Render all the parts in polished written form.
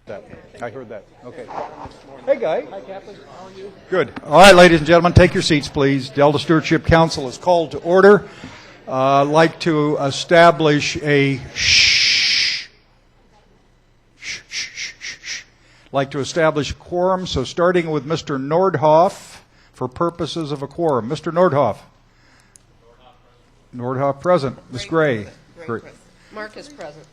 I heard that. Okay. Hey, Guy. Hi, Captain. How are you? Good. All right, ladies and gentlemen, take your seats, please. Delta Stewardship Council is called to order. I'd like to establish a like to establish a quorum, so starting with Mr. Nordhoff for purposes of a quorum. Mr. Nordhoff. Nordhoff present. Ms. Gray. Great. Mark is present.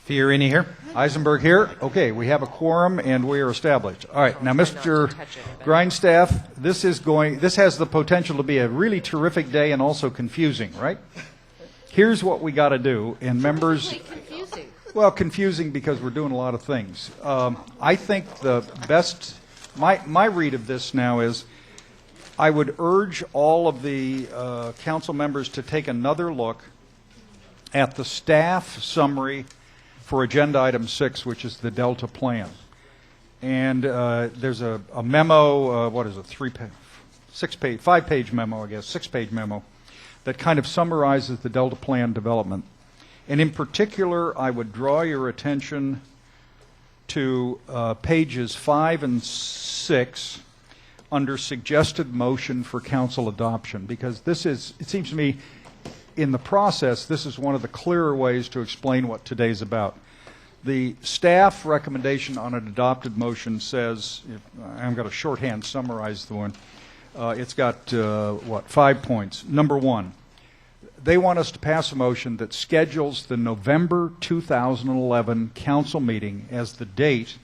Fiorini here. Eisenberg here. Okay, we have a quorum and we are established. All right, now Mr. Grindstaff, this has the potential to be a really terrific day and also confusing, right? Here's what we got to do, and members. Confusing. Well, confusing because we're doing a lot of things. I think the best, my read of this now is, I would urge all of the council members to take another look at the staff summary for agenda item 6, which is the Delta plan. And there's a memo, what is it, 5-page memo, I guess, 6-page memo, that kind of summarizes the Delta plan development. And in particular, I would draw your attention to pages 5 and 6 under suggested motion for council adoption, because this is, it seems to me, in the process, this is one of the clearer ways to explain what today's about. The staff recommendation on an adopted motion says, I'm going to shorthand summarize the one, it's got, 5 points. Number 1, they want us to pass a motion that schedules the November 2011 council meeting as the date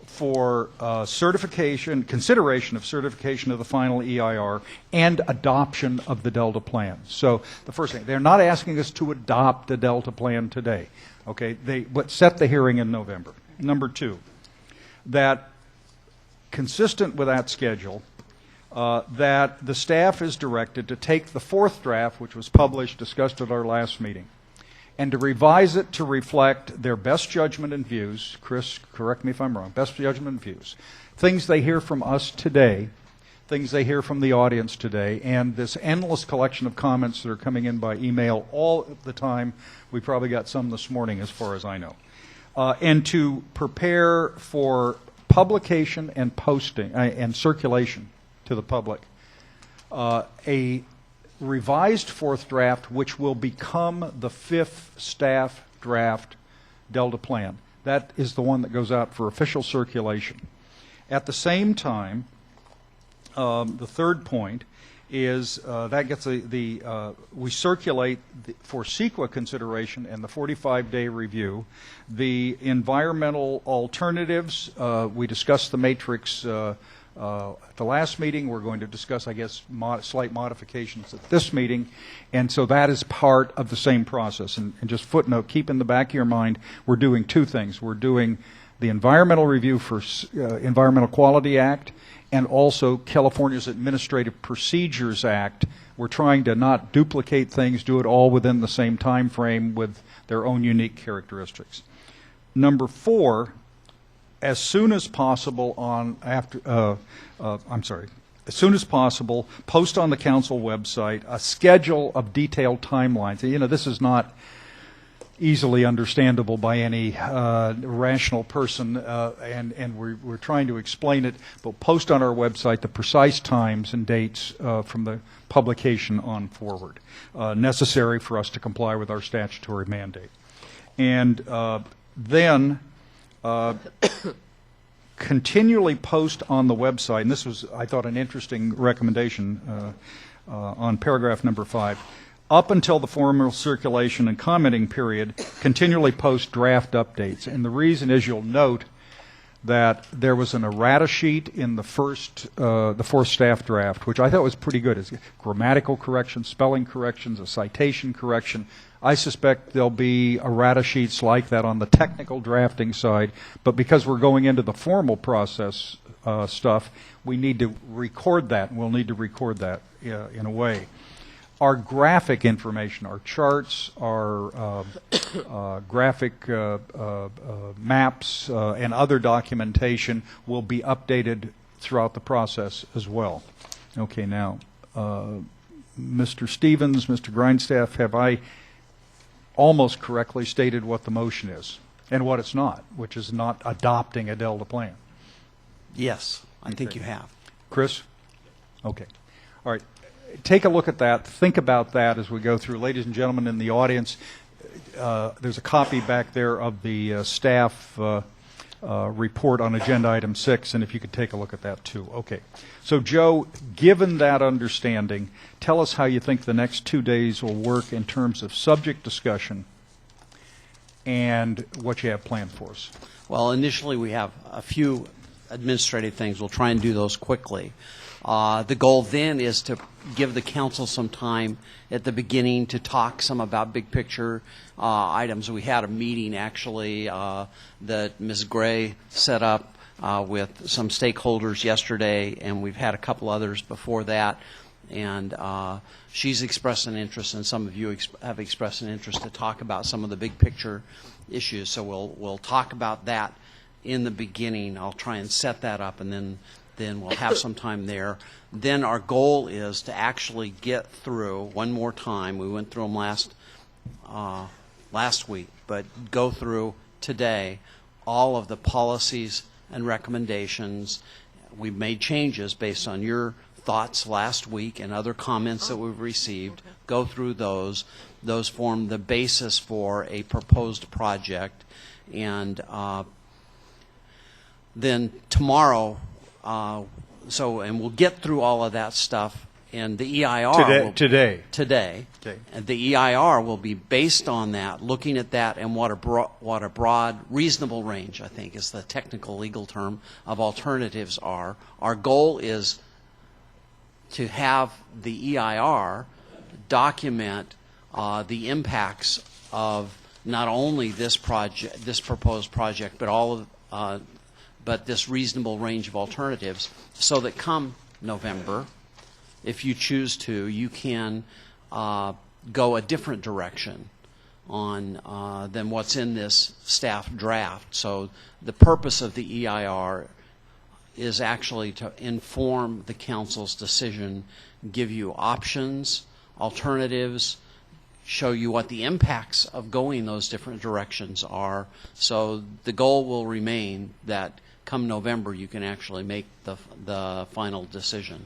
for consideration of certification of the final EIR and adoption of the Delta plan. So the first thing, they're not asking us to adopt the Delta plan today. Okay, but set the hearing in November. Number 2, that consistent with that schedule, that the staff is directed to take the 4th draft, which was published, discussed at our last meeting, and to revise it to reflect their best judgment and views. Chris, correct me if I'm wrong. Best judgment and views. Things they hear from us today, things they hear from the audience today, and this endless collection of comments that are coming in by email all the time. We probably got some this morning as far as I know. And to prepare for publication and posting and circulation to the public. A revised 4th draft, which will become the 5th staff draft Delta plan. That is the one that goes out for official circulation. At the same time, the 3rd point is that gets we circulate for CEQA consideration and the 45-day review the environmental alternatives. We discussed the matrix at the last meeting. We're going to discuss, I guess, slight modifications at this meeting, and so that is part of the same process. And just footnote, keep in the back of your mind, we're doing 2 things. We're doing the environmental review for Environmental Quality Act and also California's Administrative Procedures Act. We're trying to not duplicate things, do it all within the same time frame with their own unique characteristics. Number 4, as soon as possible as soon as possible, post on the council website a schedule of detailed timelines. You know, this is not easily understandable by any rational person, and we're trying to explain it, but post on our website the precise times and dates from the publication on forward, necessary for us to comply with our statutory mandate. And then continually post on the website, and this was, I thought, an interesting recommendation on paragraph number 5, up until the formal circulation and commenting period, continually post draft updates. And the reason is, you'll note that there was an errata sheet in the 4th staff draft, which I thought was pretty good. It's grammatical corrections, spelling corrections, a citation correction. I suspect there'll be errata sheets like that on the technical drafting side, but because we're going into the formal process stuff, we need to record that, and we'll need to record that in a way. Our graphic information, our charts, our graphic maps, and other documentation will be updated throughout the process as well. Okay, now, Mr. Stevens, Mr. Grindstaff, have I almost correctly stated what the motion is? and what it's not, which is not adopting a Delta plan. Yes, I think you have. Chris? Okay. All right. Take a look at that. Think about that as we go through. Ladies and gentlemen in the audience, there's a copy back there of the staff report on Agenda Item 6, and if you could take a look at that too. Okay. So, Joe, given that understanding, tell us how you think the next 2 days will work in terms of subject discussion and what you have planned for us. Well, initially we have a few administrative things. We'll try and do those quickly. The goal then is to give the council some time at the beginning to talk some about big picture items. We had a meeting actually that Ms. Gray set up with some stakeholders yesterday, and we've had a couple others before that. And she's expressed an interest, and some of you have expressed an interest to talk about some of the big picture issues. So we'll talk about that in the beginning. I'll try and set that up, and then we'll have some time there. Then our goal is to actually get through one more time. We went through them last week, but go through today all of the policies and recommendations. We've made changes based on your thoughts last week and other comments that we've received. Go through those. Those form the basis for a proposed project. And then tomorrow, and we'll get through all of that stuff. And the EIR today. Okay. And the EIR will be based on that, looking at that and what a broad, reasonable range, I think, is the technical legal term, of alternatives are. Our goal is to have the EIR document the impacts of not only this project, this proposed project, but but this reasonable range of alternatives, so that come November, if you choose to, you can go a different direction on than what's in this staff draft. So the purpose of the EIR is actually to inform the council's decision, give you options, alternatives, show you what the impacts of going those different directions are. So the goal will remain that come November you can actually make the final decision.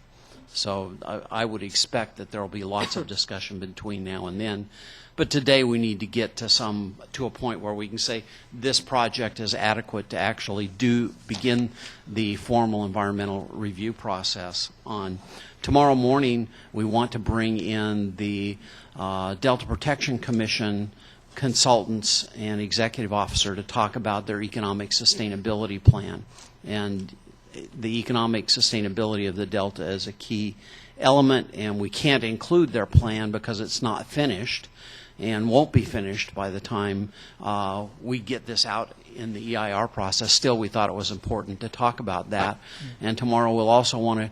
So I would expect that there will be lots of discussion between now and then. But today we need to get to a point where we can say this project is adequate to actually begin the formal environmental review process on. Tomorrow morning we want to bring in the Delta Protection Commission consultants and executive officer to talk about their economic sustainability plan. And the economic sustainability of the Delta is a key element, and we can't include their plan because it's not finished and won't be finished by the time we get this out in the EIR process. Still, we thought it was important to talk about that. And tomorrow we'll also want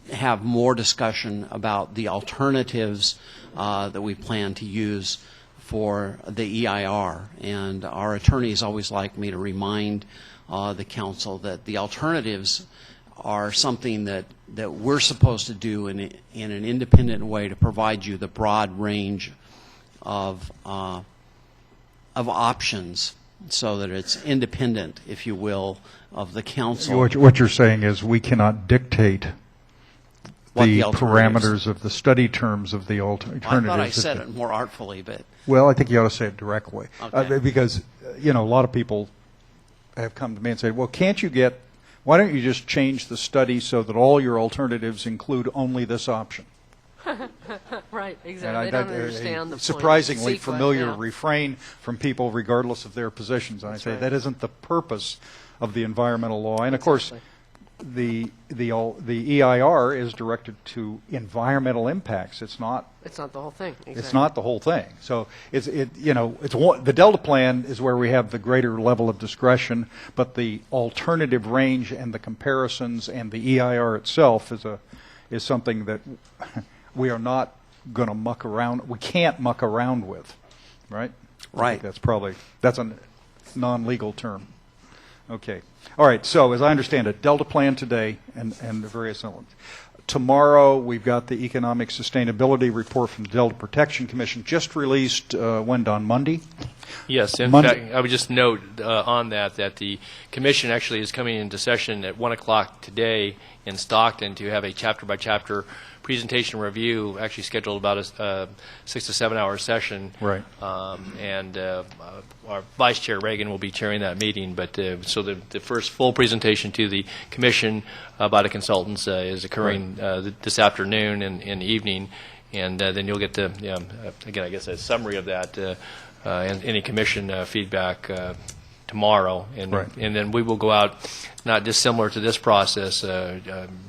to have more discussion about the alternatives that we plan to use for the EIR. And our attorneys always like me to remind the council that the alternatives are something that we're supposed to do in an independent way to provide you the broad range of options, so that it's independent, if you will, of the council. What you're saying is we cannot dictate the parameters of the study terms of the alternatives. I thought I said it more artfully, but... Well, I think you ought to say it directly. Okay. Because, a lot of people have come to me and said, well, why don't you just change the study so that all your alternatives include only this option? Right, exactly. They don't understand the point. Surprisingly Sequence, familiar yeah. refrain from people regardless of their positions. And I say right. that isn't the purpose of the environmental law. And of course, the EIR is directed to environmental impacts. It's not the whole thing. Exactly. It's not the whole thing. So the Delta plan is where we have the greater level of discretion, but the alternative range and the comparisons and the EIR itself is something that we are not going to muck around. We can't muck around with, right? Right. That's a non-legal term. Okay. All right. So as I understand it, Delta Plan today and the various elements. Tomorrow we've got the Economic Sustainability Report from the Delta Protection Commission, just released, when, on Monday? Yes. In Monday. fact, I would just note on that the commission actually is coming into session at 1 o'clock today in Stockton to have a chapter-by-chapter presentation review, actually scheduled about a 6 to 7 hour session. Right. And our Vice Chair Reagan will be chairing that meeting. But so the first full presentation to the commission by the consultants is occurring this afternoon and evening, and then you'll get again, I guess, a summary of that and any commission feedback tomorrow, and and then we will go out, not dissimilar to this process,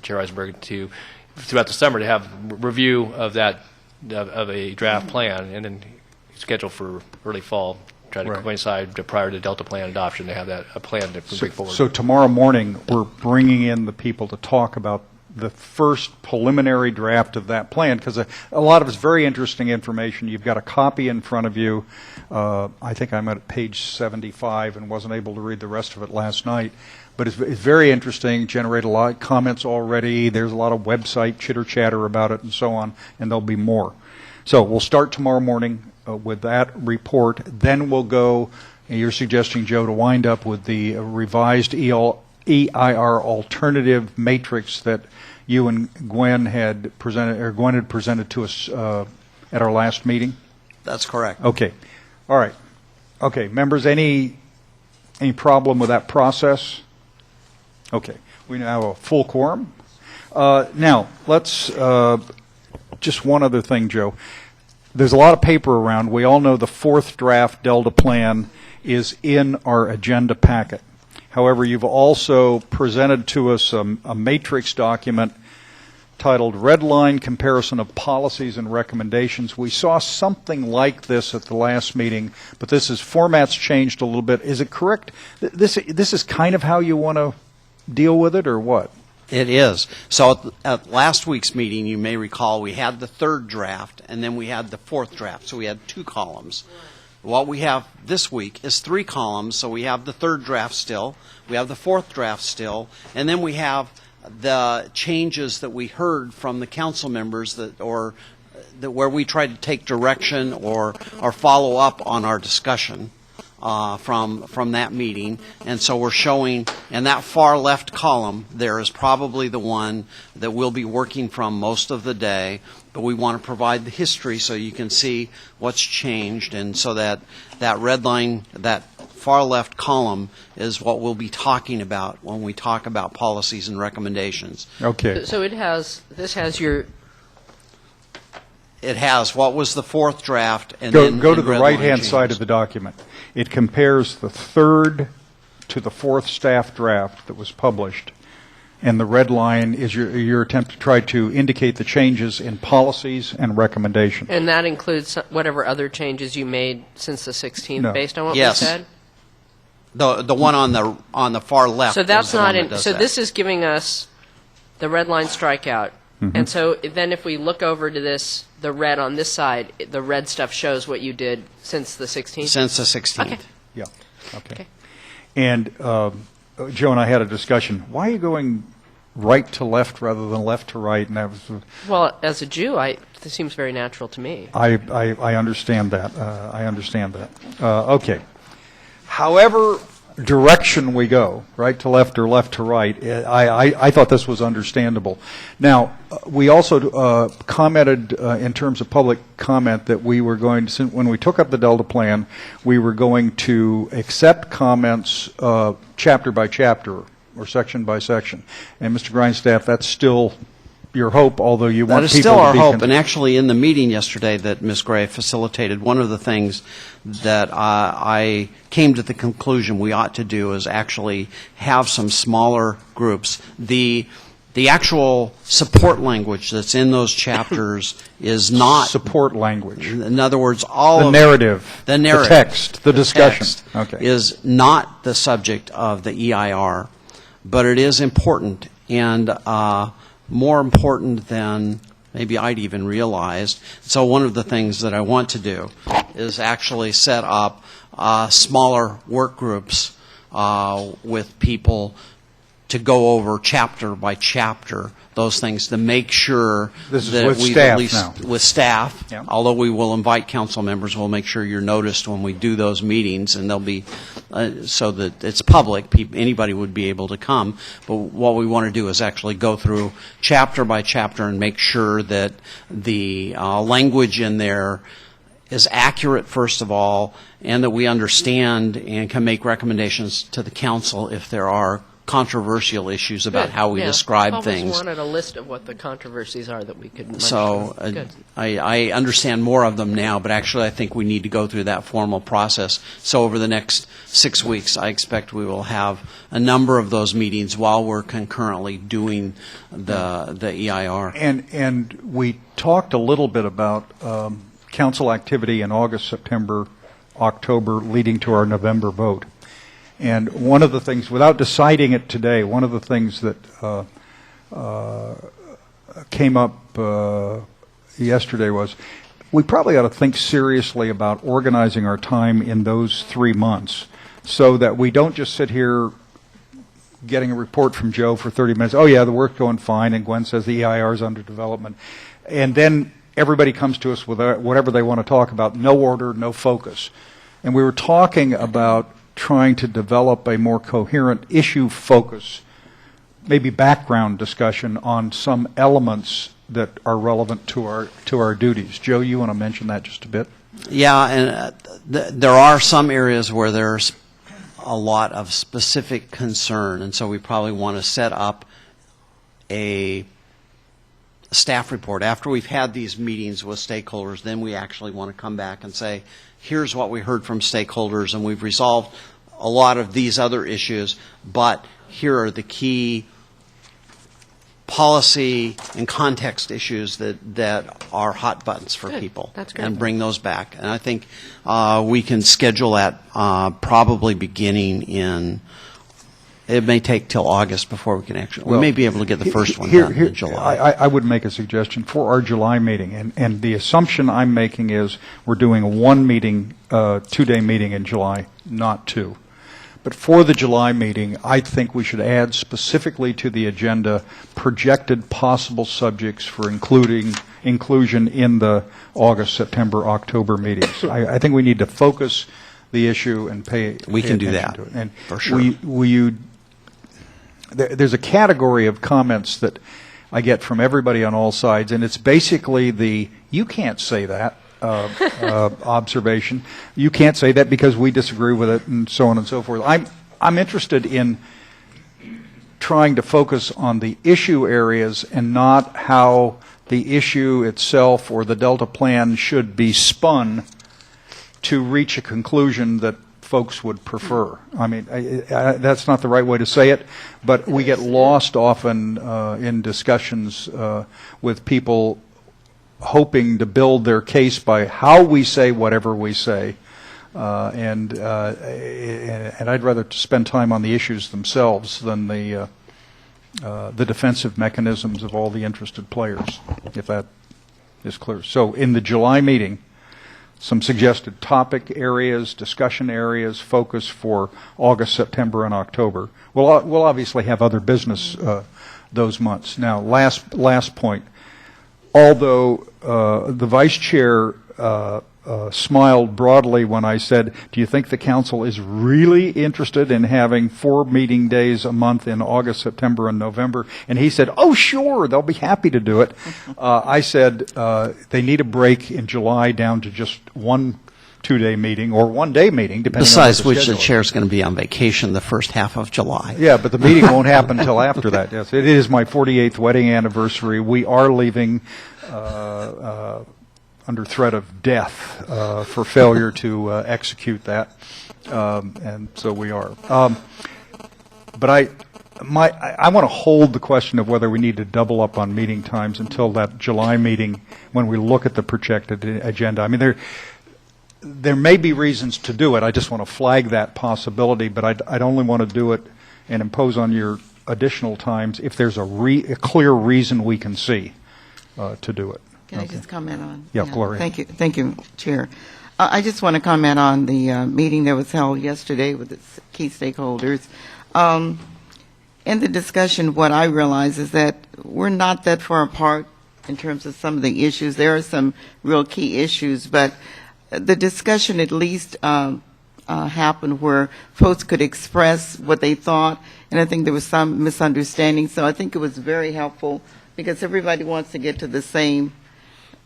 Chair Eisenberg, throughout the summer to have review of that of a draft plan, and then schedule for early fall, try to coincide prior to Delta Plan adoption to have that a plan to bring forward. So tomorrow morning we're bringing in the people to talk about the first preliminary draft of that plan, because a lot of it's very interesting information. You've got a copy in front of you. I think I'm at page 75 and wasn't able to read the rest of it last night. But it's very interesting, generated a lot of comments already. There's a lot of website chitter-chatter about it and so on, and there'll be more. So we'll start tomorrow morning with that report. Then we'll go, and you're suggesting, Joe, to wind up with the revised EIR alternative matrix that you and Gwen had presented to us at our last meeting? That's correct. Okay. All right. Okay. Members, any problem with that process? Okay. We now have a full quorum. Now, let's just one other thing, Joe. There's a lot of paper around. We all know the fourth draft Delta Plan is in our agenda packet. However, you've also presented to us a matrix document titled Red Line Comparison of Policies and Recommendations. We saw something like this at the last meeting, but format's changed a little bit. Is it correct? This is kind of how you want to deal with it, or what? It is. So at last week's meeting, you may recall, we had the third draft, and then we had the fourth draft. So we had 2 columns. What we have this week is 3 columns. So we have the third draft still, we have the fourth draft still, and then we have the changes that we heard from the council members where we tried to take direction or follow up on our discussion from that meeting. And so we're showing, and that far left column there is probably the one that we'll be working from most of the day, but we want to provide the history so you can see what's changed, and so that red line, that far left column, is what we'll be talking about when we talk about policies and recommendations. Okay. So this has your... It has what was the fourth draft, and go to the right-hand side of the document. It compares the third to the fourth staff draft that was published, and the red line is your attempt to try to indicate the changes in policies and recommendations. And that includes whatever other changes you made since the 16th, No. based on what Yes. we said? The one on the far left. So that's is the not one that in. does So that. this is giving us the red line strikeout, and so then if we look over to this, the red on this side, the red stuff shows what you did since the 16th. Since the 16th. Okay. Yeah. Okay. Okay. And Joe and I had a discussion. Why are you going right to left rather than left to right? And that was. Well, as a Jew, this seems very natural to me. I understand that. I understand that. Okay. However direction we go, right to left or left to right, I thought this was understandable. Now, we also commented in terms of public comment that we were going to, when we took up the Delta Plan, we were going to accept comments chapter by chapter or section by section. And Mr. Grindstaff, that's still your hope, although you want people to be... That is still our hope, and actually in the meeting yesterday that Ms. Gray facilitated, one of the things that I came to the conclusion we ought to do is actually have some smaller groups. The actual support language that's in those chapters is not... Support language. In other words, all The of... narrative. The narrative. The text. The discussion. Text Okay. is not the subject of the EIR, but it is important, and more important than maybe I'd even realized. So one of the things that I want to do is actually set up smaller work groups with people to go over chapter by chapter those things to make sure This is that with we've staff at least now. with staff. Yeah. Although we will invite council members, we'll make sure you're noticed when we do those meetings, and they'll be so that it's public. Anybody would be able to come. But what we want to do is actually go through chapter by chapter and make sure that the language in there is accurate, first of all, and that we understand and can make recommendations to the council if there are controversial issues about how we describe things. I always wanted a list of what the controversies are that we could mention. So I understand more of them now, but actually I think we need to go through that formal process. So over the next 6 weeks, I expect we will have a number of those meetings while we're concurrently doing the EIR. And we talked a little bit about council activity in August, September, October, leading to our November vote. And one of the things, without deciding it today, one of the things that came up yesterday was we probably ought to think seriously about organizing our time in those 3 months so that we don't just sit here getting a report from Joe for 30 minutes. Oh, yeah, the work's going fine, and Gwen says the EIR is under development. And then everybody comes to us with whatever they want to talk about, no order, no focus. And we were talking about trying to develop a more coherent issue focus, maybe background discussion on some elements that are relevant to our duties. Joe, you want to mention that just a bit? Yeah, and there are some areas where there's a lot of specific concern, and so we probably want to set up a staff report. After we've had these meetings with stakeholders, then we actually want to come back and say, here's what we heard from stakeholders, and we've resolved a lot of these other issues, but here are the key policy and context issues that are hot buttons for people. That's great. And bring those back. And I think we can schedule that probably beginning in, it may take till August before we can actually, we may be able to get the first one done in July. I would make a suggestion for our July meeting, and the assumption I'm making is we're doing one meeting, 2-day meeting in July, not 2. But for the July meeting, I think we should add specifically to the agenda projected possible subjects for inclusion in the August, September, October meetings. I think we need to focus the issue and pay We can do attention that, to it. And for sure. There's a category of comments that I get from everybody on all sides, and it's basically the "you can't say that" observation. You can't say that because we disagree with it, and so on and so forth. I'm interested in trying to focus on the issue areas and not how the issue itself or the Delta plan should be spun to reach a conclusion that folks would prefer. I mean, that's not the right way to say it, but we get lost often in discussions with people hoping to build their case by how we say whatever we say, and I'd rather spend time on the issues themselves than the defensive mechanisms of all the interested players, if that is clear. So in the July meeting, some suggested topic areas, discussion areas, focus for August, September, and October. We'll obviously have other business those months. Now, last point. Although the vice chair smiled broadly when I said, do you think the council is really interested in having 4 meeting days a month in August, September, and November? And he said, oh, sure, they'll be happy to do it. I said they need a break in July down to just 1 2-day meeting or 1-day meeting, depending Besides on which, the chair's going to be on vacation the first half of July. Yeah, but the meeting won't happen until after that. Yes, it is my 48th wedding anniversary. We are leaving under threat of death for failure to execute that, and so we are. But I want to hold the question of whether we need to double up on meeting times until that July meeting when we look at the projected agenda. I mean, there may be reasons to do it. I just want to flag that possibility, but I'd only want to do it and impose on your additional times if there's a clear reason we can see to do it. Can I just comment on? Yeah, Gloria. Thank you, Chair. I just want to comment on the meeting that was held yesterday with the key stakeholders. In the discussion, what I realize is that we're not that far apart in terms of some of the issues. There are some real key issues, but the discussion at least happened where folks could express what they thought, and I think there was some misunderstanding. So I think it was very helpful because everybody wants to get to the same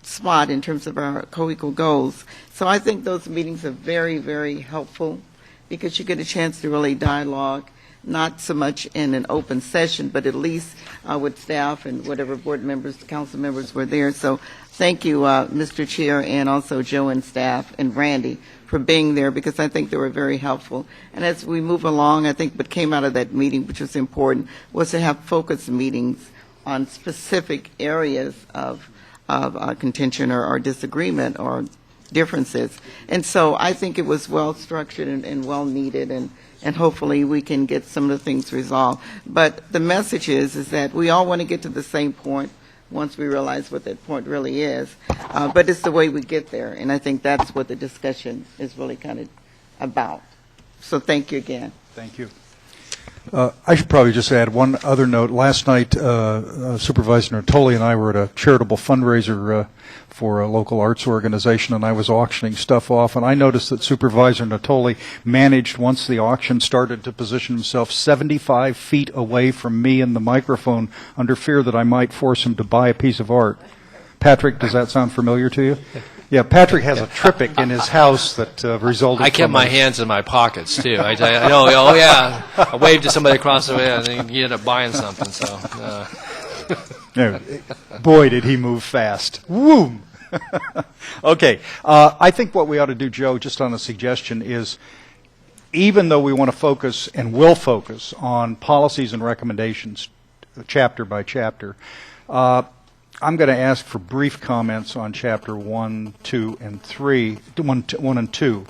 spot in terms of our co-equal goals. So I think those meetings are very, very helpful because you get a chance to really dialogue, not so much in an open session, but at least with staff and whatever board members, council members were there. So thank you, Mr. Chair, and also Joe and staff and Randy for being there because I think they were very helpful. And as we move along, I think what came out of that meeting, which was important, was to have focus meetings on specific areas of contention or disagreement or differences. And so I think it was well structured and well needed, and hopefully we can get some of the things resolved. But the message is that we all want to get to the same point once we realize what that point really is. But it's the way we get there, and I think that's what the discussion is really kind of about. So thank you again. Thank you. I should probably just add one other note. Last night, Supervisor Natoli and I were at a charitable fundraiser for a local arts organization, and I was auctioning stuff off, and I noticed that Supervisor Natoli managed, once the auction started, to position himself 75 feet away from me and the microphone under fear that I might force him to buy a piece of art. Patrick, does that sound familiar to you? Yeah, Patrick has a triptych in his house that resulted I kept from my hands in my pockets, too. I know, oh, yeah. I waved to somebody across the way, and then he ended up buying something, so. No, boy, did he move fast. Woo! Okay, I think what we ought to do, Joe, just on a suggestion, is even though we want to focus and will focus on policies and recommendations chapter by chapter, I'm going to ask for brief comments on Chapter 1, 2, and 3. 1 and 2.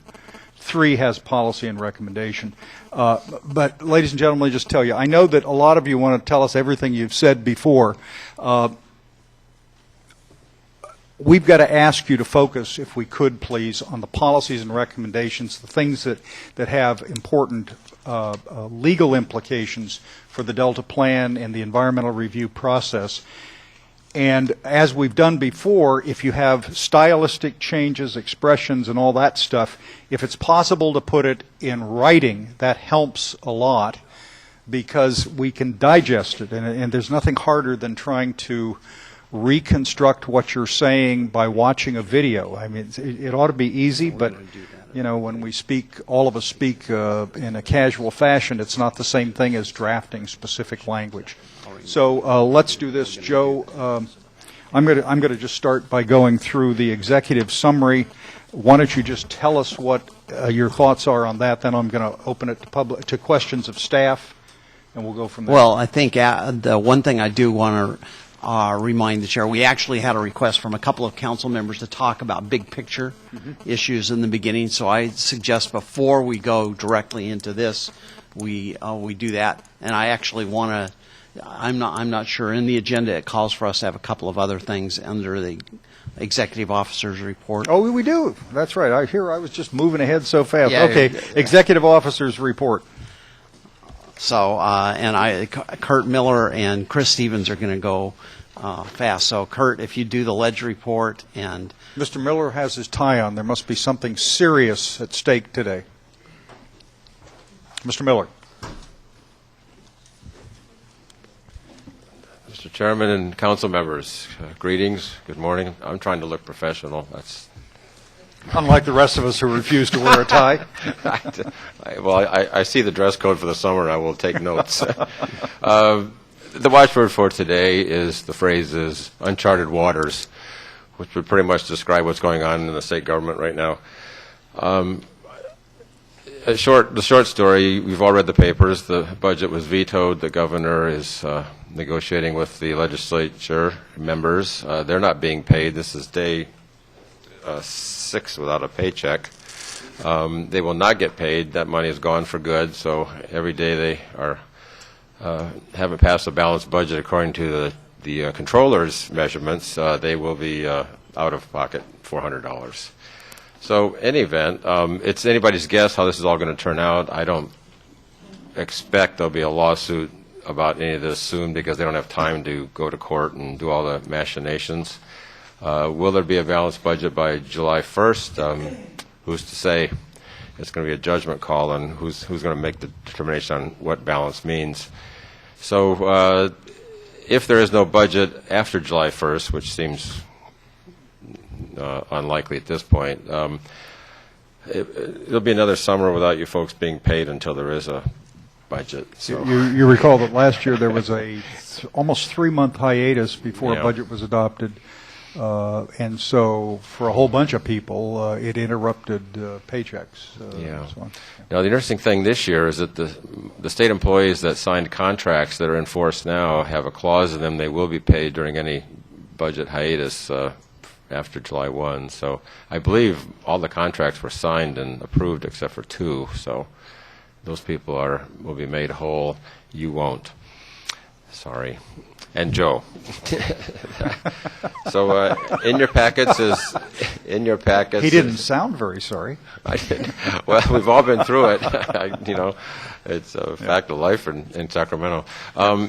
3 has policy and recommendation. But, ladies and gentlemen, let me just tell you, I know that a lot of you want to tell us everything you've said before. We've got to ask you to focus, if we could, please, on the policies and recommendations, the things that have important legal implications for the Delta Plan and the environmental review process. And as we've done before, if you have stylistic changes, expressions, and all that stuff, if it's possible to put it in writing, that helps a lot because we can digest it. And there's nothing harder than trying to reconstruct what you're saying by watching a video. I mean, it ought to be easy, but you know, when we speak, all of us speak in a casual fashion, it's not the same thing as drafting specific language. So let's do this, Joe. I'm going to just start by going through the executive summary. Why don't you just tell us what your thoughts are on that? Then I'm going to open it to questions of staff, and we'll go from there. Well, I think the one thing I do want to remind the chair, we actually had a request from a couple of council members to talk about big picture issues in the beginning. So I suggest before we go directly into this, we do that. And I actually want to. I'm not sure. In the agenda, it calls for us to have a couple of other things under the executive officer's report. Oh, we do. That's right. I was just moving ahead so fast. Yeah, okay, executive officer's report. So, and Kurt Miller and Chris Stevens are going to go fast. So, Kurt, if you do the ledge report and Mr. Miller has his tie on. There must be something serious at stake today. Mr. Miller. Mr. Chairman and council members, greetings, good morning. I'm trying to look professional. That's unlike the rest of us who refuse to wear a tie. I see the dress code for the summer. I will take notes. The watchword for today is the phrase is uncharted waters, which would pretty much describe what's going on in the state government right now. The short story, we've all read the papers. The budget was vetoed. The governor is negotiating with the legislature members. They're not being paid. This is day 6 without a paycheck. They will not get paid. That money is gone for good. So every day they are haven't passed a balanced budget according to the controller's measurements. They will be out of pocket $400. So, in any event, it's anybody's guess how this is all going to turn out. I don't expect there'll be a lawsuit about any of this soon because they don't have time to go to court and do all the machinations. Will there be a balanced budget by July 1st? Who's to say? It's going to be a judgment call on who's going to make the determination on what balance means. So if there is no budget after July 1st, which seems unlikely at this point, it'll be another summer without you folks being paid until there is a budget. So. You recall that last year there was a almost 3-month hiatus before a budget was adopted. And so for a whole bunch of people, it interrupted paychecks. So on. Now, the interesting thing this year is that the state employees that signed contracts that are in force now have a clause in them they will be paid during any budget hiatus after July 1. So I believe all the contracts were signed and approved except for 2. So those people will be made whole. You won't. Sorry. And Joe. So in your packets is He didn't sound very sorry. I did. Well, we've all been through it. It's a fact of life in Sacramento.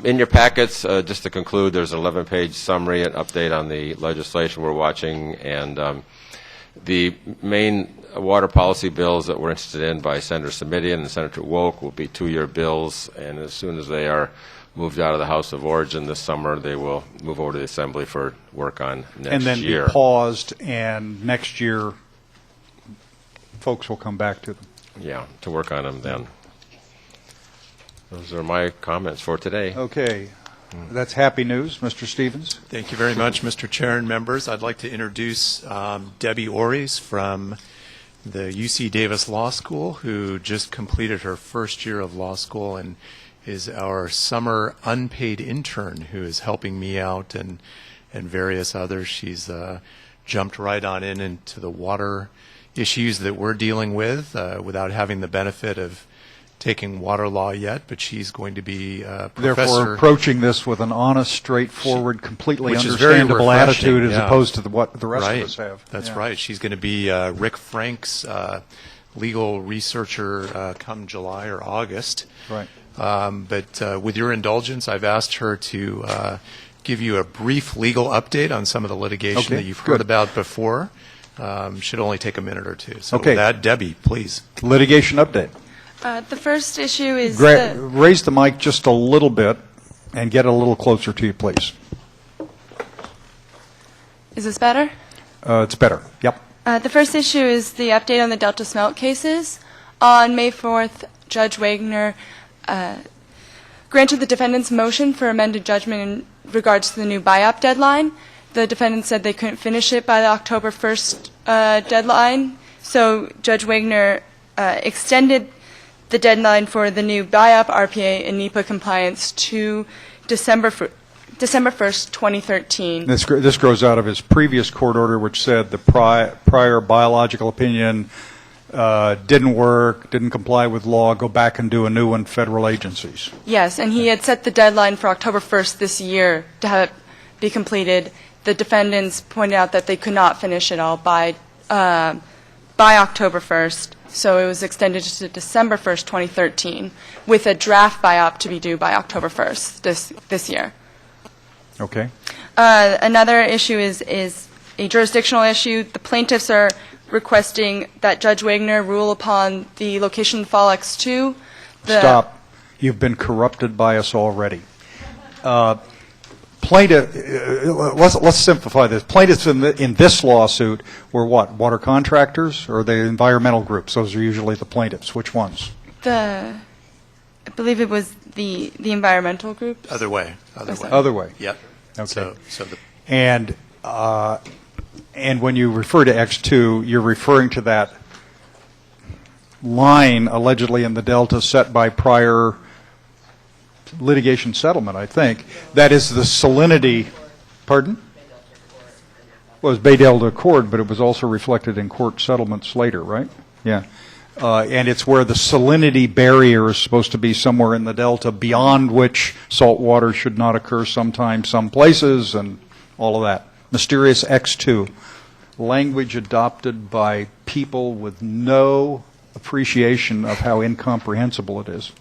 In your packets, just to conclude, there's an 11-page summary and update on the legislation we're watching, and the main water policy bills that we're interested in by Senator Simidian and Senator Wolk will be 2-year bills, and as soon as they are moved out of the House of Origin this summer, they will move over to the Assembly for work on next year. And then be paused, and next year folks will come back to them. Yeah, to work on them then. Those are my comments for today. Okay. That's happy news. Mr. Stevens. Thank you very much, Mr. Chair and members. I'd like to introduce Debbie Ories from the UC Davis Law School, who just completed her first year of law school and is our summer unpaid intern who is helping me out and various others. She's jumped right on into the water issues that we're dealing with without having the benefit of taking water law yet, but she's going to be a professor. Therefore, approaching this with an honest, straightforward, completely which is very understandable refreshing, attitude as opposed to what the rest right. of us have. That's right. She's going to be Rick Frank's legal researcher come July or August. Right. But with your indulgence, I've asked her to give you a brief legal update on some of the litigation that you've heard about before. Should only take a minute or two. So with that, Debbie, please. Litigation update. The first issue is raise the mic just a little bit and get a little closer to you, please. Is this better? It's better. Yep. The first issue is the update on the Delta Smelt cases. On May 4th, Judge Wagner granted the defendant's motion for amended judgment in regards to the new BIOP deadline. The defendant said they couldn't finish it by the October 1st deadline, so Judge Wagner extended the deadline for the new BIOP, RPA, and NEPA compliance to December 1st, 2013. This grows out of his previous court order, which said the prior biological opinion didn't work, didn't comply with law, go back and do a new one, federal agencies. Yes, and he had set the deadline for October 1st this year to have it be completed. The defendants pointed out that they could not finish it all by October 1st, so it was extended to December 1st, 2013, with a draft BIOP to be due by October 1st this year. Okay. Another issue is a jurisdictional issue. The plaintiffs are requesting that Judge Wagner rule upon the location Fall X2. Stop. You've been corrupted by us already. Plaintiff, let's simplify this. Plaintiffs in this lawsuit were what? Water contractors or the environmental groups? Those are usually the plaintiffs. Which ones? I believe it was the environmental groups. Other way. Other way. Yep. Okay. So and when you refer to X2, you're referring to that line allegedly in the Delta set by prior litigation settlement, I think. That is the salinity, pardon? Well, it was Bay Delta Accord, but it was also reflected in court settlements later, right? Yeah. And it's where the salinity barrier is supposed to be somewhere in the Delta beyond which salt water should not occur sometimes, some places, and all of that. Mysterious X2. language adopted by people with no appreciation of how incomprehensible it is.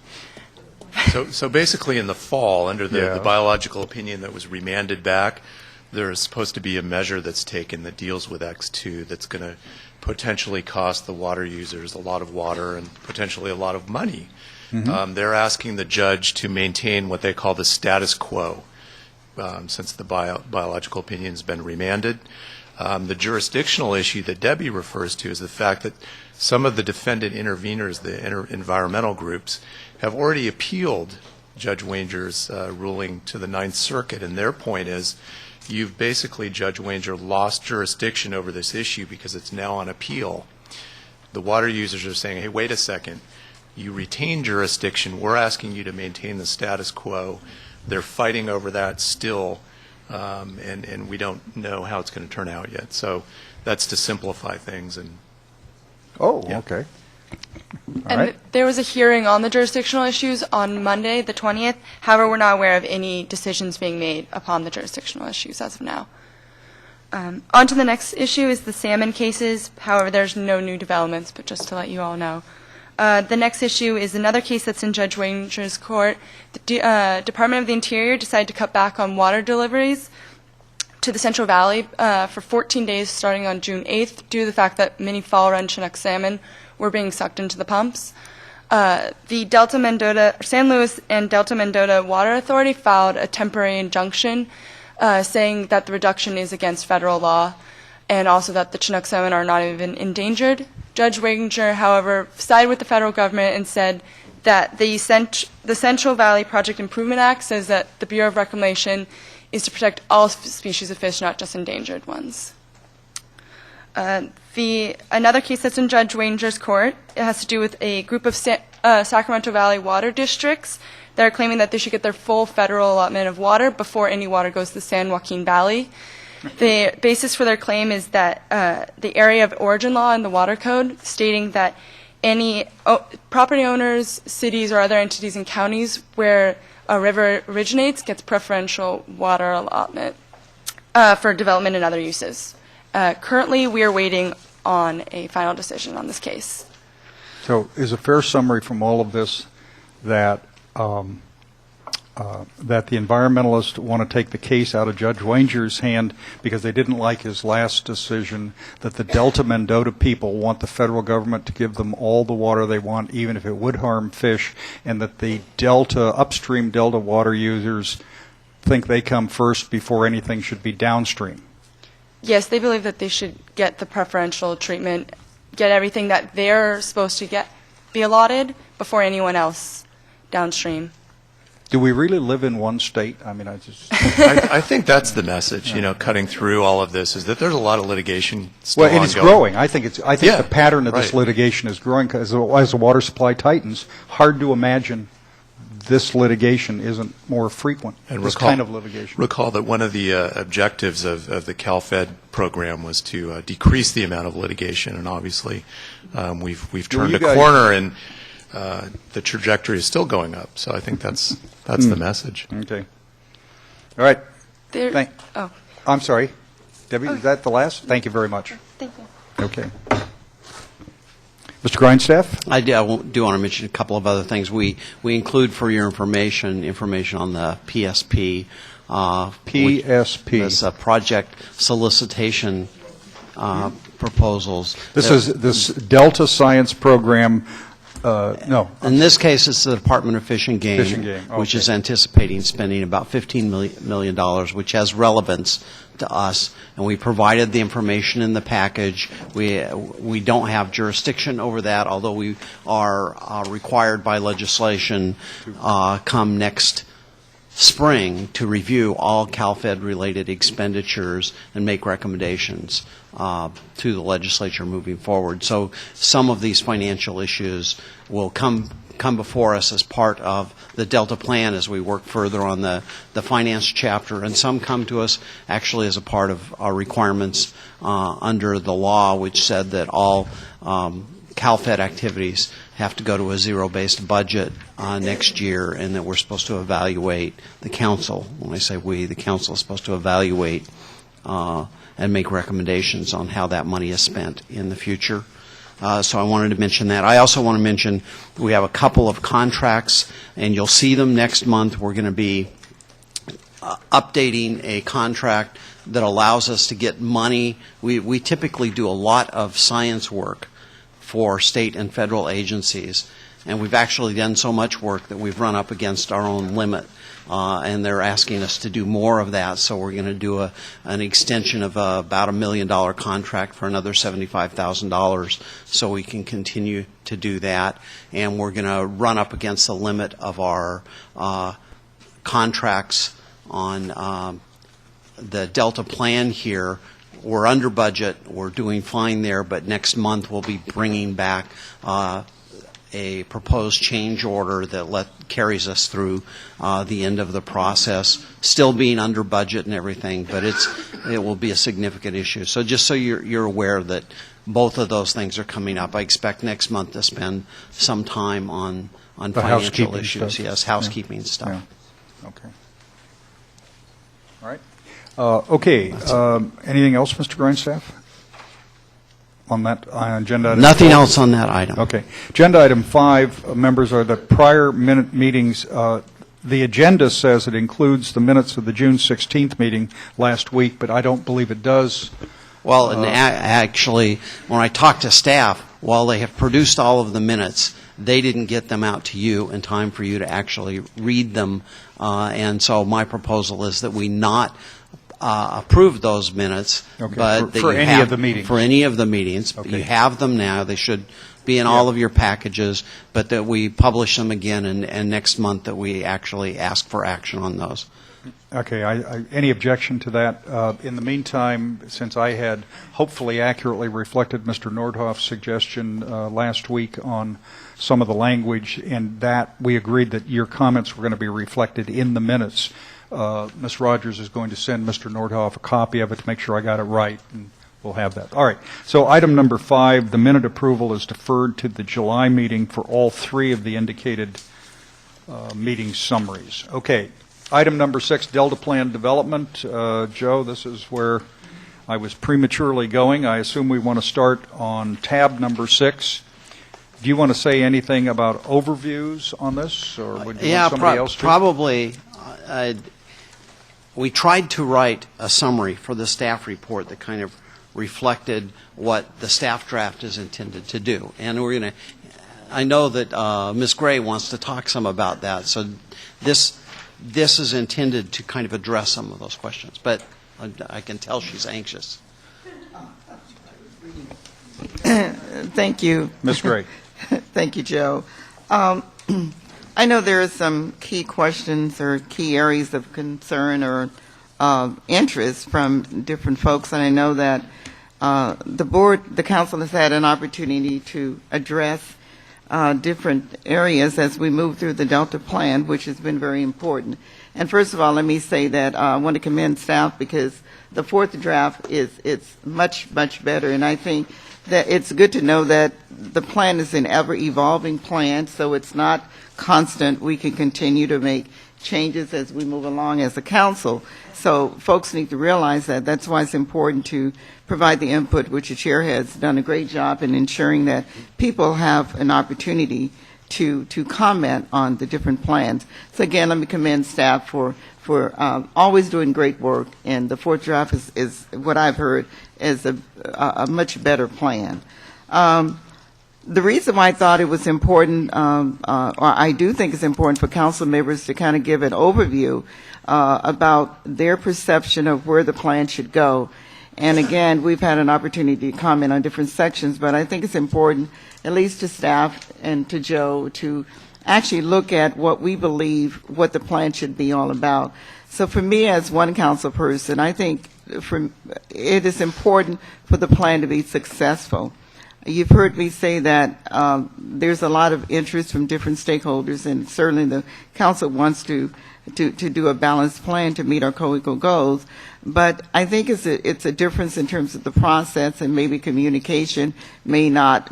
So basically in the fall, under the Yeah. biological opinion that was remanded back, there's supposed to be a measure that's taken that deals with X2 that's going to potentially cost the water users a lot of water and potentially a lot of money. They're asking the judge to maintain what they call the status quo since the biological opinion has been remanded. The jurisdictional issue that Debbie refers to is the fact that some of the defendant interveners, the environmental groups, have already appealed Judge Wanger's ruling to the Ninth Circuit, and their point is you've basically, Judge Wanger, lost jurisdiction over this issue because it's now on appeal. The water users are saying, hey, wait a second, you retain jurisdiction, we're asking you to maintain the status quo. They're fighting over that still, and we don't know how it's going to turn out yet. So that's to simplify things. And Oh, Yeah. okay. All And right. there was a hearing on the jurisdictional issues on Monday, the 20th. However, we're not aware of any decisions being made upon the jurisdictional issues as of now. On to the next issue is the salmon cases. However, there's no new developments, but just to let you all know. The next issue is another case that's in Judge Wanger's court. The Department of the Interior decided to cut back on water deliveries to the Central Valley for 14 days starting on June 8th due to the fact that many fall run Chinook salmon were being sucked into the pumps. The San Luis and Delta Mendota Water Authority filed a temporary injunction saying that the reduction is against federal law and also that the Chinook salmon are not even endangered. Judge Wanger, however, sided with the federal government and said that the Central Valley Project Improvement Act says that the Bureau of Reclamation is to protect all species of fish, not just endangered ones. Another case that's in Judge Wanger's court, it has to do with a group of Sacramento Valley water districts that are claiming that they should get their full federal allotment of water before any water goes to the San Joaquin Valley. The basis for their claim is that the area of origin law in the water code stating that any property owners, cities, or other entities in counties where a river originates gets preferential water allotment for development and other uses. Currently, we are waiting on a final decision on this case. So is a fair summary from all of this that that the environmentalists want to take the case out of Judge Wanger's hand because they didn't like his last decision, that the Delta Mendota people want the federal government to give them all the water they want, even if it would harm fish, and that the upstream Delta water users think they come first before anything should be downstream? Yes, they believe that they should get the preferential treatment, get everything that they're supposed to be allotted before anyone else downstream. Do we really live in one state? I mean, I think that's the message, cutting through all of this, is that there's a lot of litigation still well, and it's ongoing. growing. I think Yeah, the pattern of this right. litigation is growing as the water supply tightens. Hard to imagine this litigation isn't more frequent. And this kind of litigation. Recall that one of the objectives of the CalFed program was to decrease the amount of litigation, and obviously we've turned a corner, and the trajectory is still going up. So I think that's the message. Okay. All right. I'm sorry. Debbie, is that the last? Thank you very much. Thank you. Okay. Mr. Grindstaff? I do want to mention a couple of other things. We include for your information on the PSP. PSP. This project solicitation proposals. This is this Delta Science Program. No. In this case, it's the Department of Fish and Game, which okay. is anticipating spending about $15 million, which has relevance to us. And we provided the information in the package. We don't have jurisdiction over that, although we are required by legislation come next spring to review all CalFed-related expenditures and make recommendations to the legislature moving forward. So some of these financial issues will come before us as part of the Delta Plan as we work further on the finance chapter, and some come to us actually as a part of our requirements under the law, which said that all CalFed activities have to go to a zero-based budget next year, and that we're supposed to evaluate the council. When I say we, the council is supposed to evaluate and make recommendations on how that money is spent in the future. So I wanted to mention that. I also want to mention we have a couple of contracts, and you'll see them next month. We're going to be updating a contract that allows us to get money. We typically do a lot of science work for state and federal agencies, and we've actually done so much work that we've run up against our own limit. And they're asking us to do more of that, so we're going to do an extension of about $1 million contract for another $75,000 so we can continue to do that. And we're going to run up against the limit of our contracts on the Delta plan here. We're under budget. We're doing fine there, but next month we'll be bringing back a proposed change order that carries us through the end of the process, still being under budget and everything, but it will be a significant issue. So just so you're aware that both of those things are coming up. I expect next month to spend some time on financial issues. Stuff. Yes, housekeeping stuff. Yeah. Okay. All right. Okay. Anything else, Mr. Grindstaff? On that agenda item? Nothing else on that item. Okay. Agenda item 5, members, are the prior minute meetings. The agenda says it includes the minutes of the June 16th meeting last week, but I don't believe it does. Well, and actually, when I talked to staff, while they have produced all of the minutes, they didn't get them out to you in time for you to actually read them. And so my proposal is that we not approve those minutes, okay. but for any of the meetings. For any of the meetings. Okay. You have them now. They should be in all of your packages, but that we publish them again, and next month that we actually ask for action on those. Okay. Any objection to that? In the meantime, since I had hopefully accurately reflected Mr. Nordhoff's suggestion last week on some of the language, and that we agreed that your comments were going to be reflected in the minutes, Ms. Rogers is going to send Mr. Nordhoff a copy of it to make sure I got it right, and we'll have that. All right. So item number 5, the minute approval is deferred to the July meeting for all 3 of the indicated meeting summaries. Okay. Item number 6, Delta Plan Development. Joe, this is where I was prematurely going. I assume we want to start on tab number 6. Do you want to say anything about overviews on this, or would you want somebody else to? Probably. We tried to write a summary for the staff report that kind of reflected what the staff draft is intended to do. And we're going to, I know that Ms. Gray wants to talk some about that, so this is intended to kind of address some of those questions. But I can tell she's anxious. Thank you. Ms. Gray. Thank you, Joe. I know there are some key questions or key areas of concern or interest from different folks, and I know that the council has had an opportunity to address different areas as we move through the Delta Plan, which has been very important. And first of all, let me say that I want to commend staff because the 4th draft it's much, much better, and I think that it's good to know that the plan is an ever-evolving plan, so it's not constant. We can continue to make changes as we move along as a council. So folks need to realize that. That's why it's important to provide the input, which the chair has done a great job in ensuring that people have an opportunity to comment on the different plans. So again, let me commend staff for always doing great work, and the 4th draft is what I've heard is a much better plan. The reason why I thought it was important, or I do think it's important for council members to kind of give an overview about their perception of where the plan should go. And again, we've had an opportunity to comment on different sections, but I think it's important, at least to staff and to Joe, to actually look at what we believe what the plan should be all about. So for me, as one council person, I think it is important for the plan to be successful. You've heard me say that there's a lot of interest from different stakeholders, and certainly the council wants to do a balanced plan to meet our co-equal goals. But I think it's a difference in terms of the process, and maybe communication may not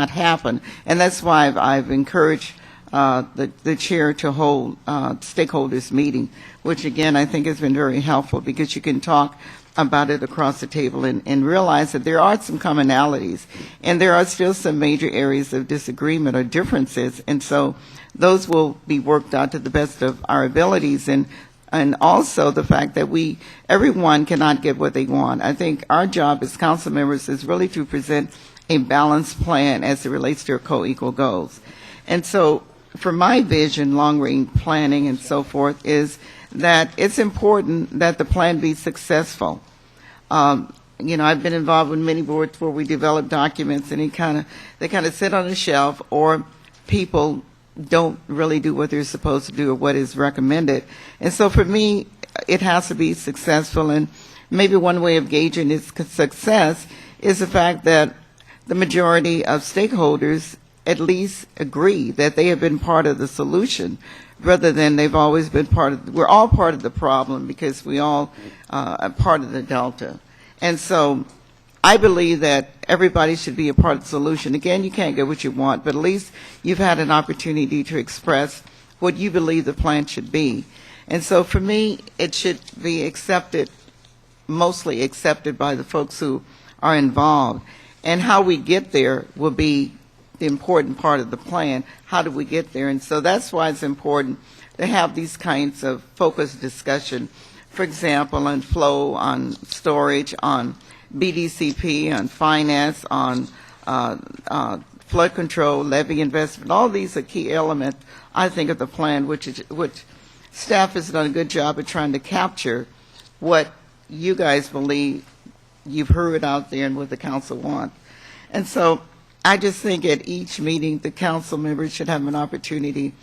happen, and that's why I've encouraged the chair to hold stakeholders meeting, which again I think has been very helpful because you can talk about it across the table and realize that there are some commonalities and there are still some major areas of disagreement or differences, and so those will be worked out to the best of our abilities, and also the fact that everyone cannot get what they want. I think our job as council members is really to present a balanced plan as it relates to our co-equal goals. And so for my vision, long-range planning and so forth, is that it's important that the plan be successful. I've been involved with many boards where we develop documents and they kind of sit on a shelf, or people don't really do what they're supposed to do or what is recommended. And so for me, it has to be successful, and maybe one way of gauging its success is the fact that the majority of stakeholders at least agree that they have been part of the solution rather than they've always been we're all part of the problem because we all are part of the Delta. And so I believe that everybody should be a part of the solution. Again, you can't get what you want, but at least you've had an opportunity to express what you believe the plan should be. And so for me, it should be mostly accepted by the folks who are involved. And how we get there will be the important part of the plan. How do we get there? And so that's why it's important to have these kinds of focused discussion. For example, on flow, on storage, on BDCP, on finance, on flood control, levy investment. All these are key elements, I think, of the plan, which staff has done a good job of trying to capture what you guys believe you've heard out there and what the council wants. And so I just think at each meeting, the council members should have an opportunity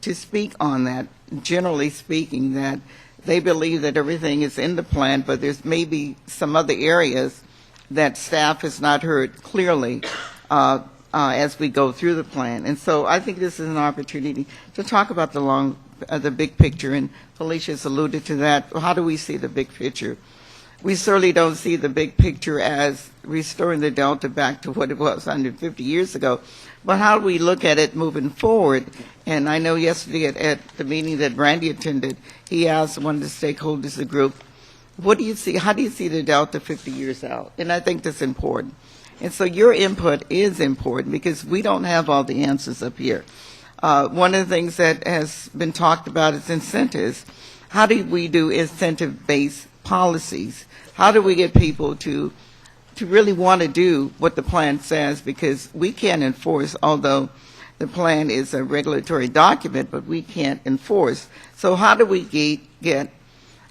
to speak on that, generally speaking, that they believe that everything is in the plan, but there's maybe some other areas that staff has not heard clearly as we go through the plan. And so I think this is an opportunity to talk about the big picture, and Felicia's alluded to that. How do we see the big picture? We certainly don't see the big picture as restoring the Delta back to what it was 150 years ago, but how do we look at it moving forward? And I know yesterday at the meeting that Randy attended, he asked one of the stakeholders of the group, what do you see, how do you see the Delta 50 years out? And I think that's important. And so your input is important because we don't have all the answers up here. One of the things that has been talked about is incentives. How do we do incentive-based policies? How do we get people to really want to do what the plan says? Because we can't enforce, although the plan is a regulatory document, but we can't enforce. So how do we get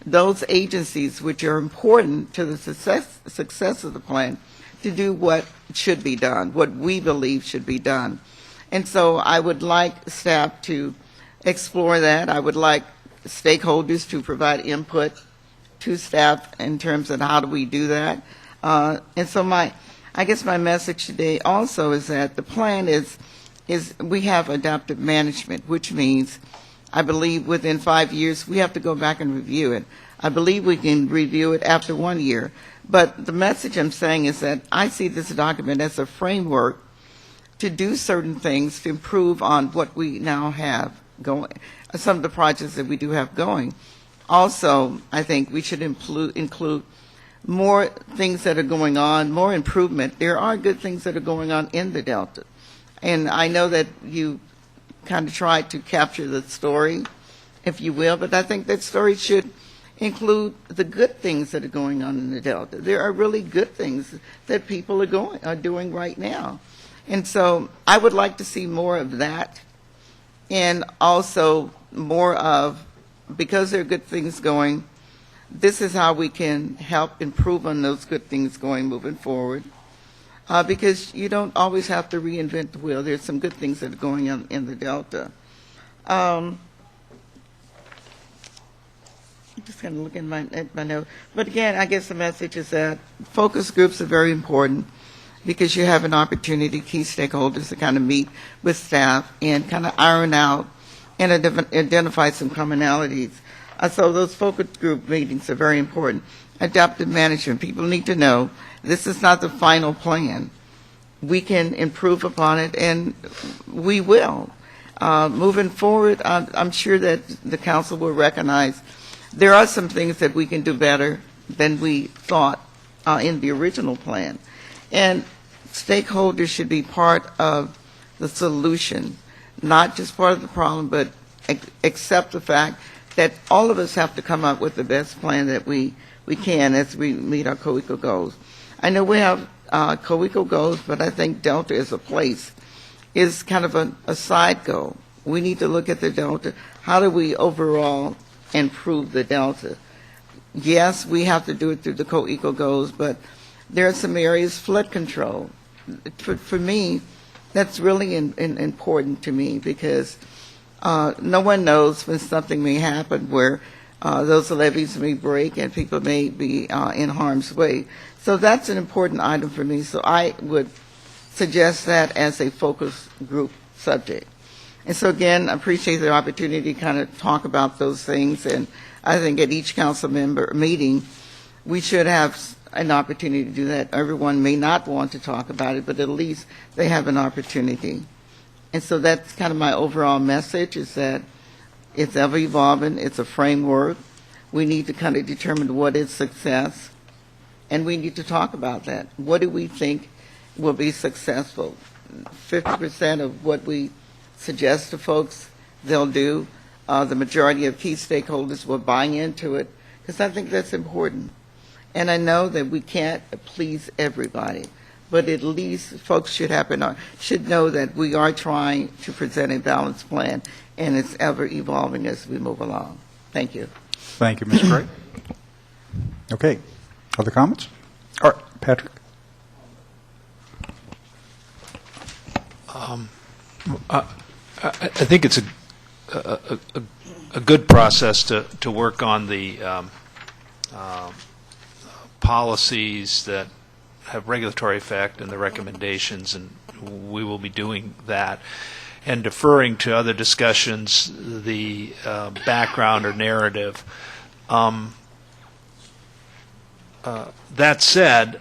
those agencies which are important to the success of the plan to do what should be done, what we believe should be done? And so I would like staff to explore that. I would like stakeholders to provide input to staff in terms of how do we do that. And so I guess my message today also is that the plan is we have adaptive management, which means I believe within 5 years we have to go back and review it. I believe we can review it after 1 year. But the message I'm saying is that I see this document as a framework to do certain things to improve on what we now have going, some of the projects that we do have going. Also, I think we should include more things that are going on, more improvement. There are good things that are going on in the Delta. And I know that you kind of tried to capture the story, if you will, but I think that story should include the good things that are going on in the Delta. There are really good things that people are doing right now. And so I would like to see more of that, and also more of, because there are good things going, this is how we can help improve on those good things going moving forward. Because you don't always have to reinvent the wheel. There's some good things that are going on in the Delta. I'm just kind of looking at my note. But again, I guess the message is that focus groups are very important because you have an opportunity, key stakeholders, to kind of meet with staff and kind of iron out and identify some commonalities. So those focus group meetings are very important. Adaptive management, people need to know this is not the final plan. We can improve upon it, and we will. Moving forward, I'm sure that the council will recognize there are some things that we can do better than we thought in the original plan. And stakeholders should be part of the solution, not just part of the problem, but accept the fact that all of us have to come up with the best plan that we can as we meet our co-equal goals. I know we have co-equal goals, but I think Delta as a place is kind of a side goal. We need to look at the Delta. How do we overall improve the Delta? Yes, we have to do it through the co-equal goals, but there are some areas, flood control. For me, that's really important to me because no one knows when something may happen where those levees may break and people may be in harm's way. So that's an important item for me. So I would suggest that as a focus group subject. And so again, I appreciate the opportunity to kind of talk about those things. And I think at each council member meeting, we should have an opportunity to do that. Everyone may not want to talk about it, but at least they have an opportunity. And so that's kind of my overall message, is that it's ever evolving. It's a framework. We need to kind of determine what is success, and we need to talk about that. What do we think will be successful? 50% of what we suggest to folks, they'll do. The majority of key stakeholders will buy into it, because I think that's important. And I know that we can't please everybody, but at least folks should know that we are trying to present a balanced plan, and it's ever evolving as we move along. Thank you. Thank you, Ms. Gray. Okay. Other comments? All right, Patrick. I think it's a good process to work on the policies that have regulatory effect and the recommendations, and we will be doing that. And deferring to other discussions, the background or narrative. That said,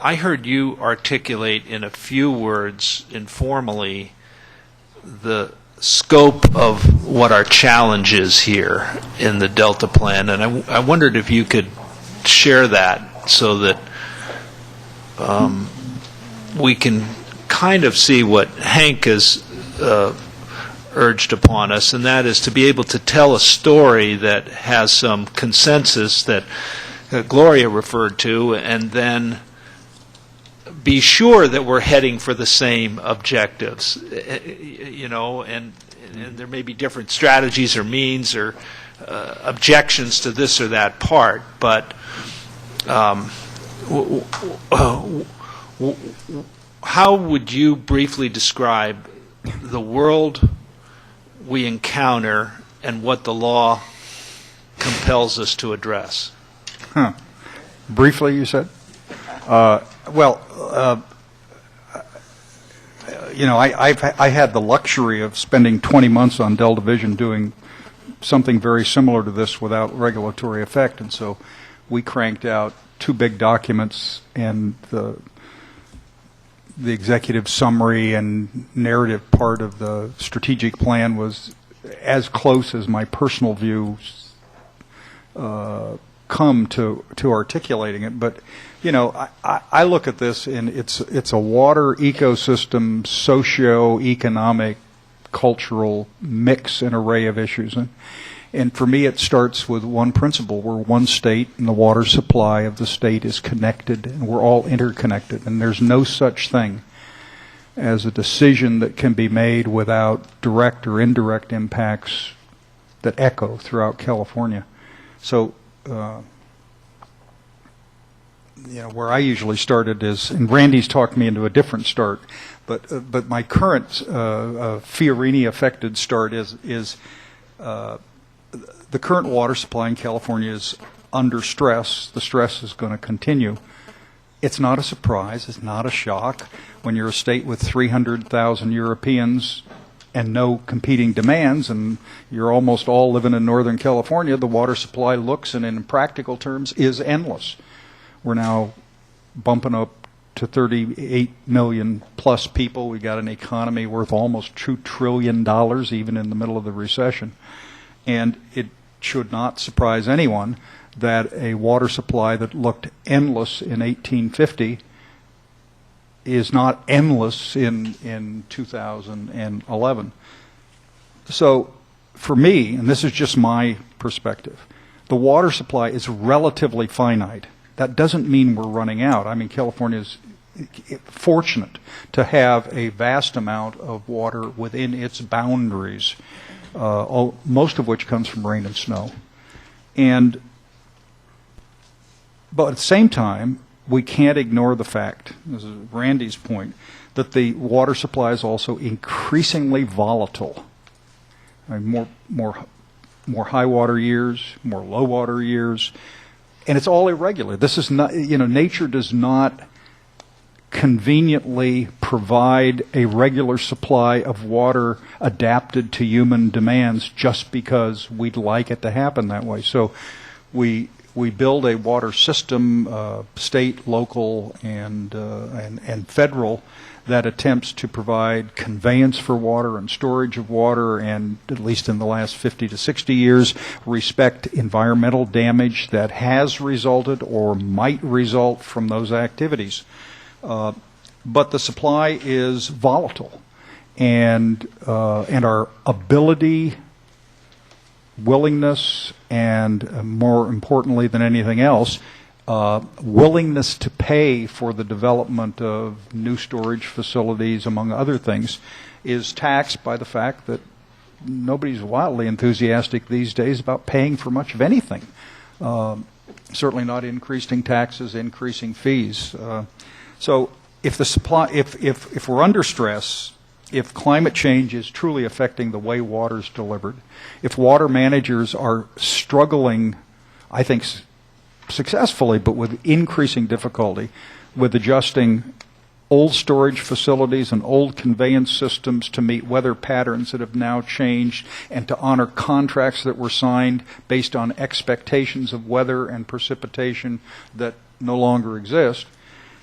I heard you articulate in a few words informally the scope of what our challenge is here in the Delta Plan, and I wondered if you could share that so that we can kind of see what Hank has urged upon us, and that is to be able to tell a story that has some consensus that Gloria referred to, and then be sure that we're heading for the same objectives, you know, and there may be different strategies or means or objections to this or that part, but how would you briefly describe the world we encounter and what the law compels us to address? Briefly, you said? You know, I had the luxury of spending 20 months on Delta Vision doing something very similar to this without regulatory effect, and so we cranked out 2 big documents, and the executive summary and narrative part of the strategic plan was as close as my personal views come to articulating it. But you know, I look at this, and it's a water ecosystem, socio-economic, cultural mix and array of issues, and for me it starts with one principle: we're one state, and the water supply of the state is connected, and we're all interconnected, and there's no such thing as a decision that can be made without direct or indirect impacts that echo throughout California. So you know, where I usually started is, and Randy's talked me into a different start, but my current Fiorini-affected start is the current water supply in California is under stress. The stress is going to continue. It's not a surprise. It's not a shock. When you're a state with 300,000 Europeans and no competing demands, and you're almost all living in Northern California, the water supply looks, and in practical terms, is endless. We're now bumping up to 38 million plus people. We got an economy worth almost $2 trillion, even in the middle of the recession. And it should not surprise anyone that a water supply that looked endless in 1850 is not endless in 2011. So for me, and this is just my perspective, the water supply is relatively finite. That doesn't mean we're running out. I mean, California is fortunate to have a vast amount of water within its boundaries, most of which comes from rain and snow. But at the same time, we can't ignore the fact, this is Randy's point, that the water supply is also increasingly volatile. I mean, more high water years, more low water years, and it's all irregular. This is not, nature does not conveniently provide a regular supply of water adapted to human demands just because we'd like it to happen that way. So we build a water system, state, local, and federal, that attempts to provide conveyance for water and storage of water, and at least in the last 50 to 60 years, respect environmental damage that has resulted or might result from those activities. But the supply is volatile, and our ability, willingness, and more importantly than anything else, willingness to pay for the development of new storage facilities, among other things, is taxed by the fact that nobody's wildly enthusiastic these days about paying for much of anything. Certainly not increasing taxes, increasing fees. So if the supply, if we're under stress, if climate change is truly affecting the way water is delivered, if water managers are struggling, I think successfully, but with increasing difficulty, with adjusting old storage facilities and old conveyance systems to meet weather patterns that have now changed, and to honor contracts that were signed based on expectations of weather and precipitation that no longer exist,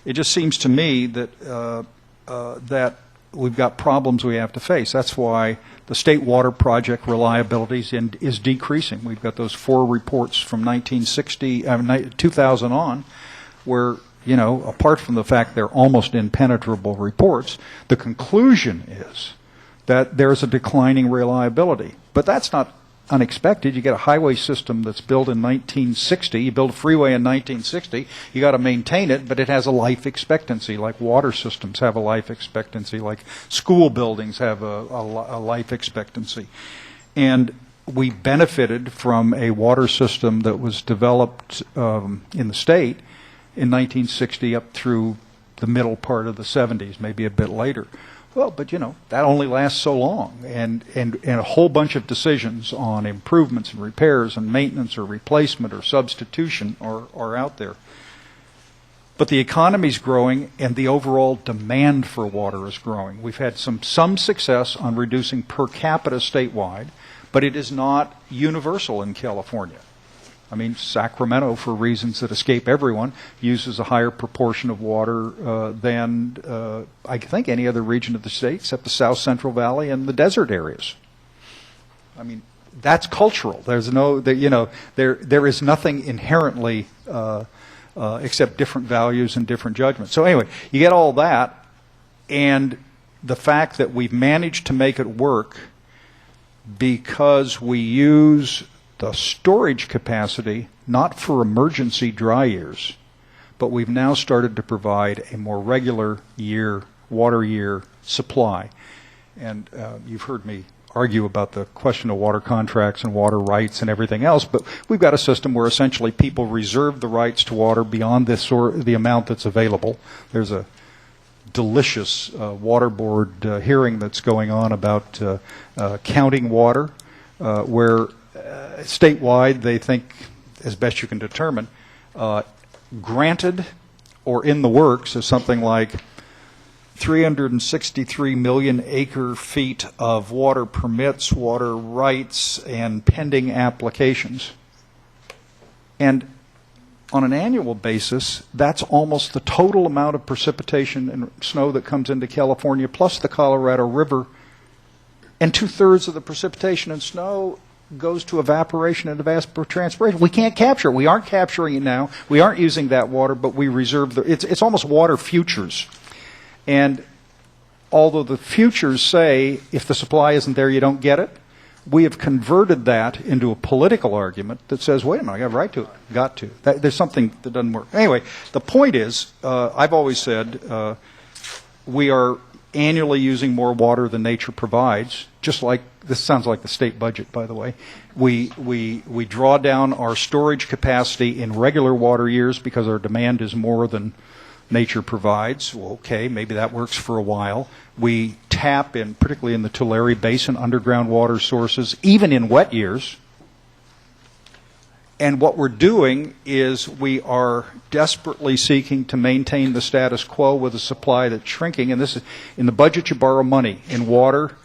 it just seems to me that that we've got problems we have to face. That's why the state water project reliability is decreasing. We've got those 4 reports from 2000 on, where, apart from the fact they're almost impenetrable reports, the conclusion is that there's a declining reliability. But that's not unexpected. You get a highway system that's built in 1960. You build a freeway in 1960. You got to maintain it, but it has a life expectancy, like water systems have a life expectancy, like school buildings have a life expectancy. And we benefited from a water system that was developed in the state in 1960 up through the middle part of the 70s, maybe a bit later. Well, but that only lasts so long, and a whole bunch of decisions on improvements and repairs and maintenance or replacement or substitution are out there. But the economy's growing, and the overall demand for water is growing. We've had some success on reducing per capita statewide, but it is not universal in California. I mean, Sacramento, for reasons that escape everyone, uses a higher proportion of water than I think any other region of the state, except the South Central Valley and the desert areas. I mean, that's cultural. There's there is nothing inherently except different values and different judgments. So anyway, you get all that, and the fact that we've managed to make it work because we use the storage capacity, not for emergency dry years, but we've now started to provide a more regular water year supply. And you've heard me argue about the question of water contracts and water rights and everything else, but we've got a system where essentially people reserve the rights to water beyond the amount that's available. There's a delicious water board hearing that's going on about counting water, where statewide, they think, as best you can determine, granted or in the works is something like 363 million acre feet of water permits, water rights, and pending applications. And on an annual basis, that's almost the total amount of precipitation and snow that comes into California, plus the Colorado River. And 2/3 of the precipitation and snow goes to evaporation and evapotranspiration. We can't capture it. We aren't capturing it now. We aren't using that water, but we reserve it's almost water futures. And although the futures say if the supply isn't there, you don't get it, we have converted that into a political argument that says, wait a minute, I got a right to it. Got to. There's something that doesn't work. Anyway, the point is, I've always said we are annually using more water than nature provides, just like, this sounds like the state budget, by the way. We draw down our storage capacity in regular water years because our demand is more than nature provides. Well, okay, maybe that works for a while. We tap in, particularly in the Tulare Basin, underground water sources, even in wet years. And what we're doing is we are desperately seeking to maintain the status quo with a supply that's shrinking. And this is, in the budget you borrow money. In water,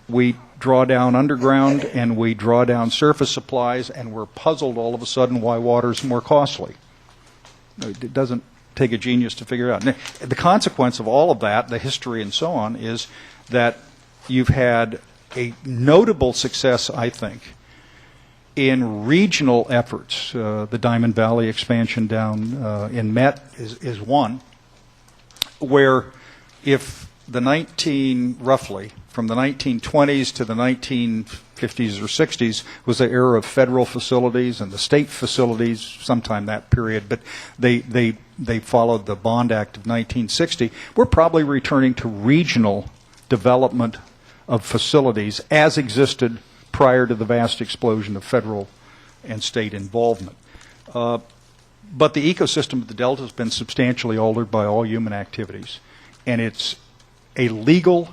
we draw down underground and we draw down surface supplies, and we're puzzled all of a sudden why water is more costly. It doesn't take a genius to figure out. The consequence of all of that, the history and so on, is that you've had a notable success, I think, in regional efforts. The Diamond Valley expansion down in Met is one, where if the roughly from the 1920s to the 1950s or 60s was the era of federal facilities and the state facilities, sometime that period, but they followed the Bond Act of 1960, we're probably returning to regional development of facilities as existed prior to the vast explosion of federal and state involvement. But the ecosystem of the Delta has been substantially altered by all human activities, and it's a legal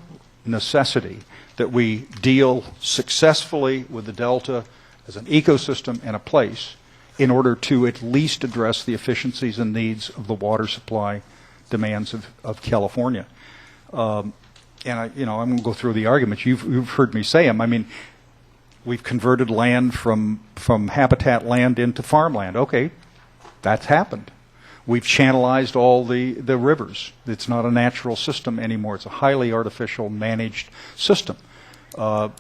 necessity that we deal successfully with the Delta as an ecosystem and a place in order to at least address the efficiencies and needs of the water supply demands of California. And I'm going to go through the arguments. You've heard me say them. I mean, we've converted land from habitat land into farmland. Okay, that's happened. We've channelized all the rivers. It's not a natural system anymore. It's a highly artificial managed system. There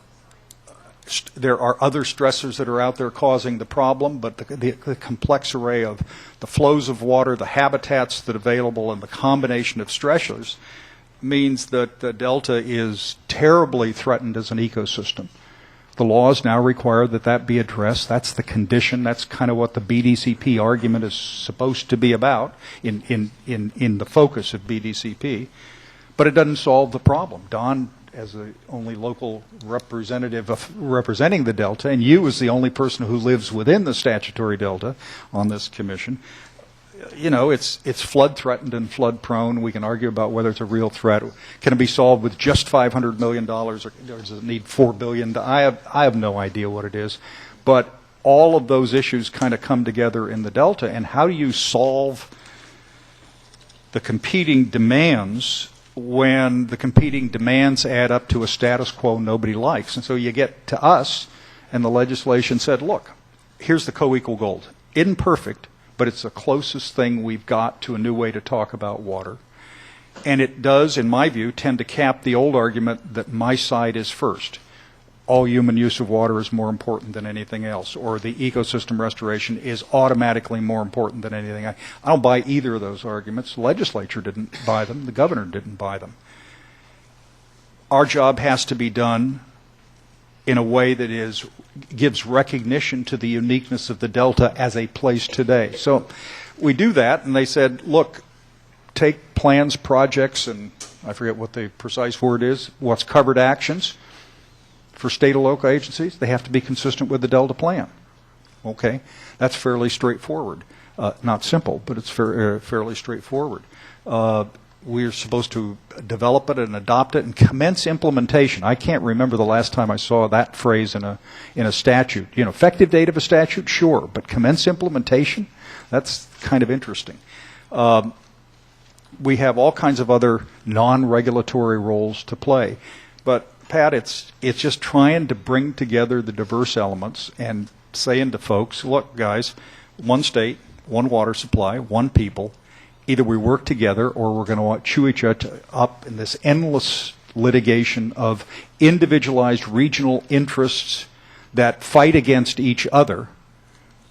are other stressors that are out there causing the problem, but the complex array of the flows of water, the habitats that are available, and the combination of stressors means that the Delta is terribly threatened as an ecosystem. The laws now require that be addressed. That's the condition. That's kind of what the BDCP argument is supposed to be about in the focus of BDCP. But it doesn't solve the problem. Don, as the only local representative representing the Delta, and you as the only person who lives within the statutory Delta on this commission, it's flood threatened and flood prone. We can argue about whether it's a real threat. Can it be solved with just $500 million, or does it need $4 billion? I have no idea what it is. But all of those issues kind of come together in the Delta. And how do you solve the competing demands when the competing demands add up to a status quo nobody likes? And so you get to us, and the legislation said, look, here's the co-equal gold. Isn't perfect, but it's the closest thing we've got to a new way to talk about water. And it does, in my view, tend to cap the old argument that my side is first. All human use of water is more important than anything else, or the ecosystem restoration is automatically more important than anything. I don't buy either of those arguments. The legislature didn't buy them. The governor didn't buy them. Our job has to be done in a way that gives recognition to the uniqueness of the Delta as a place today. So we do that, and they said, look, take plans, projects, and I forget what the precise word is, what's covered actions for state or local agencies. They have to be consistent with the Delta plan. Okay, that's fairly straightforward. Not simple, but it's fairly straightforward. We're supposed to develop it and adopt it and commence implementation. I can't remember the last time I saw that phrase in a statute. Effective date of a statute, sure, but commence implementation? That's kind of interesting. We have all kinds of other non-regulatory roles to play. But, Pat, it's just trying to bring together the diverse elements and saying to folks, look, guys, one state, one water supply, one people. Either we work together or we're going to chew each other up in this endless litigation of individualized regional interests that fight against each other,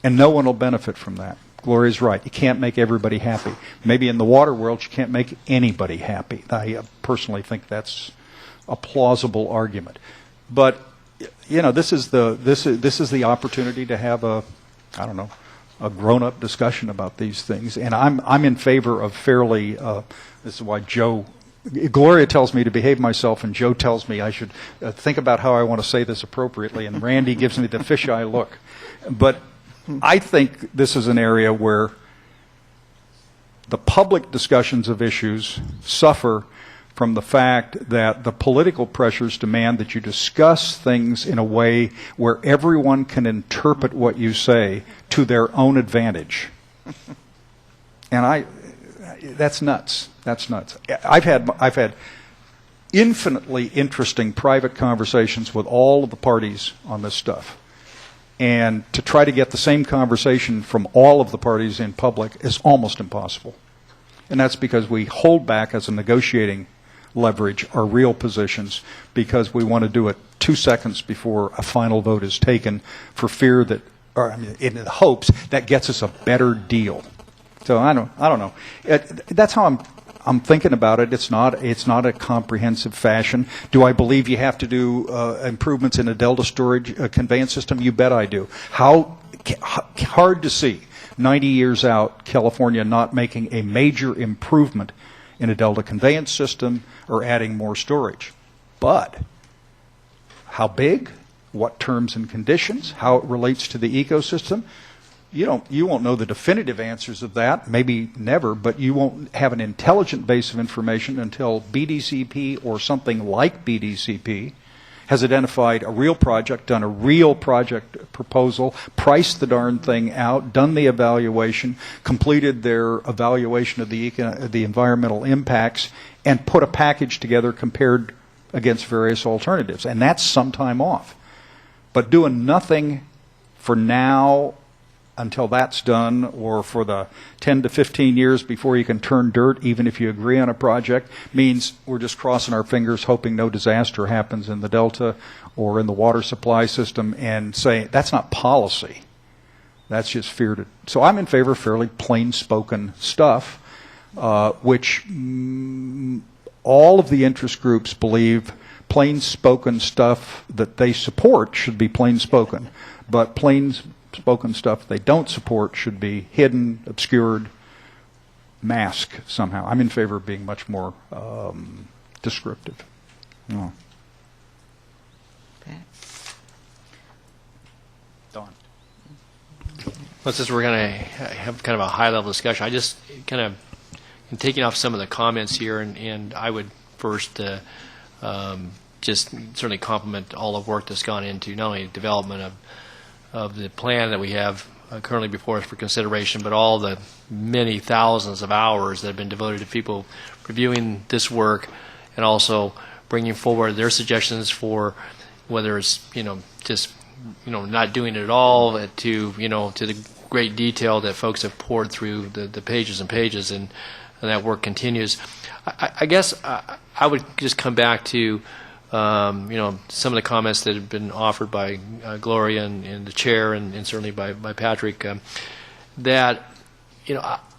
and no one will benefit from that. Gloria's right. You can't make everybody happy. Maybe in the water world you can't make anybody happy. I personally think that's a plausible argument. But this is the opportunity to have a grown-up discussion about these things. And I'm in favor of fairly. This is why Gloria tells me to behave myself, and Joe tells me I should think about how I want to say this appropriately, and Randy gives me the fisheye look. But I think this is an area where the public discussions of issues suffer from the fact that the political pressures demand that you discuss things in a way where everyone can interpret what you say to their own advantage. And that's nuts. That's nuts. I've had infinitely interesting private conversations with all of the parties on this stuff. And to try to get the same conversation from all of the parties in public is almost impossible. And that's because we hold back as a negotiating leverage our real positions because we want to do it 2 seconds before a final vote is taken for fear that, in the hopes that gets us a better deal. So I don't know. That's how I'm thinking about it. It's not a comprehensive fashion. Do I believe you have to do improvements in a Delta storage conveyance system? You bet I do. How hard to see 90 years out California not making a major improvement in a Delta conveyance system or adding more storage. But how big? What terms and conditions? How it relates to the ecosystem? You won't know the definitive answers of that, maybe never, but you won't have an intelligent base of information until BDCP or something like BDCP has identified a real project, done a real project proposal, priced the darn thing out, done the evaluation, completed their evaluation of the environmental impacts, and put a package together compared against various alternatives. And that's some time off. But doing nothing for now until that's done, or for the 10 to 15 years before you can turn dirt, even if you agree on a project, means we're just crossing our fingers hoping no disaster happens in the Delta or in the water supply system, and saying that's not policy. That's just fear. So I'm in favor of fairly plain-spoken stuff, which all of the interest groups believe plain-spoken stuff that they support should be plain-spoken, but plain-spoken stuff they don't support should be hidden, obscured, masked somehow. I'm in favor of being much more descriptive. Oh. Don. Well, since we're going to have kind of a high-level discussion, I just kind of am taking off some of the comments here, and I would first just certainly compliment all the work that's gone into not only development of the plan that we have currently before us for consideration, but all the many thousands of hours that have been devoted to people reviewing this work and also bringing forward their suggestions for whether it's just not doing it at all to the great detail that folks have poured through the pages and pages, and that work continues. I guess I would just come back to some of the comments that have been offered by Gloria and the chair, and certainly by Patrick, that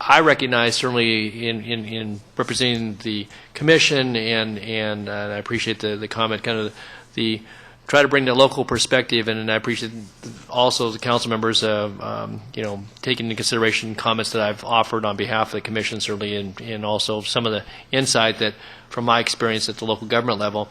I recognize certainly in representing the commission, and I appreciate the comment, kind of the try to bring the local perspective, and I appreciate also the council members taking into consideration comments that I've offered on behalf of the commission, certainly, and also some of the insight that from my experience at the local government level.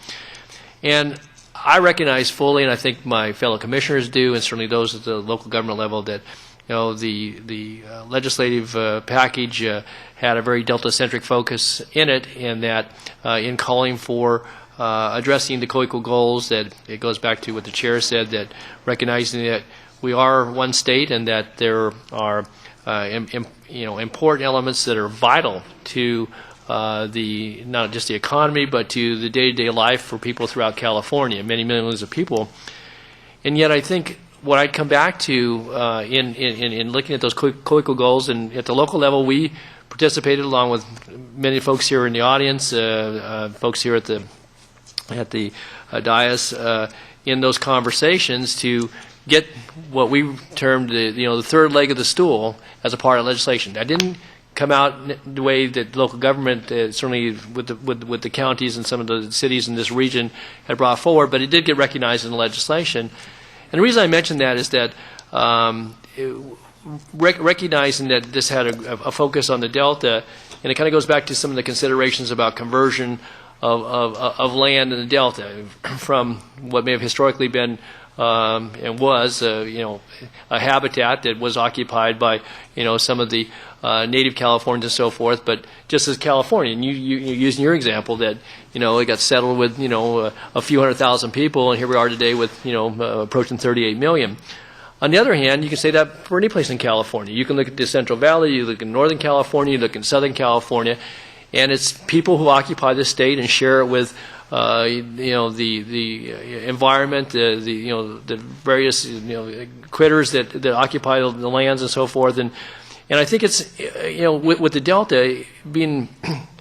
And I recognize fully, and I think my fellow commissioners do, and certainly those at the local government level, that the legislative package had a very Delta-centric focus in it, and that in calling for addressing the co-equal goals, that it goes back to what the chair said, that recognizing that we are one state and that there are important elements that are vital to not just the economy, but to the day-to-day life for people throughout California, many millions of people. And yet I think what I'd come back to in looking at those co-equal goals, and at the local level, we participated along with many folks here in the audience, folks here at the dais, in those conversations to get what we termed the third leg of the stool as a part of legislation. That didn't come out the way that local government, certainly with the counties and some of the cities in this region, had brought forward, but it did get recognized in the legislation. And the reason I mention that is that recognizing that this had a focus on the Delta, and it kind of goes back to some of the considerations about conversion of land in the Delta from what may have historically been and was a habitat that was occupied by some of the native Californians and so forth, but just as California, and you using your example that it got settled with a few 100,000 people, and here we are today with approaching 38 million. On the other hand, you can say that for any place in California. You can look at the Central Valley, you look in Northern California, you look in Southern California, and it's people who occupy the state and share it with the environment, the various critters that occupy the lands and so forth, and I think it's with the Delta being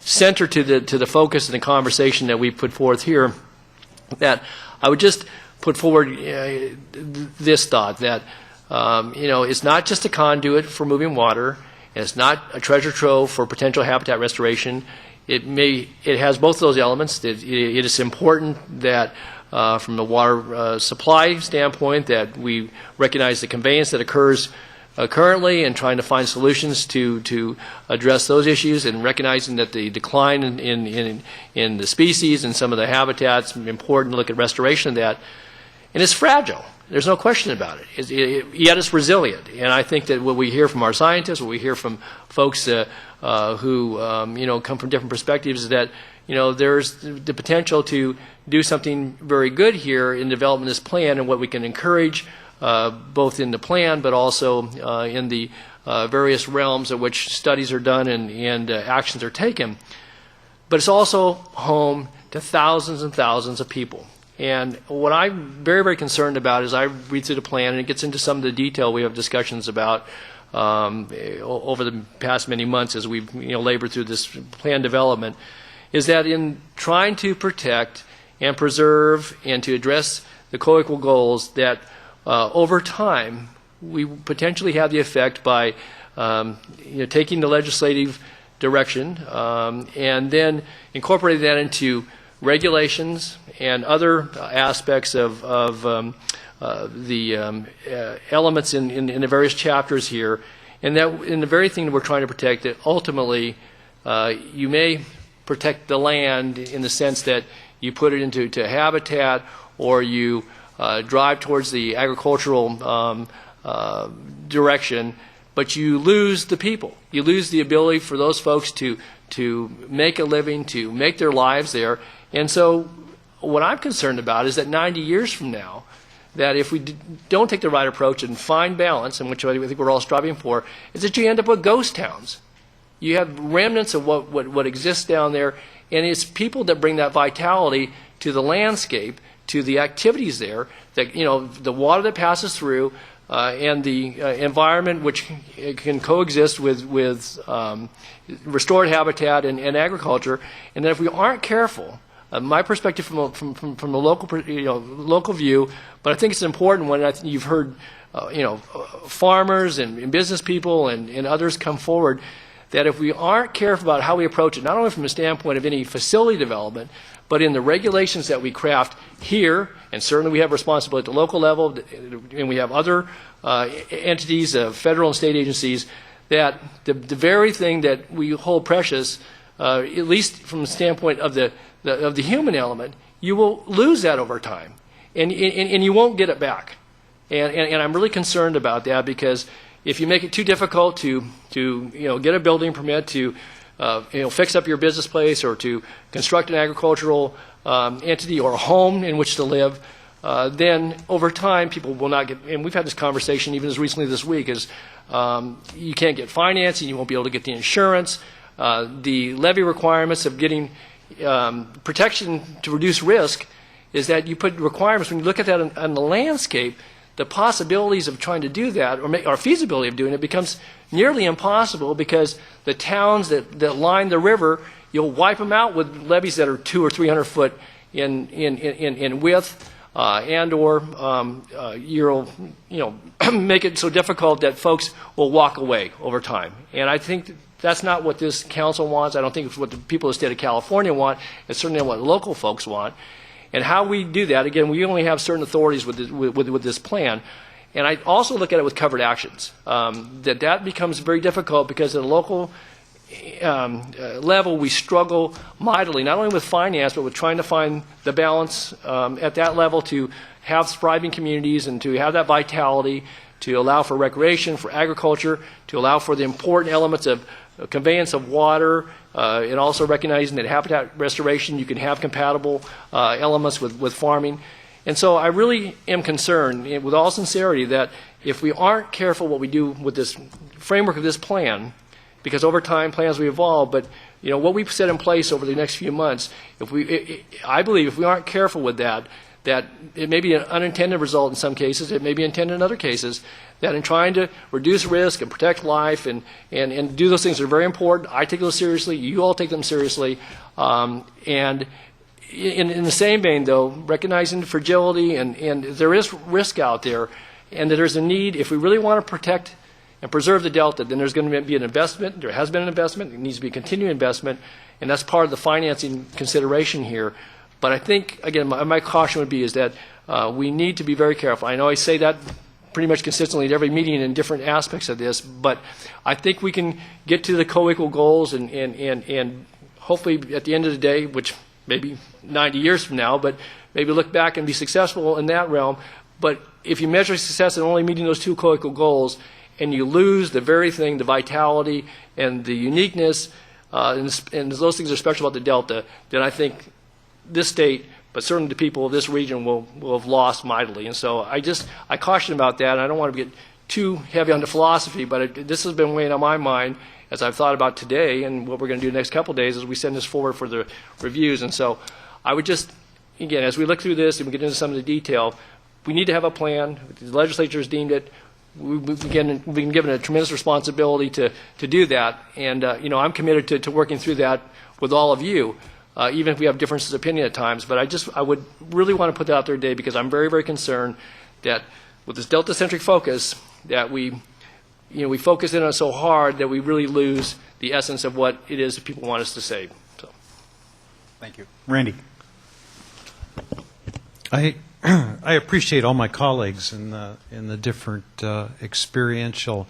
center to the focus and the conversation that we put forth here, that I would just put forward this thought that it's not just a conduit for moving water, and it's not a treasure trove for potential habitat restoration. It has both of those elements. It is important that from the water supply standpoint that we recognize the conveyance that occurs currently and trying to find solutions to address those issues, and recognizing that the decline in the species and some of the habitats, important to look at restoration of that. And it's fragile. There's no question about it. Yet it's resilient. And I think that what we hear from our scientists, what we hear from folks who come from different perspectives, is that there's the potential to do something very good here in developing this plan, and what we can encourage both in the plan but also in the various realms at which studies are done and actions are taken. But it's also home to thousands and thousands of people. And what I'm very, very concerned about is I read through the plan, and it gets into some of the detail we have discussions about over the past many months as we've labored through this plan development, is that in trying to protect and preserve and to address the co-equal goals, that over time we potentially have the effect by taking the legislative direction and then incorporating that into regulations and other aspects of the elements in the various chapters here, and that in the very thing that we're trying to protect, that ultimately you may protect the land in the sense that you put it into habitat, or you drive towards the agricultural direction, but you lose the people. You lose the ability for those folks to make a living, to make their lives there. And so what I'm concerned about is that 90 years from now, that if we don't take the right approach and find balance, and which I think we're all striving for, is that you end up with ghost towns. You have remnants of what exists down there, and it's people that bring that vitality to the landscape, to the activities there, that the water that passes through, and the environment which can coexist with restored habitat and agriculture, and that if we aren't careful, my perspective from the local view, but I think it's an important one. I think you've heard farmers and business people and others come forward, that if we aren't careful about how we approach it, not only from the standpoint of any facility development, but in the regulations that we craft here, and certainly we have responsibility at the local level, and we have other entities, federal and state agencies, that the very thing that we hold precious, at least from the standpoint of the human element, you will lose that over time, and you won't get it back. And I'm really concerned about that, because if you make it too difficult to get a building permit, to fix up your business place, or to construct an agricultural entity or a home in which to live, then over time people will not get, and we've had this conversation even as recently this week, is you can't get financing, you won't be able to get the insurance, the levy requirements of getting protection to reduce risk, is that you put requirements, when you look at that on the landscape, the possibilities of trying to do that, or feasibility of doing it, becomes nearly impossible, because the towns that line the river, you'll wipe them out with levees that are 200 or 300 foot in width, and/or you'll make it so difficult that folks will walk away over time. And I think that's not what this council wants. I don't think it's what the people of the state of California want. It's certainly not what local folks want. And how we do that, again, we only have certain authorities with this plan. And I also look at it with covered actions. That becomes very difficult, because at a local level, we struggle mightily, not only with finance, but with trying to find the balance at that level to have thriving communities and to have that vitality, to allow for recreation, for agriculture, to allow for the important elements of conveyance of water, and also recognizing that habitat restoration, you can have compatible elements with farming. And so I really am concerned, with all sincerity, that if we aren't careful what we do with this framework of this plan, because over time plans will evolve, but what we've set in place over the next few months, I believe if we aren't careful with that it may be an unintended result in some cases, it may be intended in other cases, that in trying to reduce risk and protect life and do those things that are very important. I take those seriously, you all take them seriously, and in the same vein, though, recognizing the fragility and there is risk out there, and that there's a need, if we really want to protect and preserve the Delta, then there's going to be an investment. There has been an investment. It needs to be a continued investment, and that's part of the financing consideration here. But I think, again, my caution would be is that we need to be very careful. I know I say that pretty much consistently at every meeting in different aspects of this, but I think we can get to the co-equal goals and hopefully at the end of the day, which maybe 90 years from now, but maybe look back and be successful in that realm. But if you measure success in only meeting those two co-equal goals, and you lose the very thing, the vitality and the uniqueness, and those things are special about the Delta, then I think this state, but certainly the people of this region, will have lost mightily. And so I caution about that. And I don't want to get too heavy on the philosophy, but this has been weighing on my mind as I've thought about today and what we're going to do the next couple of days as we send this forward for the reviews. And so I would just, again, as we look through this and we get into some of the detail, we need to have a plan. The legislature has deemed it. We've been given a tremendous responsibility to do that, and I'm committed to working through that with all of you, even if we have differences of opinion at times. But I would really want to put that out there today, because I'm very, very concerned that with this Delta-centric focus, that we focus in on it so hard that we really lose the essence of what it is that people want us to say. So, thank you, Randy. I appreciate all my colleagues in the different experiential,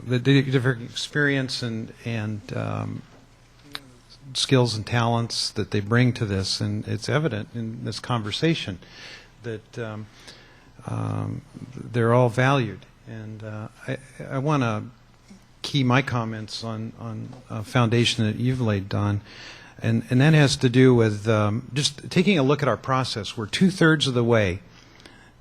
the different experience and skills and talents that they bring to this, and it's evident in this conversation that they're all valued. And I want to key my comments on a foundation that you've laid, Don. And that has to do with just taking a look at our process. We're 2/3 of the way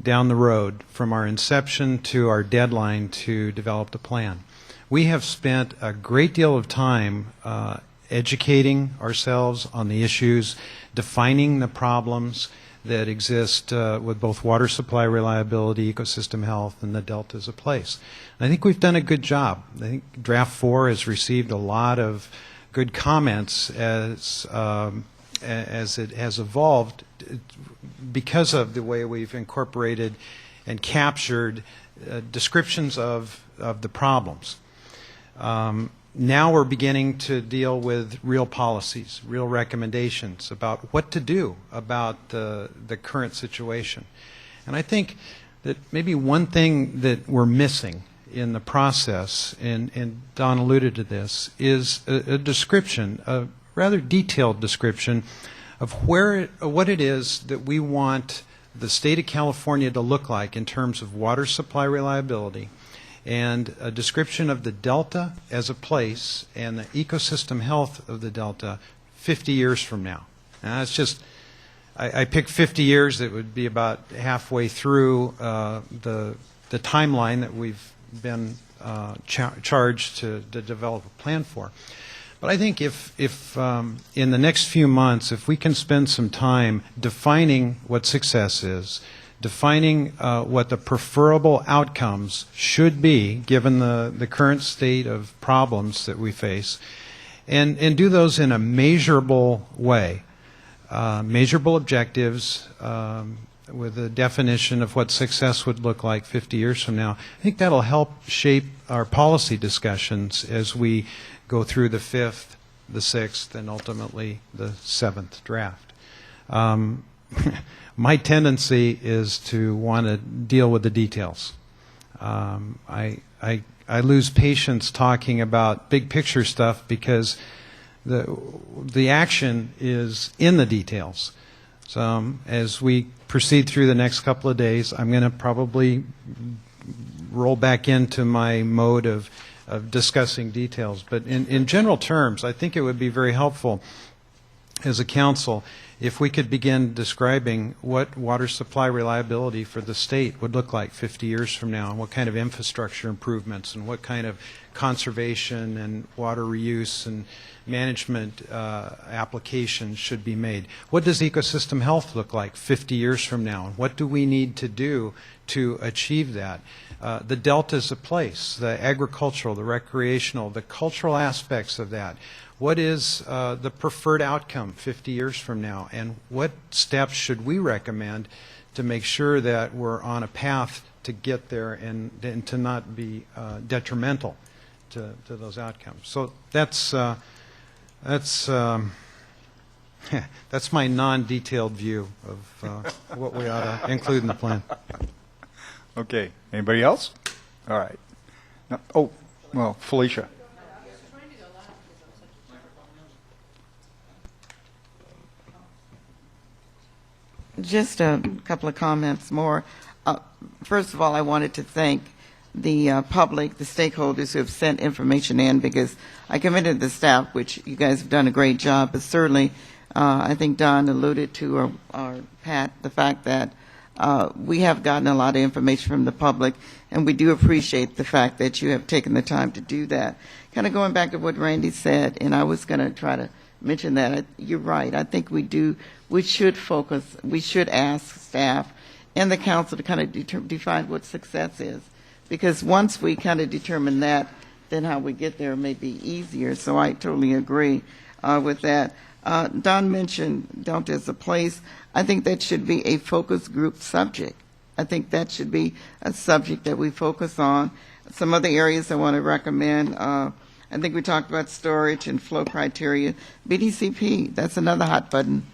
down the road from our inception to our deadline to develop the plan. We have spent a great deal of time educating ourselves on the issues, defining the problems that exist with both water supply reliability, ecosystem health, and the Delta as a place. And I think we've done a good job. I think Draft 4 has received a lot of good comments as it has evolved because of the way we've incorporated and captured descriptions of the problems. Now we're beginning to deal with real policies, real recommendations about what to do about the current situation. And I think that maybe one thing that we're missing in the process, and Don alluded to this, is a description, a rather detailed description of what it is that we want the state of California to look like in terms of water supply reliability, and a description of the Delta as a place and the ecosystem health of the Delta 50 years from now. Now, it's just, I picked 50 years. It would be about halfway through the timeline that we've been charged to develop a plan for. But I think if in the next few months, if we can spend some time defining what success is, defining what the preferable outcomes should be given the current state of problems that we face, and do those in a measurable way. Measurable objectives with a definition of what success would look like 50 years from now. I think that'll help shape our policy discussions as we go through the 5th, the 6th, and ultimately the 7th draft. My tendency is to want to deal with the details. I lose patience talking about big picture stuff because the action is in the details. So as we proceed through the next couple of days, I'm going to probably roll back into my mode of discussing details. But in general terms, I think it would be very helpful as a council if we could begin describing what water supply reliability for the state would look like 50 years from now, and what kind of infrastructure improvements and what kind of conservation and water reuse and management applications should be made. What does ecosystem health look like 50 years from now, and what do we need to do to achieve that? The deltas of place, the agricultural, the recreational, the cultural aspects of that. What is the preferred outcome 50 years from now, and what steps should we recommend to make sure that we're on a path to get there and to not be detrimental to those outcomes? So that's my non-detailed view of what we ought to include in the plan. Okay. Anybody else? All right. No, oh, well, Felicia. Just a couple of comments more. First of all, I wanted to thank the public, the stakeholders who have sent information in, because I commended the staff, which you guys have done a great job, but certainly I think Don alluded to, or Pat, the fact that we have gotten a lot of information from the public, and we do appreciate the fact that you have taken the time to do that. Kind of going back to what Randy said, and I was going to try to mention that, you're right. I think we should focus, we should ask staff and the council to kind of define what success is. Because once we kind of determine that, then how we get there may be easier. So I totally agree with that. Don mentioned Delta as a place. I think that should be a focus group subject. I think that should be a subject that we focus on. Some other areas I want to recommend, I think we talked about storage and flow criteria. BDCP, that's another hot button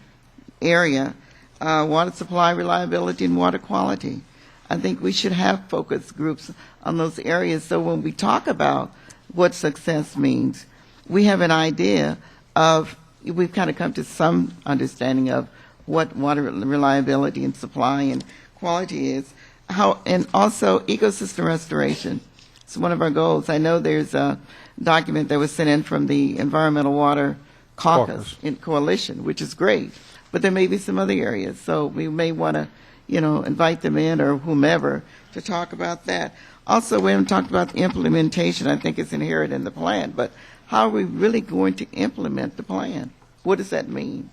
area. Water supply reliability and water quality. I think we should have focus groups on those areas, so when we talk about what success means, we have an idea of, we've kind of come to some understanding of what water reliability and supply and quality is. And also ecosystem restoration. It's one of our goals. I know there's a document that was sent in from the Environmental Water Caucus in Coalition, which is great, but there may be some other areas, so we may want to invite them in, or whomever, to talk about that. Also, we haven't talked about the implementation. I think it's inherent in the plan, but how are we really going to implement the plan? What does that mean?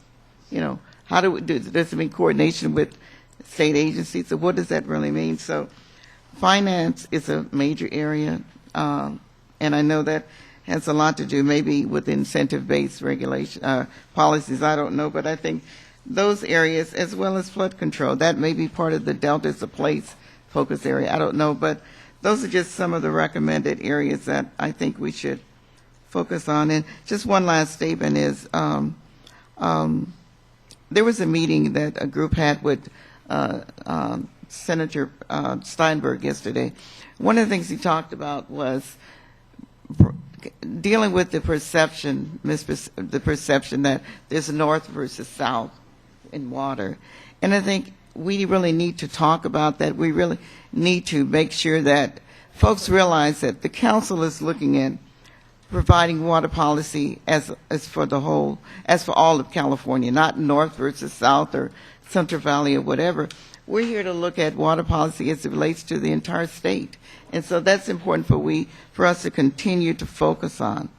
How do we do? Does it mean coordination with state agencies? So what does that really mean? So finance is a major area, and I know that has a lot to do maybe with incentive-based regulation policies. I don't know, but I think those areas, as well as flood control, that may be part of the Delta as a place focus area. I don't know, but those are just some of the recommended areas that I think we should focus on. And just one last statement is, there was a meeting that a group had with Senator Steinberg yesterday. One of the things he talked about was dealing with the perception that there's north versus south in water. And I think we really need to talk about that. We really need to make sure that folks realize that the council is looking at providing water policy as for the whole, as for all of California, not north versus south or Central Valley or whatever. We're here to look at water policy as it relates to the entire state. And so that's important for us to continue to focus on.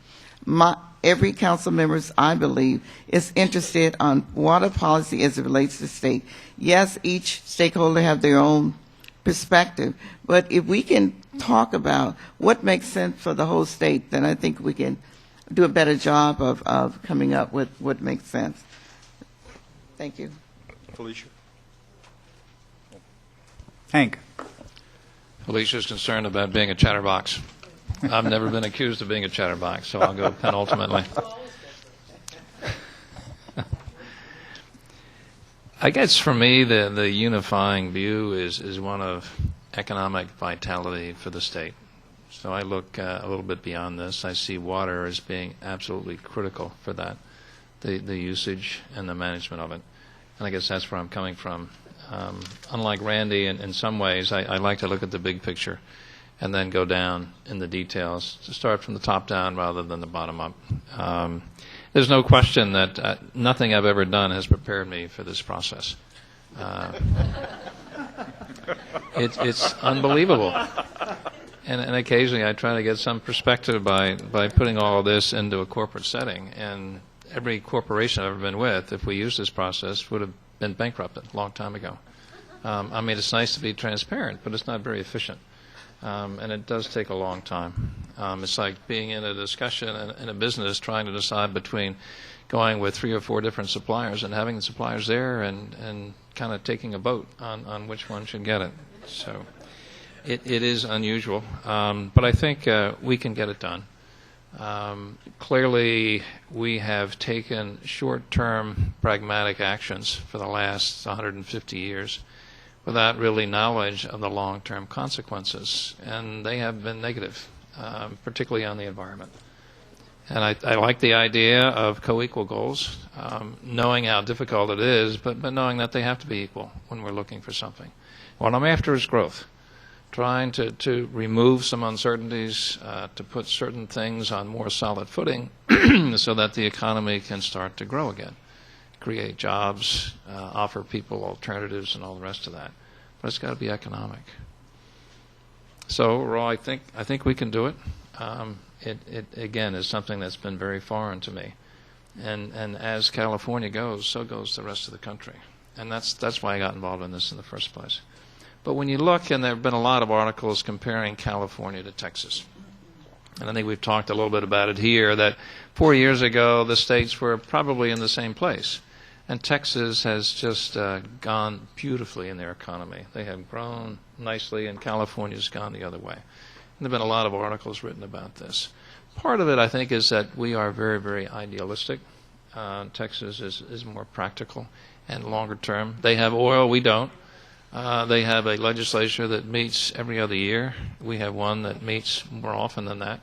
every council member, I believe, is interested on water policy as it relates to the state. Yes, each stakeholder have their own perspective, but if we can talk about what makes sense for the whole state, then I think we can do a better job of coming up with what makes sense. Thank you. Felicia. Hank. Felicia's concerned about being a chatterbox. I've never been accused of being a chatterbox, so I'll go penultimately. I guess for me, the unifying view is one of economic vitality for the state. So I look a little bit beyond this. I see water as being absolutely critical for that, the usage and the management of it. And I guess that's where I'm coming from. Unlike Randy, in some ways, I like to look at the big picture and then go down in the details, to start from the top down rather than the bottom up. There's no question that nothing I've ever done has prepared me for this process. It's unbelievable. And occasionally I try to get some perspective by putting all of this into a corporate setting. And every corporation I've ever been with, if we used this process, would have been bankrupted a long time ago. I mean, it's nice to be transparent, but it's not very efficient. And it does take a long time. It's like being in a discussion in a business trying to decide between going with 3 or 4 different suppliers and having the suppliers there and kind of taking a vote on which one should get it. So it is unusual, but I think we can get it done. Clearly, we have taken short-term pragmatic actions for the last 150 years without really knowledge of the long-term consequences, and they have been negative, particularly on the environment. And I like the idea of co-equal goals, knowing how difficult it is, but knowing that they have to be equal when we're looking for something. What I'm after is growth, trying to remove some uncertainties, to put certain things on more solid footing so that the economy can start to grow again, create jobs, offer people alternatives and all the rest of that. But it's got to be economic. So overall, I think we can do it. It again is something that's been very foreign to me, and as California goes, so goes the rest of the country, and that's why I got involved in this in the first place. But when you look, and there have been a lot of articles comparing California to Texas, and I think we've talked a little bit about it here, that 4 years ago the states were probably in the same place, and Texas has just gone beautifully in their economy. They have grown nicely, and California's gone the other way. And there have been a lot of articles written about this. Part of it, I think, is that we are very, very idealistic. Texas is more practical and longer term. They have oil, we don't. They have a legislature that meets every other year. We have one that meets more often than that,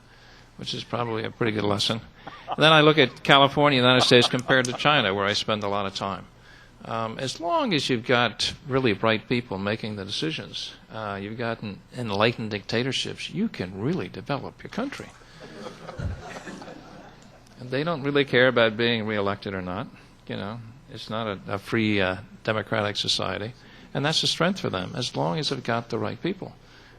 which is probably a pretty good lesson. And then I look at California, United States, compared to China, where I spend a lot of time. As long as you've got really bright people making the decisions, you've got enlightened dictatorships, you can really develop your country. And they don't really care about being reelected or not. You know, it's not a free democratic society. And that's a strength for them, as long as they've got the right people.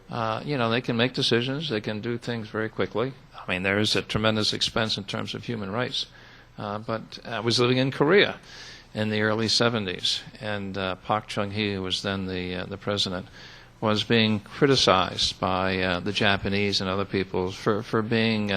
They can make decisions. They can do things very quickly. I mean, there is a tremendous expense in terms of human rights. But I was living in Korea in the early 70s, and Park Chung-hee, who was then the president, was being criticized by the Japanese and other people for being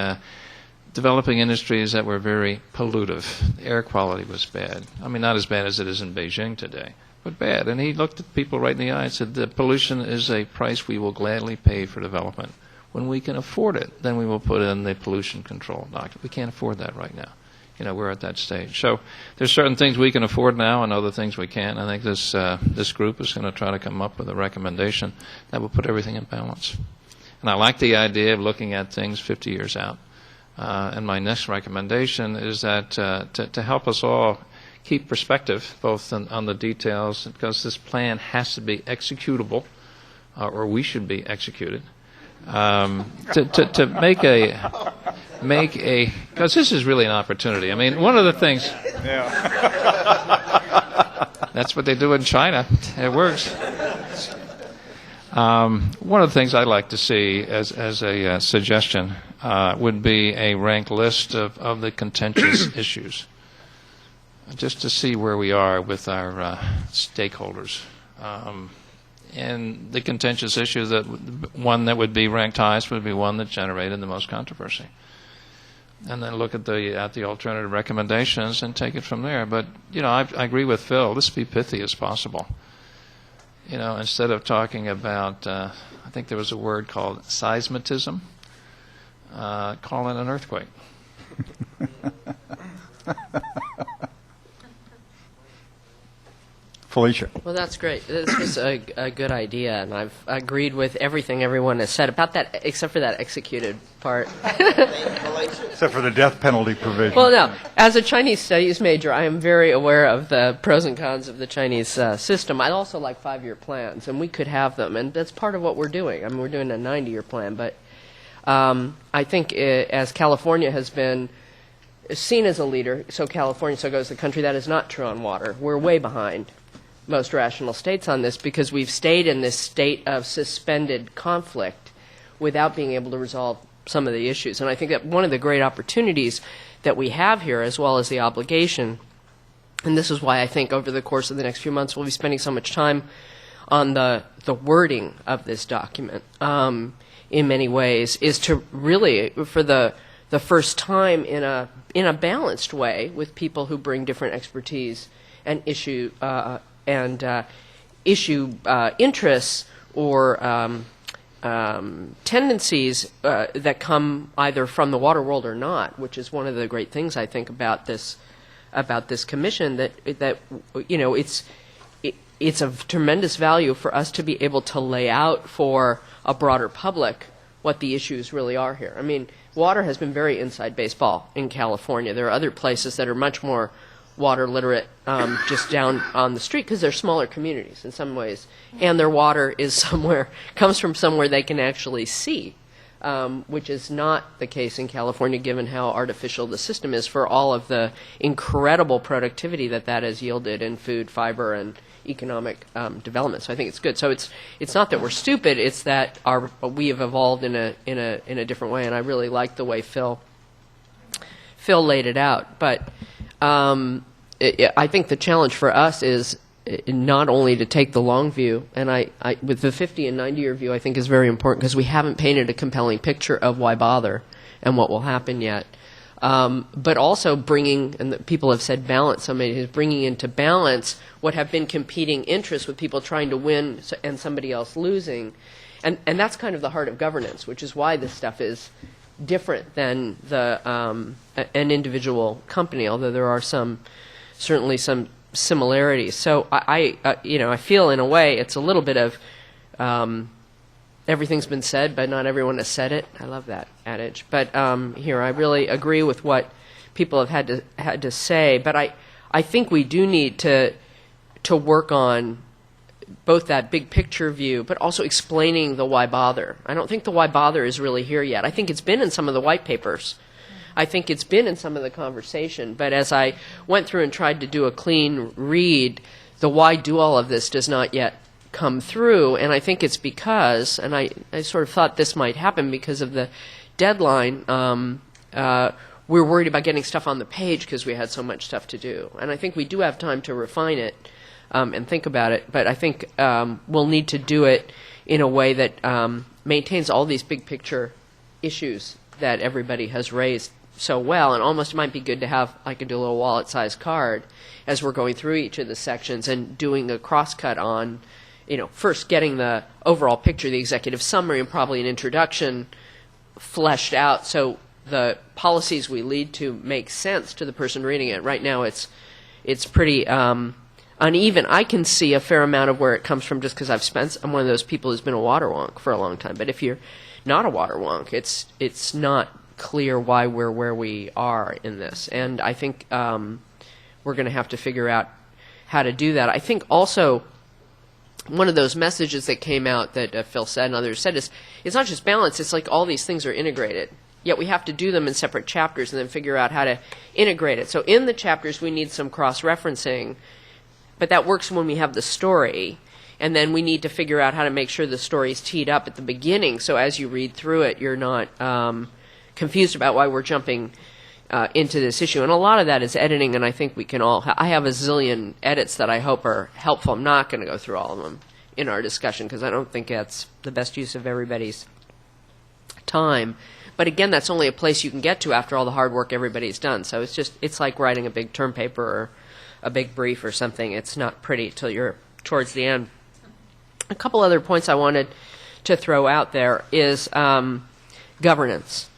developing industries that were very pollutive. The air quality was bad. I mean, not as bad as it is in Beijing today, but bad. And he looked at people right in the eye and said, the pollution is a price we will gladly pay for development. When we can afford it, then we will put in the pollution control document. We can't afford that right now. We're at that stage. So there's certain things we can afford now and other things we can't. I think this group is going to try to come up with a recommendation that will put everything in balance. And I like the idea of looking at things 50 years out. And my next recommendation is that to help us all keep perspective, both on the details, because this plan has to be executable, or we should be executed, to make a because this is really an opportunity. I mean, one of the things. Yeah. That's what they do in China. It works. One of the things I'd like to see as a suggestion would be a ranked list of the contentious issues, just to see where we are with our stakeholders. And the contentious issue, that one that would be ranked highest would be one that generated the most controversy. And then look at the alternative recommendations and take it from there. But, I agree with Phil. Let's be pithy as possible. Instead of talking about, I think there was a word called seismitism, call it an earthquake. Felicia. Well, that's great. This was a good idea, and I've agreed with everything everyone has said about that, except for that executed part. Except for the death penalty provision. Well, no. As a Chinese studies major, I am very aware of the pros and cons of the Chinese system. I also like 5-year plans, and we could have them, and that's part of what we're doing. I mean, we're doing a 90-year plan, but I think as California has been seen as a leader, so goes the country. That is not true on water. We're way behind most rational states on this because we've stayed in this state of suspended conflict without being able to resolve some of the issues. And I think that one of the great opportunities that we have here, as well as the obligation, and this is why I think over the course of the next few months we'll be spending so much time on the wording of this document in many ways, is to really, for the first time in a balanced way with people who bring different expertise and issue interests or tendencies that come either from the water world or not, which is one of the great things I think about this commission, that it's of tremendous value for us to be able to lay out for a broader public what the issues really are here. I mean, water has been very inside baseball in California. There are other places that are much more water literate just down on the street because they're smaller communities in some ways, and their water comes from somewhere they can actually see, which is not the case in California given how artificial the system is for all of the incredible productivity that has yielded in food, fiber, and economic development. So I think it's good. So it's not that we're stupid, it's that we have evolved in a different way, and I really like the way Phil laid it out. But I think the challenge for us is not only to take the long view, and I with the 50 and 90-year view I think is very important because we haven't painted a compelling picture of why bother and what will happen yet, but also bringing, and people have said balance, somebody who's bringing into balance what have been competing interests with people trying to win and somebody else losing, and that's kind of the heart of governance, which is why this stuff is different than an individual company, although there are certainly some similarities. So I feel in a way it's a little bit of everything's been said, but not everyone has said it. I love that adage. But here I really agree with what people have had to say. But I think we do need to work on both that big picture view, but also explaining the why bother. I don't think the why bother is really here yet. I think it's been in some of the white papers. I think it's been in some of the conversation. But as I went through and tried to do a clean read, the why do all of this does not yet come through. And I think it's because, and I sort of thought this might happen because of the deadline, we're worried about getting stuff on the page because we had so much stuff to do. And I think we do have time to refine it and think about it, but I think we'll need to do it in a way that maintains all these big picture issues that everybody has raised so well, and almost might be good to have, I could do a little wallet-sized card as we're going through each of the sections and doing a cross-cut on, first getting the overall picture, the executive summary, and probably an introduction fleshed out so the policies we lead to make sense to the person reading it. Right now it's pretty uneven. I can see a fair amount of where it comes from just because I'm one of those people who's been a water wonk for a long time. But if you're not a water wonk, it's not clear why we're where we are in this. And I think we're going to have to figure out how to do that. I think also one of those messages that came out that Phil said and others said is it's not just balance, it's like all these things are integrated. Yet we have to do them in separate chapters and then figure out how to integrate it. So in the chapters we need some cross-referencing, but that works when we have the story. And then we need to figure out how to make sure the story's teed up at the beginning, so as you read through it, you're not confused about why we're jumping into this issue. And a lot of that is editing, and I think we can all... I have a zillion edits that I hope are helpful. I'm not going to go through all of them in our discussion, because I don't think that's the best use of everybody's time. But again, that's only a place you can get to after all the hard work everybody's done. So it's like writing a big term paper or a big brief or something. It's not pretty till you're towards the end. A couple other points I wanted to throw out there is governance.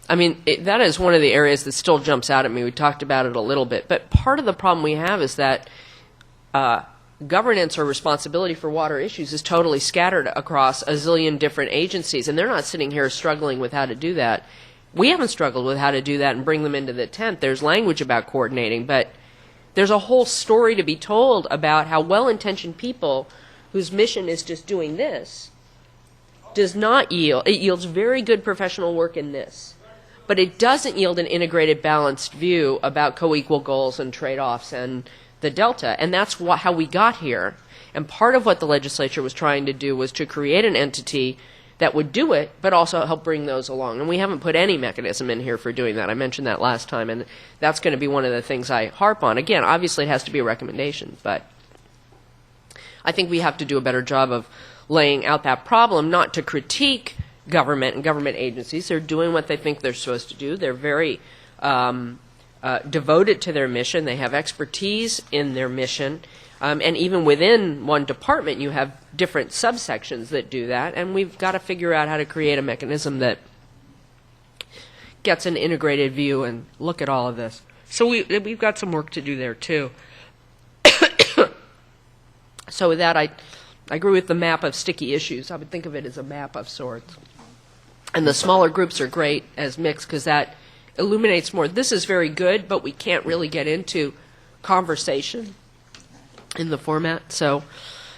I mean, that is one of the areas that still jumps out at me. We talked about it a little bit. But part of the problem we have is that governance or responsibility for water issues is totally scattered across a zillion different agencies, and they're not sitting here struggling with how to do that. We haven't struggled with how to do that and bring them into the tent. There's language about coordinating, but there's a whole story to be told about how well-intentioned people whose mission is just doing this does not yield. It yields very good professional work in this, but it doesn't yield an integrated, balanced view about co-equal goals and trade-offs and the delta, and that's how we got here. And part of what the legislature was trying to do was to create an entity that would do it, but also help bring those along. And we haven't put any mechanism in here for doing that. I mentioned that last time, and that's going to be one of the things I harp on. Again, obviously it has to be a recommendation, but I think we have to do a better job of laying out that problem, not to critique government and government agencies. They're doing what they think they're supposed to do. They're very devoted to their mission. They have expertise in their mission. And even within one department, you have different subsections that do that. And we've got to figure out how to create a mechanism that gets an integrated view and look at all of this. So we've got some work to do there, too. So with that, I agree with the map of sticky issues. I would think of it as a map of sorts. And the smaller groups are great as mixed because that illuminates more. This is very good, but we can't really get into conversation in the format. So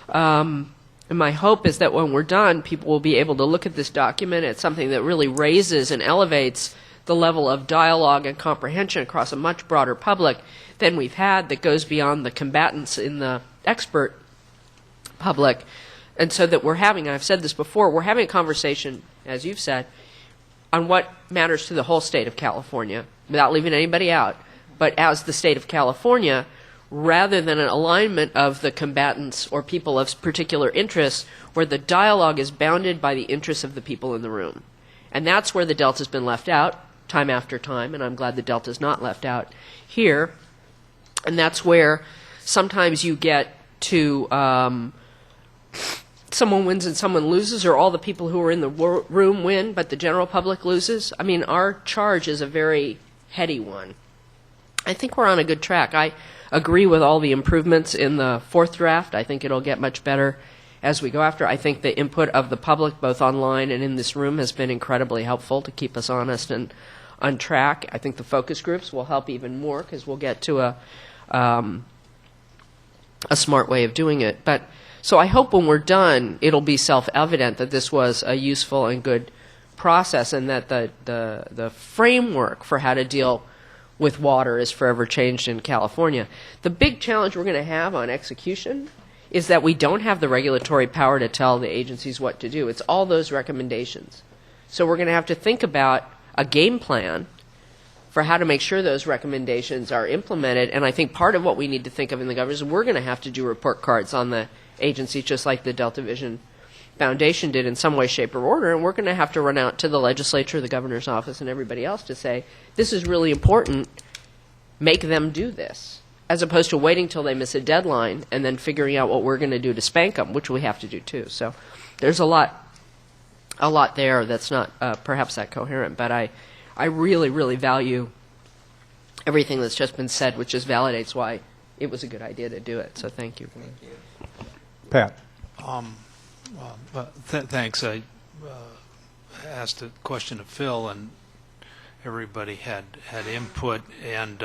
and my hope is that when we're done, people will be able to look at this document. It's something that really raises and elevates the level of dialogue and comprehension across a much broader public than we've had, that goes beyond the combatants in the expert public. And so that we're having, and I've said this before, we're having a conversation, as you've said, on what matters to the whole state of California, without leaving anybody out, but as the state of California, rather than an alignment of the combatants or people of particular interests, where the dialogue is bounded by the interests of the people in the room. And that's where the Delta's been left out time after time, and I'm glad the Delta's not left out here. And that's where sometimes you get to someone wins and someone loses, or all the people who are in the room win, but the general public loses. I mean, our charge is a very heady one. I think we're on a good track. I agree with all the improvements in the fourth draft. I think it'll get much better as we go after. I think the input of the public, both online and in this room, has been incredibly helpful to keep us honest and on track. I think the focus groups will help even more because we'll get to a smart way of doing it. But so I hope when we're done, it'll be self-evident that this was a useful and good process, and that the framework for how to deal with water is forever changed in California. The big challenge we're going to have on execution is that we don't have the regulatory power to tell the agencies what to do. It's all those recommendations. So we're going to have to think about a game plan for how to make sure those recommendations are implemented. And I think part of what we need to think of in the government is we're going to have to do report cards on the agency, just like the Delta Vision Foundation did in some way, shape, or order. And we're going to have to run out to the legislature, the governor's office, and everybody else to say, this is really important, make them do this, as opposed to waiting till they miss a deadline and then figuring out what we're going to do to spank them, which we have to do too. So there's a lot there that's not perhaps that coherent, but I really, really value everything that's just been said, which just validates why it was a good idea to do it. So thank you. Pat. Thanks. I asked a question of Phil, and everybody had input. And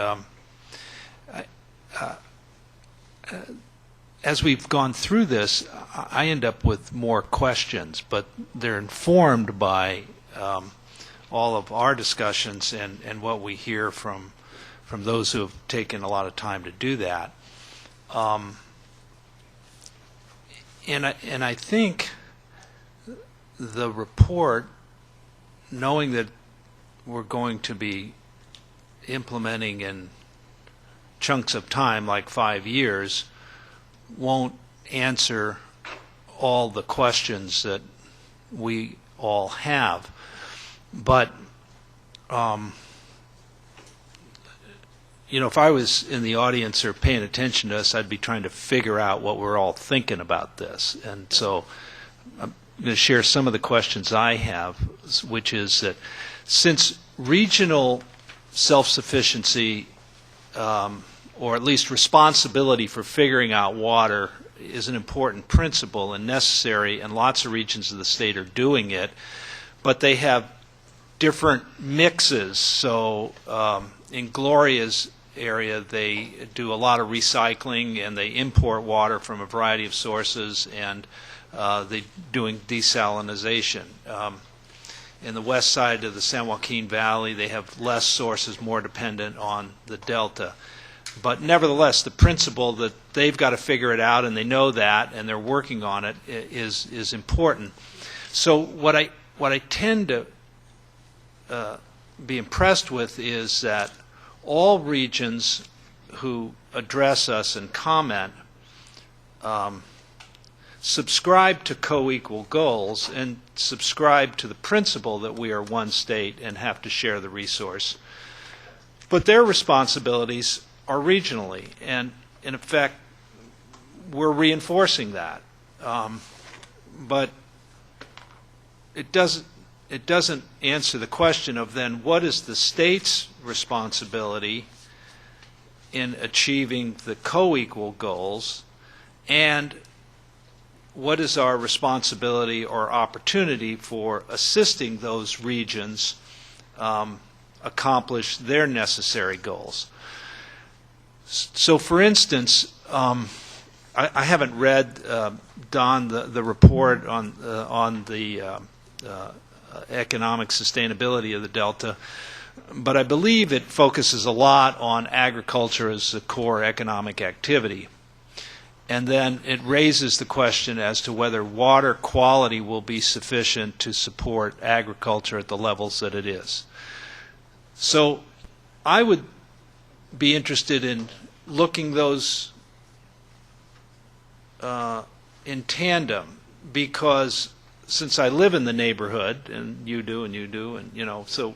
as we've gone through this, I end up with more questions, but they're informed by all of our discussions and what we hear from those who have taken a lot of time to do that. And I think the report, knowing that we're going to be implementing in chunks of time, like 5 years, won't answer all the questions that we all have. But, if I was in the audience or paying attention to us, I'd be trying to figure out what we're all thinking about this. And so I'm going to share some of the questions I have, which is that since regional self-sufficiency, or at least responsibility for figuring out water, is an important principle and necessary, and lots of regions of the state are doing it, but they have different mixes. So in Gloria's area, they do a lot of recycling, and they import water from a variety of sources, and they're doing desalinization. In the west side of the San Joaquin Valley, they have less sources, more dependent on the delta. But nevertheless, the principle that they've got to figure it out, and they know that, and they're working on it, is important. So what I tend to be impressed with is that all regions who address us and comment subscribe to co-equal goals and subscribe to the principle that we are one state and have to share the resource. But their responsibilities are regionally, and in effect, we're reinforcing that. But it doesn't answer the question of then what is the state's responsibility in achieving the co-equal goals, and what is our responsibility or opportunity for assisting those regions accomplish their necessary goals. So, for instance, I haven't read, Don, the report on the economic sustainability of the Delta, but I believe it focuses a lot on agriculture as a core economic activity. And then it raises the question as to whether water quality will be sufficient to support agriculture at the levels that it is. So I would be interested in looking those in tandem, because since I live in the neighborhood, and you do, and so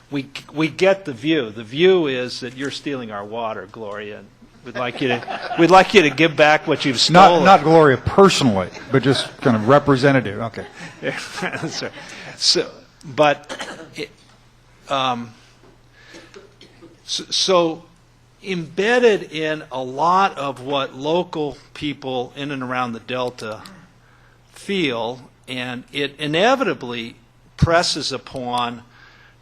we get the view. The view is that you're stealing our water, Gloria, and we'd like you to give back what you've stolen. Not Gloria personally, but just kind of representative. Okay. That's right. So, but so embedded in a lot of what local people in and around the Delta feel, and it inevitably presses upon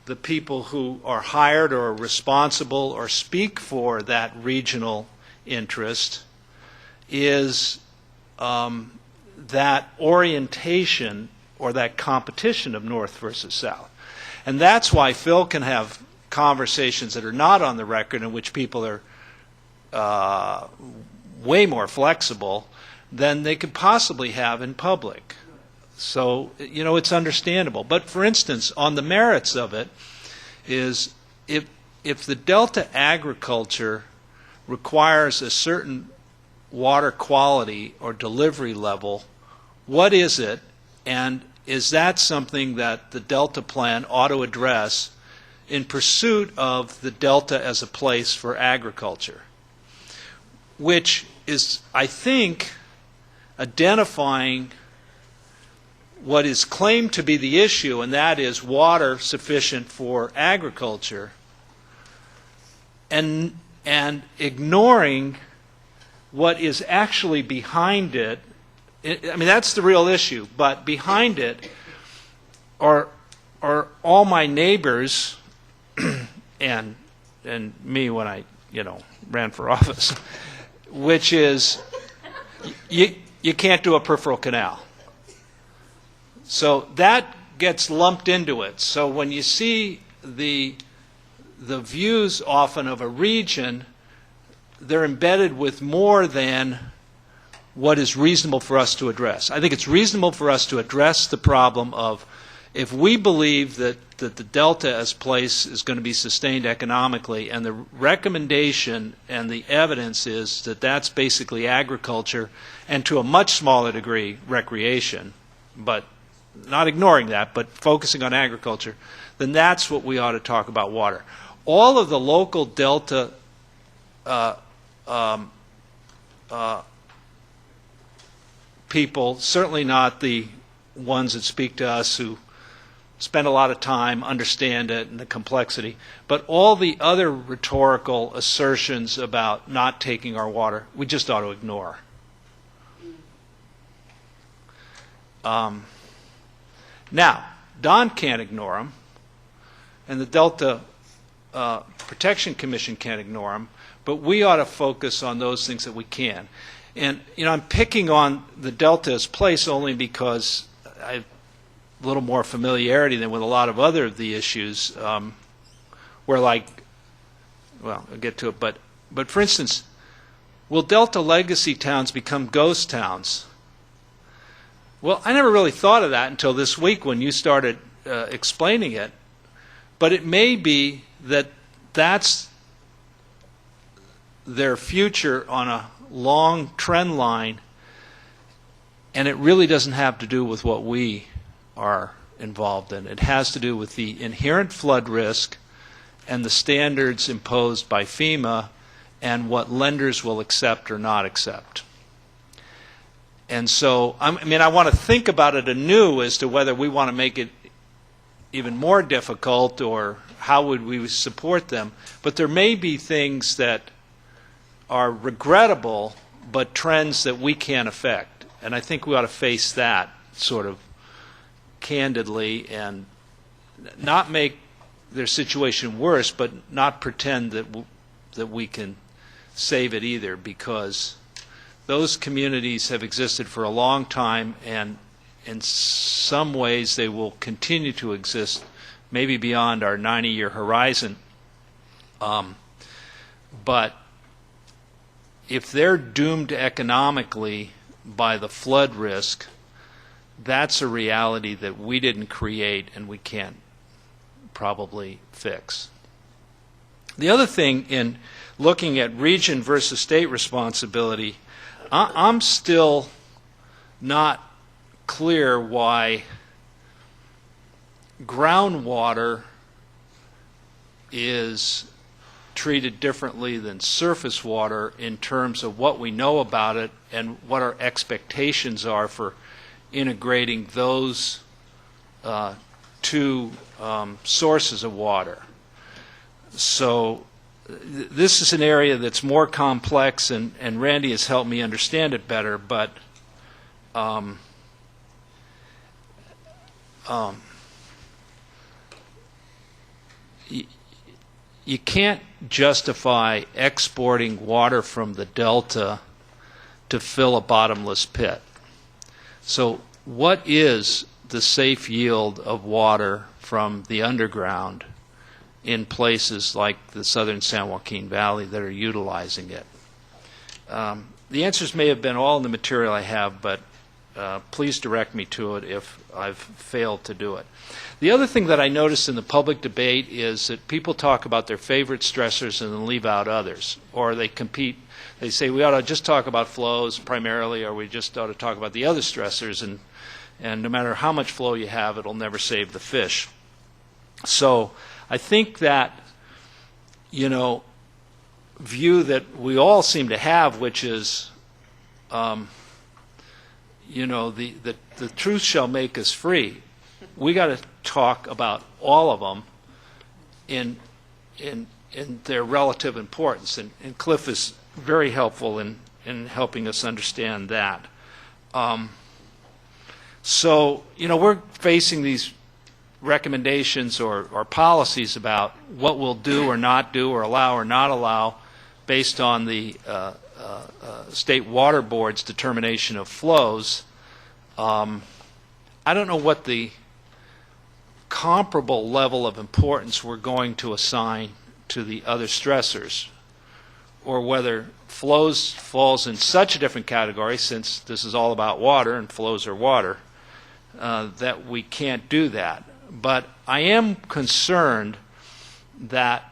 the people who are hired or are responsible or speak for that regional interest, is that orientation or that competition of North versus South. And that's why Phil can have conversations that are not on the record, in which people are way more flexible than they could possibly have in public. So, it's understandable. But for instance, on the merits of it, is if the Delta agriculture requires a certain water quality or delivery level, what is it? And is that something that the Delta plan ought to address in pursuit of the Delta as a place for agriculture? Which is, I think, identifying what is claimed to be the issue, and that is water sufficient for agriculture, and ignoring what is actually behind it. I mean, that's the real issue, but behind it are all my neighbors and me when I ran for office, which is you can't do a peripheral canal. So that gets lumped into it. So when you see the views often of a region, they're embedded with more than what is reasonable for us to address. I think it's reasonable for us to address the problem of, if we believe that the delta as place is going to be sustained economically, and the recommendation and the evidence is that that's basically agriculture and to a much smaller degree recreation, but not ignoring that, but focusing on agriculture, then that's what we ought to talk about water. All of the local delta people, certainly not the ones that speak to us who spend a lot of time, understand it and the complexity, but all the other rhetorical assertions about not taking our water, we just ought to ignore. Now, Don can't ignore them, and the Delta Protection Commission can't ignore them, but we ought to focus on those things that we can. And, you know, I'm picking on the Delta as place only because I have a little more familiarity than with a lot of other of the issues where, like, well, I'll get to it, but for instance, will Delta legacy towns become ghost towns? Well, I never really thought of that until this week when you started explaining it, but it may be that that's their future on a long trend line, and it really doesn't have to do with what we are involved in. It has to do with the inherent flood risk and the standards imposed by FEMA and what lenders will accept or not accept. And so, I mean, I want to think about it anew as to whether we want to make it even more difficult or how would we support them. But there may be things that are regrettable, but trends that we can't affect. And I think we ought to face that sort of candidly and not make their situation worse, but not pretend that we can save it either, because those communities have existed for a long time, and in some ways they will continue to exist, maybe beyond our 90-year horizon. But if they're doomed economically by the flood risk, that's a reality that we didn't create and we can't probably fix. The other thing in looking at region versus state responsibility, I'm still not clear why groundwater is treated differently than surface water in terms of what we know about it and what our expectations are for integrating those two sources of water. So this is an area that's more complex, and Randy has helped me understand it better, but you can't justify exporting water from the delta to fill a bottomless pit. So what is the safe yield of water from the underground in places like the southern San Joaquin Valley that are utilizing it? The answers may have been all in the material I have, but please direct me to it if I've failed to do it. The other thing that I noticed in the public debate is that people talk about their favorite stressors and then leave out others, or they compete. They say we ought to just talk about flows primarily, or we just ought to talk about the other stressors, and no matter how much flow you have, it'll never save the fish. So I think that, you know, view that we all seem to have, which is, you know, the truth shall make us free. We got to talk about all of them in their relative importance, and Cliff is very helpful in helping us understand that. So, you know, we're facing these recommendations or policies about what we'll do or not do or allow or not allow based on the State Water Board's determination of flows. I don't know what the comparable level of importance we're going to assign to the other stressors, or whether flows falls in such a different category, since this is all about water and flows are water, that we can't do that. But I am concerned that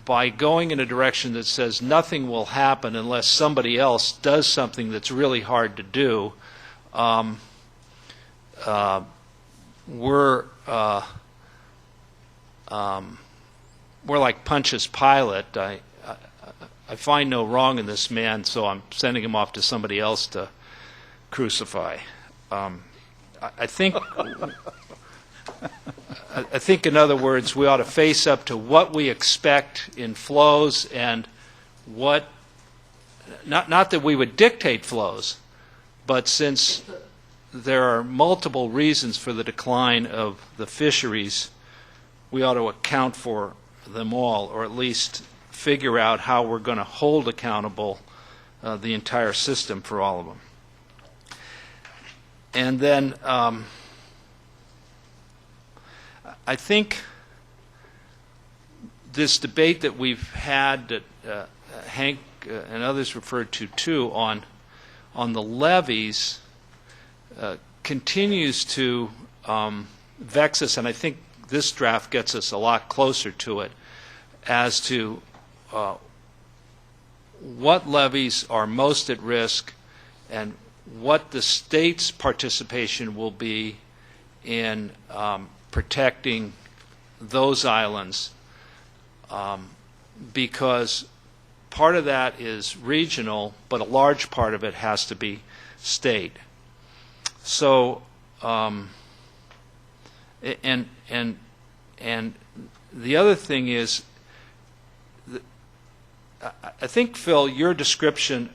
by going in a direction that says nothing will happen unless somebody else does something that's really hard to do, we're like Pontius Pilate. I find no wrong in this man, so I'm sending him off to somebody else to crucify. I think, in other words, we ought to face up to what we expect in flows, and what, not that we would dictate flows, but since there are multiple reasons for the decline of the fisheries, we ought to account for them all, or at least figure out how we're going to hold accountable the entire system for all of them. And then I think this debate that we've had, that Hank and others referred to too, on the levies continues to vex us, and I think this draft gets us a lot closer to it, as to what levies are most at risk and what the state's participation will be in protecting those islands, because part of that is regional, but a large part of it has to be state. So, and the other thing is, I think, Phil, your description,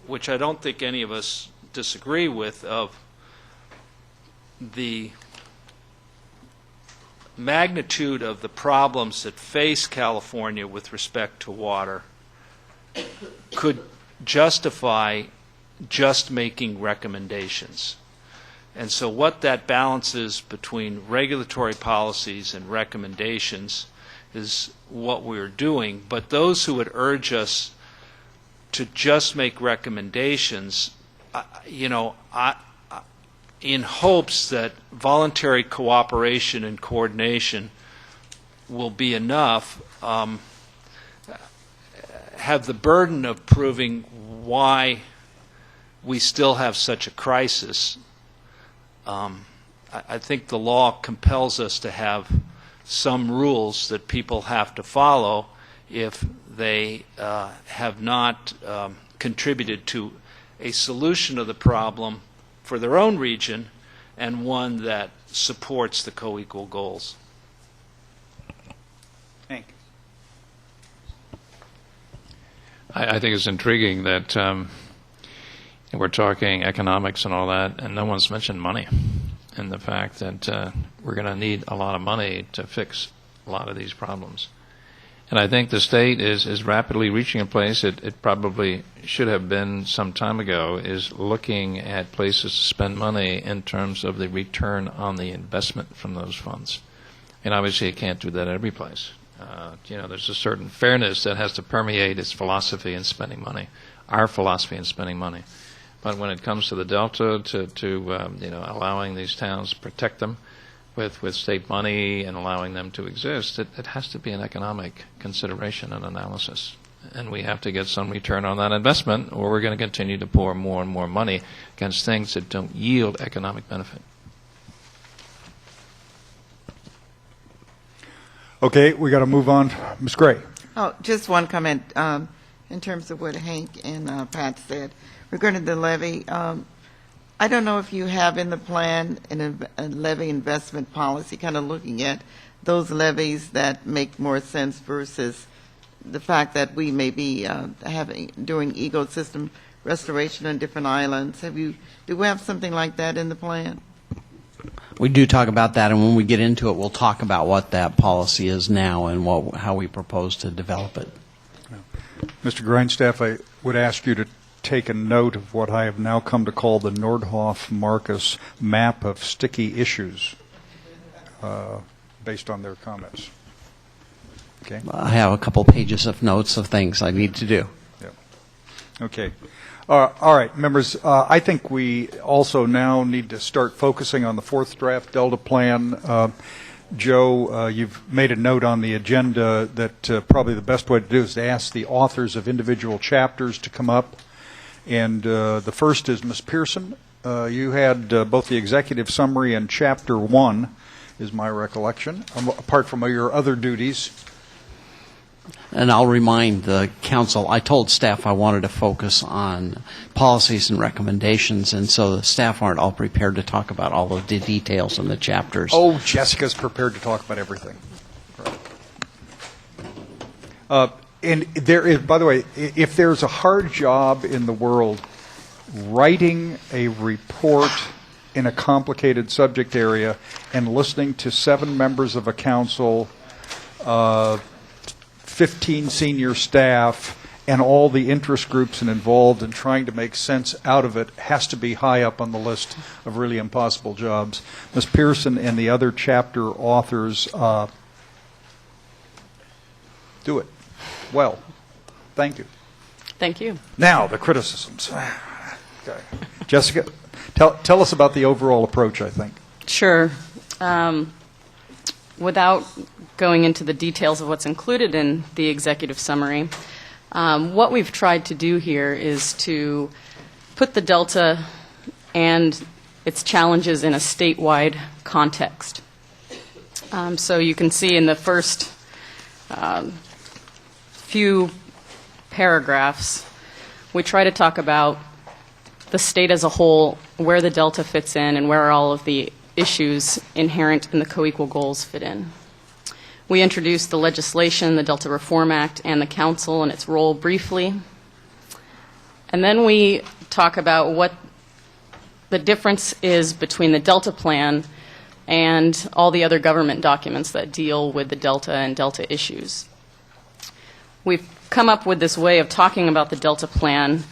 which I don't think any of us disagree with, of the magnitude of the problems that face California with respect to water, could justify just making recommendations. And so what that balance is between regulatory policies and recommendations is what we're doing. But those who would urge us to just make recommendations, in hopes that voluntary cooperation and coordination will be enough, have the burden of proving why we still have such a crisis. I think the law compels us to have some rules that people have to follow if they have not contributed to a solution of the problem for their own region, and one that supports the co-equal goals. Hank. I think it's intriguing that we're talking economics and all that, and no one's mentioned money, and the fact that we're going to need a lot of money to fix a lot of these problems. And I think the state is rapidly reaching a place it probably should have been some time ago, is looking at places to spend money in terms of the return on the investment from those funds. And obviously it can't do that every place. There's a certain fairness that has to permeate its philosophy in spending money, our philosophy in spending money. But when it comes to the Delta, to allowing these towns to protect them with state money and allowing them to exist, it has to be an economic consideration and analysis. And we have to get some return on that investment, or we're going to continue to pour more and more money against things that don't yield economic benefit. Okay, we got to move on. Ms. Gray. Oh, just one comment in terms of what Hank and Pat said regarding the levy. I don't know if you have in the plan a levy investment policy, kind of looking at those levies that make more sense versus the fact that we may be doing ecosystem restoration on different islands. Do we have something like that in the plan? We do talk about that, and when we get into it, we'll talk about what that policy is now and how we propose to develop it. Mr. Grindstaff, I would ask you to take a note of what I have now come to call the Nordhoff-Marcus map of sticky issues based on their comments. Okay. I have a couple pages of notes of things I need to do. Okay. All right, members, I think we also now need to start focusing on the fourth draft Delta plan. Joe, you've made a note on the agenda that probably the best way to do is to ask the authors of individual chapters to come up. And the first is Ms. Pearson. You had both the executive summary and Chapter 1, is my recollection, apart from your other duties. And I'll remind the council, I told staff I wanted to focus on policies and recommendations, and so the staff aren't all prepared to talk about all of the details in the chapters. Oh, Jessica's prepared to talk about everything. And there is, by the way, if there's a hard job in the world, writing a report in a complicated subject area and listening to 7 members of a council, 15 senior staff, and all the interest groups involved and trying to make sense out of it has to be high up on the list of really impossible jobs. Ms. Pearson and the other chapter authors do it well. Thank you. Thank you. Now, the criticisms. Okay. Jessica, tell us about the overall approach, I think. Sure. Without going into the details of what's included in the executive summary, what we've tried to do here is to put the Delta and its challenges in a statewide context. So you can see in the first few paragraphs, we try to talk about the state as a whole, where the Delta fits in, and where all of the issues inherent in the co-equal goals fit in. We introduced the legislation, the Delta Reform Act, and the Council and its role briefly. And then we talk about what the difference is between the Delta Plan and all the other government documents that deal with the Delta and Delta issues. We've come up with this way of talking about the Delta Plan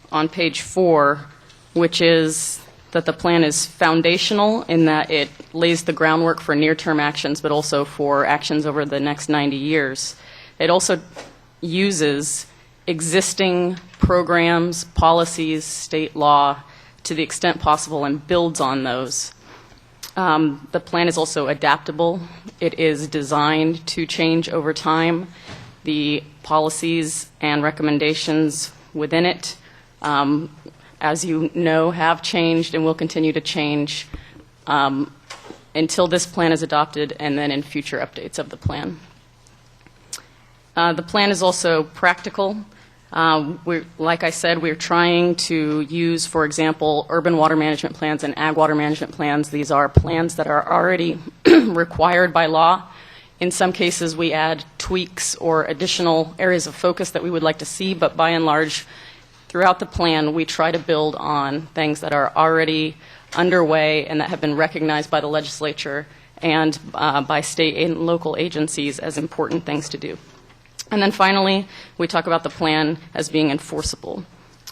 on page 4, which is that the plan is foundational in that it lays the groundwork for near-term actions, but also for actions over the next 90 years. It also uses existing programs, policies, state law to the extent possible and builds on those. The plan is also adaptable. It is designed to change over time. The policies and recommendations within it, as you know, have changed and will continue to change until this plan is adopted and then in future updates of the plan. The plan is also practical. Like I said, we're trying to use, for example, urban water management plans and ag water management plans. These are plans that are already required by law. In some cases, we add tweaks or additional areas of focus that we would like to see, but by and large, throughout the plan, we try to build on things that are already underway and that have been recognized by the legislature and by state and local agencies as important things to do. And then finally, we talk about the plan as being enforceable.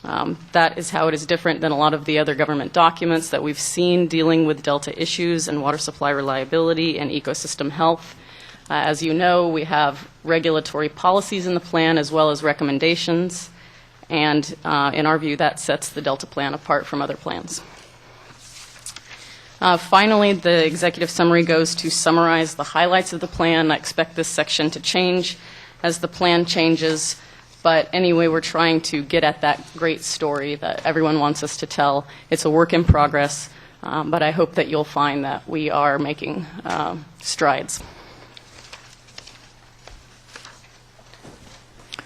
That is how it is different than a lot of the other government documents that we've seen dealing with Delta issues and water supply reliability and ecosystem health. As you know, we have regulatory policies in the plan as well as recommendations. And in our view, that sets the Delta plan apart from other plans. Finally, the executive summary goes to summarize the highlights of the plan. I expect this section to change as the plan changes. But anyway, we're trying to get at that great story that everyone wants us to tell. It's a work in progress, but I hope that you'll find that we are making strides.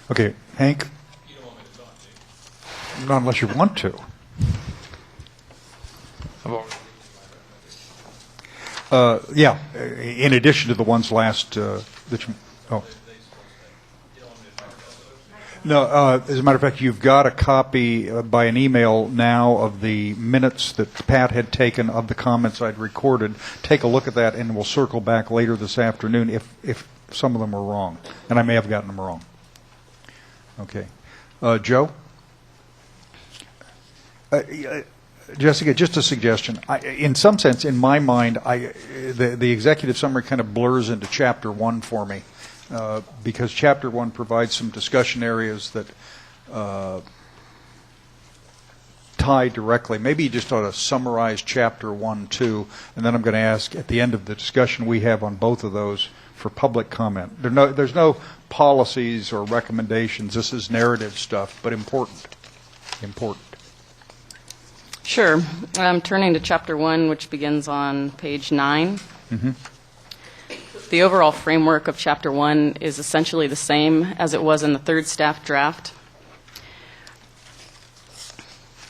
Okay, Hank? Not unless you want to. Yeah, in addition to the ones last that you, oh. No, as a matter of fact, you've got a copy by an email now of the minutes that Pat had taken of the comments I'd recorded. Take a look at that, and we'll circle back later this afternoon if some of them are wrong, and I may have gotten them wrong. Okay. Joe? Jessica, just a suggestion. In some sense, in my mind, the executive summary kind of blurs into Chapter 1 for me. because Chapter 1 provides some discussion areas that tie directly. Maybe you just ought to summarize Chapter 1, 2, and then I'm going to ask at the end of the discussion we have on both of those for public comment. There's no policies or recommendations. This is narrative stuff, but important. Important. Sure. I'm turning to Chapter 1, which begins on page 9. Mm-hmm. The overall framework of Chapter 1 is essentially the same as it was in the third staff draft.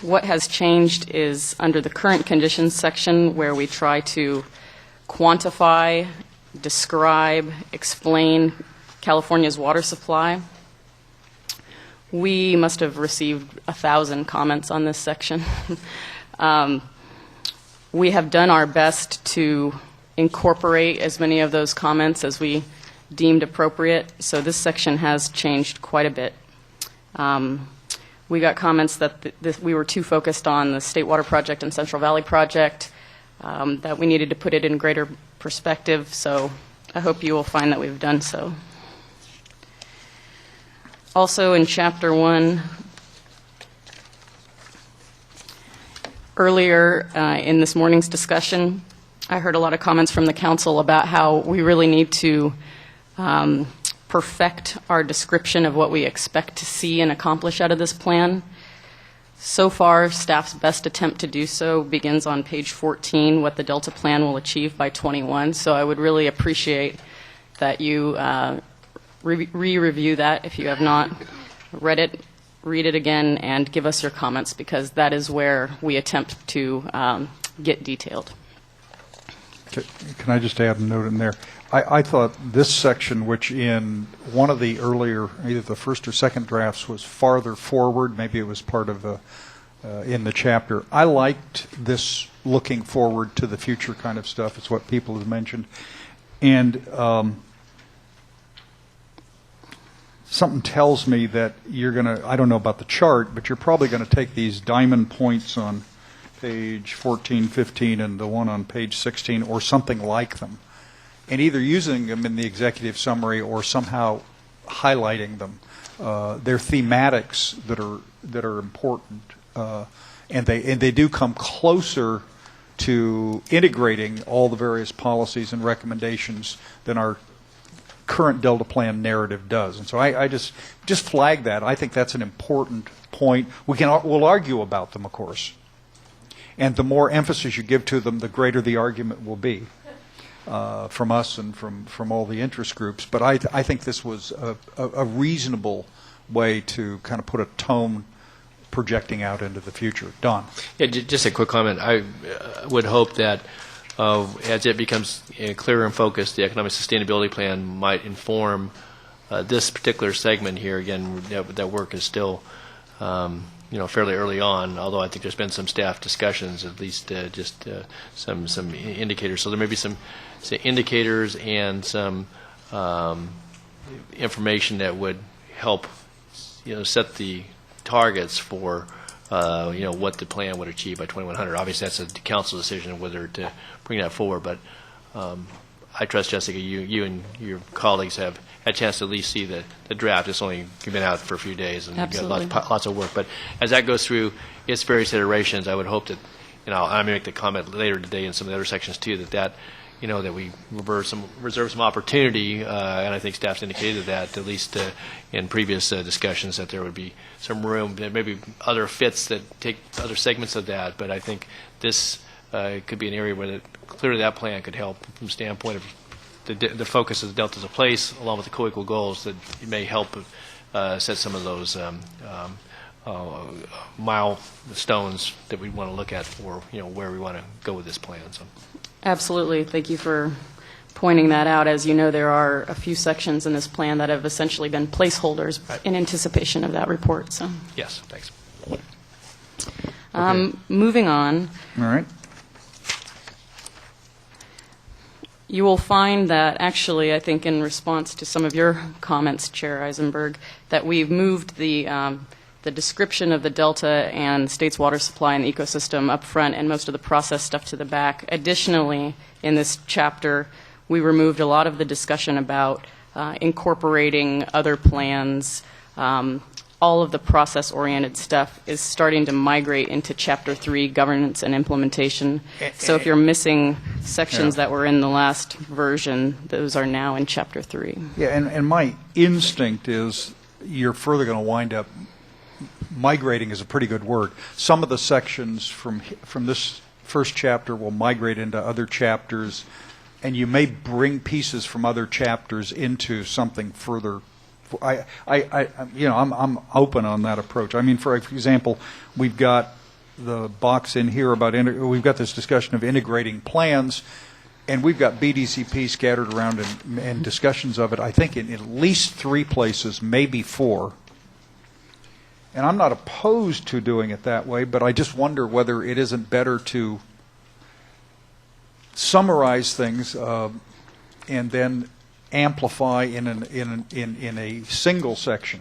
What has changed is under the current conditions section, where we try to quantify, describe, explain California's water supply. We must have received 1,000 comments on this section. We have done our best to incorporate as many of those comments as we deemed appropriate, so this section has changed quite a bit. We got comments that we were too focused on the State Water Project and Central Valley Project, that we needed to put it in greater perspective, so I hope you will find that we've done so. Also in Chapter 1, earlier in this morning's discussion, I heard a lot of comments from the council about how we really need to perfect our description of what we expect to see and accomplish out of this plan. So far, staff's best attempt to do so begins on page 14, what the Delta Plan will achieve by 21. So I would really appreciate that you re-review that if you have not read it, read it again, and give us your comments, because that is where we attempt to get detailed. Can I just add a note in there? I thought this section, which in one of the earlier, either the first or second drafts, was farther forward. Maybe it was part of in the chapter. I liked this looking forward to the future kind of stuff. It's what people have mentioned. And something tells me that you're going to, I don't know about the chart, but you're probably going to take these diamond points on page 14, 15, and the one on page 16, or something like them, and either using them in the executive summary or somehow highlighting them. They're thematics that are important, and they do come closer to integrating all the various policies and recommendations than our current Delta Plan narrative does. And so I just flag that. I think that's an important point. We'll argue about them, of course. And the more emphasis you give to them, the greater the argument will be from us and from all the interest groups. But I think this was a reasonable way to kind of put a tone projecting out into the future. Don? Yeah, just a quick comment. I would hope that as it becomes clearer and focused, the economic sustainability plan might inform this particular segment here. Again, that work is still fairly early on, although I think there's been some staff discussions, at least some indicators. So there may be some indicators and some information that would help set the targets for what the plan would achieve by 2100. Obviously, that's a council decision whether to bring that forward, but I trust, Jessica, you and your colleagues have had a chance to at least see the draft. It's only been out for a few days, and you've got lots of work. But as that goes through its various iterations, I would hope that, I may make the comment later today in some of the other sections too, that we reserve some opportunity, and I think staff's indicated that, at least in previous discussions, that there would be some room, maybe other fits that take other segments of that. But I think this could be an area where clearly that plan could help from the standpoint of the focus of the Delta as a place, along with the co-equal goals, that it may help set some of those milestones that we want to look at for where we want to go with this plan. So. Absolutely. Thank you for pointing that out. As you know, there are a few sections in this plan that have essentially been placeholders in anticipation of that report. So. Yes, thanks. Moving on. All right. You will find that actually, I think in response to some of your comments, Chair Eisenberg, that we've moved the description of the Delta and state's water supply and the ecosystem up front and most of the process stuff to the back. Additionally, in this chapter, we removed a lot of the discussion about incorporating other plans. All of the process-oriented stuff is starting to migrate into Chapter 3, governance and implementation. So if you're missing sections that were in the last version, those are now in Chapter 3. Yeah, and my instinct is you're further going to wind up migrating is a pretty good word. Some of the sections from this first chapter will migrate into other chapters, and you may bring pieces from other chapters into something further. I'm open on that approach. I mean, for example, we've got the box in here about we've got this discussion of integrating plans, and we've got BDCP scattered around and discussions of it. I think in at least 3 places, maybe 4. And I'm not opposed to doing it that way, but I just wonder whether it isn't better to summarize things and then amplify in a single section,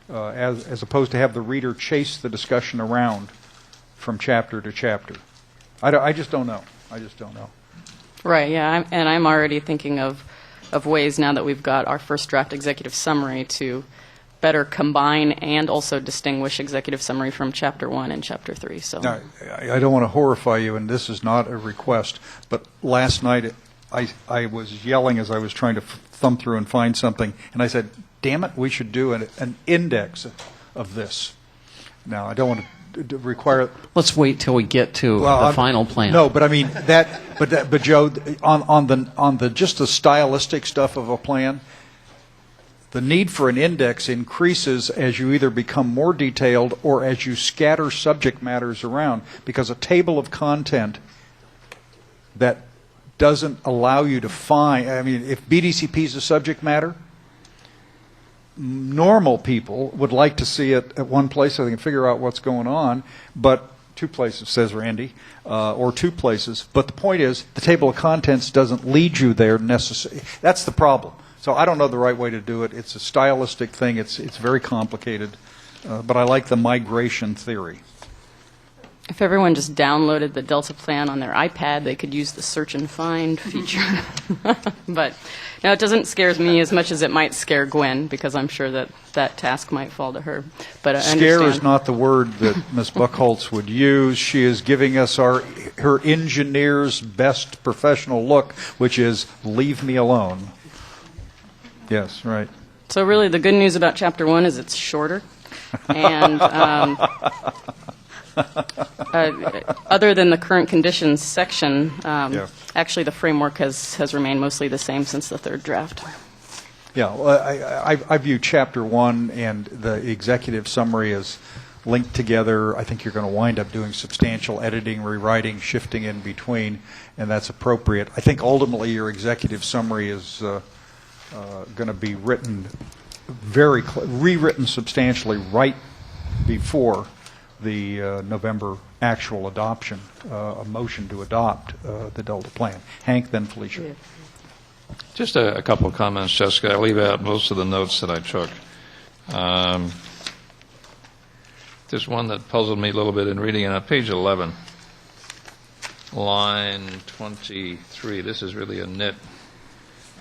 as opposed to have the reader chase the discussion around from chapter to chapter. I just don't know. Right, yeah, I'm already thinking of ways now that we've got our first draft executive summary to better combine and also distinguish executive summary from Chapter 1 and Chapter 3. So now, I don't want to horrify you, and this is not a request, but last night I was yelling as I was trying to thumb through and find something, and I said, damn it, we should do an index of this. Now, I don't want to require... Let's wait till we get to the final plan. No, but I mean, but Joe, on the just the stylistic stuff of a plan, the need for an index increases as you either become more detailed or as you scatter subject matters around, because a table of content that doesn't allow you to find, I mean, if BDCP is a subject matter, normal people would like to see it at one place so they can figure out what's going on, but 2 places, says Randy, or 2 places. But the point is, the table of contents doesn't lead you there necessarily. That's the problem. So I don't know the right way to do it. It's a stylistic thing. It's very complicated, but I like the migration theory. if everyone just downloaded the Delta plan on their iPad, they could use the search and find feature. But no, it doesn't scare me as much as it might scare Gwen, because I'm sure that that task might fall to her. But I scare understand. is not the word that Ms. Buchholz would use. She is giving us her engineer's best professional look, which is leave me alone. Yes, right. So really, the good news about Chapter 1 is it's shorter. And other than the current conditions section, actually the framework has remained mostly the same since the third draft. Yeah, well, I view Chapter 1 and the executive summary as linked together. I think you're going to wind up doing substantial editing, rewriting, shifting in between, and that's appropriate. I think ultimately your executive summary is going to be written rewritten substantially right before the November actual adoption, a motion to adopt the Delta plan. Hank, then Felicia. Yeah. Just a couple of comments, Jessica. I leave out most of the notes that I took. There's one that puzzled me a little bit in reading it on page 11, line 23. This is really a nit.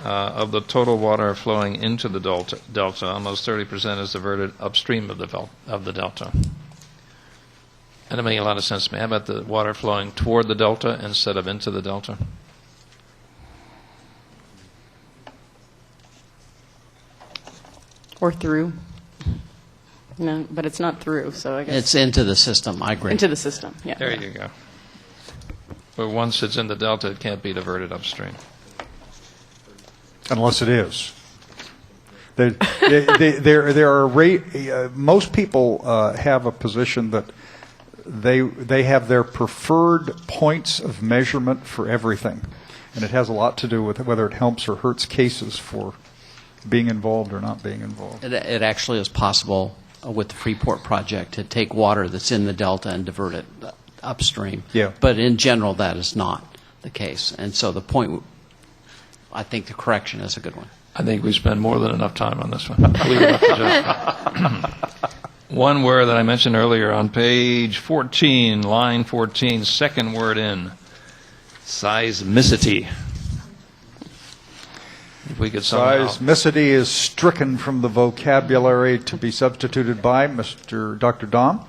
Of the total water flowing into the delta, almost 30% is diverted upstream of the delta. And it made a lot of sense to me. How about the water flowing toward the delta instead of into the delta? Or through. No, but it's not through, so I guess. It's into the system, I agree. Into the system, yeah. There you go. But once it's in the delta, it can't be diverted upstream. Unless it is. Most people have a position that they have their preferred points of measurement for everything, and it has a lot to do with whether it helps or hurts cases for being involved or not being involved. It actually is possible with the Freeport project to take water that's in the delta and divert it upstream. Yeah. But in general, that is not the case. And so the point, I think the correction is a good one. I think we spend more than enough time on this one. I'll leave it up to Jeff. One word that I mentioned earlier on page 14, line 14, second word in, seismicity. if we could somehow. Seismicity is stricken from the vocabulary to be substituted by Dr. Dom.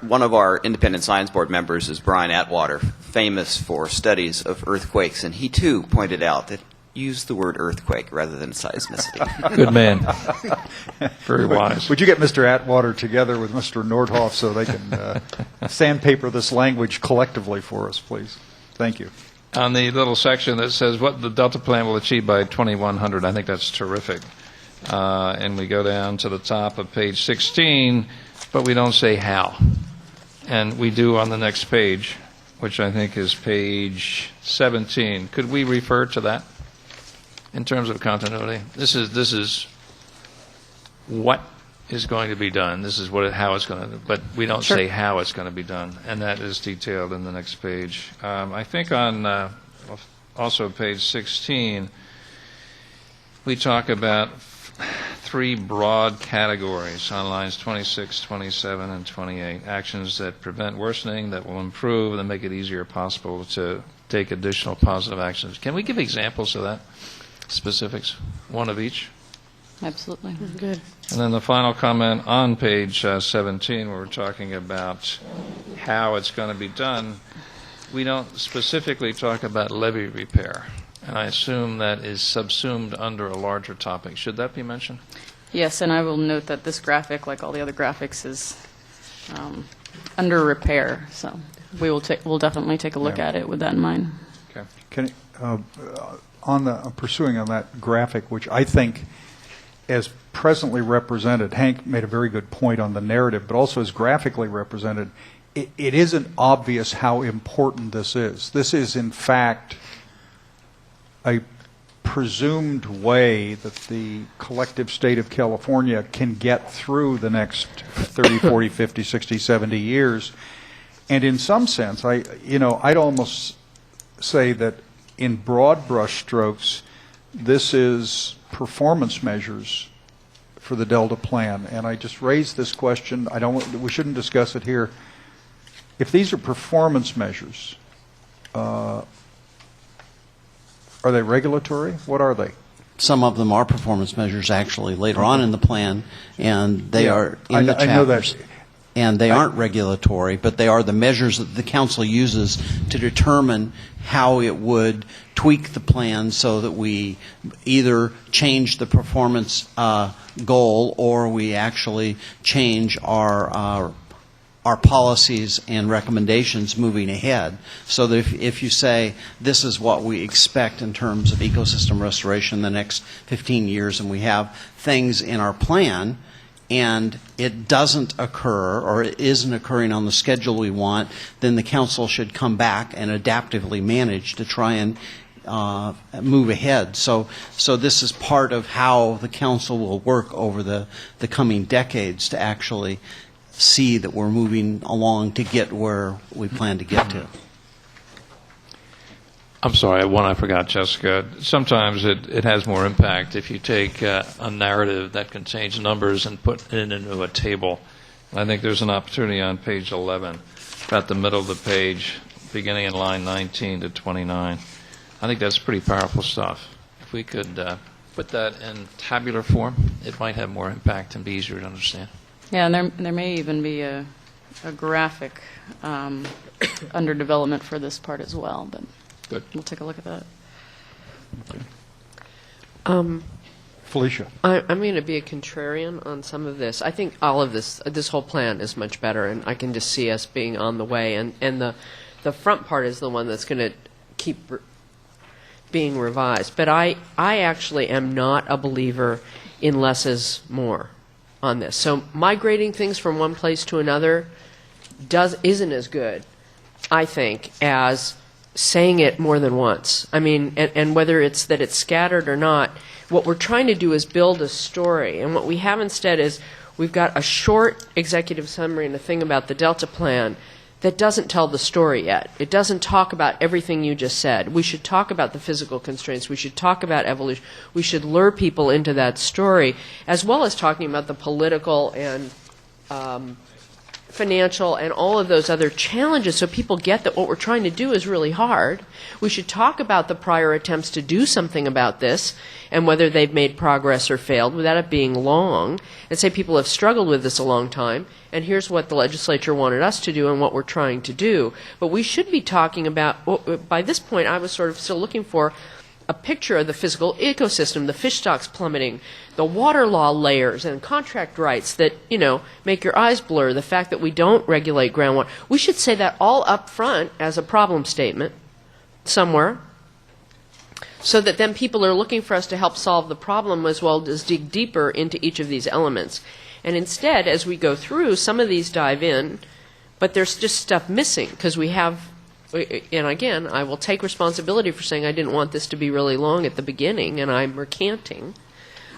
One of our independent science board members is Brian Atwater, famous for studies of earthquakes, and he too pointed out that use the word earthquake rather than seismicity. Good man. Very wise. Would you get Mr. Atwater together with Mr. Nordhoff so they can sandpaper this language collectively for us, please? Thank you. On the little section that says what the Delta plan will achieve by 2100, I think that's terrific. And we go down to the top of page 16, but we don't say how. And we do on the next page, which I think is page 17. Could we refer to that in terms of continuity? This is what is going to be done. This is how it's going to, but we don't say how it's going to be done, and that is detailed in the next page. I think on also page 16, we talk about three broad categories on lines 26, 27, and 28. Actions that prevent worsening, that will improve, and make it easier possible to take additional positive actions. Can we give examples of that? Specifics? One of each? Absolutely. Good. And then the final comment on page 17, where we're talking about how it's going to be done, we don't specifically talk about levee repair. And I assume that is subsumed under a larger topic. Should that be mentioned? Yes, and I will note that this graphic, like all the other graphics, is under repair. So we'll definitely take a look at it with that in mind. Okay. Can pursuing on that graphic, which I think, as presently represented, Hank made a very good point on the narrative, but also as graphically represented, it isn't obvious how important this is. This is, in fact, a presumed way that the collective state of California can get through the next 30, 40, 50, 60, 70 years. And in some sense, I'd almost say that in broad brush strokes, this is performance measures for the Delta plan. And I just raised this question. We shouldn't discuss it here. If these are performance measures, are they regulatory? What are they? Some of them are performance measures, actually, later on in the plan, and they are in the chapters. I know that. And they aren't regulatory, but they are the measures that the council uses to determine how it would tweak the plan so that we either change the performance goal or we actually change our policies and recommendations moving ahead. So that if you say this is what we expect in terms of ecosystem restoration in the next 15 years, and we have things in our plan, and it doesn't occur or it isn't occurring on the schedule we want, then the council should come back and adaptively manage to try and move ahead. So this is part of how the council will work over the coming decades to actually see that we're moving along to get where we plan to get to. I'm sorry, one I forgot, Jessica. Sometimes it has more impact if you take a narrative that contains numbers and put it into a table. And I think there's an opportunity on page 11, about the middle of the page, beginning in line 19 to 29. I think that's pretty powerful stuff. If we could put that in tabular form, it might have more impact and be easier to understand. Yeah, and there may even be a graphic under development for this part as well, but good. We'll take a look at that. Felicia. I'm going to be a contrarian on some of this. I think all of this whole plan is much better, and I can just see us being on the way. And the front part is the one that's going to keep being revised. But I actually am not a believer in less is more on this. So migrating things from one place to another isn't as good, I think, as saying it more than once. I mean, and whether it's that it's scattered or not, what we're trying to do is build a story. And what we have instead is we've got a short executive summary and a thing about the Delta plan that doesn't tell the story yet. It doesn't talk about everything you just said. We should talk about the physical constraints. We should talk about evolution. We should lure people into that story, as well as talking about the political and financial, and all of those other challenges so people get that what we're trying to do is really hard. We should talk about the prior attempts to do something about this and whether they've made progress or failed without it being long, and say people have struggled with this a long time, and here's what the legislature wanted us to do and what we're trying to do. But we should be talking about, by this point I was sort of still looking for a picture of the physical ecosystem, the fish stocks plummeting, the water law layers and contract rights that, make your eyes blur, the fact that we don't regulate groundwater. We should say that all up front as a problem statement somewhere, so that then people are looking for us to help solve the problem as well as dig deeper into each of these elements. And instead, as we go through, some of these dive in, but there's just stuff missing because we have. And again, I will take responsibility for saying I didn't want this to be really long at the beginning, and I'm recanting.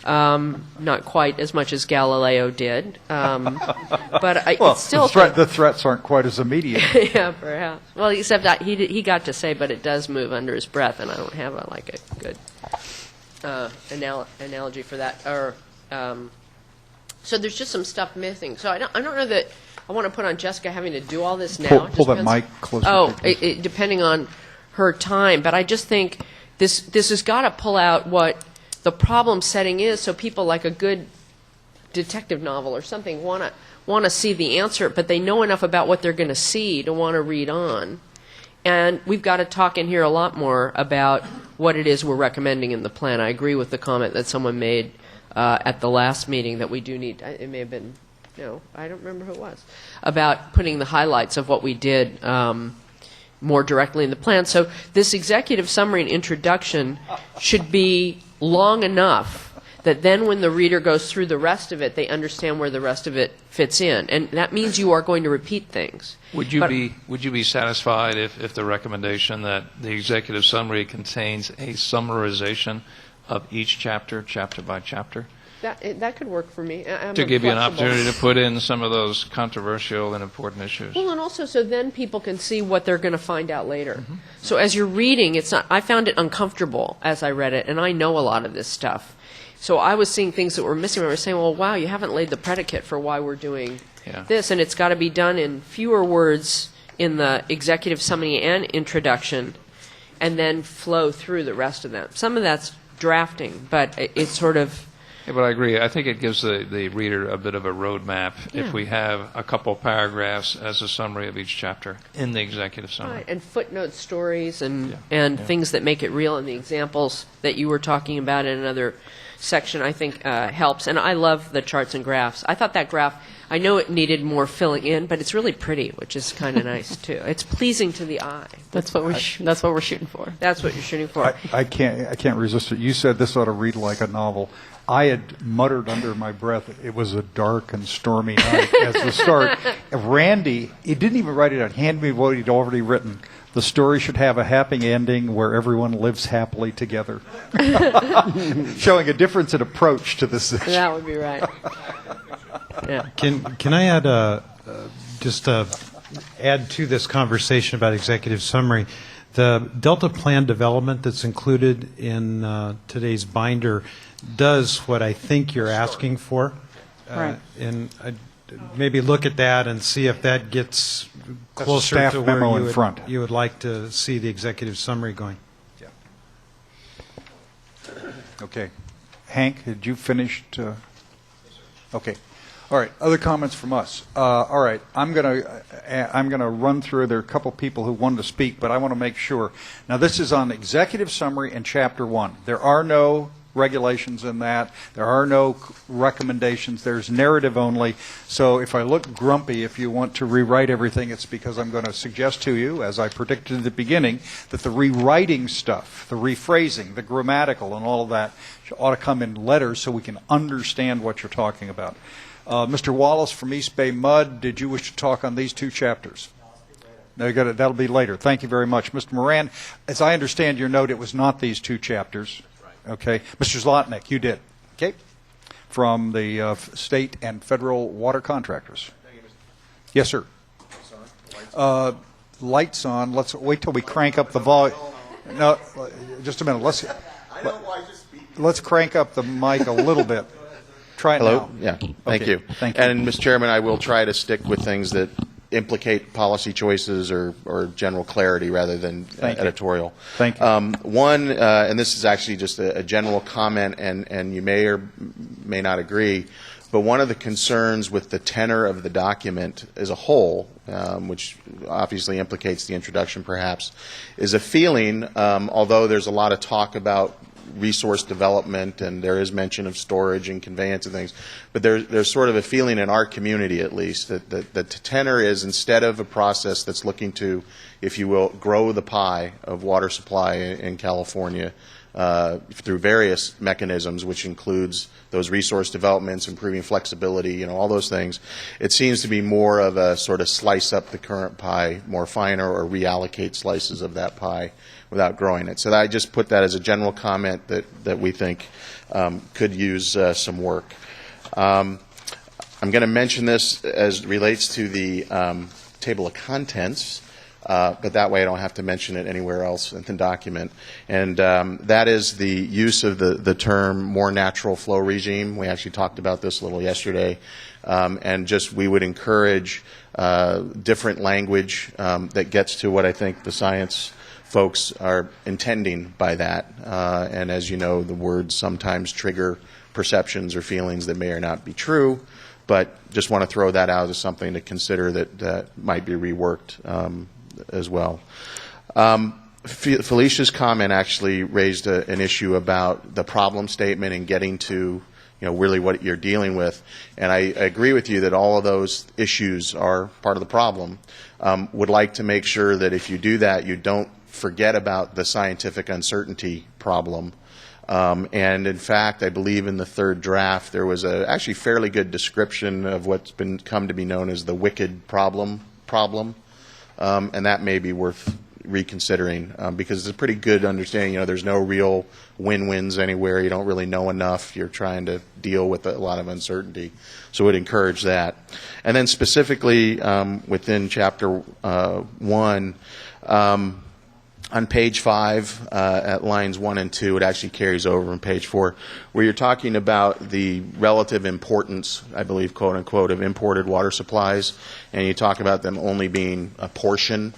Not quite as much as Galileo did, but it's still the threats aren't quite as immediate. Yeah, perhaps. Well, except that he got to say, but it does move under his breath, and I don't have a good analogy for that. Or so there's just some stuff missing. So I don't know that. I want to put on Jessica having to do all this now. Pull that mic closer. Oh, depending on her time. But I just think this has got to pull out what the problem setting is, so people like a good detective novel or something want to see the answer, but they know enough about what they're going to see to want to read on. And we've got to talk in here a lot more about what it is we're recommending in the plan. I agree with the comment that someone made at the last meeting that we do need. It may have been. No, I don't remember who it was, about putting the highlights of what we did more directly in the plan. So this executive summary and introduction should be long enough that then when the reader goes through the rest of it, they understand where the rest of it fits in. And that means you are going to repeat things. Would you be satisfied if the recommendation that the executive summary contains a summarization of each chapter by chapter? That could work for me. To give you an opportunity to put in some of those controversial and important issues. Well, and also so then people can see what they're going to find out later. Mm-hmm. So as you're reading, I found it uncomfortable as I read it, and I know a lot of this stuff. So I was seeing things that were missing. I was saying, well, wow, you haven't laid the predicate for why we're doing this, and it's got to be done in fewer words in the executive summary and introduction, and then flow through the rest of them. Some of that's drafting, but it's sort of... Yeah, but I agree. I think it gives the reader a bit of a roadmap if we have a couple paragraphs as a summary of each chapter in the executive summary. Right, and footnote stories and things that make it real, and the examples that you were talking about in another section I think helps. And I love the charts and graphs. I thought that graph, I know it needed more filling in, but it's really pretty, which is kind of nice too. It's pleasing to the eye. That's what we're shooting for. That's what you're shooting for. I can't resist it. You said this ought to read like a novel. I had muttered under my breath, it was a dark and stormy night as the start. Randy, he didn't even write it out, handed me what he'd already written. The story should have a happy ending where everyone lives happily together. Showing a difference in approach to this issue. That would be right. Yeah. Can I add add to this conversation about executive summary? The Delta Plan development that's included in today's binder does what I think you're asking for. Right. And maybe look at that and see if that gets closer to where you would like to see the executive summary going. Yeah. Okay. Hank, had you finished? Okay. All right. Other comments from us. All right. I'm gonna run through. There are a couple people who wanted to speak, but I want to make sure. Now, this is on executive summary and chapter 1. There are no regulations in that. There are no recommendations. There's narrative only. So if I look grumpy, if you want to rewrite everything, it's because I'm going to suggest to you, as I predicted at the beginning, that the rewriting stuff, the rephrasing, the grammatical, and all of that ought to come in letters so we can understand what you're talking about. Mr. Wallace from East Bay Mud, did you wish to talk on these two chapters? No, that'll be later. Thank you very much. Mr. Moran, as I understand your note, it was not these two chapters. Okay. Mr. Zlotnick, you did. Okay. From the state and federal water contractors. Yes, sir. Lights on. Let's wait till we crank up the volume. No, just a minute. Let's crank up the mic a little bit. Try it Hello? now. Yeah, thank Okay. you. Thank you. And, Mr. Chairman, I will try to stick with things that implicate policy choices or general clarity rather than Thank you. editorial. Thank you. One, and this is actually just a general comment, and you may or may not agree, but one of the concerns with the tenor of the document as a whole, which obviously implicates the introduction perhaps, is a feeling, although there's a lot of talk about resource development and there is mention of storage and conveyance and things, but there's sort of a feeling in our community at least that the tenor is, instead of a process that's looking to, if you will, grow the pie of water supply in California through various mechanisms, which includes those resource developments, improving flexibility, all those things, it seems to be more of a sort of slice up the current pie more finer or reallocate slices of that pie without growing it. So I just put that as a general comment that we think could use some work. I'm going to mention this as it relates to the table of contents, but that way I don't have to mention it anywhere else in the document. And that is the use of the term more natural flow regime. We actually talked about this a little yesterday. And just we would encourage different language that gets to what I think the science folks are intending by that. And as you know, the words sometimes trigger perceptions or feelings that may or not be true, but just want to throw that out as something to consider that might be reworked as well. Felicia's comment actually raised an issue about the problem statement and getting to really what you're dealing with. And I agree with you that all of those issues are part of the problem. Would like to make sure that if you do that, you don't forget about the scientific uncertainty problem. And in fact, I believe in the third draft there was a actually fairly good description of what's come to be known as the wicked problem. And that may be worth reconsidering because it's a pretty good understanding. There's no real win-wins anywhere. You don't really know enough. You're trying to deal with a lot of uncertainty. So I would encourage that. And then specifically within Chapter 1, on page 5, at lines 1 and 2, it actually carries over on page 4, where you're talking about the relative importance, I believe, quote unquote, of imported water supplies, and you talk about them only being a portion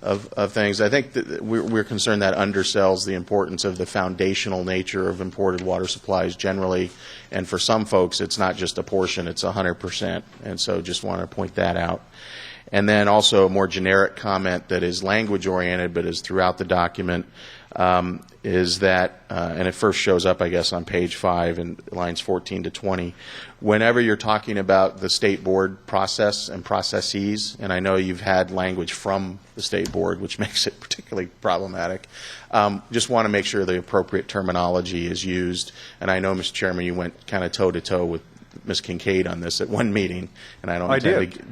of things. I think that we're concerned that undersells the importance of the foundational nature of imported water supplies generally, and for some folks, it's not just a portion, it's 100%, and so just want to point that out. And then also a more generic comment that is language-oriented but is throughout the document is that, and it first shows up, I guess, on page 5 in lines 14 to 20, whenever you're talking about the state board process and processes, and I know you've had language from the state board, which makes it particularly problematic, just want to make sure the appropriate terminology is used. And I know, Mr. Chairman, you went kind of toe-to-toe with Ms. Kincaid on this at one meeting, and I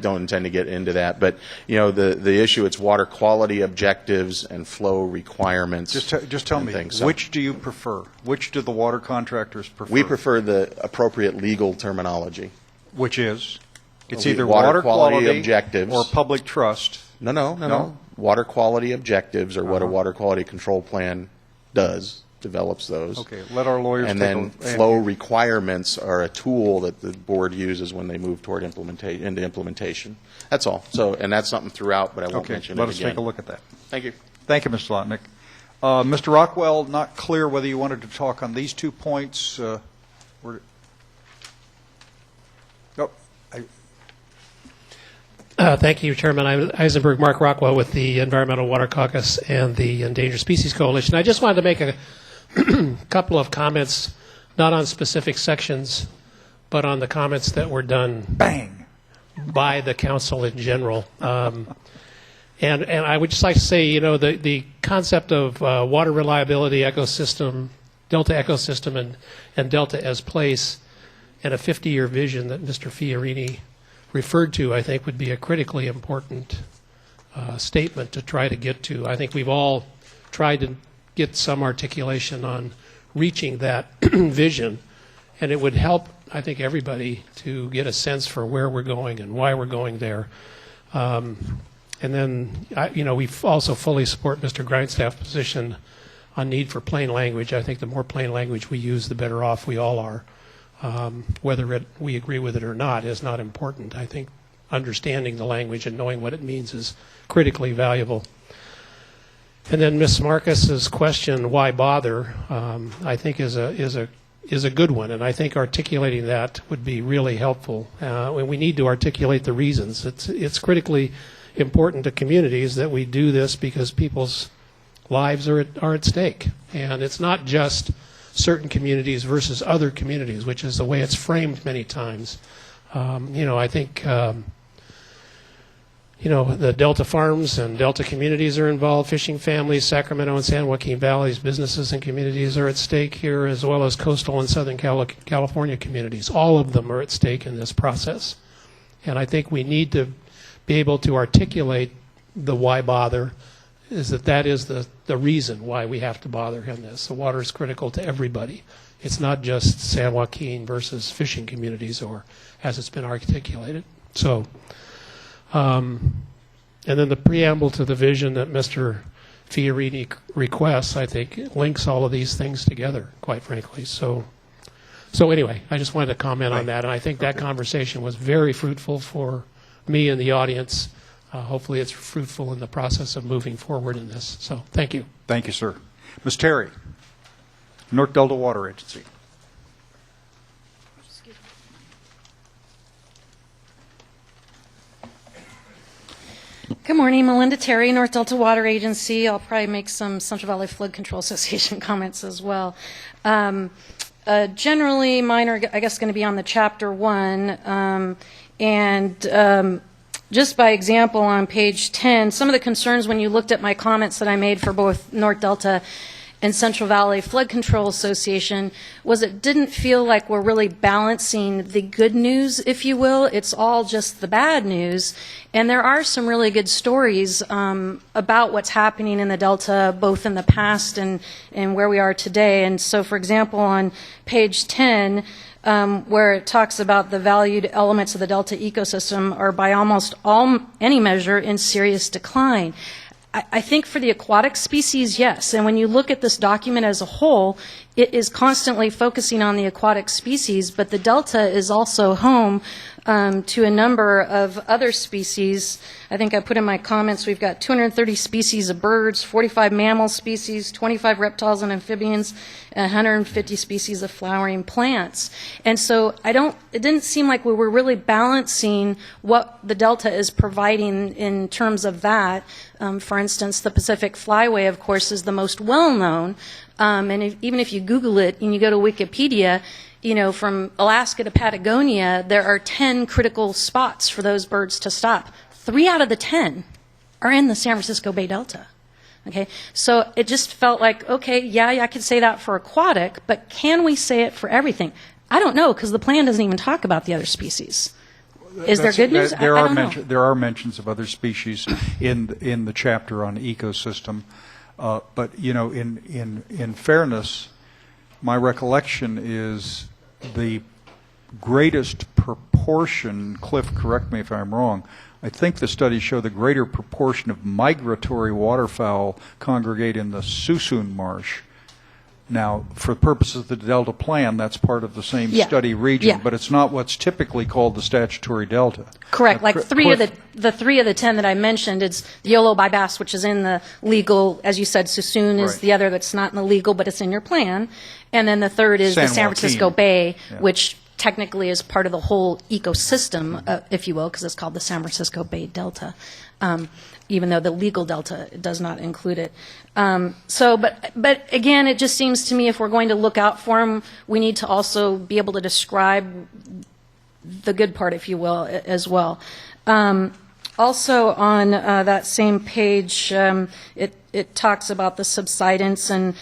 don't intend to get into that. But the issue, it's water quality objectives and flow requirements. Just tell me, which do you prefer? Which do the water contractors prefer? We prefer the appropriate legal terminology. Which is? It's either water quality objectives or public trust. No. Water quality objectives are what a water quality control plan does. Develops those. Okay, let our lawyers and take then flow requirements are a tool that the board uses when they move toward implementation. That's all. So, and that's something throughout, but I won't mention it again. Let us take a look at that. Thank you. Thank you, Mr. Lotnick. Mr. Rockwell, not clear whether you wanted to talk on these 2 points. Thank you, Chairman. I'm Eisenberg Mark Rockwell with the Environmental Water Caucus and the Endangered Species Coalition. I just wanted to make a couple of comments, not on specific sections, but on the comments that were done by the council in general. And I would just like to say, the concept of water reliability ecosystem, Delta ecosystem, and Delta as place, and a 50-year vision that Mr. Fiorini referred to, I think, would be a critically important statement to try to get to. I think we've all tried to get some articulation on reaching that vision, and it would help, I think, everybody to get a sense for where we're going and why we're going there. And then, we also fully support Mr. Grindstaff's position on need for plain language. I think the more plain language we use, the better off we all are. Whether we agree with it or not is not important. I think understanding the language and knowing what it means is critically valuable. And then Ms. Marcus's question, why bother, I think is a good one, and I think articulating that would be really helpful. We need to articulate the reasons. It's critically important to communities that we do this because people's lives are at stake, and it's not just certain communities versus other communities, which is the way it's framed many times. I think the Delta farms and Delta communities are involved, fishing families, Sacramento and San Joaquin Valleys, businesses and communities are at stake here, as well as coastal and Southern California communities. All of them are at stake in this process. And I think we need to be able to articulate the why bother, is that is the reason why we have to bother in this. The water is critical to everybody. It's not just San Joaquin versus fishing communities, or as it's been articulated. So, and then the preamble to the vision that Mr. Fiorini requests, I think, links all of these things together, quite frankly. So anyway, I just wanted to comment on that, and I think that conversation was very fruitful for me and the audience. Hopefully it's fruitful in the process of moving forward in this. So thank you. Thank you, sir. Ms. Terry, North Delta Water Agency. Good morning, Melinda Terry, North Delta Water Agency. I'll probably make some Central Valley Flood Control Association comments as well. Generally, mine are, I guess, going to be on the Chapter 1. Just by example, on page 10, some of the concerns when you looked at my comments that I made for both North Delta and Central Valley Flood Control Association was it didn't feel like we're really balancing the good news, if you will. It's all just the bad news. And there are some really good stories about what's happening in the Delta, both in the past and where we are today. And so, for example, on page 10, where it talks about the valued elements of the Delta ecosystem are by almost any measure in serious decline. I think for the aquatic species, yes. And when you look at this document as a whole, it is constantly focusing on the aquatic species, but the Delta is also home to a number of other species. I think I put in my comments, we've got 230 species of birds, 45 mammal species, 25 reptiles and amphibians, and 150 species of flowering plants. And so it didn't seem like we were really balancing what the Delta is providing in terms of that. For instance, the Pacific Flyway, of course, is the most well-known. Even if you Google it and you go to Wikipedia, from Alaska to Patagonia, there are 10 critical spots for those birds to stop. 3 out of the 10 are in the San Francisco Bay Delta. Okay, so it just felt like, okay, yeah, I could say that for aquatic, but can we say it for everything? I don't know, because the plan doesn't even talk about the other species. Is there good news? There are mentions of other species in the chapter on ecosystem, but in fairness, my recollection is the greatest proportion. Cliff, correct me if I'm wrong. I think the studies show the greater proportion of migratory waterfowl congregate in the Suisun Marsh. Now, for purposes of the Delta Plan, that's part of the same study region, but it's not what's typically called the statutory Delta. Correct. Like three of the 10 that I mentioned, it's the Yolo Bass, which is in the legal, as you said, Suisun is the other that's not in the legal, but it's in your plan. And then the third is the San Francisco Bay, which technically is part of the whole ecosystem, if you will, because it's called the San Francisco Bay Delta, even though the legal Delta does not include it. But again, it just seems to me if we're going to look out for them, we need to also be able to describe the good part, if you will, as well. Also on that same page, it talks about the subsidence, and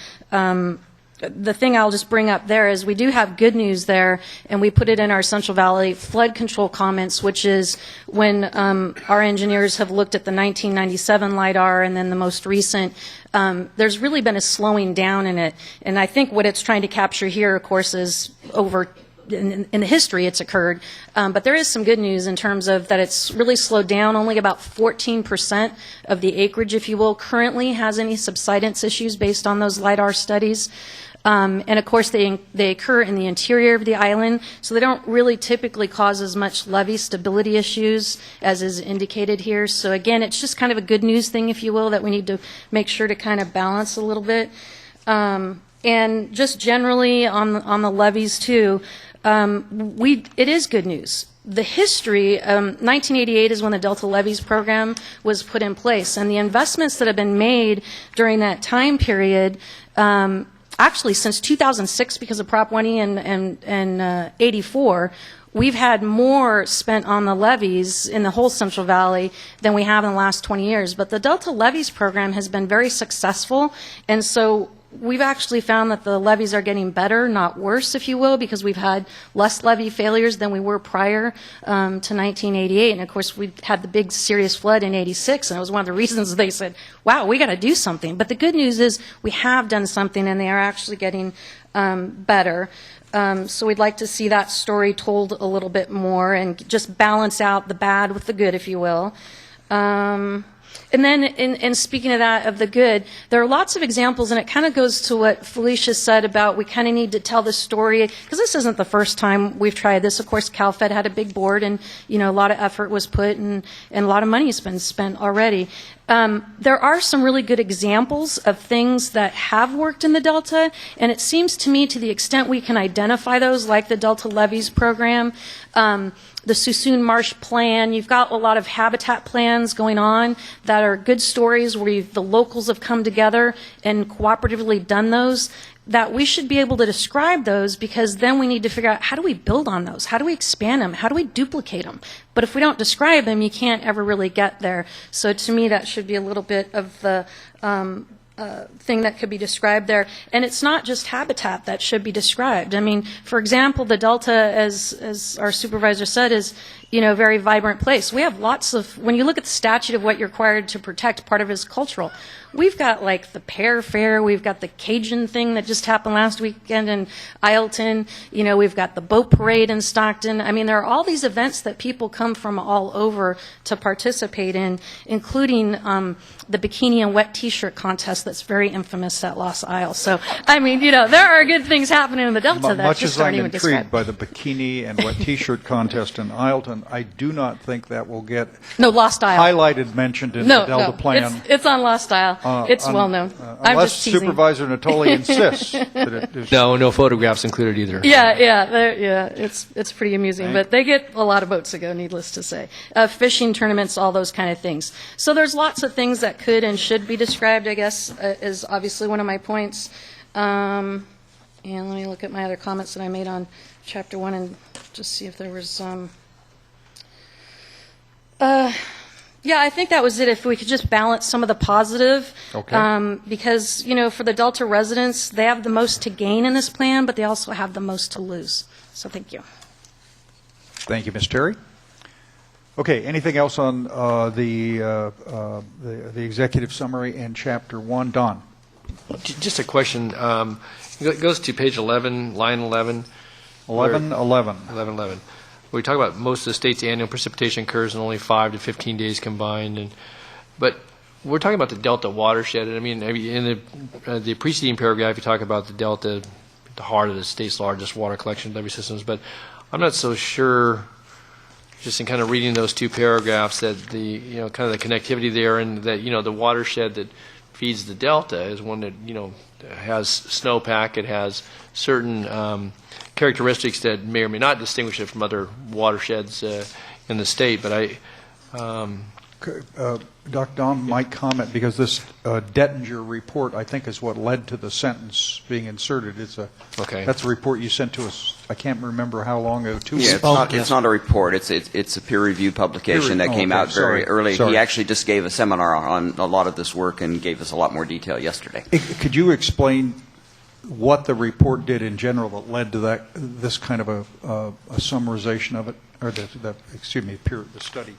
the thing I'll just bring up there is we do have good news there, and we put it in our Central Valley flood control comments, which is when our engineers have looked at the 1997 LIDAR and then the most recent, there's really been a slowing down in it. And I think what it's trying to capture here, of course, is in the history it's occurred, but there is some good news in terms of that it's really slowed down. Only about 14% of the acreage, if you will, currently has any subsidence issues based on those LIDAR studies. And of course, they occur in the interior of the island, so they don't really typically cause as much levee stability issues as is indicated here. So again, it's just kind of a good news thing, if you will, that we need to make sure to kind of balance a little bit. And just generally on the levees too, it is good news. The history, 1988 is when the Delta Levees program was put in place, and the investments that have been made during that time period, actually since 2006 because of Prop 1E and 84, we've had more spent on the levees in the whole Central Valley than we have in the last 20 years. But the Delta Levees program has been very successful, and so we've actually found that the levees are getting better, not worse, if you will, because we've had less levee failures than we were prior to 1988. And of course, we had the big serious flood in '86, and it was one of the reasons they said, wow, we got to do something. But the good news is we have done something, and they are actually getting better. So we'd like to see that story told a little bit more and just balance out the bad with the good, if you will. And then, in speaking of that, of the good, there are lots of examples, and it kind of goes to what Felicia said about we kind of need to tell the story, because this isn't the first time we've tried this. Of course, CalFed had a big board, and a lot of effort was put, and a lot of money has been spent already. There are some really good examples of things that have worked in the Delta, and it seems to me, to the extent we can identify those, like the Delta Levees program, the Suisun Marsh Plan, you've got a lot of habitat plans going on that are good stories where the locals have come together and cooperatively done those, that we should be able to describe those, because then we need to figure out, how do we build on those? How do we expand them? How do we duplicate them? But if we don't describe them, you can't ever really get there. So to me, that should be a little bit of the thing that could be described there. And it's not just habitat that should be described. I mean, for example, the Delta, as our supervisor said, is a very vibrant place. We have lots of, when you look at the statute of what you're required to protect, part of it is cultural. We've got like the Pear Fair, we've got the Cajun thing that just happened last weekend in Ileton, we've got the boat parade in Stockton. I mean, there are all these events that people come from all over to participate in, including the bikini and wet t-shirt contest that's very infamous at Lost Isle. So, I mean, there are good things happening in the Delta that just aren't even described. Much as I'm intrigued by the bikini and wet t-shirt contest in Ileton, I do not think that will get Lost Isle highlighted, mentioned in the Delta plan. It's on Lost Isle. It's well known. I'm unless just teasing. Supervisor Natoli insists that it is. No photographs included either. Yeah. It's pretty amusing, but they get a lot of boats to go, needless to say. Fishing tournaments, all those kind of things. So there's lots of things that could and should be described, I guess, is obviously one of my points. And let me look at my other comments that I made on Chapter 1 and just see if there was... Yeah, I think that was it. If we could just balance some of the positive, because for the Delta residents, they have the most to gain in this plan, but they also have the most to lose. So thank you. Thank you, Ms. Terry. Okay. Anything else on the executive summary and Chapter 1, Don? Just a question. It goes to page 11, line 11. 11. We talk about most of the state's annual precipitation occurs in only 5 to 15 days combined, but we're talking about the Delta watershed. I mean, in the preceding paragraph, you talk about the Delta, the heart of the state's largest water collection levee systems, but I'm not so sure, just in kind of reading those two paragraphs, that the kind of the connectivity there, and that the watershed that feeds the Delta is one that has snowpack. It has certain characteristics that may or may not distinguish it from other watersheds in the state. But Dr. Don might comment, because this Dettinger report, I think, is what led to the sentence being inserted. That's a report you sent to us. I can't remember how long ago. 2 weeks. It's not a report. It's a peer-reviewed publication that came out very early. He actually just gave a seminar on a lot of this work and gave us a lot more detail yesterday. Could you explain what the report did in general that led to this kind of a summarization of it, or the study?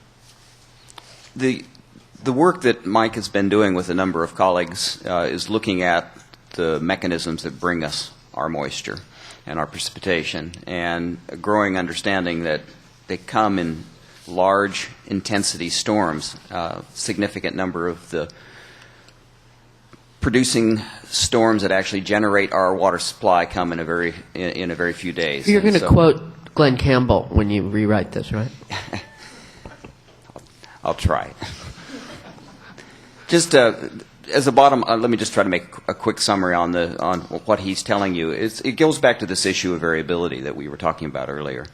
The work that Mike has been doing with a number of colleagues is looking at the mechanisms that bring us our moisture and our precipitation, and a growing understanding that they come in large intensity storms. Significant number of the producing storms that actually generate our water supply come in a very few days. You're And going to quote Glenn Campbell when you rewrite this, right? I'll try. Just as a bottom, let me just try to make a quick summary on what he's telling you. It goes back to this issue of variability that we were talking about earlier.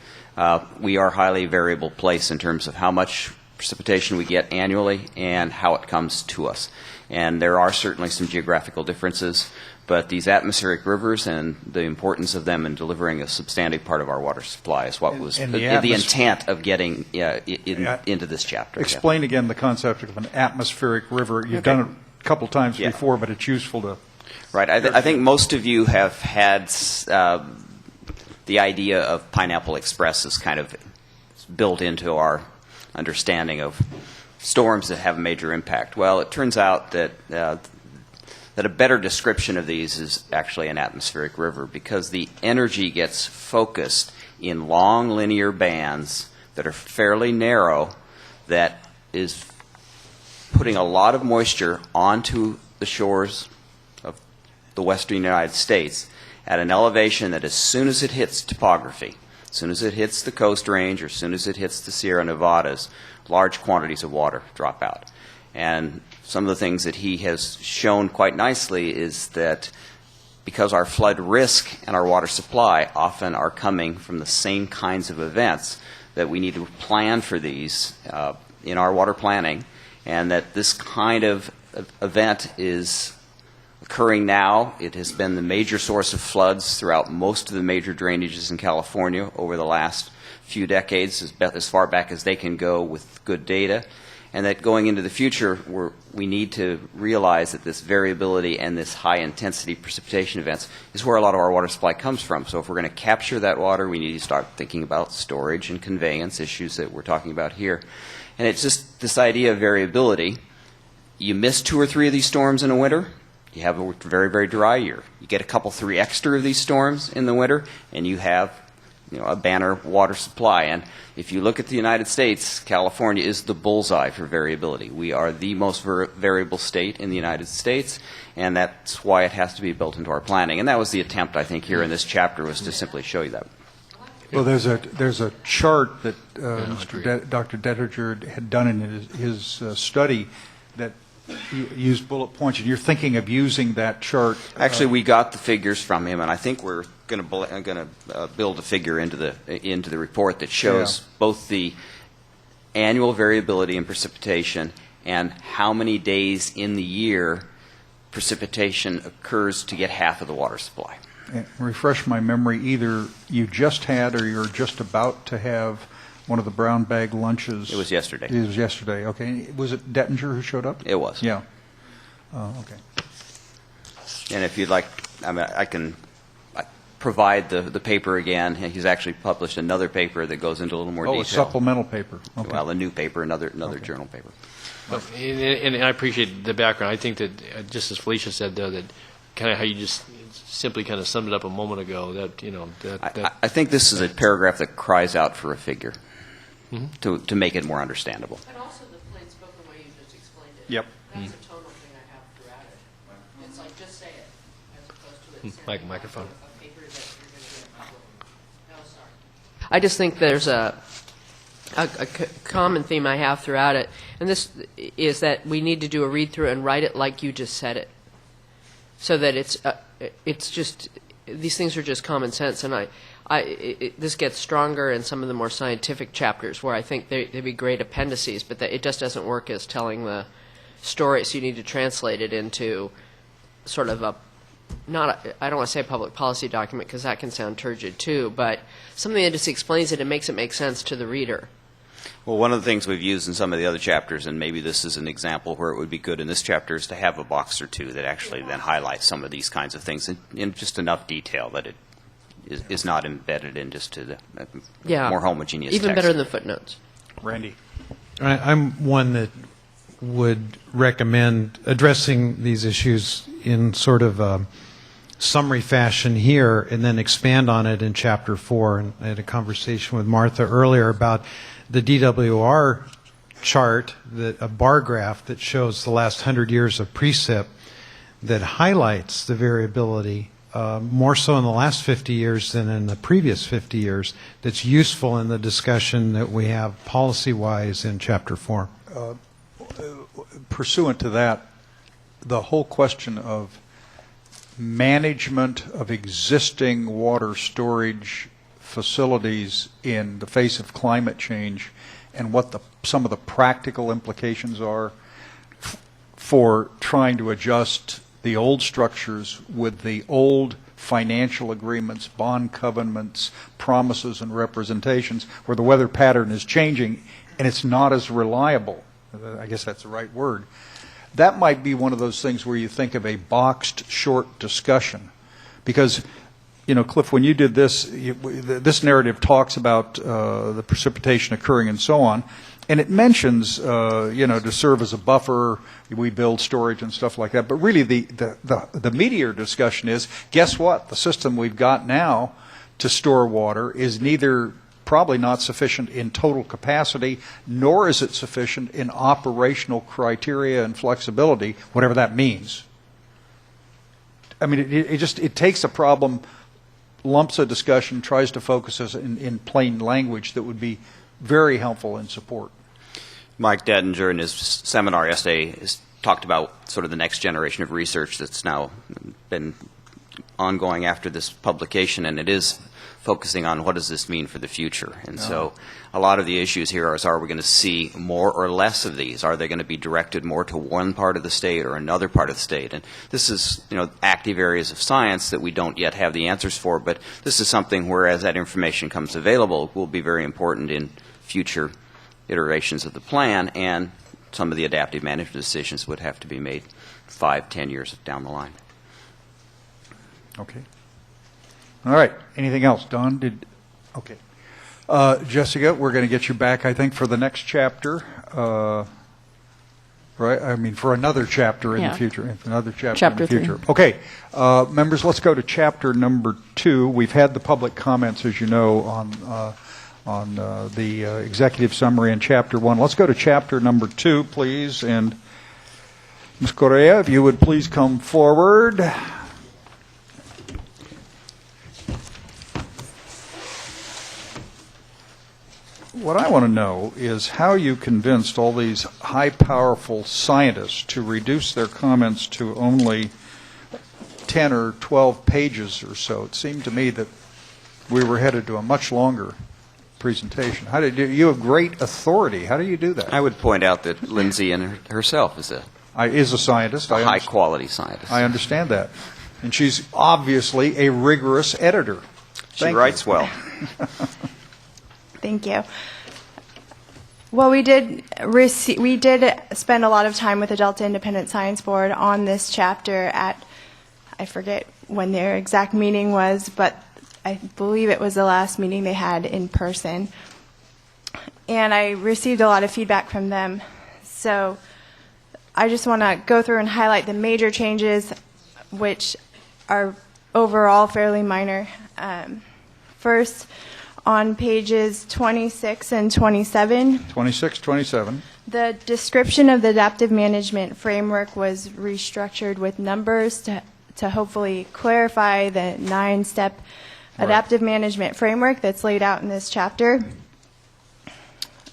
We are a highly variable place in terms of how much precipitation we get annually and how it comes to us. And there are certainly some geographical differences, but these atmospheric rivers and the importance of them in delivering a substantive part of our water supply is what was the intent of getting into this chapter. Explain again the concept of an atmospheric river. You've done it a couple times before, but it's useful to... Right. I think most of you have had the idea of Pineapple Express is kind of built into our understanding of storms that have a major impact. Well, it turns out that a better description of these is actually an atmospheric river, because the energy gets focused in long linear bands that are fairly narrow, that is putting a lot of moisture onto the shores of the western United States at an elevation that as soon as it hits topography, as soon as it hits the Coast Range or as soon as it hits the Sierra Nevadas, large quantities of water drop out. And some of the things that he has shown quite nicely is that because our flood risk and our water supply often are coming from the same kinds of events, that we need to plan for these in our water planning, and that this kind of event is occurring now. It has been the major source of floods throughout most of the major drainages in California over the last few decades, as far back as they can go with good data. And that going into the future, we need to realize that this variability and this high-intensity precipitation events is where a lot of our water supply comes from. So if we're going to capture that water, we need to start thinking about storage and conveyance issues that we're talking about here. And it's just this idea of variability. You miss 2 or 3 of these storms in a winter, you have a very, very dry year. You get a couple, 3 extra of these storms in the winter, and you have a banner water supply. And if you look at the United States, California is the bullseye for variability. We are the most variable state in the United States, and that's why it has to be built into our planning. And that was the attempt, I think, here in this chapter, was to simply show you that. Well, there's a chart that Dr. Dettinger had done in his study that used bullet points, and you're thinking of using that chart. Actually, we got the figures from him, and I think we're going to build a figure into the report that shows both the annual variability in precipitation and how many days in the year precipitation occurs to get half of the water supply. And refresh my memory, either you just had or you're just about to have one of the brown bag lunches. It was yesterday. It was yesterday, okay. Was it Dettinger who showed up? It was. Yeah. Okay. And if you'd like, I can provide the paper again. He's actually published another paper that goes into a little more detail. Oh, a supplemental paper. Okay. Well, a new paper, another journal paper. And I appreciate the background. I think that, just as Felicia said, though, that kind of how you just simply kind of summed it up a moment ago, that I think this is a paragraph that cries out for a figure to make it more understandable. And also the plain spoken way you just explained it. Yep. That's a tonal thing I have throughout it. It's like, just say it, as opposed to it sounding microphone. like a paper that you're going to get a couple of. No, sorry. I just think there's a common theme I have throughout it, and this is that we need to do a read-through and write it like you just said it, so that it's just, these things are just common sense, and this gets stronger in some of the more scientific chapters where I think they'd be great appendices, but it just doesn't work as telling the story, so you need to translate it into sort of I don't want to say a public policy document because that can sound turgid too, but something that just explains it and makes it make sense to the reader. Well, one of the things we've used in some of the other chapters, and maybe this is an example where it would be good in this chapter, is to have a box or two that actually then highlights some of these kinds of things in just enough detail that it is not embedded in just to the more homogeneous even text. better than the footnotes. Randy. I'm one that would recommend addressing these issues in sort of a summary fashion here and then expand on it in Chapter 4. And I had a conversation with Martha earlier about the DWR chart, a bar graph that shows the last 100 years of precip. that highlights the variability more so in the last 50 years than in the previous 50 years, that's useful in the discussion that we have policy-wise in Chapter 4. Pursuant to that, the whole question of management of existing water storage facilities in the face of climate change and what some of the practical implications are for trying to adjust the old structures with the old financial agreements, bond covenants, promises, and representations, where the weather pattern is changing and it's not as reliable. I guess that's the right word. That might be one of those things where you think of a boxed, short discussion. Because, you know, Cliff, when you did this, this narrative talks about the precipitation occurring and so on, and it mentions, you know, to serve as a buffer, we build storage and stuff like that. But really, the meatier discussion is, guess what? The system we've got now to store water is neither probably not sufficient in total capacity, nor is it sufficient in operational criteria and flexibility, whatever that means. I mean, it takes a problem, lumps a discussion, tries to focus us in plain language that would be very helpful in support. Mike Dedinger in his seminar yesterday has talked about sort of the next generation of research that's now been ongoing after this publication, and it is focusing on what does this mean for the future. And so a lot of the issues here are we going to see more or less of these? Are they going to be directed more to one part of the state or another part of the state? And this is, you know, active areas of science that we don't yet have the answers for, but this is something where, as that information comes available, will be very important in future iterations of the plan, and some of the adaptive management decisions would have to be made 5-10 years down the line. Okay. All right. Anything else? Don, okay. Jessica, we're going to get you back, I think, for the next chapter. Right? I mean, for another chapter in the future. Another chapter in the future. 3. Okay. Members, let's go to chapter number 2. We've had the public comments, as you know, on the executive summary in chapter 1. Let's go to chapter number 2, please. And Ms. Correa, if you would please come forward. What I want to know is how you convinced all these high, powerful scientists to reduce their comments to only 10 or 12 pages or so. It seemed to me that we were headed to a much longer presentation. How did you have great authority? How do you do that? I would point out that Lindsay herself is a scientist. A high-quality scientist. I understand that. And she's obviously a rigorous editor. She writes well. Thank you. Well, we did spend a lot of time with the Delta Independent Science Board on this chapter at, I forget when their exact meeting was, but I believe it was the last meeting they had in person. And I received a lot of feedback from them. So I just want to go through and highlight the major changes, which are overall fairly minor. First, on pages 26 and 27. 26, 27. The description of the adaptive management framework was restructured with numbers to hopefully clarify the 9-step adaptive management framework that's laid out in this chapter.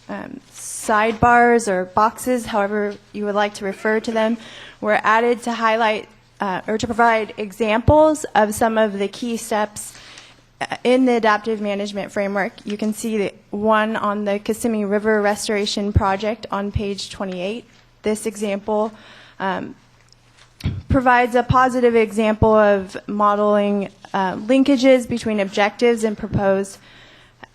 Sidebars or boxes, however you would like to refer to them, were added to highlight or to provide examples of some of the key steps in the adaptive management framework. You can see the one on the Kissimmee River Restoration Project on page 28. This example provides a positive example of modeling linkages between objectives and proposed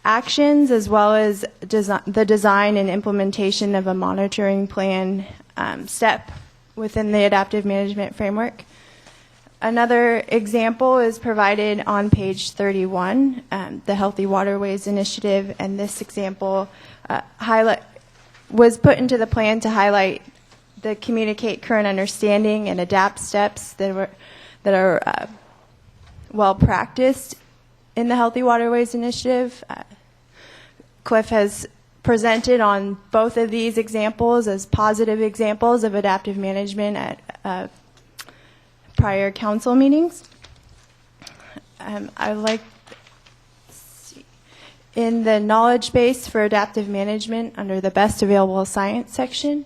actions, as well as the design and implementation of a monitoring plan step within the adaptive management framework. Another example is provided on page 31, the Healthy Waterways Initiative, and this example was put into the plan to highlight the communicate current understanding and adapt steps that are well practiced in the Healthy Waterways Initiative. Cliff has presented on both of these examples as positive examples of adaptive management at prior council meetings. I like in the knowledge base for adaptive management under the best available science section,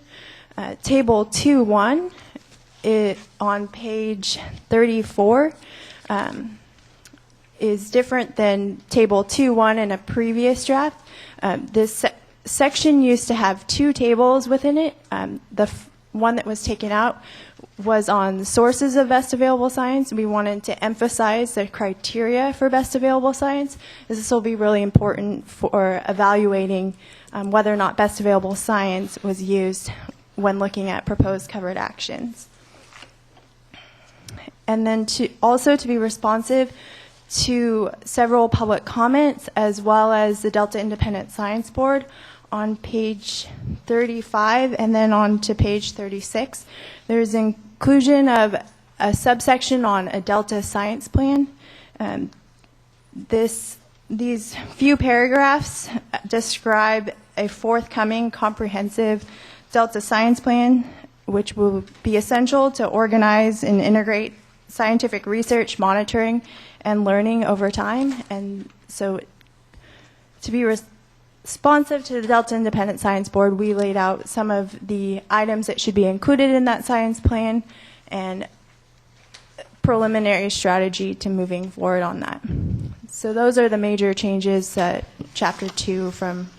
table 2.1 on page 34 is different than table 2.1 in a previous draft. This section used to have two tables within it. The one that was taken out was on the sources of best available science. We wanted to emphasize the criteria for best available science, as this will be really important for evaluating whether or not best available science was used when looking at proposed covered actions. And then also to be responsive to several public comments, as well as the Delta Independent Science Board on page 35 and then on to page 36. There's inclusion of a subsection on a Delta science plan. These few paragraphs describe a forthcoming comprehensive Delta science plan, which will be essential to organize and integrate scientific research, monitoring, and learning over time. And so to be responsive to the Delta Independent Science Board, we laid out some of the items that should be included in that science plan and preliminary strategy to moving forward on that. So those are the major changes, chapter 2 from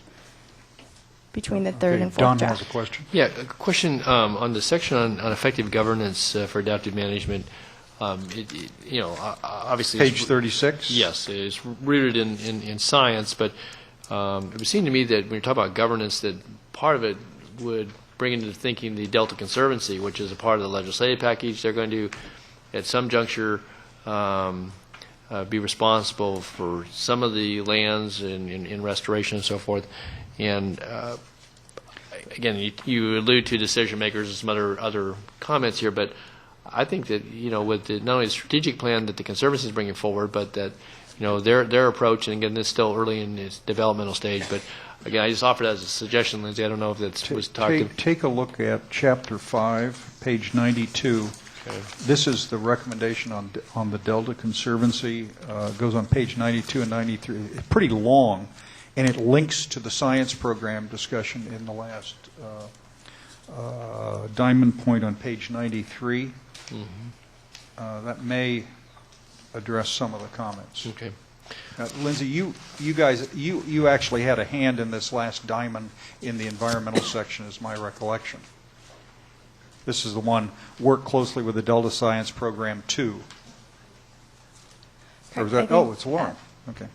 between the third and fourth Don draft. has a question. Yeah, a question on the section on effective governance for adaptive management. Obviously, Page 36? Yes, it's rooted in science, but it would seem to me that when you talk about governance, that part of it would bring into thinking the Delta Conservancy, which is a part of the legislative package. They're going to, at some juncture, be responsible for some of the lands in restoration and so forth. And again, you allude to decision makers and some other comments here, but I think that with not only the strategic plan that the Conservancy is bringing forward, but that their approach, and again, this is still early in its developmental stage, but again, I just offered that as a suggestion, Lindsay. I don't know if that was talked. Take a look at chapter 5, page 92. Okay. This is the recommendation on the Delta Conservancy. Goes on page 92 and 93. It's pretty long, and it links to the science program discussion in the last diamond point on page 93. Mm-hmm. That may address some of the comments. Okay. Lindsay, you guys actually had a hand in this last diamond in the environmental section, is my recollection. This is the one, work closely with the Delta Science Program 2. Or was that, it's Lauren. Okay.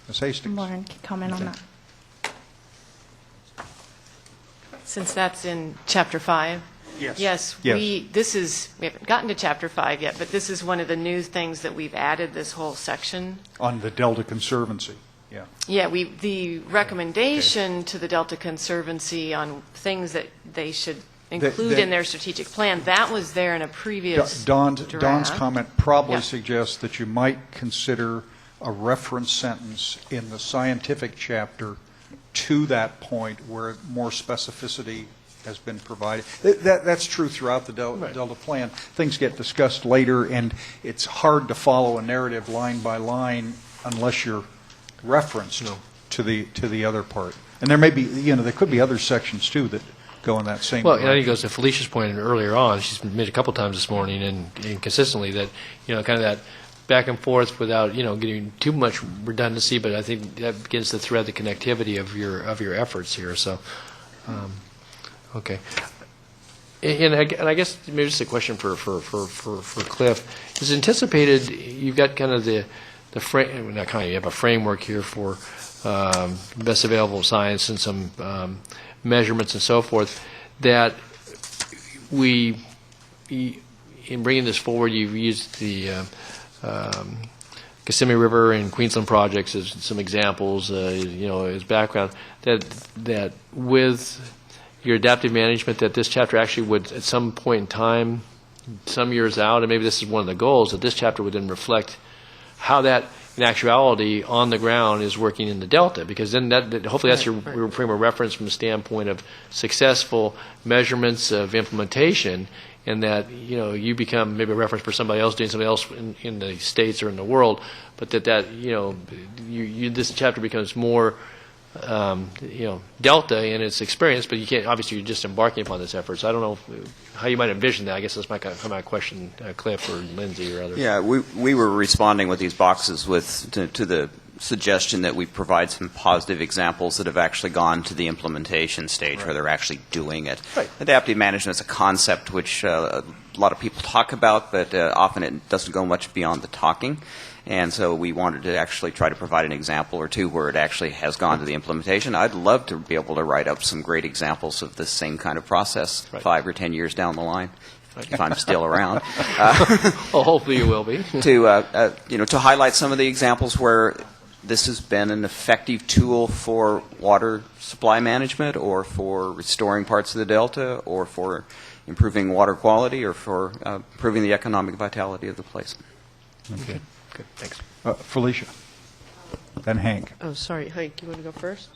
Ms. Hastings. Lauren can comment on that. Since that's in Chapter 5. Yes. We haven't gotten to Chapter 5 yet, but this is one of the new things that we've added, this whole section. On the Delta Conservancy, yeah. Yeah, the recommendation to the Delta Conservancy on things that they should include in their strategic plan, that was there in a previous Don's draft. comment probably suggests that you might consider a reference sentence in the scientific chapter to that point where more specificity has been provided. That's true throughout the Delta plan. Things get discussed later, and it's hard to follow a narrative line by line unless you're referenced to the other part. And there may be, there could be other sections too that go in that same direction. I think it goes to Felicia's point earlier on. She's made a couple times this morning and consistently that kind of that back and forth without getting too much redundancy. But I think that begins to thread the connectivity of your efforts here. So. Okay, and I guess maybe just a question for Cliff. Is anticipated? You've got kind of the frame. Not kind of. You have a framework here for best available science and some measurements and so forth. That in bringing this forward, you've used the Kissimmee River and Queensland projects as some examples. As background. That with your adaptive management, that this chapter actually would, at some point in time, some years out, and maybe this is one of the goals, that this chapter would then reflect how that, in actuality, on the ground is working in the Delta, because then hopefully that's your frame of reference from the standpoint of successful measurements of implementation, and that you become maybe a reference for somebody else doing something else in the States or in the world, but this chapter becomes more Delta in its experience, but you can't, obviously you're just embarking upon this effort. So I don't know how you might envision that. I guess that's my question, Cliff or Lindsay or others. Yeah, we were responding with these boxes to the suggestion that we provide some positive examples that have actually gone to the implementation stage where they're actually doing it. Right. Adaptive management is a concept which a lot of people talk about, but often it doesn't go much beyond the talking. And so we wanted to actually try to provide an example or two where it actually has gone to the implementation. I'd love to be able to write up some great examples of this same kind of process 5 or 10 years down the line, if I'm still around. Well, hopefully you will be. To highlight some of the examples where this has been an effective tool for water supply management or for restoring parts of the Delta or for improving water quality or for improving the economic vitality of the place. Okay. Good, thanks. Felicia, then Hank. Oh, sorry, Hank, you want to go first?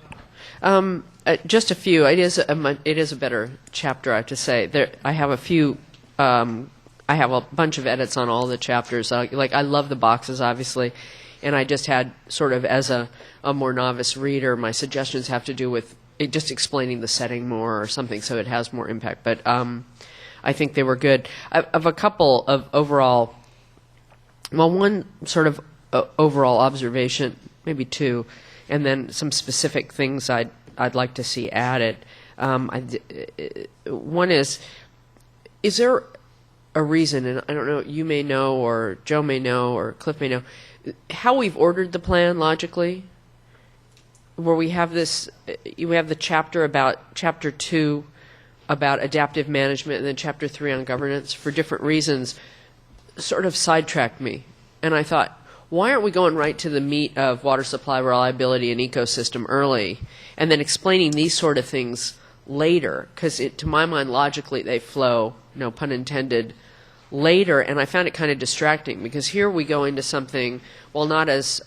Just a few. It is a better chapter, I have to say. I have a few. I have a bunch of edits on all the chapters. I love the boxes, obviously, and I just had sort of as a more novice reader, my suggestions have to do with just explaining the setting more or something, so it has more impact. But I think they were good. Of a couple of overall. Well, one sort of overall observation, maybe two, and then some specific things I'd like to see added. One is there a reason, and I don't know, you may know, or Joe may know, or Cliff may know, how we've ordered the plan logically, where we have this, we have the chapter 2 about adaptive management, and then chapter 3 on governance for different reasons, sort of sidetracked me. And I thought, why aren't we going right to the meat of water supply reliability and ecosystem early, and then explaining these sort of things later? Because to my mind, logically, they flow, no pun intended, later. And I found it kind of distracting, because here we go into something, well, not as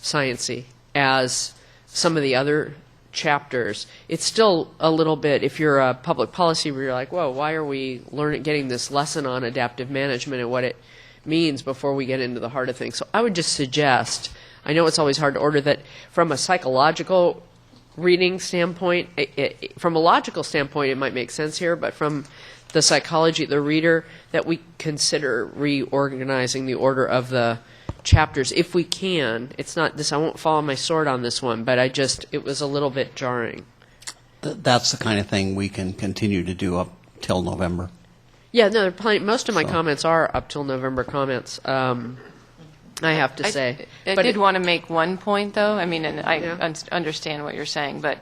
sciencey as some of the other chapters. It's still a little bit, if you're a public policy reader, you're like, whoa, why are we getting this lesson on adaptive management and what it means before we get into the heart of things? So I would just suggest, I know it's always hard to order, that from a psychological reading standpoint, from a logical standpoint, it might make sense here, but from the psychology of the reader, that we consider reorganizing the order of the chapters if we can. It's not this, I won't fall on my sword on this one, but it was a little bit jarring. That's the kind of thing we can continue to do up till November. Yeah, no, most of my comments are up till November comments, I have to say. I did want to make one point, though. I mean, and I understand what you're saying, but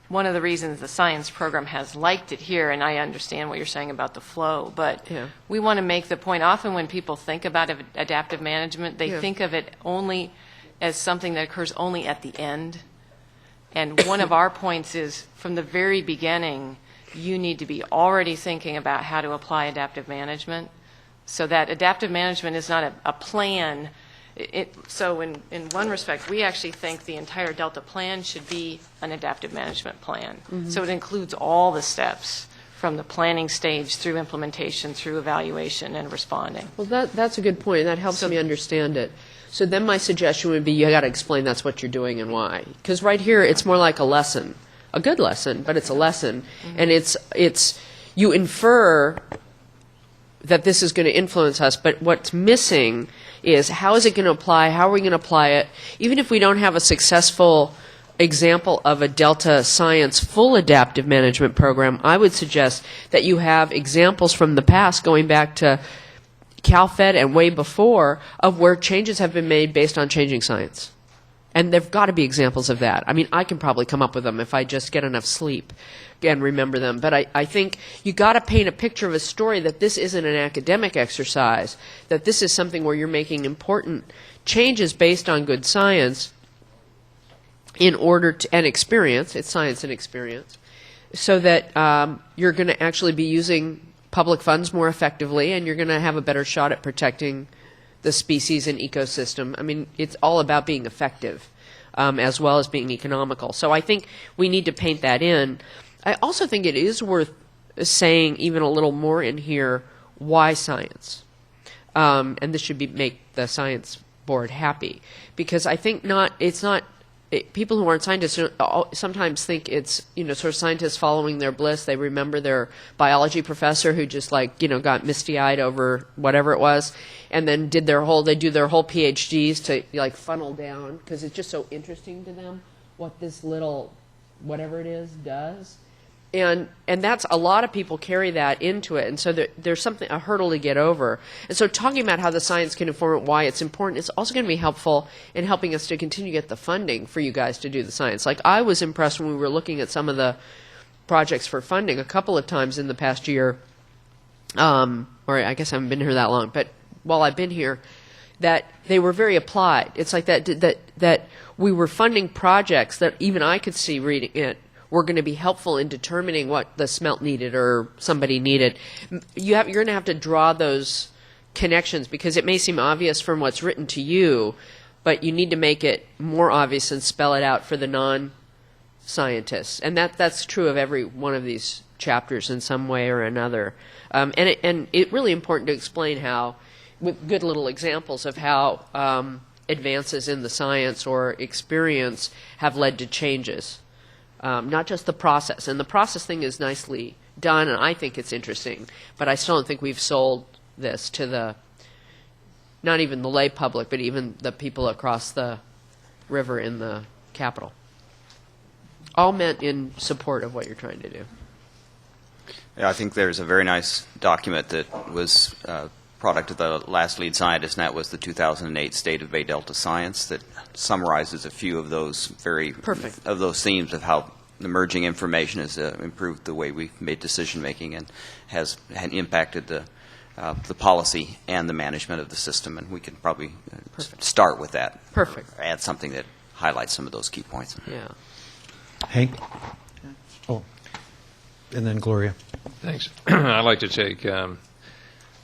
one of the reasons the science program has liked it here, and I understand what you're saying about the flow, but we want to make the point, often when people think about adaptive management, they think of it only as something that occurs only at the end. And one of our points is, from the very beginning, you need to be already thinking about how to apply adaptive management, so that adaptive management is not a plan. So in one respect, we actually think the entire Delta plan should be an adaptive management plan. Mm-hmm. So it includes all the steps from the planning stage through implementation, through evaluation and responding. Well, that's a good point. That helps me understand it. So then my suggestion would be, you got to explain that's what you're doing and why. Because right here, it's more like a lesson, a good lesson, but it's a lesson. Mm-hmm. And it's you infer that this is going to influence us, but what's missing is, how is it going to apply? How are we going to apply it? Even if we don't have a successful example of a Delta Science full adaptive management program, I would suggest that you have examples from the past, going back to CalFed and way before, of where changes have been made based on changing science. And there've got to be examples of that. I mean, I can probably come up with them if I just get enough sleep and remember them. But I think you got to paint a picture of a story that this isn't an academic exercise, that this is something where you're making important changes based on good science in order to, and experience, it's science and experience, so that you're going to actually be using public funds more effectively, and you're going to have a better shot at protecting the species and ecosystem. I mean, it's all about being effective as well as being economical. So I think we need to paint that in. I also think it is worth saying even a little more in here, why science? And this should make the science board happy, because I think people who aren't scientists sometimes think it's, sort of scientists following their bliss. They remember their biology professor who just got misty-eyed over whatever it was, and then they do their whole PhDs to funnel down, because it's just so interesting to them what this little whatever it is does. And that's, a lot of people carry that into it, and so there's a hurdle to get over. And so talking about how the science can inform it, why it's important, is also going to be helpful in helping us to continue to get the funding for you guys to do the science. I was impressed when we were looking at some of the projects for funding a couple of times in the past year, or I guess I haven't been here that long, but while I've been here, that they were very applied. It's like that we were funding projects that even I could see reading it were going to be helpful in determining what the smelt needed or somebody needed. You're going to have to draw those connections, because it may seem obvious from what's written to you, but you need to make it more obvious and spell it out for the non-scientists. And that's true of every one of these chapters in some way or another. And it's really important to explain how, with good little examples of how advances in the science or experience have led to changes. Not just the process. And the process thing is nicely done, and I think it's interesting. But I still don't think we've sold this to not even the lay public, but even the people across the river in the Capitol. All meant in support of what you're trying to do. Yeah, I think there's a very nice document that was product of the last lead scientist, and that was the 2008 State of Bay Delta Science, that summarizes a few of those those themes of how emerging information has improved the way we've made decision making and has impacted the policy and the management of the system. And we can probably start with that. Perfect. Add something that highlights some of those key points. Yeah. Hank? Oh, and then Gloria. Thanks. I'd like to take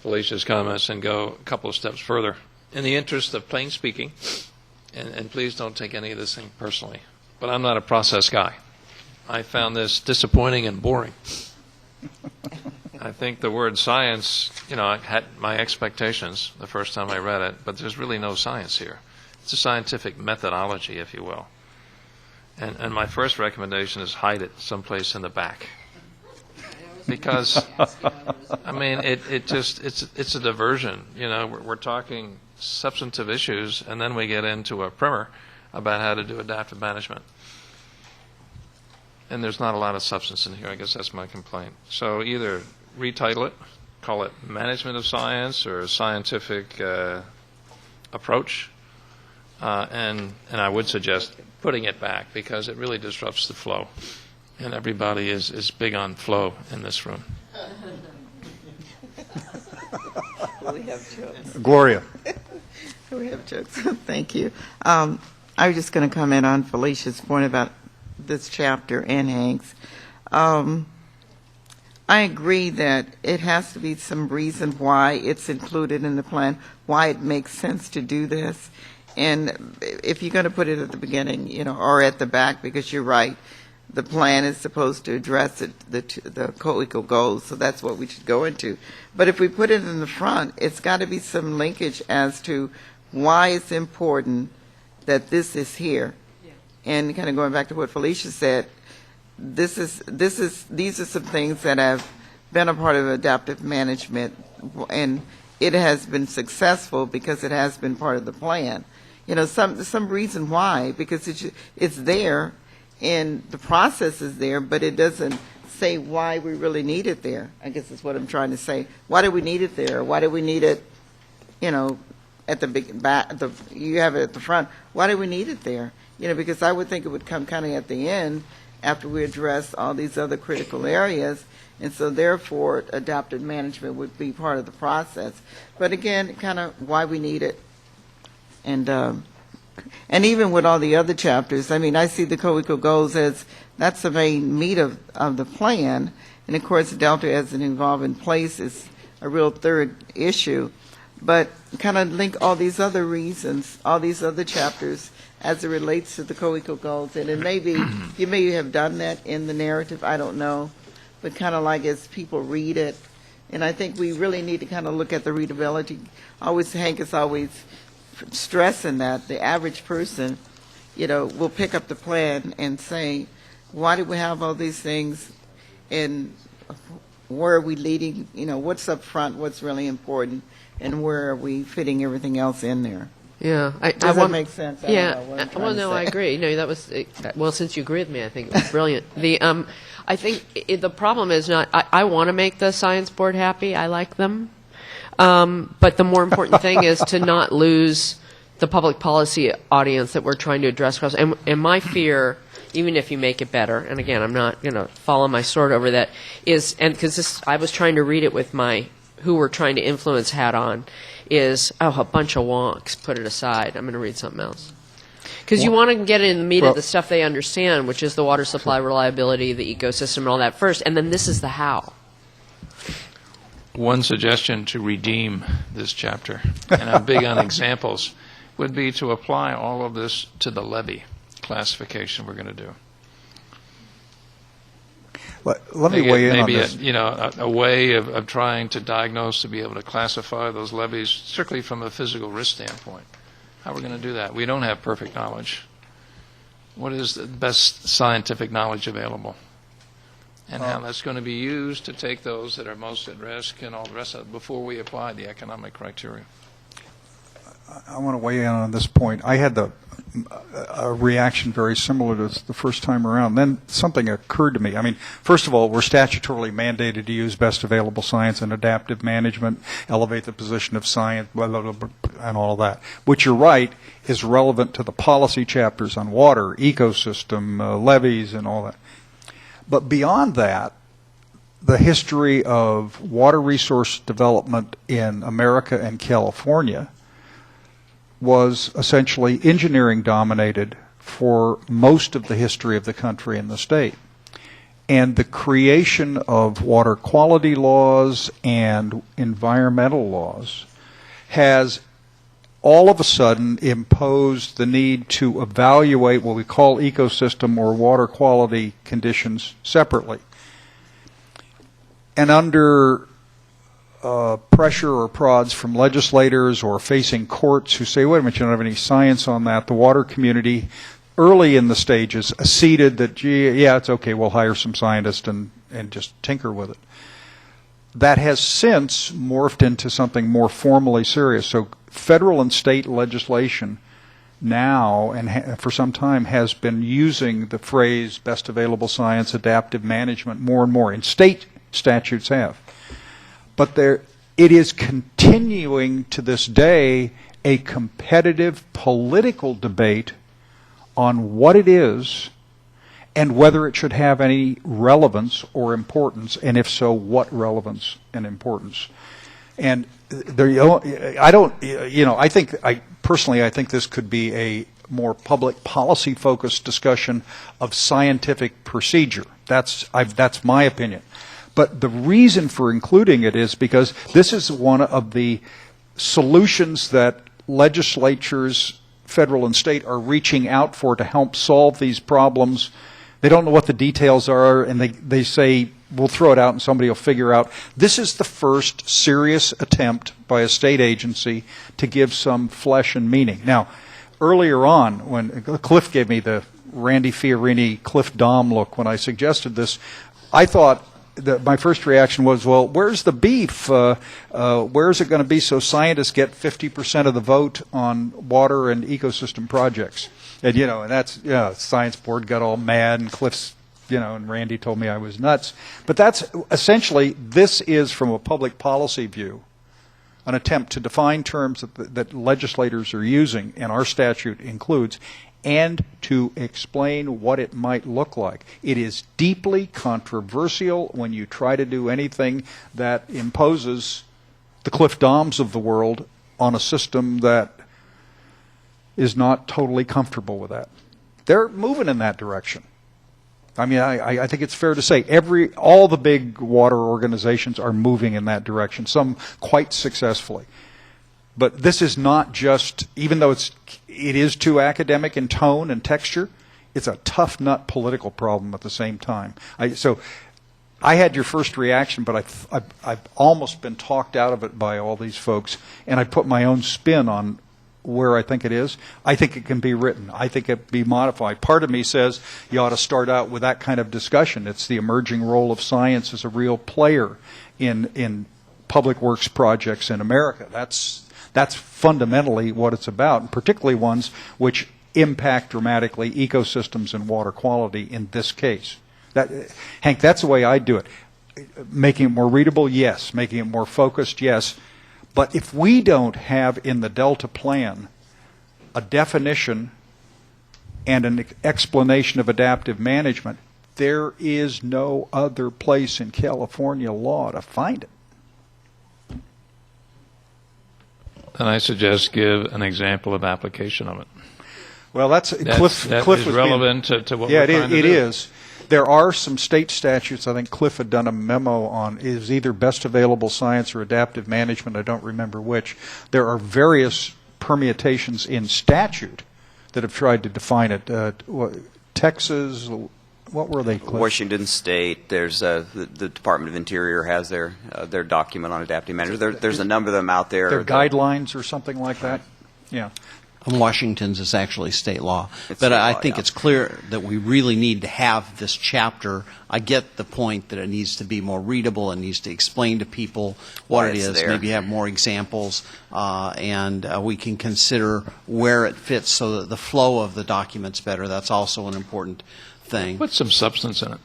Felicia's comments and go a couple of steps further. In the interest of plain speaking, and please don't take any of this thing personally, but I'm not a process guy. I found this disappointing and boring. I think the word science, I had my expectations the first time I read it, but there's really no science here. It's a scientific methodology, if you will. And my first recommendation is hide it someplace in the back. Because, I mean, it's a diversion. We're talking substantive issues, and then we get into a primer about how to do adaptive management. And there's not a lot of substance in here. I guess that's my complaint. So either retitle it, call it Management of Science or Scientific Approach, and I would suggest putting it back, because it really disrupts the flow. And everybody is big on flow in this room. We have jokes. Gloria. We have jokes. Thank you. I was just going to comment on Felicia's point about this chapter and Hank's. I agree that it has to be some reason why it's included in the plan, why it makes sense to do this. And if you're going to put it at the beginning, or at the back, because you're right, the plan is supposed to address the co-equal goals, so that's what we should go into. But if we put it in the front, it's got to be some linkage as to why it's important that this is here. Yeah. And kind of going back to what Felicia said, these are some things that have been a part of adaptive management, and it has been successful because it has been part of the plan. Some reason why, because it's there. And the process is there, but it doesn't say why we really need it there. I guess that's what I'm trying to say. Why do we need it there? Why do we need it, at the big back? You have it at the front. Why do we need it there? Because I would think it would come kind of at the end after we address all these other critical areas, and so therefore adaptive management would be part of the process. But again, kind of why we need it, and even with all the other chapters, I see the co-equal goals as that's the main meat of the plan. And of course, Delta as an evolving place is a real third issue. But kind of link all these other reasons, all these other chapters as it relates to the co-equal goals. And maybe you may have done that in the narrative, I don't know. but kind of like as people read it. And I think we really need to kind of look at the readability. Hank is always stressing that the average person, will pick up the plan and say, why do we have all these things, and where are we leading, what's up front, what's really important, and where are we fitting everything else in there? Yeah, Does that make sense? I Yeah. don't know what I'm trying to I say. agree. No, that was well. Since you agree with me, I think it was brilliant. I think the problem is not. I want to make the science board happy. I like them, but the more important thing is to not lose the public policy audience that we're trying to address. And my fear, even if you make it better, and again, I'm not going to fall on my sword over that, is, and because I was trying to read it with my who we're trying to influence hat on, is, a bunch of wonks, put it aside. I'm going to read something else. Because you want to get in the meat of the stuff they understand, which is the water supply reliability, the ecosystem, and all that first, and then this is the how. One suggestion to redeem this chapter, and I'm big on examples, would be to apply all of this to the levy classification we're going to do. Let me weigh in on this. A way of trying to diagnose, to be able to classify those levees strictly from a physical risk standpoint. How are we going to do that? We don't have perfect knowledge. What is the best scientific knowledge available? And how that's going to be used to take those that are most at risk and all the rest of it before we apply the economic criteria. I want to weigh in on this point. I had a reaction very similar to the first time around. Then something occurred to me. I mean, first of all, we're statutorily mandated to use best available science and adaptive management, elevate the position of science, blah, blah, blah, and all of that, which you're right is relevant to the policy chapters on water, ecosystem, levees, and all that. But beyond that, the history of water resource development in America and California was essentially engineering dominated for most of the history of the country and the state. And the creation of water quality laws and environmental laws has all of a sudden imposed the need to evaluate what we call ecosystem or water quality conditions separately. And under pressure or prods from legislators or facing courts who say, wait a minute, you don't have any science on that, the water community early in the stages acceded that, gee, yeah, it's okay, we'll hire some scientists and just tinker with it. That has since morphed into something more formally serious. So federal and state legislation now and for some time has been using the phrase best available science, adaptive management more and more, and state statutes have. But it is continuing to this day a competitive political debate on what it is and whether it should have any relevance or importance, and if so, what relevance and importance. And I think this could be a more public policy focused discussion of scientific procedure. That's my opinion. But the reason for including it is because this is one of the solutions that legislatures, federal and state, are reaching out for to help solve these problems. They don't know what the details are, and they say, we'll throw it out and somebody will figure out. This is the first serious attempt by a state agency to give some flesh and meaning. Now, earlier on, when Cliff gave me the Randy Fiorini, Cliff Dom look when I suggested this, I thought, my first reaction was, well, where's the beef? Where's it going to be so scientists get 50% of the vote on water and ecosystem projects? And, and that's, Science Board got all mad, and Cliff's, and Randy told me I was nuts. But that's essentially, this is, from a public policy view, an attempt to define terms that legislators are using, and our statute includes, and to explain what it might look like. It is deeply controversial when you try to do anything that imposes the Cliff Doms of the world on a system that is not totally comfortable with that. They're moving in that direction. I mean, I think it's fair to say all the big water organizations are moving in that direction, some quite successfully. But this is not just, even though it is too academic in tone and texture, it's a tough nut political problem at the same time. So I had your first reaction, but I've almost been talked out of it by all these folks, and I put my own spin on where I think it is. I think it can be written. I think it can be modified. Part of me says you ought to start out with that kind of discussion. It's the emerging role of science as a real player in public works projects in America. That's fundamentally what it's about, and particularly ones which impact dramatically ecosystems and water quality in this case. Hank, that's the way I do it. Making it more readable, yes. Making it more focused, yes. But if we don't have in the Delta Plan a definition and an explanation of adaptive management, there is no other place in California law to find it. And I suggest give an example of application of it. Well, Cliff is was relevant to what we're trying to do. Yeah, it is. There are some state statutes, I think Cliff had done a memo on, is either best available science or adaptive management, I don't remember which. There are various permutations in statute that have tried to define it. Texas, what were they, Cliff? Washington State, there's the Department of Interior has their document on adaptive management. There's a number of them out there. Their guidelines or something like that? Yeah. Washington's is actually state law. But I think it's clear that we really need to have this chapter. I get the point that it needs to be more readable and needs to explain to people what it is, maybe have more examples, and we can consider where it fits so that the flow of the document's better. That's also an important thing. Put some substance in it.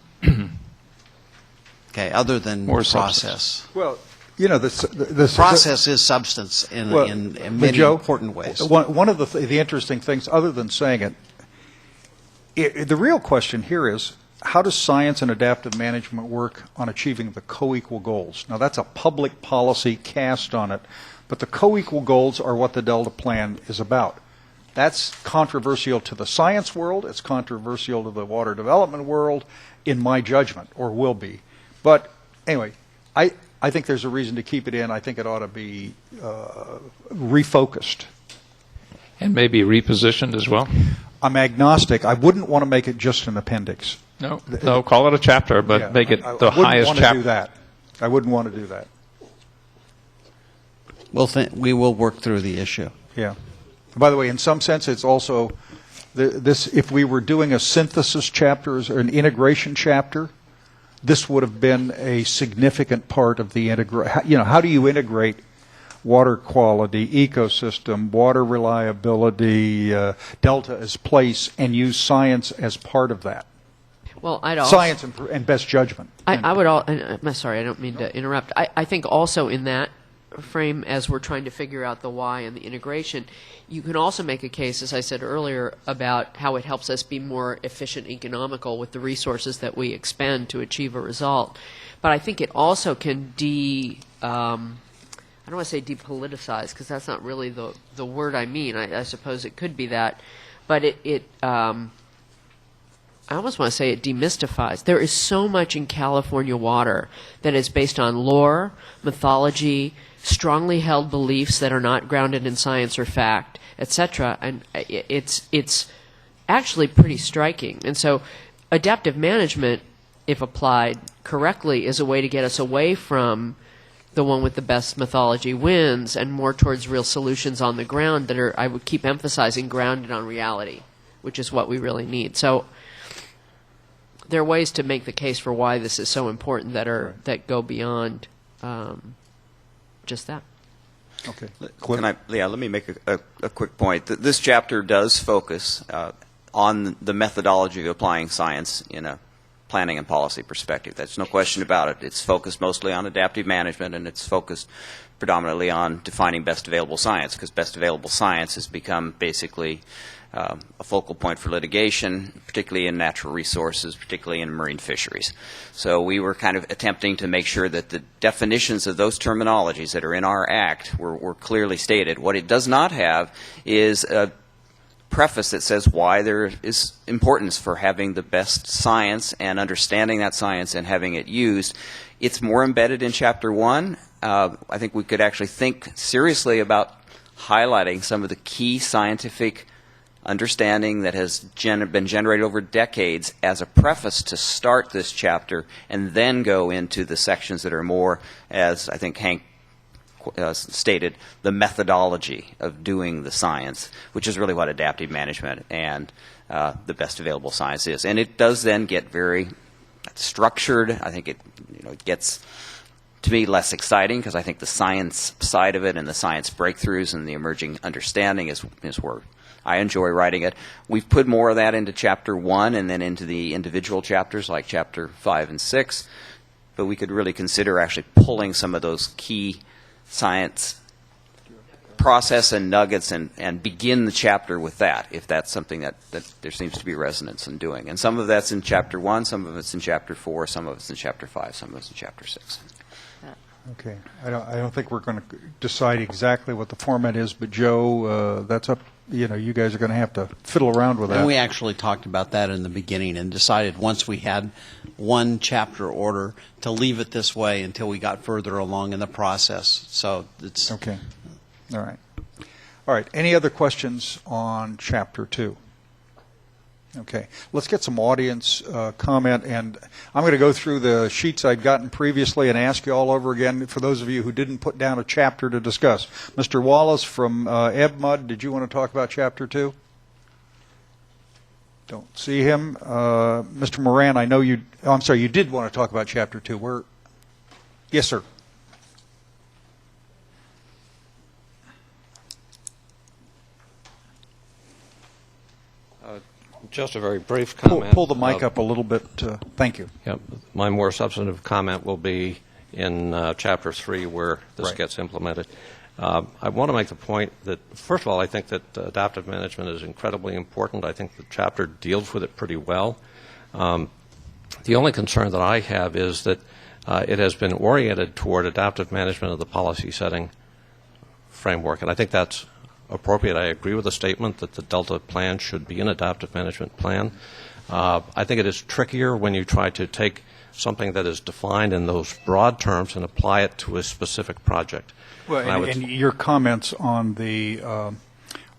Okay, other than more process. Well, you know, the process is substance in many important ways. One of the interesting things, other than saying it, the real question here is, how does science and adaptive management work on achieving the co-equal goals? Now, that's a public policy cast on it, but the co-equal goals are what the Delta Plan is about. That's controversial to the science world. It's controversial to the water development world, in my judgment, or will be. But anyway, I think there's a reason to keep it in. I think it ought to be refocused. And maybe repositioned as well? I'm agnostic. I wouldn't want to make it just an appendix. No, call it a chapter, but make it the highest chapter. I wouldn't want to do that. We will work through the issue. Yeah. By the way, in some sense, it's also this. If we were doing a synthesis chapter or an integration chapter, this would have been a significant part of the integration. You know, how do you integrate water quality, ecosystem, water reliability, Delta as place, and use science as part of that? Well, I'd also, science and best judgment. I would all. I'm sorry, I don't mean to interrupt. I think also in that frame, as we're trying to figure out the why and the integration, you can also make a case, as I said earlier, about how it helps us be more efficient, economical with the resources that we expend to achieve a result. But I think it also can I don't want to say depoliticize, because that's not really the word I mean. I suppose it could be that, but I almost want to say it demystifies. There is so much in California water that is based on lore, mythology, strongly held beliefs that are not grounded in science or fact, etc. And it's actually pretty striking. And so adaptive management, if applied correctly, is a way to get us away from the one with the best mythology wins and more towards real solutions on the ground that are, I would keep emphasizing, grounded on reality, which is what we really need. So there are ways to make the case for why this is so important that go beyond just that. Okay. Let me make a quick point. This chapter does focus on the methodology of applying science in a planning and policy perspective. There's no question about it. It's focused mostly on adaptive management, and it's focused predominantly on defining best available science, because best available science has become basically a focal point for litigation, particularly in natural resources, particularly in marine fisheries. So we were kind of attempting to make sure that the definitions of those terminologies that are in our Act were clearly stated. What it does not have is a preface that says why there is importance for having the best science and understanding that science and having it used. It's more embedded in Chapter 1. I think we could actually think seriously about highlighting some of the key scientific understanding that has been generated over decades as a preface to start this chapter, and then go into the sections that are more, as I think Hank stated, the methodology of doing the science, which is really what adaptive management and the best available science is. And it does then get very structured. I think it gets, to me, less exciting, because I think the science side of it and the science breakthroughs and the emerging understanding is where I enjoy writing it. We've put more of that into Chapter 1 and then into the individual chapters like Chapter 5 and 6, but we could really consider actually pulling some of those key science process and nuggets and begin the chapter with that, if that's something that there seems to be resonance in doing. And some of that's in Chapter 1, some of it's in Chapter 4, some of it's in Chapter 5, some of it's in Chapter 6. Okay. I don't think we're going to decide exactly what the format is, but Joe, that's up. You guys are going to have to fiddle around with that. And we actually talked about that in the beginning and decided once we had one chapter order to leave it this way until we got further along in the process. So it's okay. All right. All right. Any other questions on Chapter 2? Okay. Let's get some audience comment, and I'm going to go through the sheets I'd gotten previously and ask you all over again for those of you who didn't put down a chapter to discuss. Mr. Wallace from EBMUD, did you want to talk about Chapter 2? Don't see him. Mr. Moran, I know you did want to talk about Chapter 2. Yes, sir. Just a very brief comment. Pull the mic up a little bit. Thank you. Yep. My more substantive comment will be in Chapter 3, where this gets implemented. I want to make the point that, first of all, I think that adaptive management is incredibly important. I think the chapter deals with it pretty well. The only concern that I have is that it has been oriented toward adaptive management of the policy setting framework, and I think that's appropriate. I agree with the statement that the Delta plan should be an adaptive management plan. I think it is trickier when you try to take something that is defined in those broad terms and apply it to a specific project. Well, and your comments on the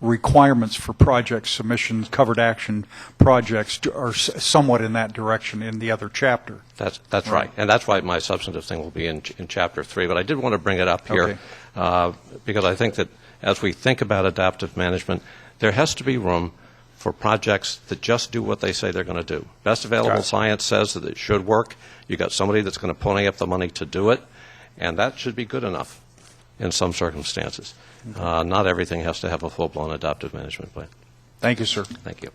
requirements for project submissions, covered action projects are somewhat in that direction in the other chapter. That's right. And that's why my substantive thing will be in Chapter 3. But I did want to bring it up here because I think that as we think about adaptive management, there has to be room for projects that just do what they say they're going to do. Best available science says that it should work. You've got somebody that's going to pony up the money to do it, and that should be good enough in some circumstances. Not everything has to have a full-blown adaptive management plan. Thank you, sir. Thank you.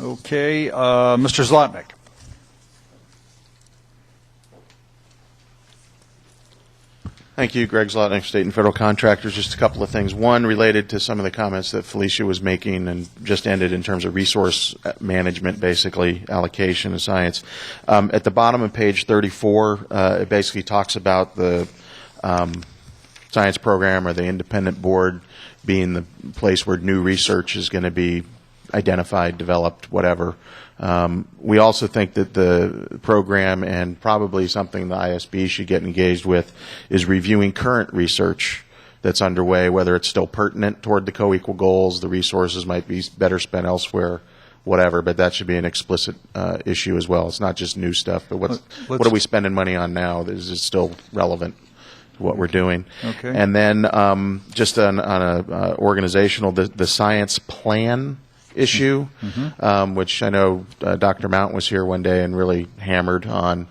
Okay. Mr. Zlotnick. Thank you, Greg Zlotnick, State and Federal Contractors. Just a couple of things. One, related to some of the comments that Felicia was making and just ended in terms of resource management, basically, allocation of science. At the bottom of page 34, it basically talks about the science program or the independent board being the place where new research is going to be identified, developed, whatever. We also think that the program, and probably something the ISB should get engaged with, is reviewing current research that's underway, whether it's still pertinent toward the co-equal goals, the resources might be better spent elsewhere, whatever, but that should be an explicit issue as well. It's not just new stuff, but what are we spending money on now? Is it still relevant to what we're doing? Okay. And then just on a organizational, the science plan issue, which I know Dr. Mount was here one day and really hammered on.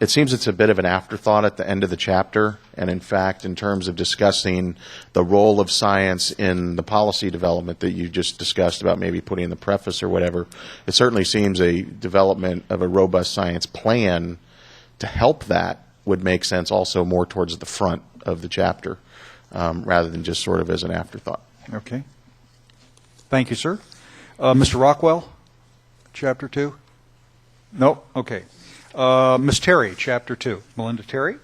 It seems it's a bit of an afterthought at the end of the chapter, and in fact, in terms of discussing the role of science in the policy development that you just discussed about maybe putting in the preface or whatever, it certainly seems a development of a robust science plan to help that would make sense also more towards the front of the chapter rather than just sort of as an afterthought. Okay. Thank you, sir. Mr. Rockwell, Chapter 2? No? Okay. Ms. Terry, Chapter 2. Melinda Terry?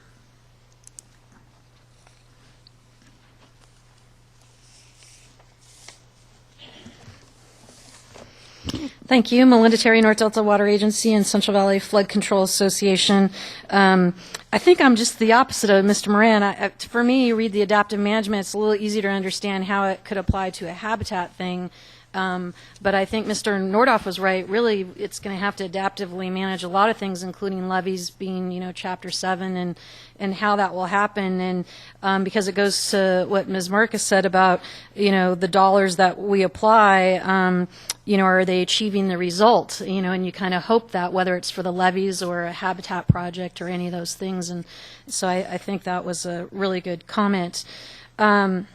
Thank you. Melinda Terry, North Delta Water Agency and Central Valley Flood Control Association. I think I'm just the opposite of Mr. Moran. For me, you read the adaptive management, it's a little easier to understand how it could apply to a habitat thing. But I think Mr. Nordoff was right. Really, it's going to have to adaptively manage a lot of things, including levies being, Chapter 7 and how that will happen. And because it goes to what Ms. Marcus said about, the dollars that we apply, are they achieving the result? And you kind of hope that, whether it's for the levies or a habitat project or any of those things. And so I think that was a really good comment. And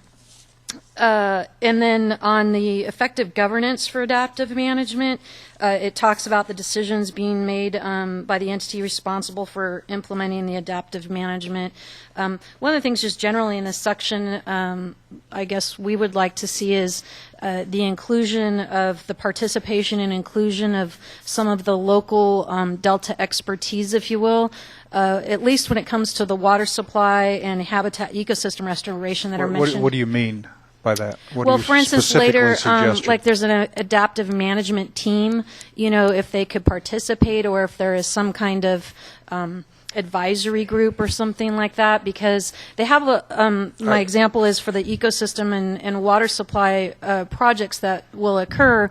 then on the effective governance for adaptive management, it talks about the decisions being made by the entity responsible for implementing the adaptive management. One of the things just generally in this section, I guess we would like to see is the inclusion of the participation and inclusion of some of the local Delta expertise, if you will, at least when it comes to the water supply and habitat ecosystem restoration that are mentioned. What do you mean by that? What Well, are you for instance, specifically later, suggesting? like there's an adaptive management team, if they could participate or if there is some kind of advisory group or something like that, because they have my example is for the ecosystem and water supply projects that will occur.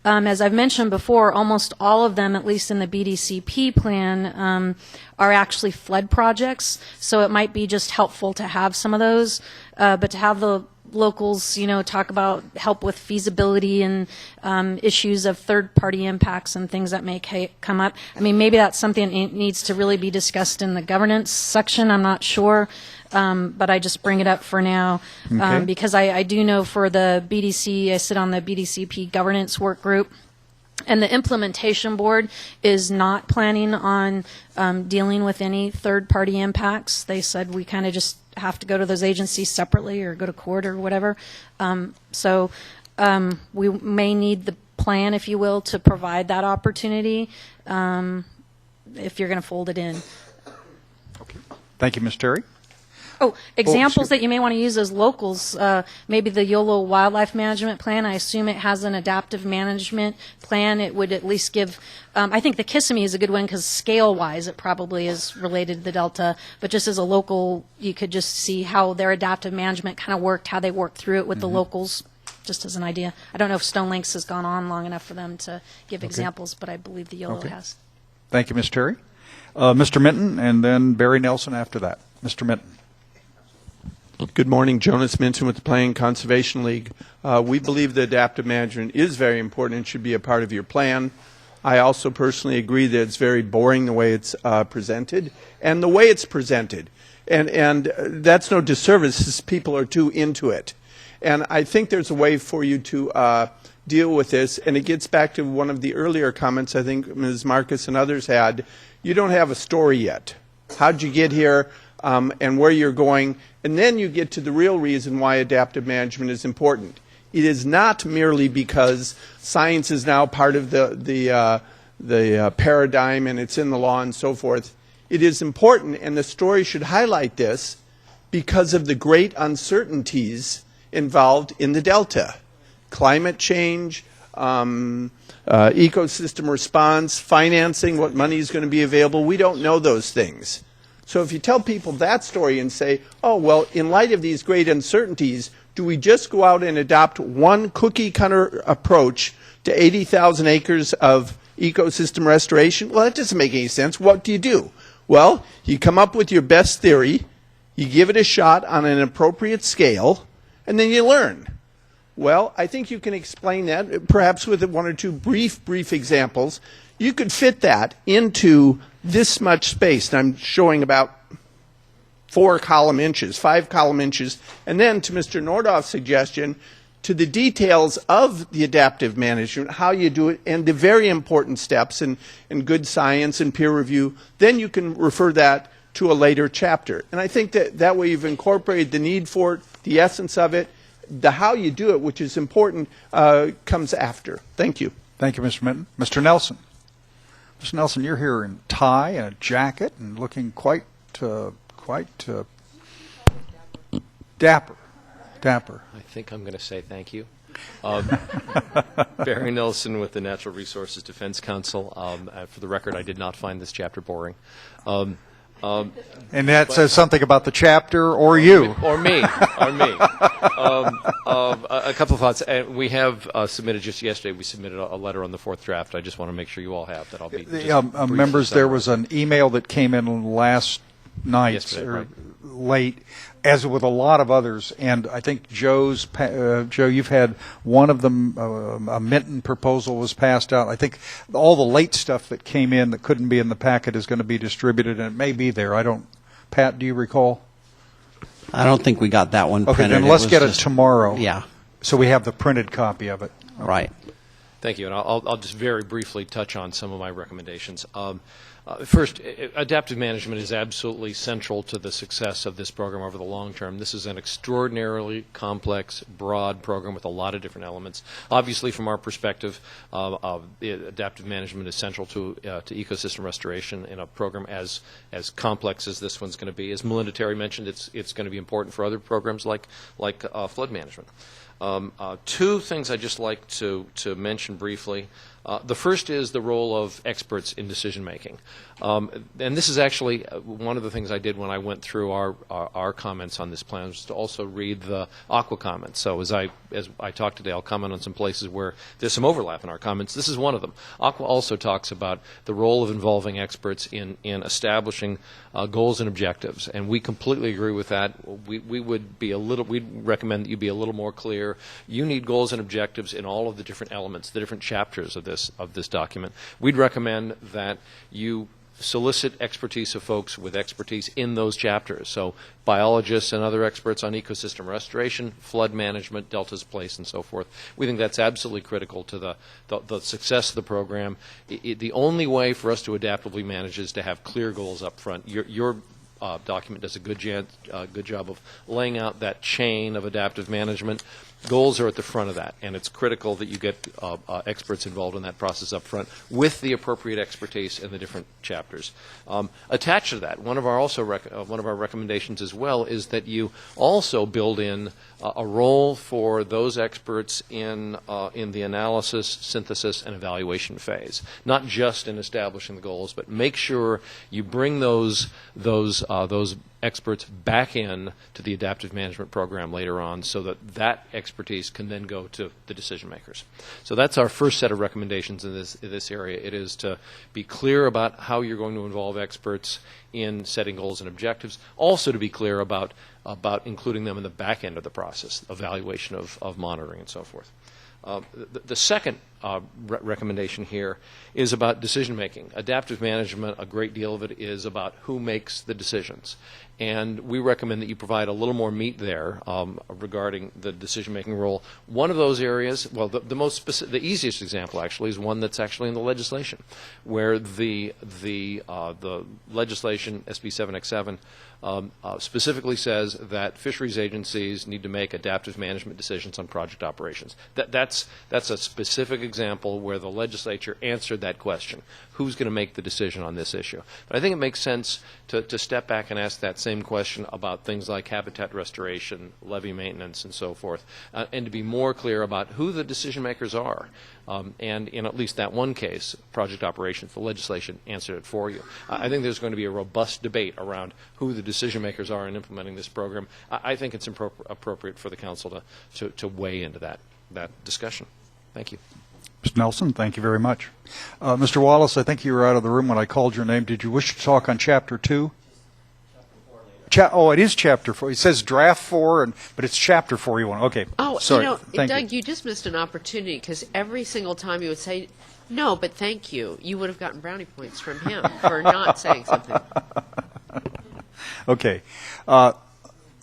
As I've mentioned before, almost all of them, at least in the BDCP plan, are actually flood projects. So it might be just helpful to have some of those, but to have the locals, talk about help with feasibility and issues of third-party impacts and things that may come up. I mean, maybe that's something that needs to really be discussed in the governance section. I'm not sure, but I just bring it up for now because I do know for the BDC, I sit on the BDCP governance work group. And the implementation board is not planning on dealing with any third-party impacts. They said we kind of just have to go to those agencies separately or go to court or whatever. So we may need the plan, if you will, to provide that opportunity if you're going to fold it in. Okay. Thank you, Ms. Terry. Oh, examples that you may want to use as locals, maybe the YOLO Wildlife Management Plan. I assume it has an adaptive management plan. It would at least give, I think the Kissimmee is a good one because scale-wise it probably is related to the Delta, but just as a local, you could just see how their adaptive management kind of worked, how they worked through it with the locals, just as an idea. I don't know if Stone Lakes has gone on long enough for them to give examples, but I believe the YOLO has. Thank you, Ms. Terry. Mr. Minton, and then Barry Nelson after that. Mr. Minton. Good morning, Jonas Minton with the Planning Conservation League. We believe that adaptive management is very important and should be a part of your plan. I also personally agree that it's very boring the way it's presented and the way it's presented. And that's no disservice as people are too into it. And I think there's a way for you to deal with this, and it gets back to one of the earlier comments I think Ms. Marcus and others had. You don't have a story yet. How'd you get here? And where you're going, and then you get to the real reason why adaptive management is important. It is not merely because science is now part of the paradigm and it's in the law and so forth. It is important, and the story should highlight this, because of the great uncertainties involved in the Delta. Climate change, ecosystem response, financing, what money is going to be available. We don't know those things. So if you tell people that story and say, oh, well, in light of these great uncertainties, do we just go out and adopt one cookie-cutter approach to 80,000 acres of ecosystem restoration? Well, that doesn't make any sense. What do? Well, you come up with your best theory, you give it a shot on an appropriate scale, and then you learn. Well, I think you can explain that, perhaps with one or two brief examples. You could fit that into this much space, and I'm showing about 5 column inches, and then to Mr. Nordoff's suggestion, to the details of the adaptive management, how you do it, and the very important steps in good science and peer review, then you can refer that to a later chapter. And I think that way you've incorporated the need for it, the essence of it, the how you do it, which is important, comes after. Thank you. Thank you, Mr. Minton. Mr. Nelson. Mr. Nelson, you're here in tie and a jacket and looking quite dapper. I think I'm going to say thank you. Barry Nelson with the Natural Resources Defense Council. For the record, I did not find this chapter boring. And that says something about the chapter or you. Or me. A couple of thoughts. We have submitted just yesterday. We submitted a letter on the fourth draft. I just want to make sure you all have that. I'll be members. There was an email that came in last night Yesterday, or right. late, as with a lot of others. And I think Joe, you've had one of them. A Minton proposal was passed out. I think all the late stuff that came in that couldn't be in the packet is going to be distributed, and it may be there. I don't. Pat, do you recall? I don't think we got that one Okay, printed. then let's get it just- tomorrow. Yeah. So we have the printed copy of it. Right. Thank you, and I'll just very briefly touch on some of my recommendations. First, adaptive management is absolutely central to the success of this program over the long term. This is an extraordinarily complex, broad program with a lot of different elements. Obviously, from our perspective, adaptive management is central to ecosystem restoration in a program as complex as this one's going to be. As Melinda Terry mentioned, it's going to be important for other programs like flood management. Two things I'd just like to mention briefly. The first is the role of experts in decision making. And this is actually one of the things I did when I went through our comments on this plan, was to also read the Aqua comments. So as I talk today, I'll comment on some places where there's some overlap in our comments. This is one of them. Aqua also talks about the role of involving experts in establishing goals and objectives, and we completely agree with that. We'd recommend that you be a little more clear. You need goals and objectives in all of the different elements, the different chapters of this document. We'd recommend that you solicit expertise of folks with expertise in those chapters. So biologists and other experts on ecosystem restoration, flood management, delta's place, and so forth. We think that's absolutely critical to the success of the program. The only way for us to adaptively manage is to have clear goals up front. Your document does a good job of laying out that chain of adaptive management. Goals are at the front of that, and it's critical that you get experts involved in that process up front with the appropriate expertise in the different chapters. Attached to that, one of our recommendations as well is that you also build in a role for those experts in the analysis, synthesis, and evaluation phase, not just in establishing the goals, but make sure you bring those experts back in to the adaptive management program later on, so that expertise can then go to the decision makers. So that's our first set of recommendations in this area. It is to be clear about how you're going to involve experts in setting goals and objectives. Also to be clear about including them in the back end of the process, evaluation of monitoring and so forth. The second recommendation here is about decision making. Adaptive management, a great deal of it is about who makes the decisions. And we recommend that you provide a little more meat there regarding the decision making role. One of those areas, well, the easiest example actually is one that's actually in the legislation, where the legislation, SB 7X7, specifically says that fisheries agencies need to make adaptive management decisions on project operations. That's a specific example where the legislature answered that question. Who's going to make the decision on this issue? But I think it makes sense to step back and ask that same question about things like habitat restoration, levee maintenance, and so forth, and to be more clear about who the decision makers are. And in at least that one case, project operations, the legislation answered it for you. I think there's going to be a robust debate around who the decision makers are in implementing this program. I think it's appropriate for the council to weigh into that discussion. Thank you. Mr. Nelson, thank you very much. Mr. Wallace, I think you were out of the room when I called your name. Did you wish to talk on Chapter 2? It is Chapter 4. It says Draft 4, but it's Chapter 4 you want. Okay. Oh, sorry. Doug, you just missed an opportunity, because every single time you would say, no, but thank you, you would have gotten brownie points from him for not saying something. Okay.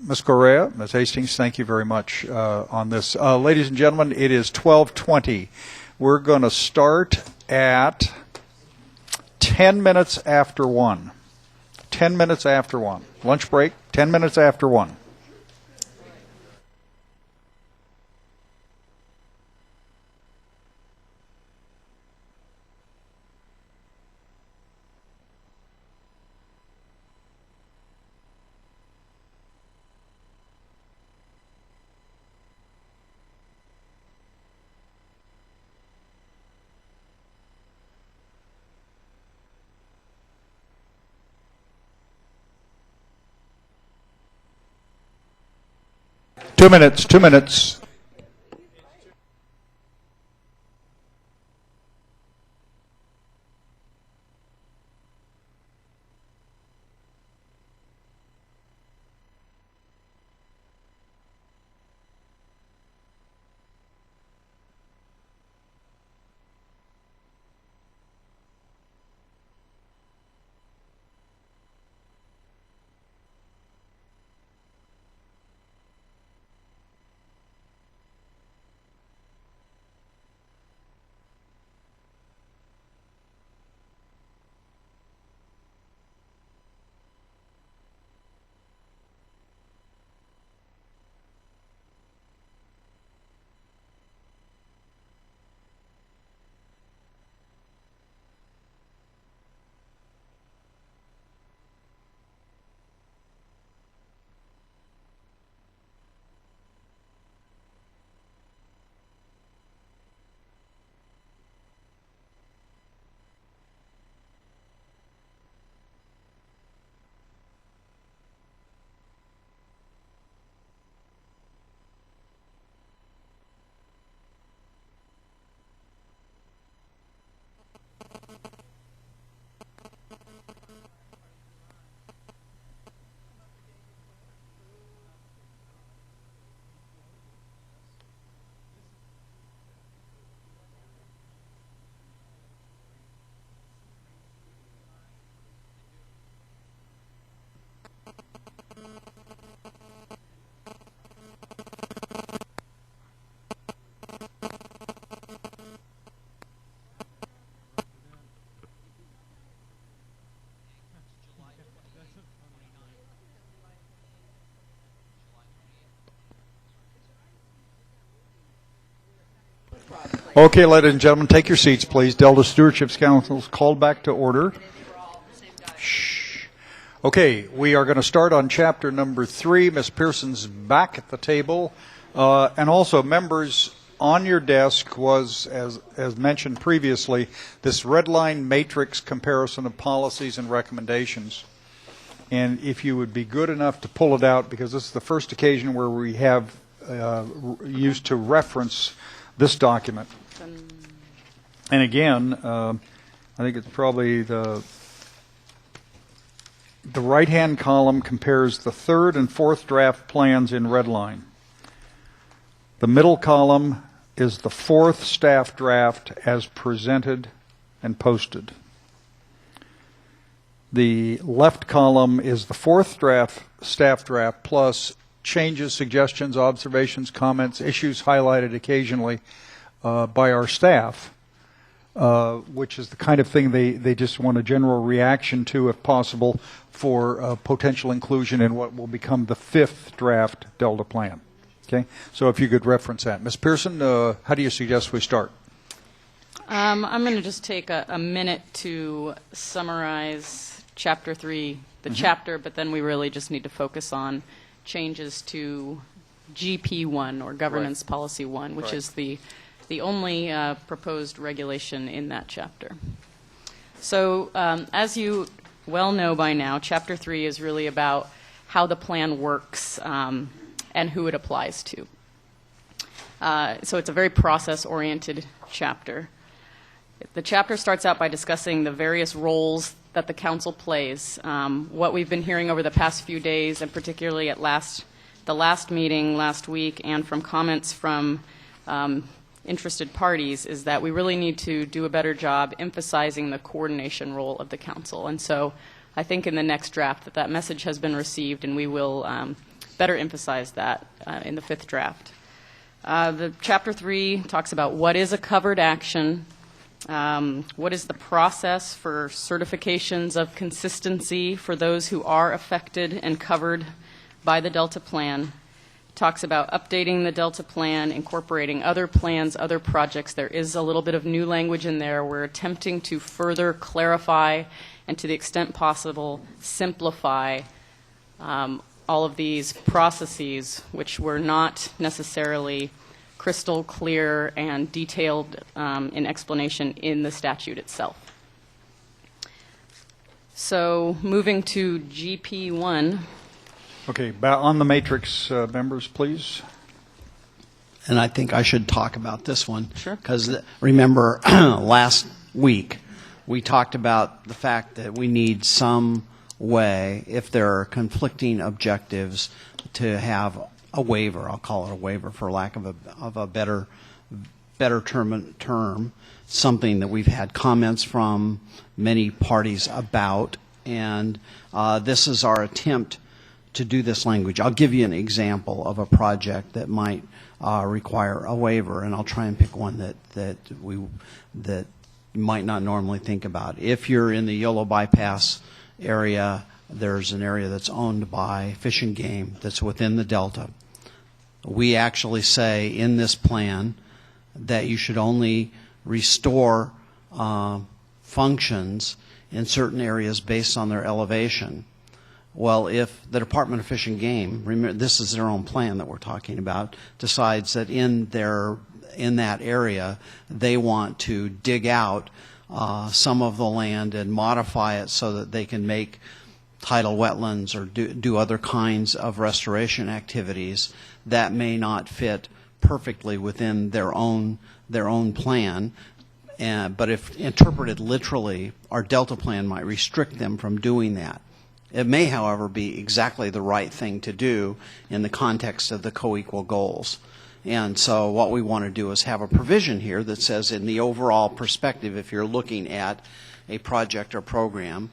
Ms. Correa, Ms. Hastings, thank you very much on this. Ladies and gentlemen, it is 12:20. We're going to start at 10 minutes after 1. 10 minutes after 1. Lunch break, 10 minutes after 1. 2 minutes, 2 minutes. Okay, ladies and gentlemen, take your seats, please. Delta Stewardship Council is called back to order. Shh. Okay, we are going to start on chapter number 3. Ms. Pearson's back at the table. And also, members, on your desk was, as mentioned previously, this red line matrix comparison of policies and recommendations. And if you would be good enough to pull it out, because this is the first occasion where we have used to reference this document. And again, I think it's probably the right-hand column compares the third and fourth draft plans in red line. The middle column is the fourth staff draft as presented and posted. The left column is the fourth staff draft plus changes, suggestions, observations, comments, issues highlighted occasionally by our staff, which is the kind of thing they just want a general reaction to, if possible, for potential inclusion in what will become the fifth draft Delta plan. Okay, so if you could reference that. Ms. Pearson, how do you suggest we start? I'm going to just take a minute to summarize Chapter 3, the chapter, but then we really just need to focus on changes to GP1, or Governance Policy 1, which is the only proposed regulation in that chapter. So as you well know by now, Chapter 3 is really about how the plan works and who it applies to. So it's a very process-oriented chapter. The chapter starts out by discussing the various roles that the council plays. What we've been hearing over the past few days, and particularly at the last meeting last week, and from comments from interested parties, is that we really need to do a better job emphasizing the coordination role of the council. And so I think in the next draft that message has been received, and we will better emphasize that in the fifth draft. The Chapter 3 talks about what is a covered action, what is the process for certifications of consistency for those who are affected and covered by the Delta plan. Talks about updating the Delta plan, incorporating other plans, other projects. There is a little bit of new language in there. We're attempting to further clarify and, to the extent possible, simplify all of these processes, which were not necessarily crystal clear and detailed in explanation in the statute itself. So moving to GP1, Okay, on the matrix, members, please. And I think I should talk about this one. Sure. Because remember, last week, we talked about the fact that we need some way, if there are conflicting objectives, to have a waiver. I'll call it a waiver for lack of a better term, something that we've had comments from many parties about, and this is our attempt to do this language. I'll give you an example of a project that might require a waiver, and I'll try and pick one that you might not normally think about. If you're in the Yolo Bypass area, there's an area that's owned by Fish and Game that's within the Delta. We actually say in this plan that you should only restore functions in certain areas based on their elevation. Well, if the Department of Fish and Game, remember, this is their own plan that we're talking about, decides that in that area they want to dig out some of the land and modify it so that they can make tidal wetlands or do other kinds of restoration activities, that may not fit perfectly within their own plan. But if interpreted literally, our Delta plan might restrict them from doing that. It may, however, be exactly the right thing to do in the context of the co-equal goals. And so what we want to do is have a provision here that says in the overall perspective, if you're looking at a project or program,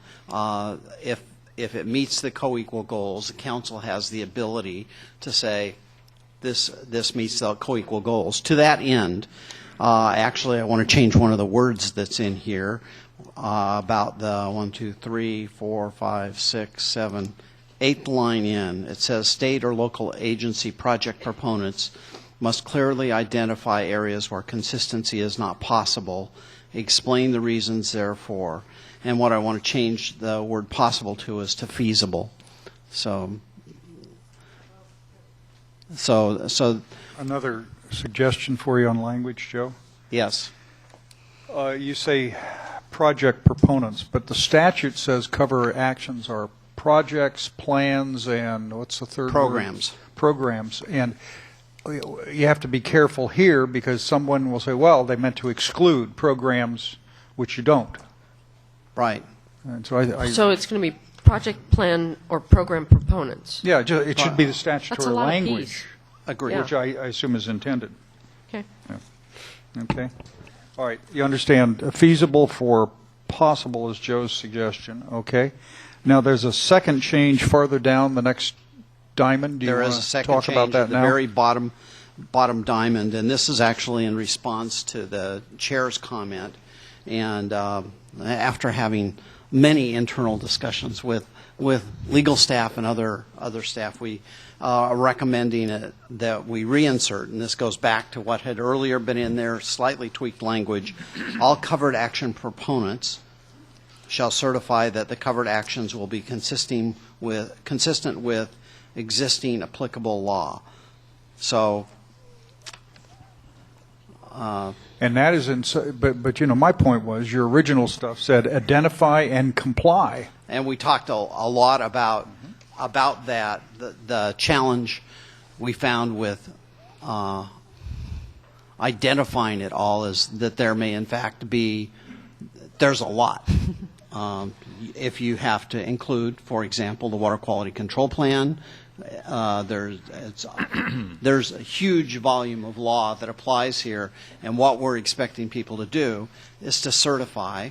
if it meets the co-equal goals, the council has the ability to say this meets the co-equal goals. To that end, actually I want to change one of the words that's in here about the 1, 2, 3, 4, 5, 6, 7, 8th line in. It says state or local agency project proponents must clearly identify areas where consistency is not possible, explain the reasons therefore, and what I want to change the word possible to is to feasible. So another suggestion for you on language, Joe? Yes. You say project proponents, but the statute says cover actions are projects, plans, and what's the third programs. word? Programs. And you have to be careful here because someone will say, well, they meant to exclude programs, which you don't. Right. And so so it's going to be project, plan, or program proponents. Yeah, it should be the statutory That's a lot language. Of peace. Agreed. Which I assume is intended. Okay. Yeah. Okay. All right. You understand feasible for possible is Joe's suggestion. Okay. Now there's a second change farther down the next diamond. Do you there want is a to second talk change about that at the now? very bottom diamond, and this is actually in response to the chair's comment. And after having many internal discussions with legal staff and other staff, we are recommending that we reinsert, and this goes back to what had earlier been in there, slightly tweaked language. All covered action proponents shall certify that the covered actions will be consistent with existing applicable law. So. And that is but you know, my point was your original stuff said identify and comply. And we talked a lot about that. The challenge we found with identifying it all is that there may in fact there's a lot. If you have to include, for example, the water quality control plan, there's a huge volume of law that applies here, and what we're expecting people to do is to certify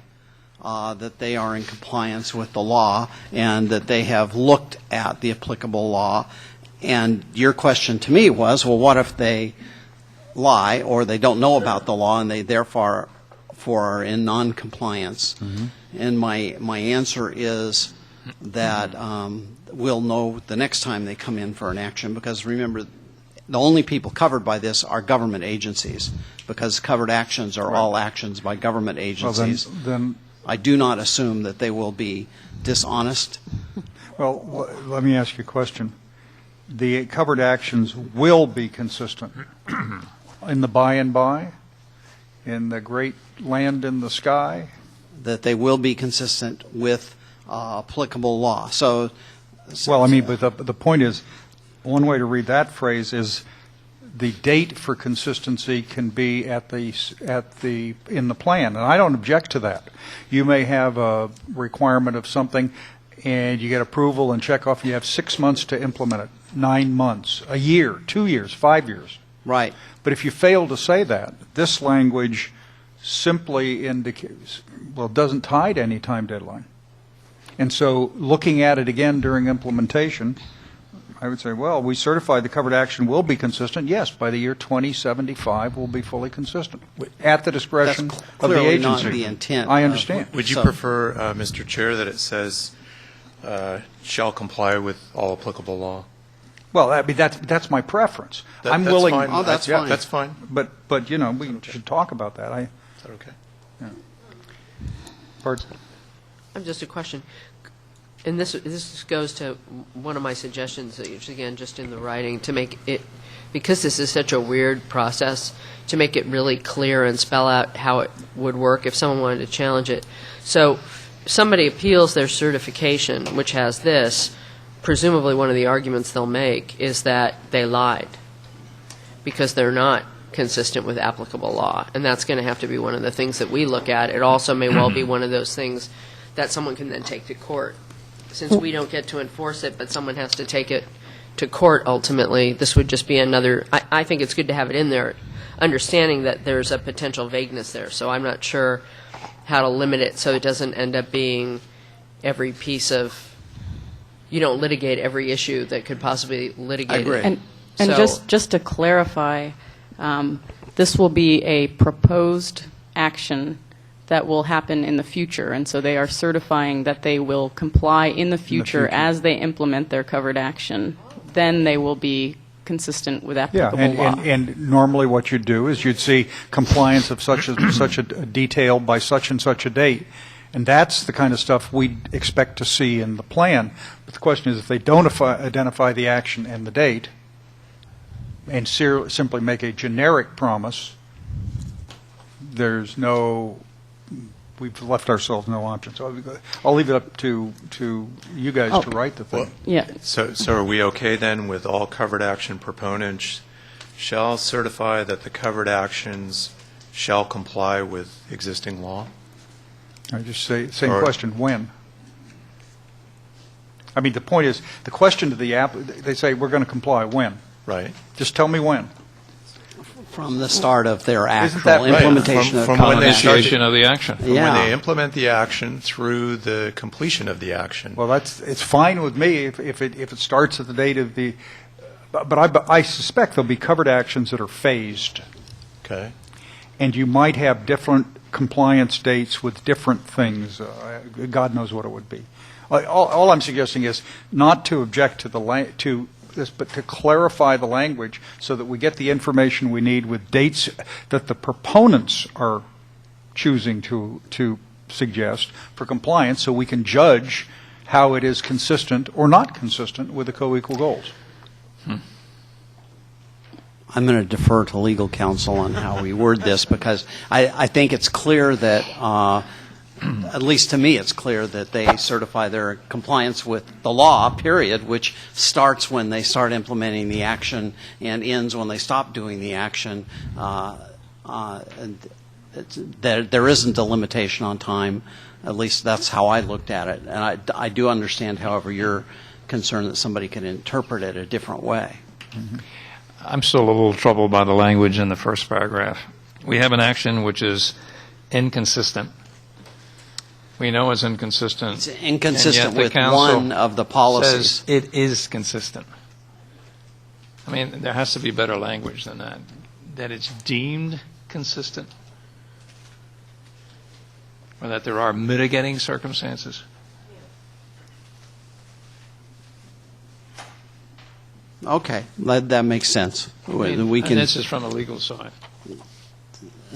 that they are in compliance with the law and that they have looked at the applicable law. And your question to me was, well, what if they lie or they don't know about the law and they therefore are in non-compliance? Mm-hmm. And my answer is that we'll know the next time they come in for an action, because remember, the only people covered by this are government agencies, because covered actions are all actions by government agencies. Well, then I do not assume that they will be dishonest. Well, let me ask you a question. The covered actions will be consistent in the by and by, in the great land in the sky? That they will be consistent with applicable law. So Well, I mean, but the point is, one way to read that phrase is the date for consistency can be in the plan, and I don't object to that. You may have a requirement of something, and you get approval and check off, and you have 6 months to implement it, 9 months, a year, 2 years, 5 years. Right. But if you fail to say that, this language simply indicates, well, it doesn't tie to any time deadline. And so looking at it again during implementation, I would say, well, we certify the covered action will be consistent. Yes, by the year 2075 will be fully consistent at the discretion That's of the clearly agency. not the intent. I understand. Would you prefer, Mr. Chair, that it says shall comply with all applicable law? Well, I mean, that's my preference. I'm that's willing. Fine. Oh, that's fine. That's fine. But you know, we should talk about that. Is that okay? Yeah. Bart? I have just a question. And this goes to one of my suggestions, which again, just in the writing, to make it, because this is such a weird process, to make it really clear and spell out how it would work if someone wanted to challenge it. So somebody appeals their certification, which has this, presumably one of the arguments they'll make is that they lied because they're not consistent with applicable law. And that's going to have to be one of the things that we look at. It also may well be one of those things that someone can then take to court. Since we don't get to enforce it, but someone has to take it to court ultimately, this would just be another, I think it's good to have it in there, understanding that there's a potential vagueness there. So I'm not sure how to limit it so it doesn't end up being every piece of, you don't litigate every issue that could possibly litigate. I agree. It. And So- just to clarify, this will be a proposed action that will happen in the future, and so they are certifying that they will comply in the future as they implement their covered action. Then they will be consistent with applicable law. And normally what you'd do is you'd see compliance of such a detail by such and such a date. And that's the kind of stuff we'd expect to see in the plan. But the question is, if they don't identify the action and the date and simply make a generic promise, we've left ourselves no option. So I'll leave it up to you guys to write the thing. Yeah. So are we okay then with all covered action proponents shall certify that the covered actions shall comply with existing law? I just say, same question, when? I mean, the point is, the question to the they say, we're going to comply, when? Right. Just tell me when. From the start of their Isn't that actual right? implementation From of when they start Initiation of the action. From when they implement the action through the completion of the action. Well, it's fine with me if it starts at the date of the, but I suspect there'll be covered actions that are phased. Okay. And you might have different compliance dates with different things. God knows what it would be. All I'm suggesting is not to object to this, but to clarify the language so that we get the information we need with dates that the proponents are choosing to suggest for compliance, so we can judge how it is consistent or not consistent with the co-equal goals. I'm going to defer to legal counsel on how we word this, because I think it's clear that, at least to me, it's clear that they certify their compliance with the law, period, which starts when they start implementing the action and ends when they stop doing the action. There isn't a limitation on time. At least that's how I looked at it. And I do understand, however, your concern that somebody can interpret it a different way. Mm-hmm. I'm still a little troubled by the language in the first paragraph. We have an action which is inconsistent. We know it's inconsistent. It's inconsistent and yet the with council one of the policies. says it is consistent. I mean, there has to be better language than that. That it's deemed consistent, or that there are mitigating circumstances. Okay, that makes sense. We can and this is from the legal side.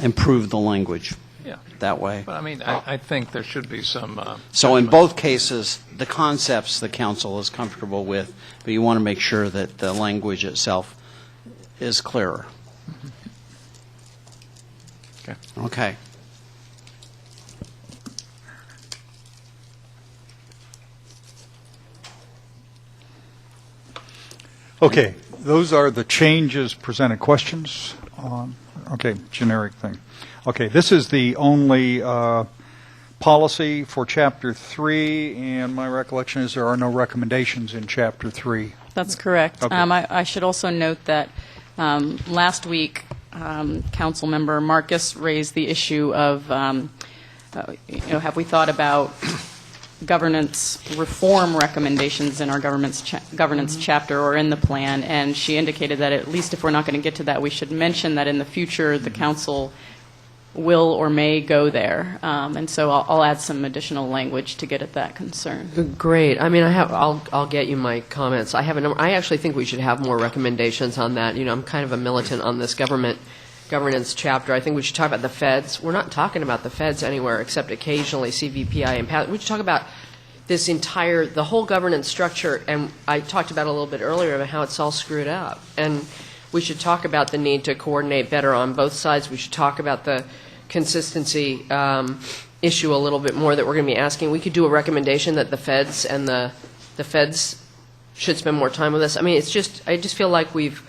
improve the language. Yeah. That way. But I mean, I think there should be some. So in both cases, the concepts the council is comfortable with, but you want to make sure that the language itself is clearer. Okay. Okay. Okay, those are the changes presented. Questions on, okay, generic thing. Okay, this is the only policy for Chapter 3, and my recollection is there are no recommendations in Chapter 3. That's correct. Okay. I should also note that last week, Council Member Marcus raised the issue of, have we thought about governance reform recommendations in our governance chapter or in the plan? And she indicated that at least if we're not going to get to that, we should mention that in the future the council will or may go there. And so I'll add some additional language to get at that concern. Great. I mean, I'll get you my comments. I have a number. I actually think we should have more recommendations on that. You know, I'm kind of a militant on this governance chapter. I think we should talk about the feds. We're not talking about the feds anywhere except occasionally CVPI and PATH. We should talk about the whole governance structure, and I talked about a little bit earlier about how it's all screwed up. And we should talk about the need to coordinate better on both sides. We should talk about the consistency issue a little bit more that we're going to be asking. We could do a recommendation that the feds and the feds should spend more time with us. I mean, I just feel like we've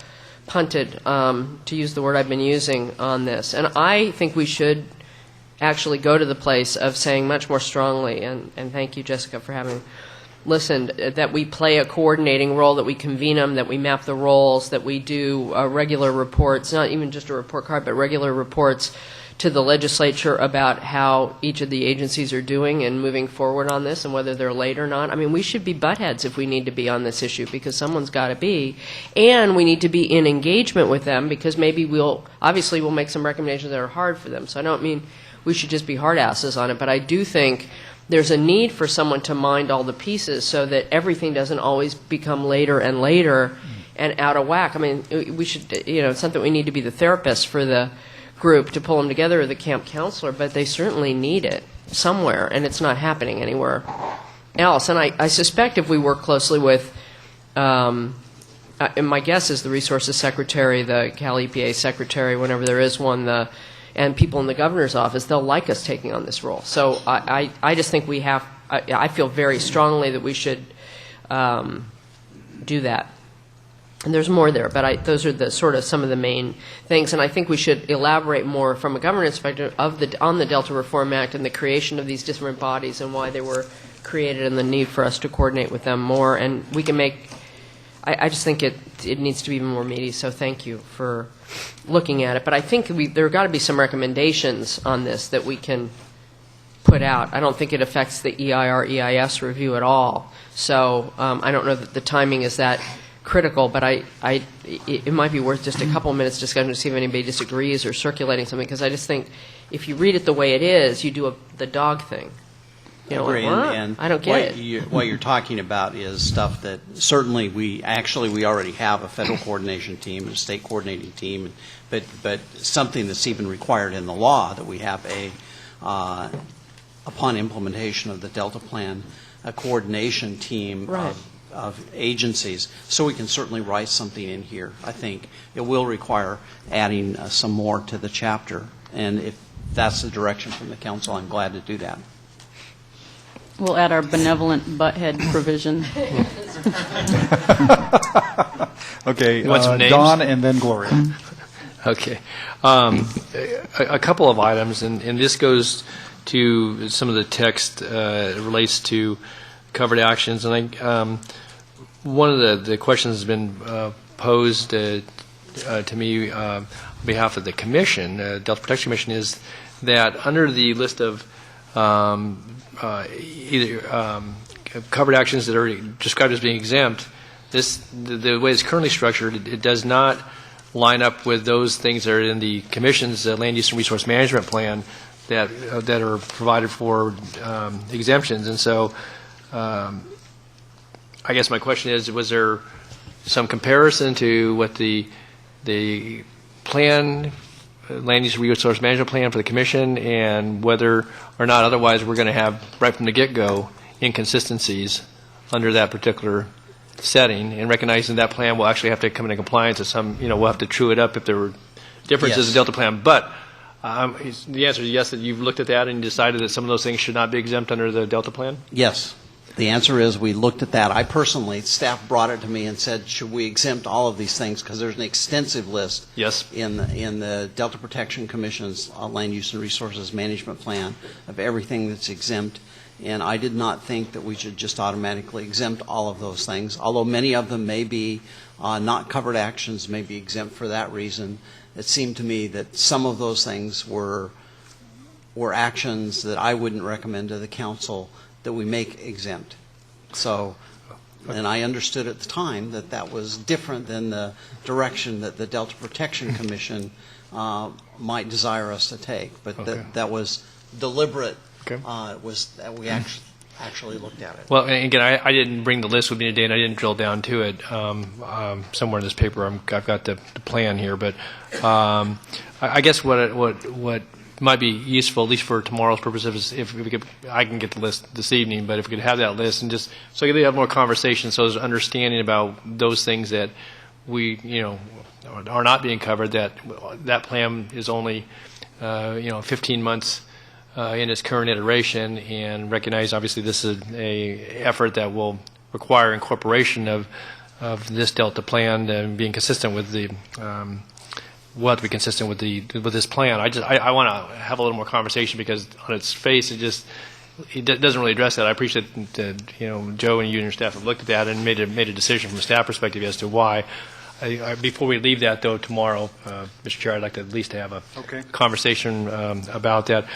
punted, to use the word I've been using on this. And I think we should actually go to the place of saying much more strongly, and thank you, Jessica, for having listened, that we play a coordinating role, that we convene them, that we map the roles, that we do regular reports, not even just a report card, but regular reports to the legislature about how each of the agencies are doing and moving forward on this and whether they're late or not. I mean, we should be buttheads if we need to be on this issue, because someone's got to be. And we need to be in engagement with them, because maybe we'll make some recommendations that are hard for them. So I don't mean we should just be hard asses on it, but I do think there's a need for someone to mind all the pieces so that everything doesn't always become later and later and out of whack. I mean, we should, it's not that we need to be the therapist for the group to pull them together, or the camp counselor, but they certainly need it somewhere, and it's not happening anywhere else. And I suspect if we work closely with, and my guess is the resources secretary, the Cal EPA secretary, whenever there is one, and people in the governor's office, they'll like us taking on this role. So I just think I feel very strongly that we should do that. And there's more there, but those are the sort of some of the main things. And I think we should elaborate more from a governance perspective on the Delta Reform Act and the creation of these different bodies and why they were created and the need for us to coordinate with them more. And we can make, I just think it needs to be even more meaty, so thank you for looking at it. But I think there got to be some recommendations on this that we can put out. I don't think it affects the EIR, EIS review at all. So I don't know that the timing is that critical, but it might be worth just a couple of minutes discussion to see if anybody disagrees or circulating something, because I just think if you read it the way it is, you do the dog thing. You know, agree, like, and I don't get what you're talking about is stuff that certainly we already have a federal coordination team and a state coordinating team, but something that's even required in the law, that we have upon implementation of the Delta Plan, a coordination team of agencies. So we can certainly write something in here. I think it will require adding some more to the chapter, and if that's the direction from the council, I'm glad to do that. We'll add our benevolent butthead provision. Okay, You want some names? Don and then Gloria. Okay. A couple of items, and this goes to some of the text relates to covered actions. And one of the questions has been posed to me on behalf of the Commission, Delta Protection Commission, is that under the list of either covered actions that are described as being exempt, the way it's currently structured, it does not line up with those things that are in the Commission's Land Use and Resource Management Plan that are provided for exemptions. And so I guess my question is, was there some comparison to what the plan, Land Use and Resource Management Plan for the Commission, and whether or not otherwise we're going to have, right from the get-go, inconsistencies under that particular setting, and recognizing that plan will actually have to come into compliance with some, we'll have to true it up if there were differences in Delta Plan. But the answer is yes, that you've looked at that and decided that some of those things should not be exempt under the Delta Plan? Yes. The answer is we looked at that. I personally, staff brought it to me and said, should we exempt all of these things? Because there's an extensive list in the Delta Protection Commission's Land Use and Resources Management Plan of everything that's exempt. And I did not think that we should just automatically exempt all of those things, although many of them may be not covered actions, may be exempt for that reason. It seemed to me that some of those things were actions that I wouldn't recommend to the council that we make exempt. So, and I understood at the time that that was different than the direction that the Delta Protection Commission might desire us to take. But that was deliberate. Was that we actually looked at it. Well, and again, I didn't bring the list with me today, and I didn't drill down to it. Somewhere in this paper, I've got the plan here, but I guess what might be useful, at least for tomorrow's purposes, if we could, I can get the list this evening, but if we could have that list and just so we could have more conversation, so there's understanding about those things that we, are not being covered. That plan is only, 15 months in its current iteration, and recognize obviously this is a effort that will require incorporation of this Delta plan and being consistent with the. We'll have to be consistent with this plan. I want to have a little more conversation because on its face it doesn't really address that. I appreciate that Joe and you and your staff have looked at that and made a decision from a staff perspective as to why. Before we leave that though tomorrow, Mr. Chair, I'd like to at least have a conversation about that.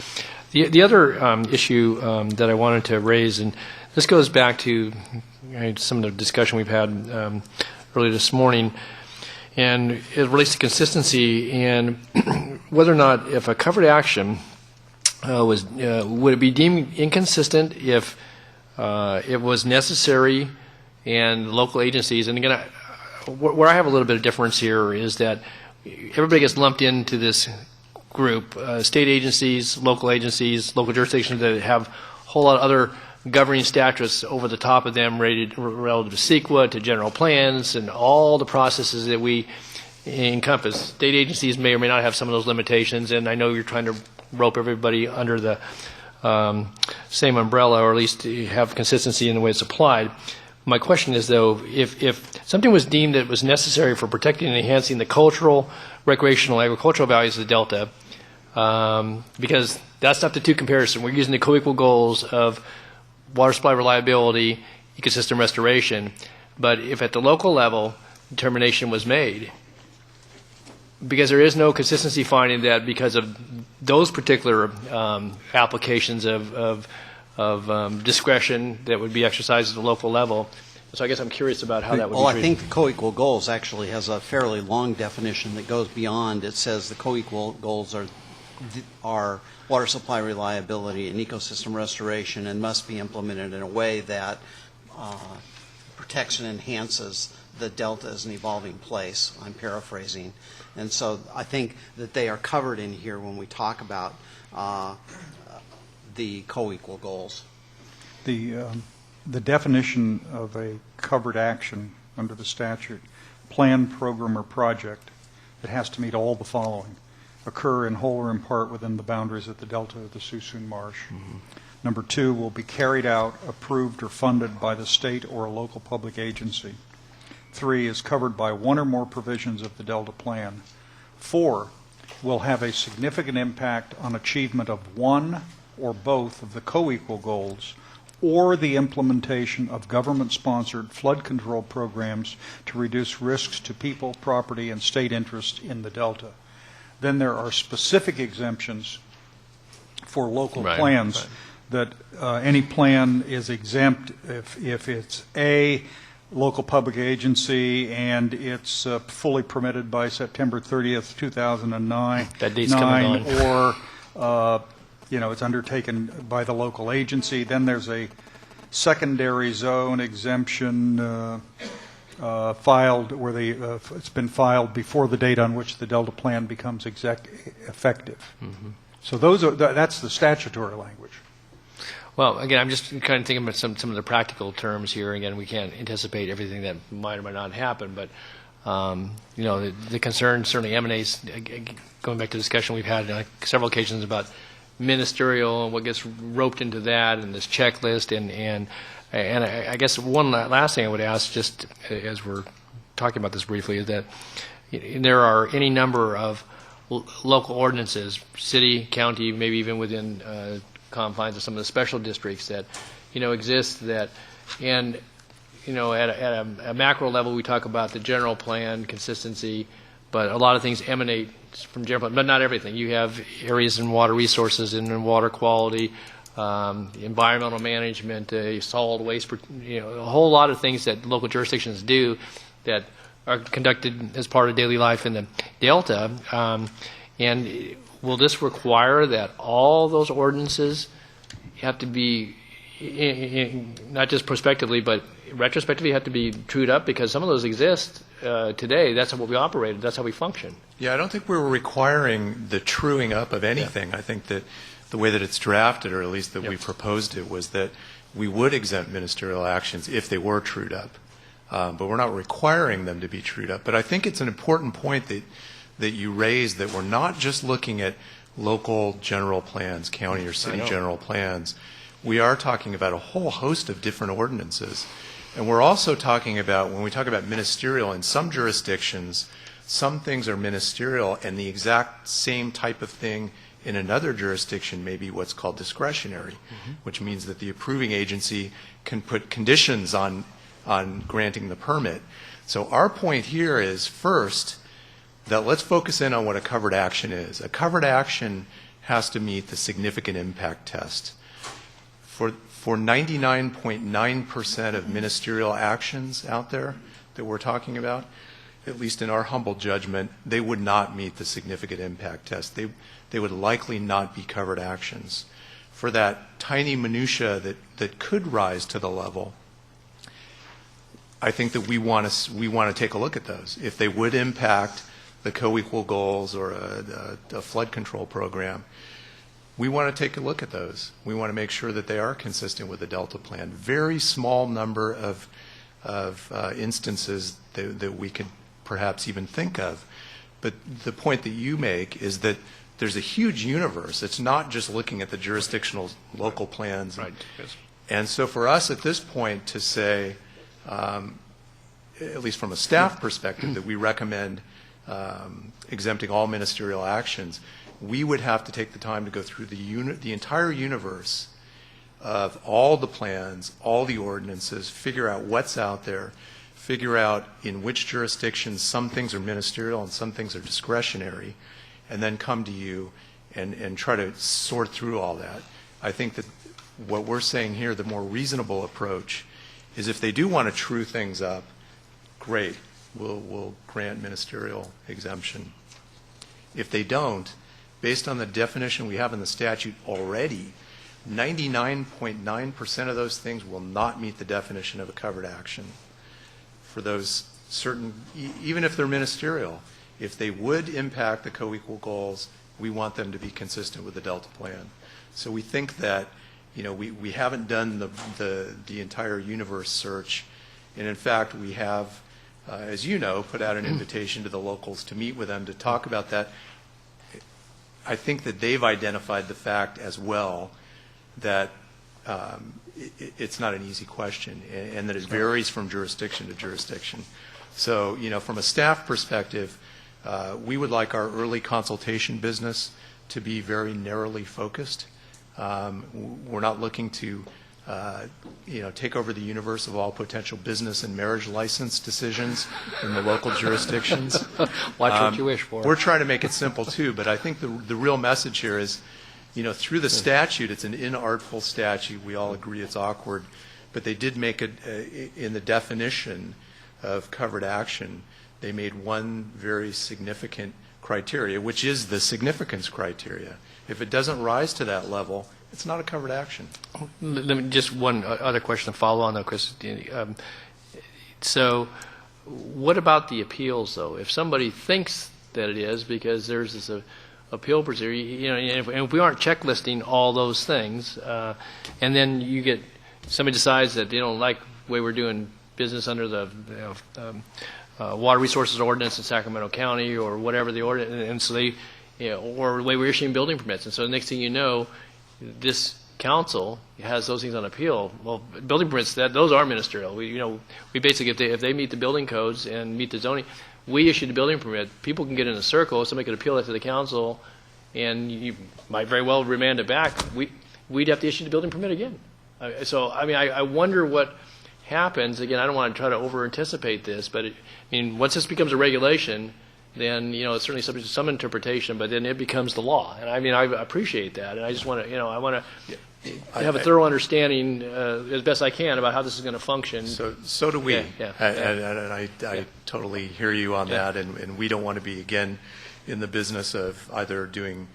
The other issue that I wanted to raise, and this goes back to some of the discussion we've had earlier this morning. And it relates to consistency and whether or not if a covered action would it be deemed inconsistent if it was necessary and local agencies, and again, where I have a little bit of difference here is that everybody gets lumped into this group, state agencies, local jurisdictions that have a whole lot of other governing statutes over the top of them relative to CEQA, to general plans, and all the processes that we encompass. State agencies may or may not have some of those limitations, and I know you're trying to rope everybody under the same umbrella, or at least have consistency in the way it's applied. My question is, though, if something was deemed that it was necessary for protecting and enhancing the cultural, recreational, agricultural values of the Delta, because that's not the two comparisons. We're using the co-equal goals of water supply reliability, ecosystem restoration, but if at the local level determination was made, because there is no consistency finding that because of those particular applications of discretion that would be exercised at the local level. So I guess I'm curious about how that would be treated. I think the co-equal goals actually has a fairly long definition that goes beyond. It says the co-equal goals are water supply reliability and ecosystem restoration and must be implemented in a way that protects and enhances the Delta as an evolving place. I'm paraphrasing. And so I think that they are covered in here when we talk about the co-equal goals. The definition of a covered action under the statute, plan, program, or project, it has to meet all the following: occur in whole or in part within the boundaries of the Delta of the Suisun Marsh. Mm-hmm. Number 2, will be carried out, approved, or funded by the state or a local public agency. 3, is covered by one or more provisions of the Delta Plan. 4, will have a significant impact on achievement of one or both of the co-equal goals or the implementation of government-sponsored flood control programs to reduce risks to people, property, and state interest in the Delta. Then there are specific exemptions for local plans that any plan is exempt if it's a local public agency and it's fully permitted by September 30th, 2009. That date's coming on. Or it's undertaken by the local agency. Then there's a secondary zone exemption filed where it's been filed before the date on which the Delta Plan becomes effective. Mm-hmm. So that's the statutory language. Well, again, I'm just kind of thinking about some of the practical terms here. Again, we can't anticipate everything that might or might not happen, but the concern certainly emanates, going back to the discussion we've had on several occasions about ministerial and what gets roped into that and this checklist, and And I guess one last thing I would ask, just as we're talking about this briefly, is that there are any number of local ordinances, city, county, maybe even within confines of some of the special districts that exist that, and at a macro level we talk about the general plan consistency, but a lot of things emanate from general plan, but not everything. You have areas in water resources and in water quality, environmental management, solid waste, a whole lot of things that local jurisdictions do that are conducted as part of daily life in the Delta. And will this require that all those ordinances have to be, not just prospectively, but retrospectively have to be trued up? Because some of those exist today. That's how we operate. That's how we function. Yeah, I don't think we're requiring the truing up of anything. I think that the way that it's drafted, or at least that we proposed it, was that we would exempt ministerial actions if they were trued up. But we're not requiring them to be trued up. But I think it's an important point that you raised, that we're not just looking at local general plans, county or city general plans. We are talking about a whole host of different ordinances. And we're also talking about, when we talk about ministerial, in some jurisdictions, some things are ministerial, and the exact same type of thing in another jurisdiction may be what's called discretionary, which means that the approving agency can put conditions on granting the permit. So our point here is, first, that let's focus in on what a covered action is. A covered action has to meet the significant impact test. For 99.9% of ministerial actions out there that we're talking about, at least in our humble judgment, they would not meet the significant impact test. They would likely not be covered actions. For that tiny minutia that could rise to the level, I think that we want to take a look at those. If they would impact the co-equal goals or a flood control program, we want to take a look at those. We want to make sure that they are consistent with the Delta plan. Very small number of instances that we could perhaps even think of. But the point that you make is that there's a huge universe. It's not just looking at the jurisdictional local plans. Right. Yes. And so for us at this point to say, at least from a staff perspective, that we recommend exempting all ministerial actions, we would have to take the time to go through the entire universe of all the plans, all the ordinances, figure out what's out there, figure out in which jurisdictions some things are ministerial and some things are discretionary, and then come to you and try to sort through all that. I think that what we're saying here, the more reasonable approach, is if they do want to true things up, great, we'll grant ministerial exemption. If they don't, based on the definition we have in the statute already, 99.9% of those things will not meet the definition of a covered action. For those certain, even if they're ministerial, if they would impact the co-equal goals, we want them to be consistent with the Delta plan. So we think that, we haven't done the entire universe search, and in fact we have, as you know, put out an invitation to the locals to meet with them to talk about that. I think that they've identified the fact as well that it's not an easy question, and that it varies from jurisdiction to jurisdiction. So, from a staff perspective, we would like our early consultation business to be very narrowly focused. We're not looking to, take over the universe of all potential business and marriage license decisions in the local jurisdictions. Watch what you wish for. We're trying to make it simple too, but I think the real message here is, through the statute, it's an inartful statute. We all agree it's awkward, but they did make it in the definition of covered action. They made one very significant criteria, which is the significance criteria. If it doesn't rise to that level, it's not a covered action. Let me just one other question to follow on, though, Chris. So, what about the appeals, though? If somebody thinks that it is, because there's this appeal procedure, and if we aren't checklisting all those things, and then you get somebody decides that they don't like the way we're doing business under the Water Resources Ordinance in Sacramento County or whatever the ordinance, and so they, or the way we're issuing building permits, and so the next thing you know, this council has those things on appeal. Well, building permits, those are ministerial. We basically, if they meet the building codes and meet the zoning, we issue the building permit. People can get in a circle, somebody could appeal that to the council, and you might very well remand it back. We'd have to issue the building permit again. So, I mean, I wonder what happens. Again, I don't want to try to over-anticipate this, but once this becomes a regulation, then, it's certainly subject to some interpretation, but then it becomes the law. And I appreciate that. And I just want to, I want to have a thorough understanding as best I can about how this is going to function. So do we. Yeah. And I totally hear you on that. And we don't want to be, again, in the business of either doing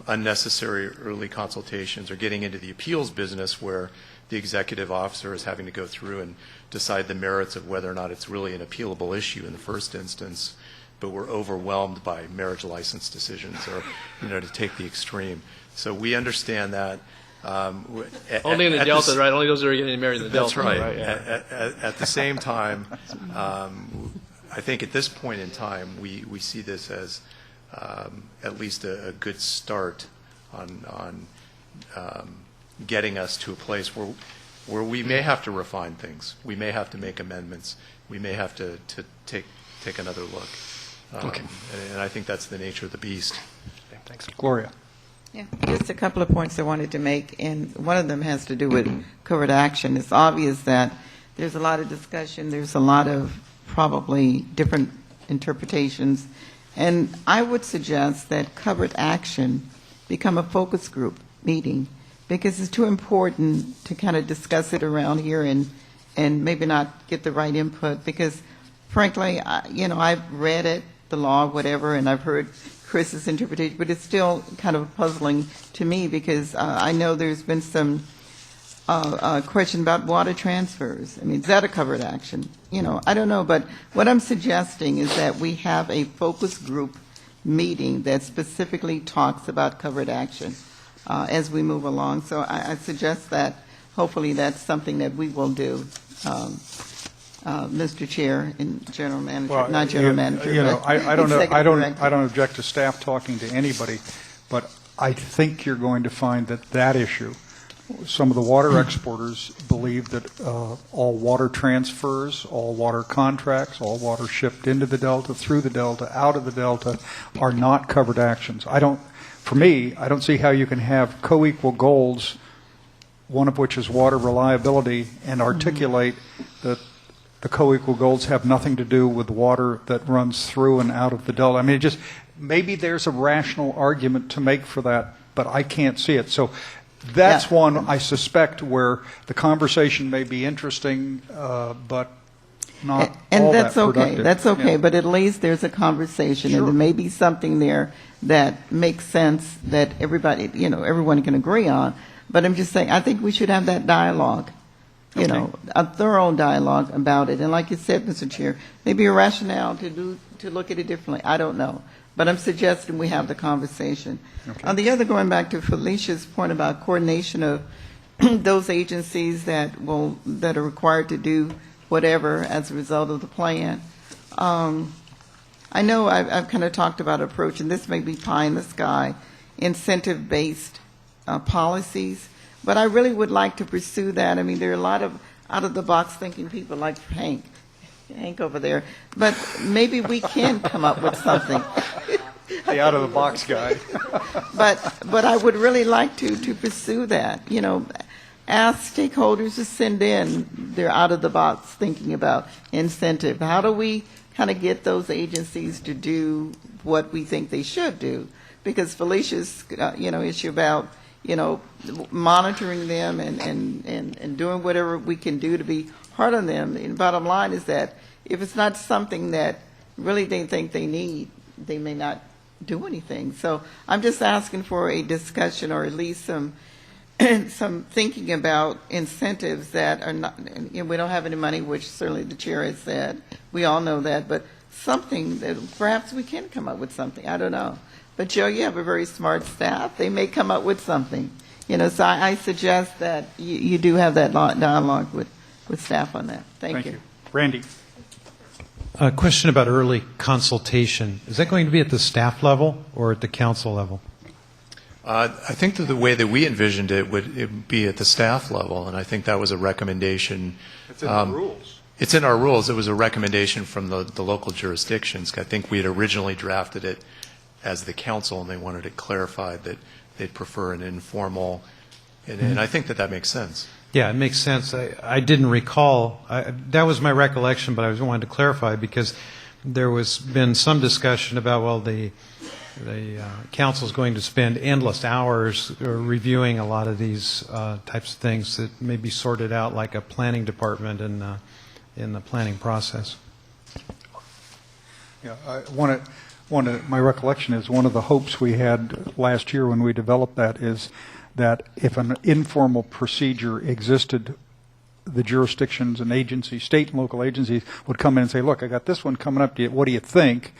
unnecessary early consultations or getting into the appeals business where the executive officer is having to go through and decide the merits of whether or not it's really an appealable issue in the first instance, but we're overwhelmed by marriage license decisions or, to take the extreme. So we understand that. Only in the Delta, right? Only those that are getting married in the That's Delta. right. Yeah. At the same time, I think at this point in time, we see this as at least a good start on getting us to a place where we may have to refine things. We may have to make amendments. We may have to take another look. Okay. And I think that's the nature of the beast. Okay, thanks. Gloria. Yeah, just a couple of points I wanted to make, and one of them has to do with covered action. It's obvious that there's a lot of discussion, there's a lot of probably different interpretations, and I would suggest that covered action become a focus group meeting, because it's too important to kind of discuss it around here and maybe not get the right input, because frankly, I've read it, the law, whatever, and I've heard Chris's interpretation, but it's still kind of puzzling to me, because I know there's been some question about water transfers. I mean, is that a covered action? I don't know, but what I'm suggesting is that we have a focus group meeting that specifically talks about covered action as we move along. So I suggest that hopefully that's something that we will do. Mr. Chair and General Manager, Well, not General Manager. But I don't know. Executive Director. I don't object to staff talking to anybody, but I think you're going to find that issue. Some of the water exporters believe that all water transfers, all water contracts, all water shipped into the Delta, through the Delta, out of the Delta, are not covered actions. For me, I don't see how you can have co-equal goals, one of which is water reliability, and articulate that the co-equal goals have nothing to do with water that runs through and out of the Delta. I mean, maybe there's a rational argument to make for that, but I can't see it. So that's one, I suspect, where the conversation may be interesting, but not and all that's that okay. productive. That's okay, Yeah. but at least there's a conversation, Sure. and there may be something there that makes sense that everybody, everyone can agree on. But I'm just saying, I think we should have that dialogue. A thorough dialogue about it. And like you said, Mr. Chair, maybe a rationale to look at it differently. I don't know. But I'm suggesting we have the conversation. Okay. On the other, going back to Felicia's point about coordination of those agencies that are required to do whatever as a result of the plan, I know I've kind of talked about approach, and this may be pie in the sky, incentive-based policies. But I really would like to pursue that. I mean, there are a lot of out-of-the-box thinking people like Hank over there. But maybe we can come up with something. The out-of-the-box guy. But I would really like to pursue that. Ask stakeholders to send in their out-of-the-box thinking about incentive. How do we kind of get those agencies to do what we think they should do? Because Felicia's, issue about monitoring them and doing whatever we can do to be hard on them. And bottom line is that if it's not something that really they think they need, they may not do anything. So I'm just asking for a discussion, or at least some thinking about incentives that are not, we don't have any money, which certainly the chair has said. We all know that, but something that perhaps we can come up with something. I don't know. But, Joe, you have a very smart staff. They may come up with something. So I suggest that you do have that dialogue with staff on that. Thank you. Randy. A question about early consultation. Is that going to be at the staff level or at the council level? I think that the way that we envisioned it would be at the staff level, and I think that was a recommendation. It's in the rules. It's in our rules. It was a recommendation from the local jurisdictions. I think we had originally drafted it as the council, and they wanted it clarified that they'd prefer an informal, and I think that makes sense. Yeah, it makes sense. I didn't recall, that was my recollection, but I wanted to clarify because there was been some discussion about, well, the council's going to spend endless hours reviewing a lot of these types of things that may be sorted out like a planning department in the planning process. Yeah, my recollection is one of the hopes we had last year when we developed that is that if an informal procedure existed, the jurisdictions and agencies, state and local agencies, would come in and say, look, I got this one coming up, what do you think?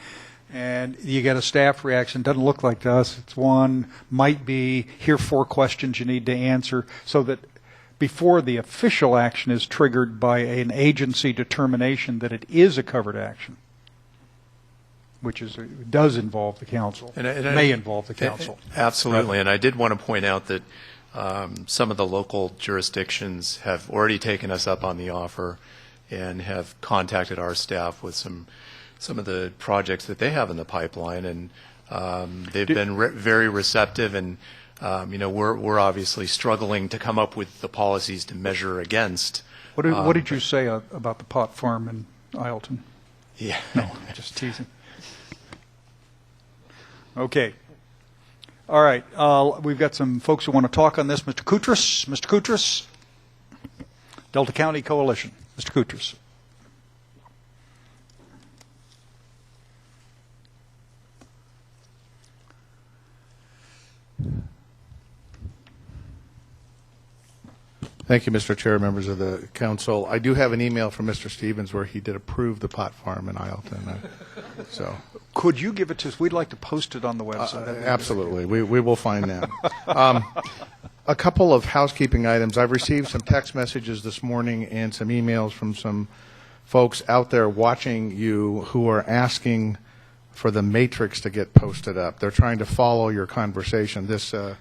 And you get a staff reaction, doesn't look like to us, it's one, might be, here are 4 questions you need to answer, so that before the official action is triggered by an agency determination that it is a covered action, which does involve the council, may involve the council. Absolutely, and I did want to point out that some of the local jurisdictions have already taken us up on the offer and have contacted our staff with some of the projects that they have in the pipeline, and they've been very receptive, and we're obviously struggling to come up with the policies to measure against. What did you say about the pot farm in Isleton? Yeah. No, just teasing. Okay. All right. We've got some folks who want to talk on this. Mr. Koutras, Delta County Coalition. Mr. Koutras. Thank you, Mr. Chair, members of the council. I do have an email from Mr. Stevens where he did approve the pot farm in Isleton. So, could you give it to us? We'd like to post it on the website. Absolutely. We will find that. A couple of housekeeping items. I've received some text messages this morning and some emails from some folks out there watching you who are asking for the matrix to get posted up. They're trying to follow your conversation. The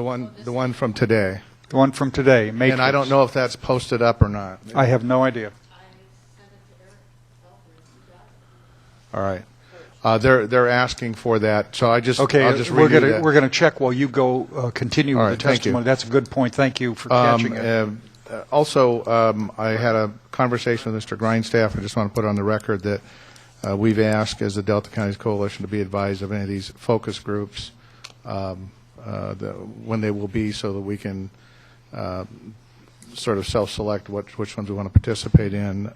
one from today. The one from today. Matrix. And I don't know if that's posted up or not. I have no idea. All right. They're asking for that, so I'll just we're going to check while you go continue with the testimony. That's a good point. Thank you for catching it. Also, I had a conversation with Mr. Grindstaff. I just want to put on the record that we've asked, as the Delta Counties Coalition, to be advised of any of these focus groups. When they will be, so that we can sort of self-select which ones we want to participate in.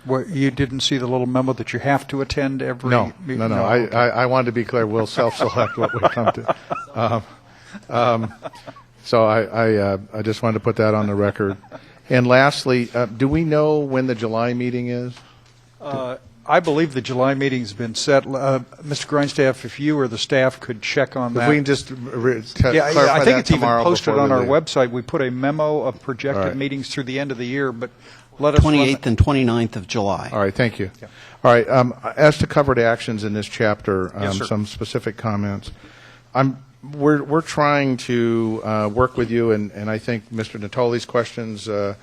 You didn't see the little memo that you have to attend every meeting? No. I wanted to be clear. We'll self-select what we come to. So I just wanted to put that on the record. And lastly, do we know when the July meeting is? I believe the July meeting's been set. Mr. Grindstaff, if you or the staff could check on that. If we can just clarify I think it's even tomorrow posted on our leave. website. We put a memo of projected meetings through the end of the year, but let us 28th and 29th of July. All right, thank you. Yeah. All right, as to covered actions in this chapter, Yes, sir. some specific comments. We're trying to work with you, and I think Mr. Natoli's questions are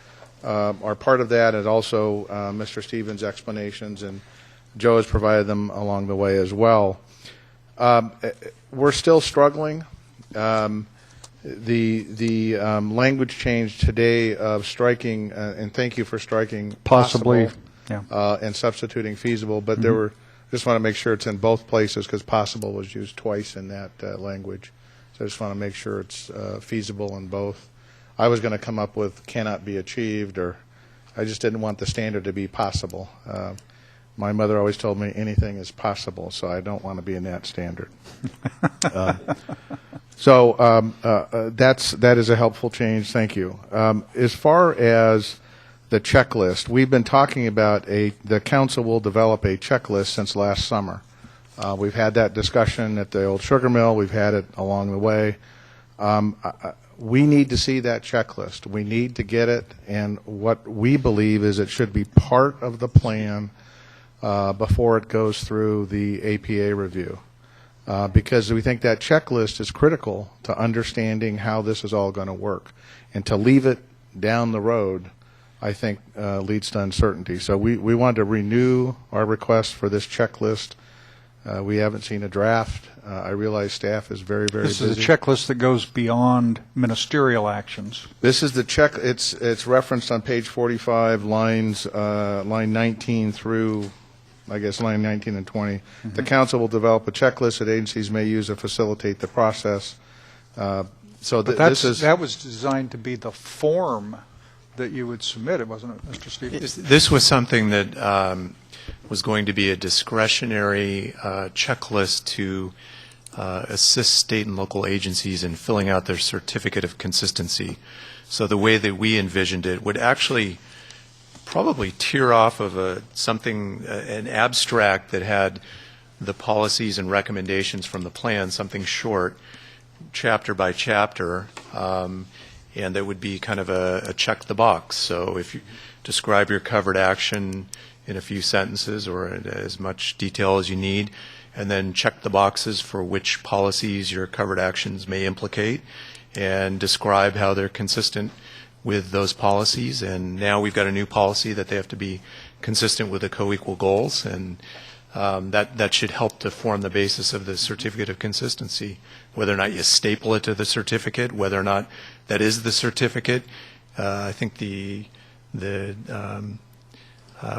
part of that, and also Mr. Stevens' explanations, and Joe has provided them along the way as well. We're still struggling. The language change today of striking, and thank you for striking possibly, and substituting feasible, but there were, just want to make sure it's in both places because possible was used twice in that language. So I just want to make sure it's feasible in both. I was going to come up with cannot be achieved, or I just didn't want the standard to be possible. My mother always told me anything is possible, so I don't want to be in that standard. That is a helpful change. Thank you. As far as the checklist, we've been talking about the council will develop a checklist since last summer. We've had that discussion at the old sugar mill. We've had it along the way. We need to see that checklist. We need to get it, and what we believe is it should be part of the plan before it goes through the APA review. because we think that checklist is critical to understanding how this is all going to work. And to leave it down the road, I think, leads to uncertainty. So we wanted to renew our request for this checklist. We haven't seen a draft. I realize staff is very, very busy. This is a checklist that goes beyond ministerial actions. This is the check. It's referenced on page 45, line 19 through, I guess, line 19 and 20. Mm-hmm. The council will develop a checklist that agencies may use to facilitate the process. That was designed to be the form that you would submit it, wasn't it, Mr. Stevens? This was something that was going to be a discretionary checklist to assist state and local agencies in filling out their certificate of consistency. So the way that we envisioned it would actually probably tear off of an abstract that had the policies and recommendations from the plan, something short, chapter by chapter, and that would be kind of a check the box. So if you describe your covered action in a few sentences or in as much detail as you need, and then check the boxes for which policies your covered actions may implicate, and describe how they're consistent with those policies. And now we've got a new policy that they have to be consistent with the co-equal goals, and that should help to form the basis of the certificate of consistency. Whether or not you staple it to the certificate, whether or not that is the certificate, I think the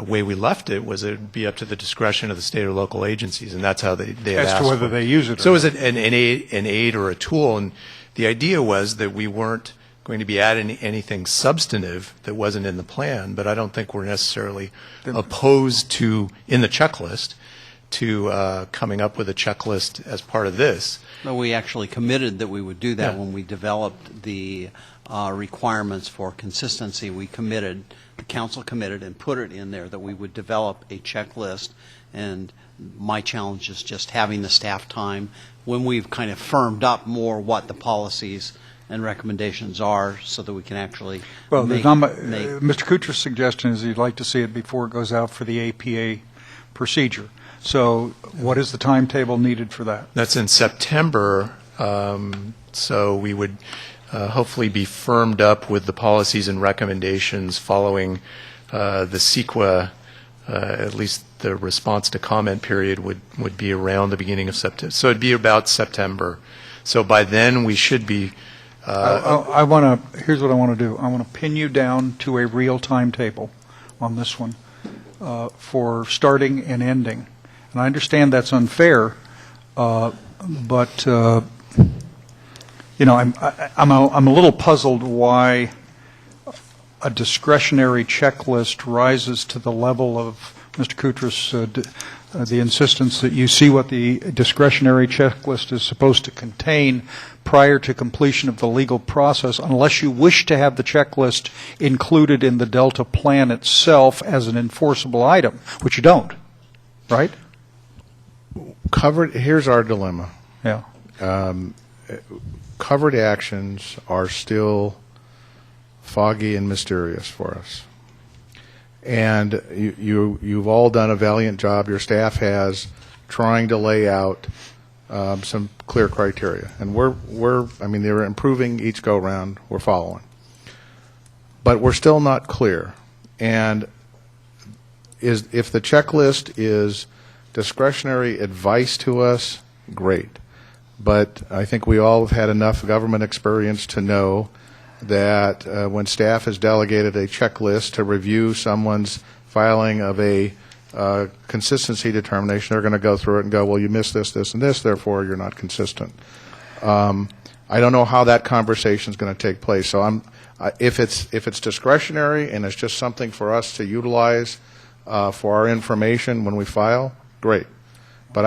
way we left it was it would be up to the discretion of the state or local agencies, and that's how they had as asked to whether for it. they use it. So it was an aid or a tool, and the idea was that we weren't going to be adding anything substantive that wasn't in the plan, but I don't think we're necessarily opposed to, in the checklist, to coming up with a checklist as part of this. No, we actually committed that we would do that Yeah. when we developed the requirements for consistency. We committed, the council committed and put it in there that we would develop a checklist, and my challenge is just having the staff time when we've kind of firmed up more what the policies and recommendations are so that we can actually make Mr. Kutra's suggestion is he'd like to see it before it goes out for the APA procedure. So what is the timetable needed for that? That's in September, so we would hopefully be firmed up with the policies and recommendations following the CEQA, at least the response to comment period would be around the beginning of September. So it'd be about September. So by then we should be... here's what I want to do. I want to pin you down to a real timetable on this one for starting and ending. And I understand that's unfair, but you know, I'm a little puzzled why a discretionary checklist rises to the level of Mr. Kutra's the insistence that you see what the discretionary checklist is supposed to contain prior to completion of the legal process, unless you wish to have the checklist included in the Delta plan itself as an enforceable item, which you don't, right? Here's our dilemma. Yeah. Covered actions are still foggy and mysterious for us. And you've all done a valiant job, your staff has, trying to lay out some clear criteria. And they're improving each go-round, we're following. But we're still not clear. And if the checklist is discretionary advice to us, great. But I think we all have had enough government experience to know that when staff has delegated a checklist to review someone's filing of a consistency determination, they're going to go through it and go, well, you missed this, this, and this, therefore you're not consistent. I don't know how that conversation is going to take place. So if it's discretionary and it's just something for us to utilize for our information when we file, great. But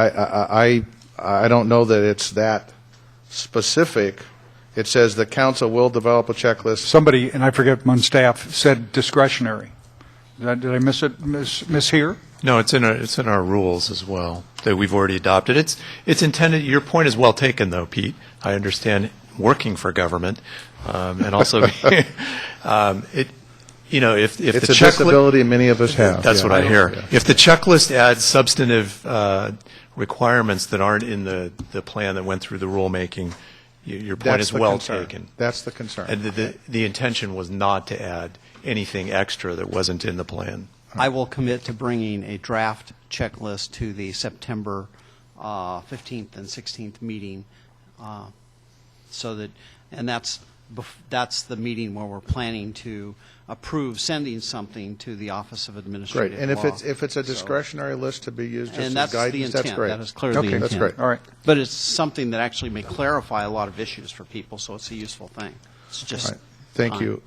I don't know that it's that specific. It says the council will develop a checklist. Somebody, and I forget, on staff said discretionary. Did I miss it? Miss here? No, it's in our rules as well that we've already adopted. It's intended. Your point is well taken, though, Pete. I understand working for government, and also if it's the a disability many of us have. That's what I hear. Yeah. If the checklist adds substantive requirements that aren't in the plan that went through the rulemaking, your point is well taken. That's the concern. And the intention was not to add anything extra that wasn't in the plan. I will commit to bringing a draft checklist to the September 15th and 16th meeting, so that, and that's the meeting where we're planning to approve sending something to the Office of Administrative Great. And Law. if it's a discretionary list to be used just And as that's the guidance, intent. that's great. That is clearly the intent. That's great. All right. But it's something that actually may clarify a lot of issues for people, so it's a useful thing. It's just Right. Thank fine. you.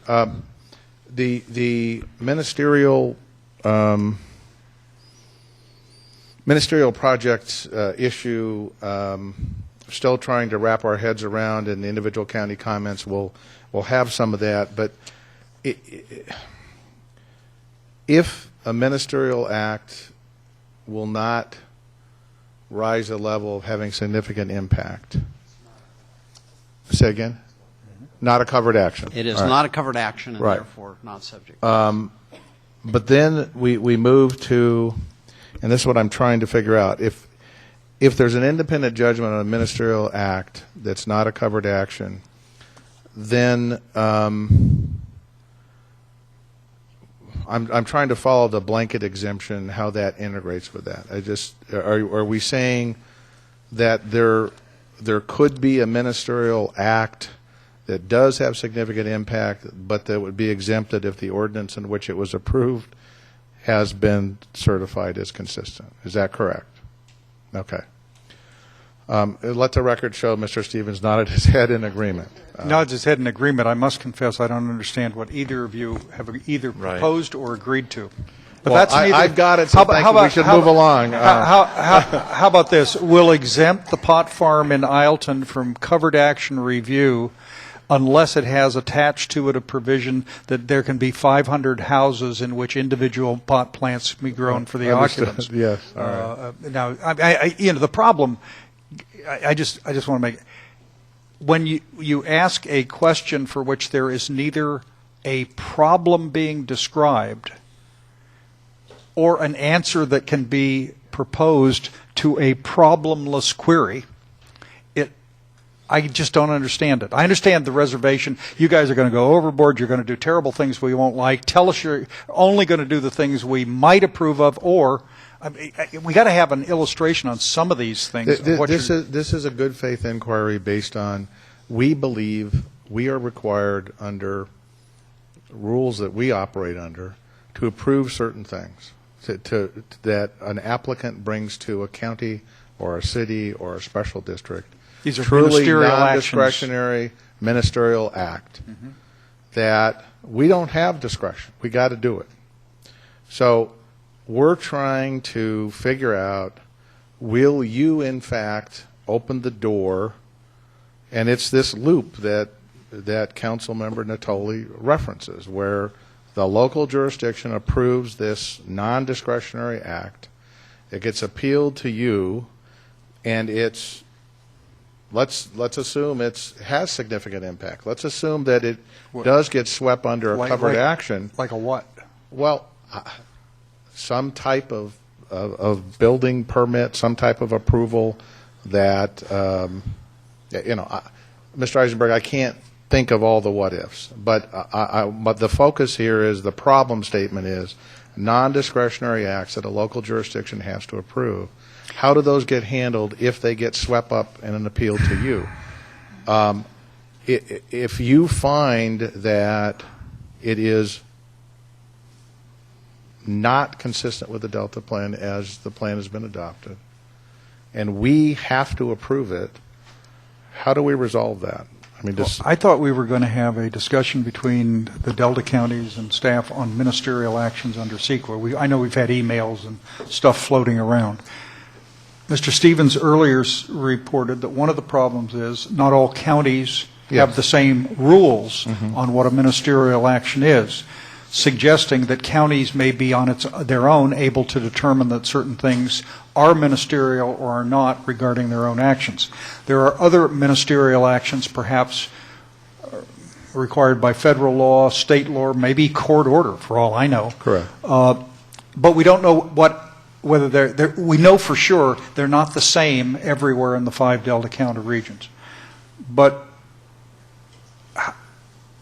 The ministerial project issue, still trying to wrap our heads around, and the individual county comments will have some of that. But if a ministerial act will not rise to the level of having significant impact, say again? Not a covered action. It is All right. not a covered action and Right. therefore not subject. But then we move to, and this is what I'm trying to figure out, if there's an independent judgment on a ministerial act that's not a covered action, then I'm trying to follow the blanket exemption, how that integrates with that. Are we saying that there could be a ministerial act that does have significant impact, but that would be exempted if the ordinance in which it was approved has been certified as consistent? Is that correct? Okay. Let the record show Mr. Stevens nodded his head in agreement. Nods his head in agreement. I must confess I don't understand what either of you have either proposed or agreed to. But Well, that's neither. I've got it, so thank you. We should move along. How about this? We'll exempt the pot farm in Ileton from covered action review unless it has attached to it a provision that there can be 500 houses in which individual pot plants can be grown for the Understood. occupants. Yes. All right. Now, the problem, I just want to make, when you ask a question for which there is neither a problem being described or an answer that can be proposed to a problemless query, I just don't understand it. I understand the reservation. You guys are going to go overboard. You're going to do terrible things we won't like. Tell us you're only going to do the things we might approve of, or we got to have an illustration on some of these things. This is a good faith inquiry based on, we believe we are required under rules that we operate under to approve certain things that an applicant brings to a county or a city or a special district. These are truly ministerial non-discretionary ministerial act that we don't have discretion. We got to do it. So we're trying to figure out, will you in fact open the door? And it's this loop that Councilmember Natoli references, where the local jurisdiction approves this non-discretionary act. It gets appealed to you, and it's, let's assume it has significant impact. Let's assume that it does get swept under a covered action. Like a what? Well, some type of building permit, some type of approval that, Mr. Eisenberg, I can't think of all the what ifs, but the focus here is, the problem statement is non-discretionary acts that a local jurisdiction has to approve. How do those get handled if they get swept up in an appeal to you? If you find that it is not consistent with the Delta plan as the plan has been adopted, and we have to approve it, how do we resolve that? I mean, I thought we were going to have a discussion between the Delta counties and staff on ministerial actions under CEQA. I know we've had emails and stuff floating around. Mr. Stevens earlier reported that one of the problems is not all counties have the same rules on what a ministerial action is, suggesting that counties may be on their own able to determine that certain things are ministerial or are not regarding their own actions. There are other ministerial actions perhaps required by federal law, state law, maybe court order, for all I know. Correct. But we don't know what whether we know for sure they're not the same everywhere in the 5 Delta County regions. But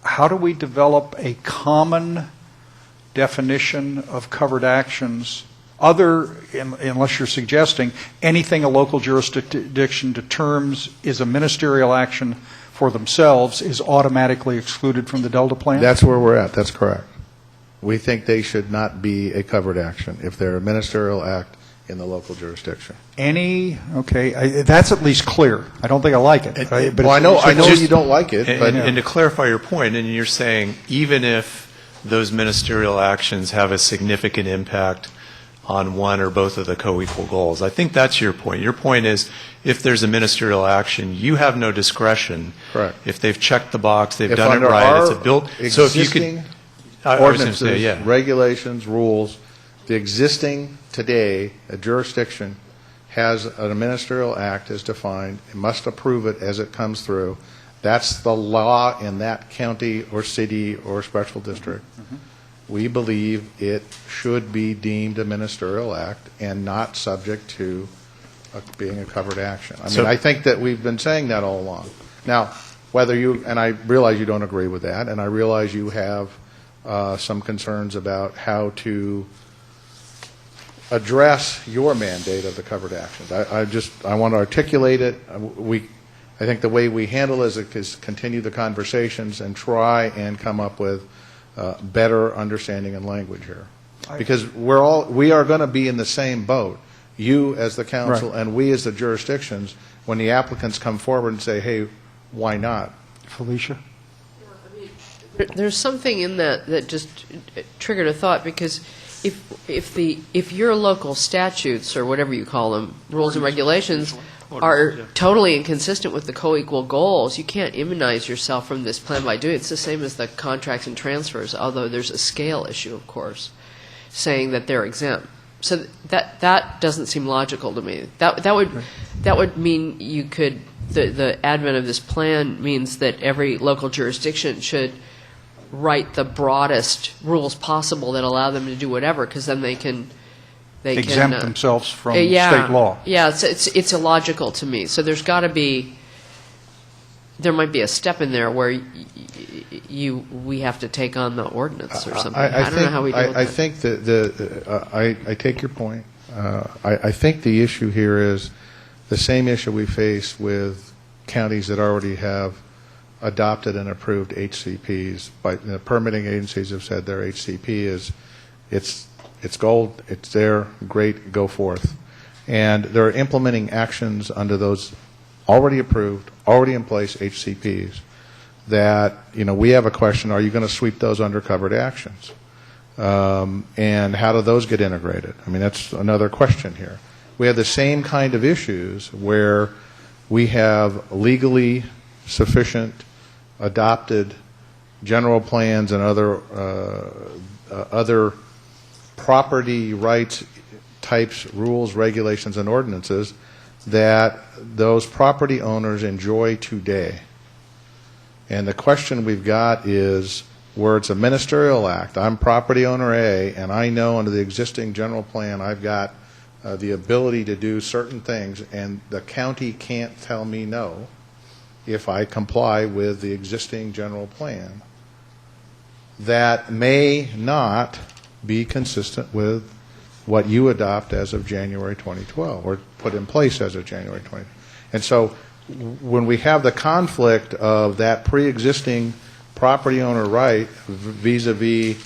how do we develop a common definition of covered actions unless you're suggesting anything a local jurisdiction determines is a ministerial action for themselves is automatically excluded from the Delta plan? That's where we're at. That's correct. We think they should not be a covered action if they're a ministerial act in the local jurisdiction. That's at least clear. I don't think I like it. But I know you don't like it. And to clarify your point, and you're saying even if those ministerial actions have a significant impact on one or both of the co-equal goals. I think that's your point. Your point is if there's a ministerial action, you have no discretion. Correct. If they've checked the box, they've done it right, it's a bill. So if you could, ordinances, regulations, rules, the existing today, a jurisdiction has a ministerial act as defined, it must approve it as it comes through. That's the law in that county or city or special district. Mm-hmm. We believe it should be deemed a ministerial act and not subject to being a covered action. I think that we've been saying that all along. Now, and I realize you don't agree with that, and I realize you have some concerns about how to address your mandate of the covered actions. I want to articulate it. I think the way we handle it is continue the conversations and try and come up with better understanding and language here, because we are going to be in the same boat. You as the council and we as the jurisdictions, when the applicants come forward and say, "Hey, why not?" Felicia, there's something in that just triggered a thought, because if your local statutes or whatever you call them, rules and regulations, are totally inconsistent with the co-equal goals, you can't immunize yourself from this plan by doing it. It's the same as the contracts and transfers, although there's a scale issue, of course, saying that they're exempt. So that doesn't seem logical to me. That would mean you could, the advent of this plan means that every local jurisdiction should write the broadest rules possible that allow them to do whatever, because then they can exempt themselves from state law. Yeah, it's illogical to me. So there might be a step in there where we have to take on the ordinance or something. I don't know how we do that. I think that I take your point. I think the issue here is the same issue we face with counties that already have adopted and approved HCPs. The permitting agencies have said their HCP it's gold, it's there, great, go forth. And they're implementing actions under those already approved, already in place HCPs that, we have a question, are you going to sweep those under covered actions? And how do those get integrated? That's another question here. We have the same kind of issues where we have legally sufficient adopted general plans and other property rights types, rules, regulations, and ordinances that those property owners enjoy today. And the question we've got is, where it's a ministerial act, I'm property owner A, and I know under the existing general plan I've got the ability to do certain things, and the county can't tell me no if I comply with the existing general plan. That may not be consistent with what you adopt as of January 2012, or put in place as of January 2012. And so when we have the conflict of that pre-existing property owner right vis-a-vis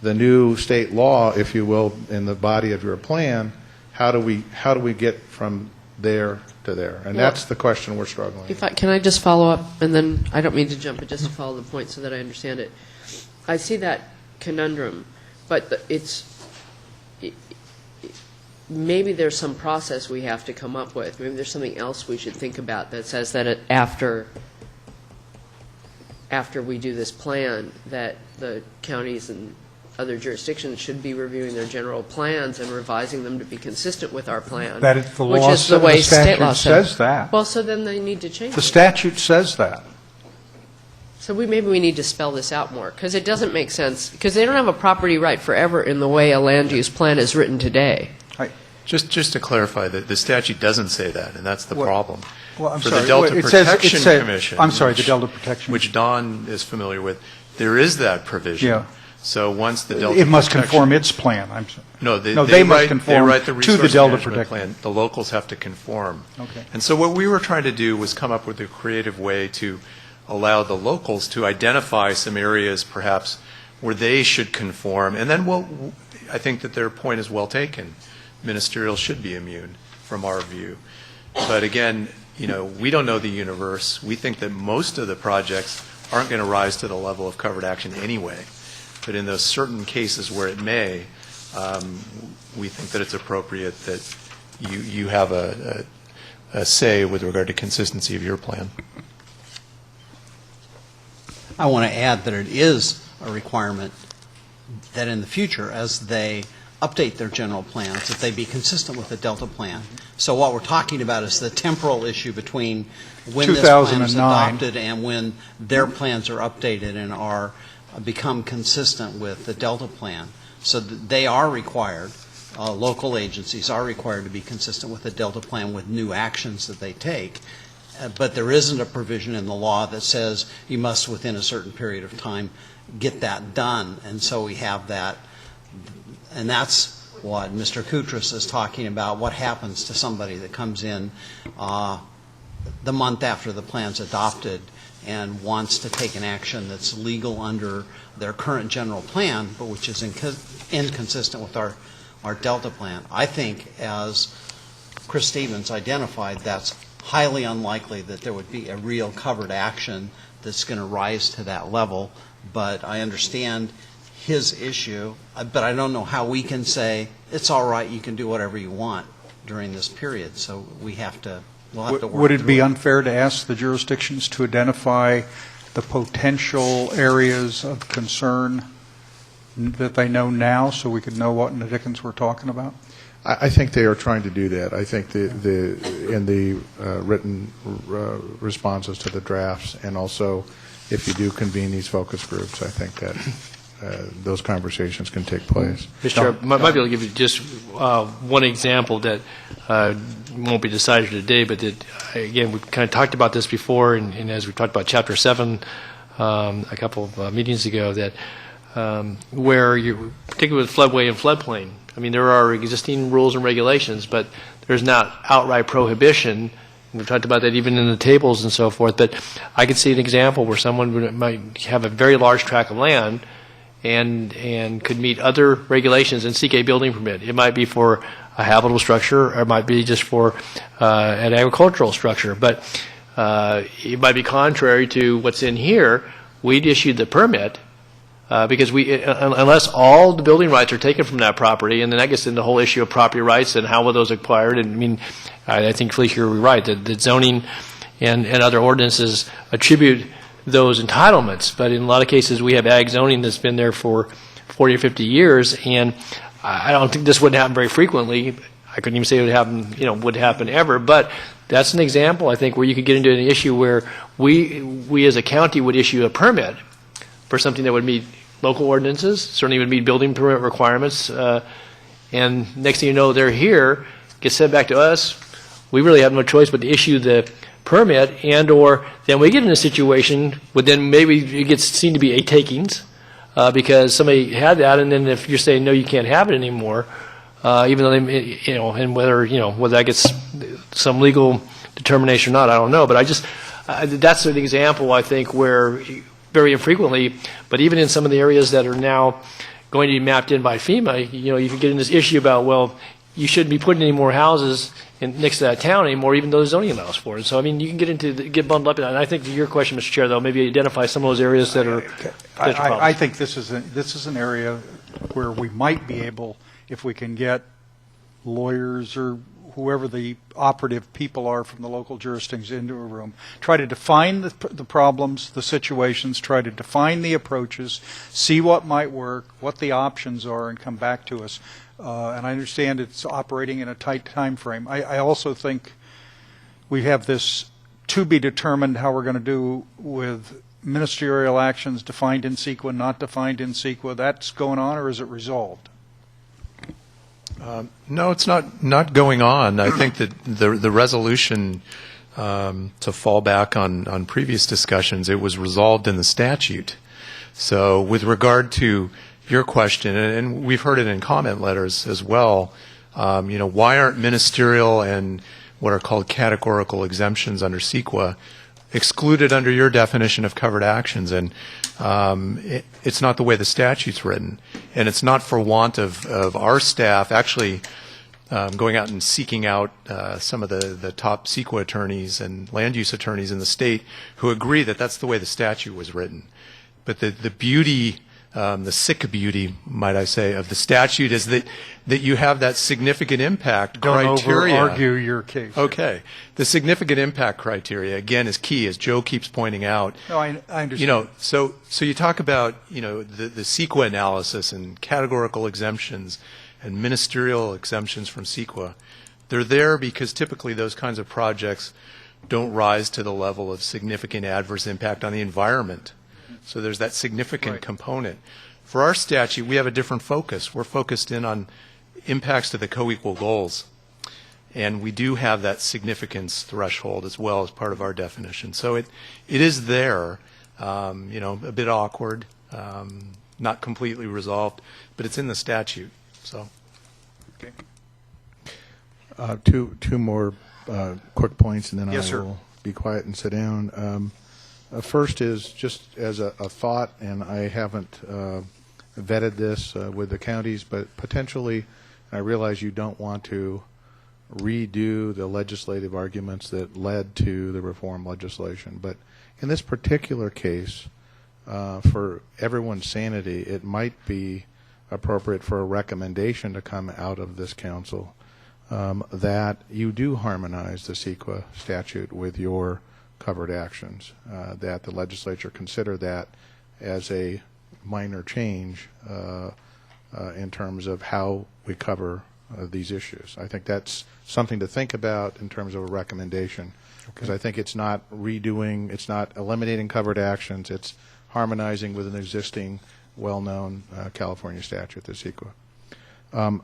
the new state law, if you will, in the body of your plan, how do we get from there to there? And that's the question we're struggling with. Can I just follow up, and then I don't mean to jump, but just to follow the point so that I understand it. I see that conundrum, but maybe there's some process we have to come up with. Maybe there's something else we should think about that says that after we do this plan, that the counties and other jurisdictions should be reviewing their general plans and revising them to be consistent with our plan. That is the law. Which is the way state law says that. Well, so then they need to change it. The statute says that. So maybe we need to spell this out more, because it doesn't make sense, because they don't have a property right forever in the way a land use plan is written today. Just to clarify, the statute doesn't say that, and that's the problem. Well, I'm For sorry. the Delta It says- Protection it says- Commission, I'm sorry, the Delta Protection. which Don is familiar with, there is that provision. Yeah. So once the Delta It must Protection- conform its plan. No, they they must write, conform they write the to the resource Delta management Protection. plan. The locals have to conform. Okay. And so what we were trying to do was come up with a creative way to allow the locals to identify some areas perhaps where they should conform. And then I think that their point is well taken. Ministerial should be immune from our view. But again, we don't know the universe. We think that most of the projects aren't going to rise to the level of covered action anyway. But in those certain cases where it may, we think that it's appropriate that you have a say with regard to consistency of your plan. I want to add that it is a requirement that in the future, as they update their general plans, that they be consistent with the Delta plan. So what we're talking about is the temporal issue between when this plan is 2009. adopted and when their plans are updated and are become consistent with the Delta plan. So they are required, local agencies are required to be consistent with the Delta plan with new actions that they take. But there isn't a provision in the law that says you must, within a certain period of time, get that done. And so we have that. And that's what Mr. Koutras is talking about. What happens to somebody that comes in the month after the plan's adopted and wants to take an action that's legal under their current general plan, but which is inconsistent with our Delta plan? I think, as Chris Stevens identified, that's highly unlikely that there would be a real covered action that's going to rise to that level. But I understand his issue, but I don't know how we can say, it's all right, you can do whatever you want during this period. So we'll have to work Would it be through unfair to ask the jurisdictions to identify the potential areas of concern that they know now, so we could know what in the dickens we're talking about? I think they are trying to do that. I think in the written responses to the drafts, and also if you do convene these focus groups, I think that those conversations can take place. Mr. Chair, might be able to give you just one example that won't be decided today, but that, again, we've kind of talked about this before, and as we talked about Chapter 7 a couple of meetings ago, that where you, particularly with floodway and floodplain, I mean, there are existing rules and regulations, but there's not outright prohibition. We've talked about that even in the tables and so forth, but I could see an example where someone might have a very large tract of land and could meet other regulations and seek a building permit. It might be for a habitable structure, or it might be just for an agricultural structure, but it might be contrary to what's in here. We'd issued the permit because unless all the building rights are taken from that property, and then that gets into the whole issue of property rights and how were those acquired. And I mean, I think, Felicia, you're right, that zoning and other ordinances attribute those entitlements, but in a lot of cases we have ag zoning that's been there for 40 or 50 years, and I don't think this would happen very frequently. I couldn't even say it would happen, would happen ever, but that's an example, I think, where you could get into an issue where we as a county would issue a permit for something that would meet local ordinances, certainly would meet building permit requirements, and next thing you know, they're here, gets sent back to us. We really have no choice but to issue the permit, and or then we get in a situation where then maybe it gets seen to be a takings because somebody had that, and then if you're saying no, you can't have it anymore, even though they, and whether that gets some legal determination or not, I don't know. But that's an example, I think, where very infrequently, but even in some of the areas that are now going to be mapped in by FEMA, you can get in this issue about, well, you shouldn't be putting any more houses next to that town anymore, even though the zoning allows for it. So, I mean, you can get bundled up in that. And I think to your question, Mr. Chair, though, maybe identify some of those areas that are I think this is an area where we might be able, if we can get lawyers or whoever the operative people are from the local jurisdictions into a room, try to define the problems, the situations, try to define the approaches, see what might work, what the options are, and come back to us. And I understand it's operating in a tight time frame. I also think we have this to be determined how we're going to do with ministerial actions defined in CEQA, not defined in CEQA. That's going on, or is it resolved? No, it's not going on. I think that the resolution, to fall back on previous discussions, it was resolved in the statute. So with regard to your question, and we've heard it in comment letters as well, why aren't ministerial and what are called categorical exemptions under CEQA excluded under your definition of covered actions? And it's not the way the statute's written. And it's not for want of our staff actually going out and seeking out some of the top CEQA attorneys and land use attorneys in the state who agree that that's the way the statute was written. But the beauty, the sick beauty, might I say, of the statute is that you have that significant impact criteria. Don't over-argue your case. Okay. The significant impact criteria, again, is key, as Joe keeps pointing out. No, I understand. So you talk about, the CEQA analysis and categorical exemptions and ministerial exemptions from CEQA. They're there because typically those kinds of projects don't rise to the level of significant adverse impact on the environment. So there's that significant component. For our statute, we have a different focus. We're focused in on impacts to the co-equal goals. And we do have that significance threshold as well as part of our definition. So it is there, a bit awkward, not completely resolved, but it's in the statute. So, okay. Two more quick points, and then Yes, I sir. will be quiet and sit down. First is just as a thought, and I haven't vetted this with the counties, but potentially, I realize you don't want to redo the legislative arguments that led to the reform legislation, but in this particular case, for everyone's sanity, it might be appropriate for a recommendation to come out of this council that you do harmonize the CEQA statute with your covered actions, that the legislature consider that as a minor change in terms of how we cover these issues. I think that's something to think about in terms of a recommendation, because I think it's not redoing, it's not eliminating covered actions, it's harmonizing with an existing well-known California statute, the CEQA.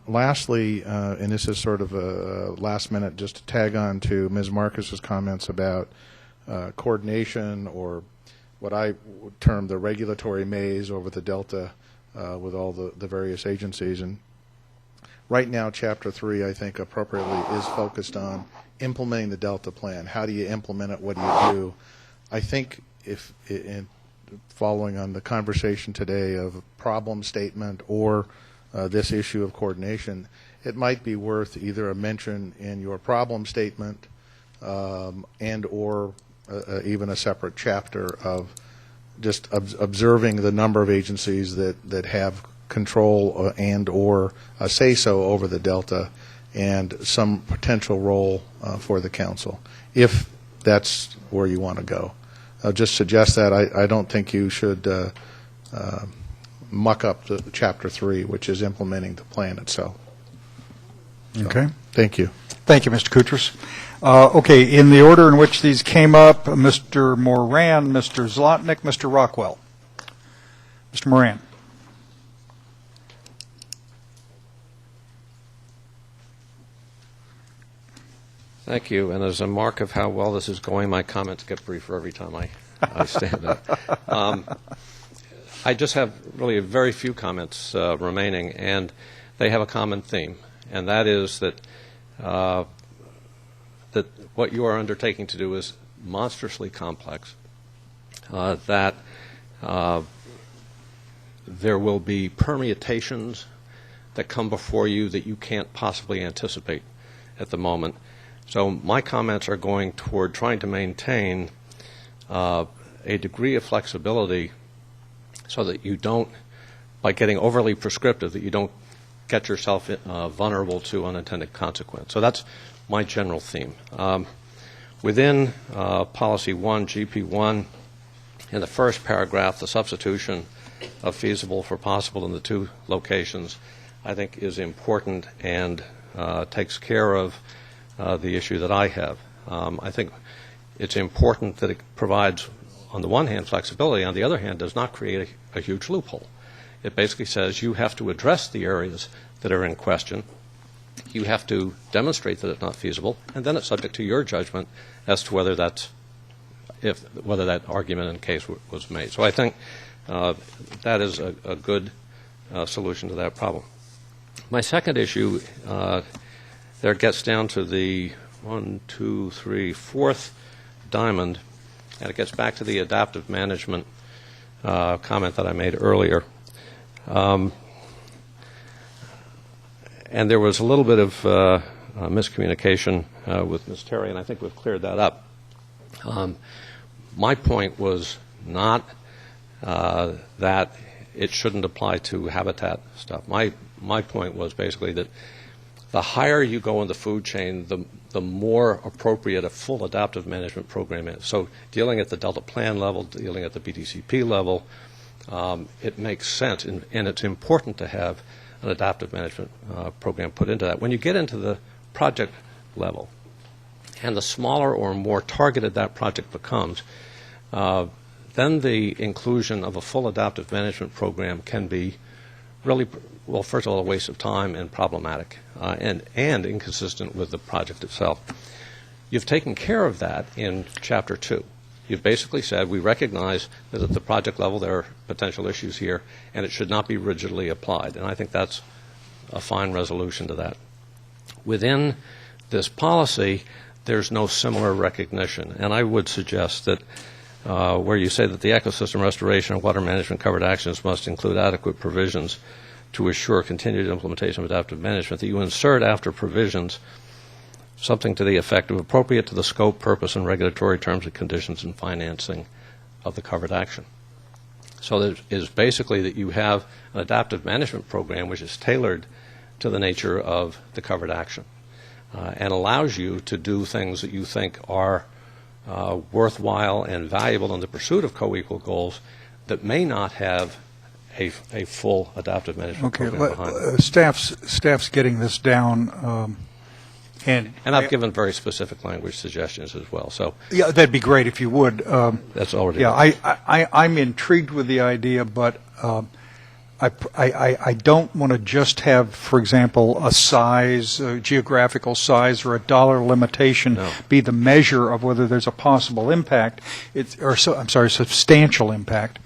Lastly, and this is sort of a last minute, just to tag on to Ms. Marcus's comments about coordination, or what I would term the regulatory maze over the Delta with all the various agencies. And right now, Chapter 3, I think, appropriately is focused on implementing the Delta plan. How do you implement it? What do you do? I think if, in following on the conversation today of problem statement or this issue of coordination, it might be worth either a mention in your problem statement and or even a separate chapter of just observing the number of agencies that have control and or say-so over the Delta, and some potential role for the council, if that's where you want to go. I'll just suggest that. I don't think you should muck up the Chapter 3, which is implementing the plan itself. So, Okay. Thank you. Thank you, Mr. Koutras. Okay, in the order in which these came up, Mr. Moran, Mr. Zlotnick, Mr. Rockwell. Mr. Moran. Thank you. And as a mark of how well this is going, my comments get briefer every time I stand up. I just have really very few comments remaining, and they have a common theme, and that is that that what you are undertaking to do is monstrously complex, that there will be permutations that come before you that you can't possibly anticipate at the moment. So my comments are going toward trying to maintain a degree of flexibility so that you don't, by getting overly prescriptive, that you don't get yourself vulnerable to unintended consequence. So that's my general theme. Within Policy 1, GP1, in the first paragraph, the substitution of feasible for possible in the two locations, I think, is important and takes care of the issue that I have. I think it's important that it provides, on the one hand, flexibility, on the other hand, does not create a huge loophole. It basically says you have to address the areas that are in question, you have to demonstrate that it's not feasible, and then it's subject to your judgment as to whether whether that argument and case was made. So I think that is a good solution to that problem. My second issue, there it gets down to the 4th diamond, and it gets back to the adaptive management comment that I made earlier. And there was a little bit of miscommunication with Ms. Terry, and I think we've cleared that up. My point was not that it shouldn't apply to habitat stuff. My point was basically that the higher you go in the food chain, the more appropriate a full adaptive management program is. So dealing at the Delta Plan level, dealing at the BDCP level, it makes sense, and it's important to have an adaptive management program put into that. When you get into the project level, and the smaller or more targeted that project becomes, then the inclusion of a full adaptive management program can be really, well, first of all, a waste of time and problematic, and inconsistent with the project itself. You've taken care of that in Chapter 2. You've basically said we recognize that at the project level there are potential issues here, and it should not be rigidly applied. And I think that's a fine resolution to that. Within this policy, there's no similar recognition. And I would suggest that where you say that the ecosystem restoration and water management covered actions must include adequate provisions to assure continued implementation of adaptive management, that you insert after provisions something to the effect of appropriate to the scope, purpose, and regulatory terms and conditions and financing of the covered action. So that is basically that you have an adaptive management program which is tailored to the nature of the covered action and allows you to do things that you think are worthwhile and valuable in the pursuit of co-equal goals that may not have a full adaptive management program behind it. Staff's getting this down. And I've given very specific language suggestions as well. So yeah, that'd be great if you would. That's already. Yeah, I'm intrigued with the idea, but I don't want to just have, for example, a size, a geographical size, or a dollar limitation be the measure of whether there's a possible impact. Substantial impact.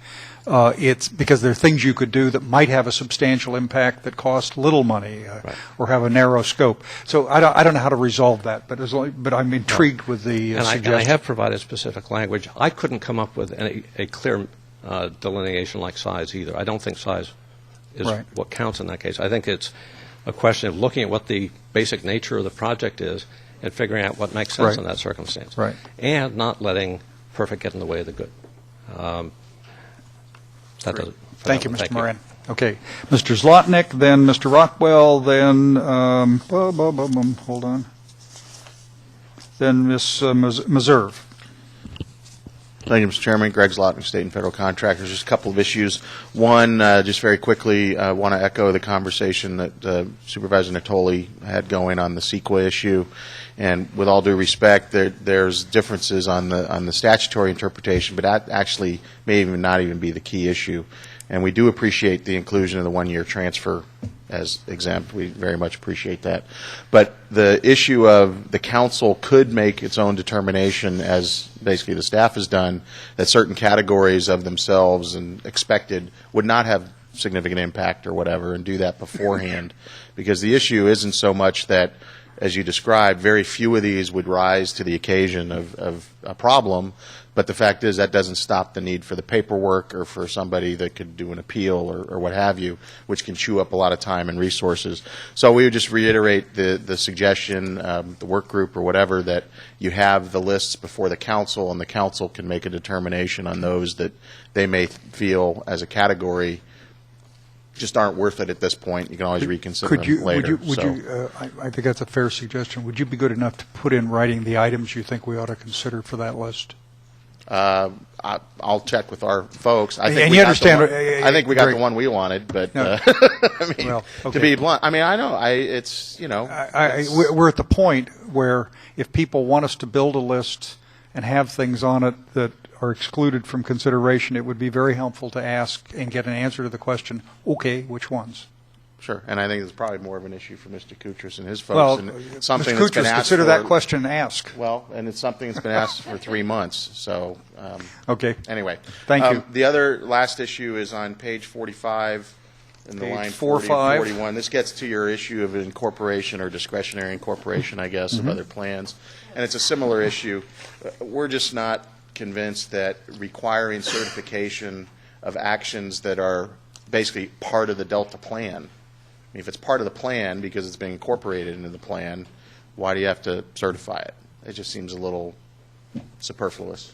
It's because there are things you could do that might have a substantial impact that cost little money or have a narrow scope. So I don't know how to resolve that, but I'm intrigued with the suggestion. I have provided specific language. I couldn't come up with a clear delineation like size either. I don't think size is what counts in that case. I think it's a question of looking at what the basic nature of the project is and figuring out what makes sense in that circumstance. Right. And not letting perfect get in the way of the good. Thank you, Mr. Moran. Okay. Mr. Zlotnick, then Mr. Rockwell, then, hold on. Then Ms. Meserve. Thank you, Mr. Chairman. Greg Zlotnick, State and Federal Contractors. Just a couple of issues. One, just very quickly, I want to echo the conversation that Supervisor Natoli had going on the CEQA issue. And with all due respect, there's differences on the statutory interpretation, but that actually may not even be the key issue. And we do appreciate the inclusion of the one-year transfer as exempt. We very much appreciate that. But the issue of the council could make its own determination, as basically the staff has done, that certain categories of themselves and expected would not have significant impact or whatever, and do that beforehand. Because the issue isn't so much that, as you described, very few of these would rise to the occasion of a problem, but the fact is that doesn't stop the need for the paperwork or for somebody that could do an appeal or what have you, which can chew up a lot of time and resources. So we would just reiterate the suggestion, the work group or whatever, that you have the lists before the council, and the council can make a determination on those that they may feel as a category just aren't worth it at this point. You can always reconsider them later. I think that's a fair suggestion. Would you be good enough to put in writing the items you think we ought to consider for that list? I'll check with our folks. I think and we you got understand? I think we got the one we wanted, but no. I mean, to be blunt, I mean, I know it's we're at the point where if people want us to build a list and have things on it that are excluded from consideration, it would be very helpful to ask and get an answer to the question, okay, which ones? Sure, and I think it's probably more of an issue for Mr. Koutras and his folks. Well, and something Mr. that's been Koutras, asked consider for, that question asked. Well, and it's something that's been asked for 3 months. So, okay. Anyway, thank you. The other last issue is on page 45 in the Page line 45. 40 and 41. This gets to your issue of incorporation or discretionary incorporation, I guess, of other plans, and it's a similar issue. We're just not convinced that requiring certification of actions that are basically part of the Delta plan. I mean, if it's part of the plan because it's been incorporated into the plan, why do you have to certify it? It just seems a little superfluous.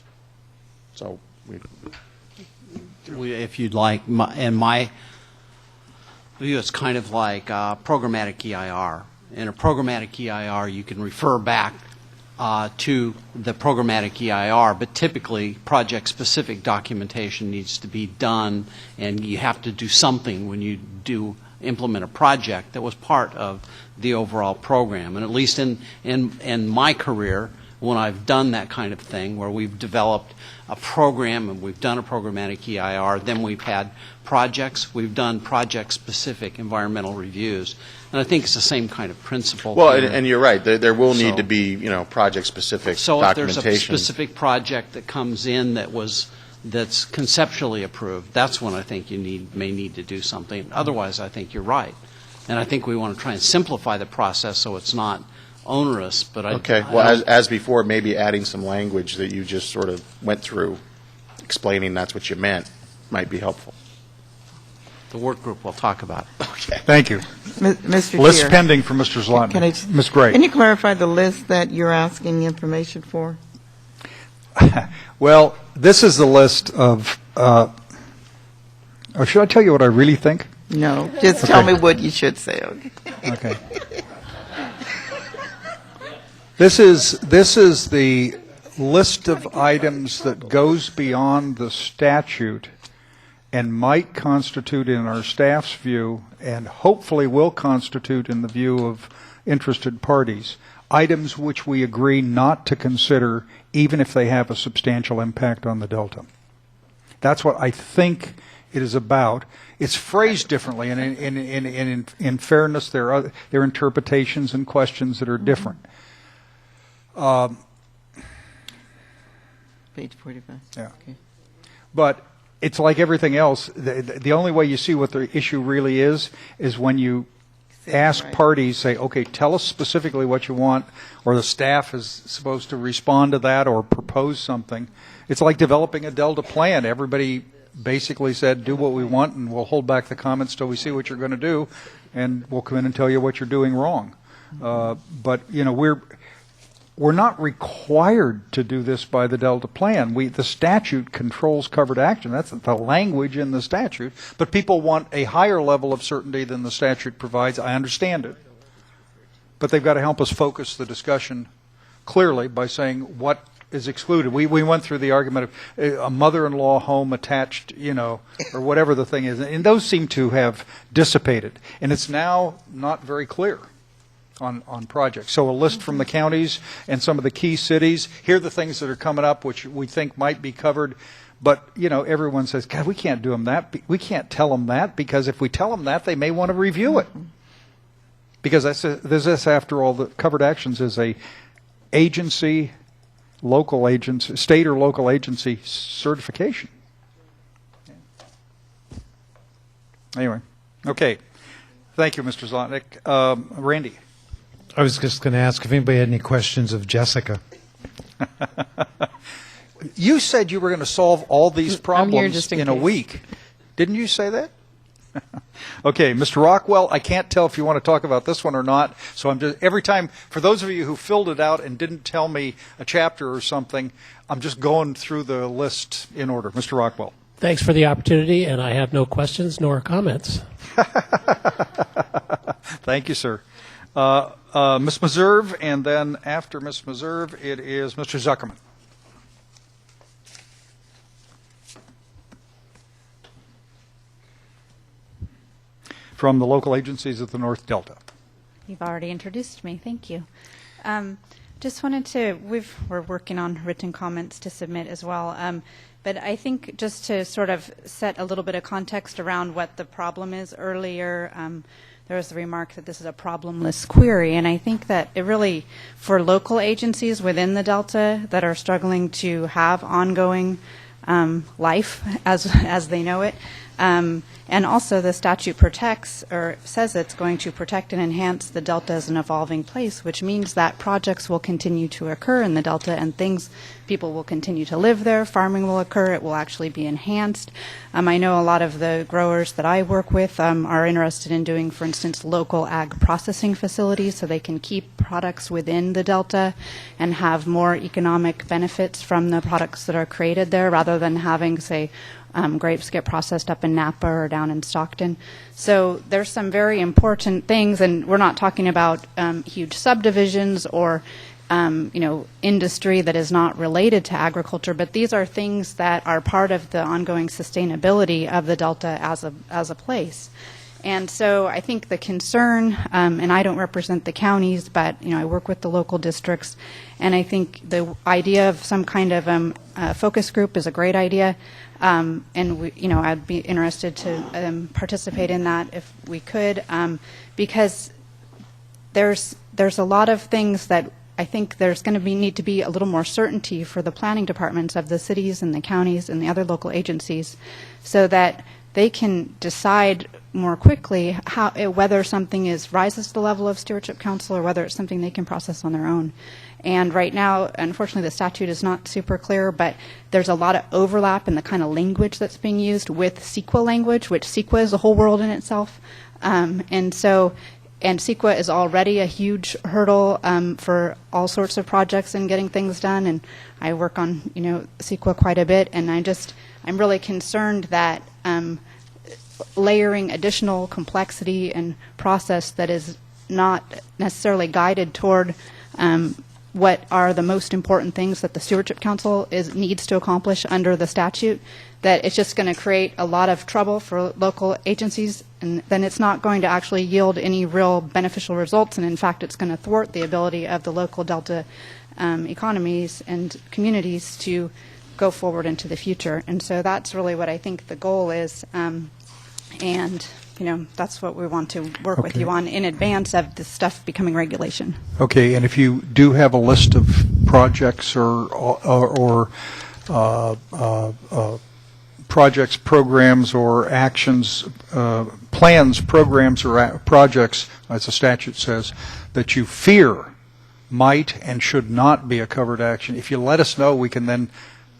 So, if you'd like, my view is kind of like programmatic EIR. In a programmatic EIR, you can refer back to the programmatic EIR, but typically project-specific documentation needs to be done, and you have to do something when you implement a project that was part of the overall program. And at least in my career, when I've done that kind of thing, where we've developed a program and we've done a programmatic EIR, then we've had projects, we've done project-specific environmental reviews. And I think it's the same kind of principle. Well, and you're right. There will need to be, project-specific so documentation. So if there's a specific project that comes in that's conceptually approved, that's when I think you may need to do something. Otherwise, I think you're right. And I think we want to try and simplify the process so it's not onerous. But as before, maybe adding some language that you just sort of went through, explaining that's what you meant, might be helpful. The work group will talk about it. Okay. Thank you. Mr. List Chair. pending for Mr. Zlotnick. Ms. Gray. Can you clarify the list that you're asking information for? Well, this is the list of, or should I tell you what I really think? No, just tell me what you should say. Okay. This is the list of items that goes beyond the statute and might constitute, in our staff's view, and hopefully will constitute in the view of interested parties, items which we agree not to consider even if they have a substantial impact on the Delta. That's what I think it is about. It's phrased differently, and in fairness, there are interpretations and questions that are different. Page 45. Yeah. Okay. But it's like everything else. The only way you see what the issue really is when you ask parties, say, okay, tell us specifically what you want, or the staff is supposed to respond to that or propose something. It's like developing a Delta plan. Everybody basically said, do what we want, and we'll hold back the comments till we see what you're going to do, and we'll come in and tell you what you're doing wrong. But, we're not required to do this by the Delta plan. The statute controls covered action. That's the language in the statute. But people want a higher level of certainty than the statute provides. I understand it. But they've got to help us focus the discussion clearly by saying what is excluded. We went through the argument of a mother-in-law home attached, or whatever the thing is. And those seem to have dissipated. And it's now not very clear on projects. So a list from the counties and some of the key cities. Here are the things that are coming up which we think might be covered. But, everyone says, God, we can't do them that. We can't tell them that, because if we tell them that, they may want to review it. Because this, after all, the covered actions is a agency, local agency, state or local agency certification. Anyway, okay. Thank you, Mr. Zlotnick. Randy. I was just going to ask if anybody had any questions of Jessica. You said you were going to solve all these problems in a week. Didn't you say that? Okay, Mr. Rockwell, I can't tell if you want to talk about this one or not. So I'm just, every time, for those of you who filled it out and didn't tell me a chapter or something, I'm just going through the list in order. Mr. Rockwell. Thanks for the opportunity, and I have no questions nor comments. Thank you, sir. Ms. Meserve, and then after Ms. Meserve, it is Mr. Zuckerman. From the local agencies of the North Delta. You've already introduced me. Thank you. Just wanted to, we're working on written comments to submit as well. But I think just to sort of set a little bit of context around what the problem is earlier, there was the remark that this is a problemless query. And I think that it really, for local agencies within the Delta that are struggling to have ongoing life as they know it, and also the statute protects or says it's going to protect and enhance the Delta as an evolving place, which means that projects will continue to occur in the Delta and people will continue to live there, farming will occur, it will actually be enhanced. I know a lot of the growers that I work with are interested in doing, for instance, local ag processing facilities so they can keep products within the Delta and have more economic benefits from the products that are created there rather than having, say, grapes get processed up in Napa or down in Stockton. So there's some very important things, and we're not talking about huge subdivisions or industry that is not related to agriculture, but these are things that are part of the ongoing sustainability of the Delta as a place. And so I think the concern, and I don't represent the counties, but I work with the local districts, and I think the idea of some kind of focus group is a great idea. And I'd be interested to participate in that if we could, because there's a lot of things that I think there's going to need to be a little more certainty for the planning departments of the cities and the counties and the other local agencies, so that they can decide more quickly whether something rises to the level of stewardship council or whether it's something they can process on their own. And right now, unfortunately, the statute is not super clear, but there's a lot of overlap in the kind of language that's being used with CEQA language, which CEQA is a whole world in itself. And CEQA is already a huge hurdle for all sorts of projects and getting things done. And I work on, CEQA quite a bit, and I'm really concerned that layering additional complexity and process that is not necessarily guided toward what are the most important things that the Stewardship Council needs to accomplish under the statute, that it's just going to create a lot of trouble for local agencies, and then it's not going to actually yield any real beneficial results, and in fact it's going to thwart the ability of the local Delta economies and communities to go forward into the future. And so that's really what I think the goal is, and that's what we want to work with you on in advance of this stuff becoming regulation. Okay, and if you do have a list of projects or projects, programs, or actions, plans, programs, or projects, as the statute says, that you fear might and should not be a covered action, if you let us know, we can then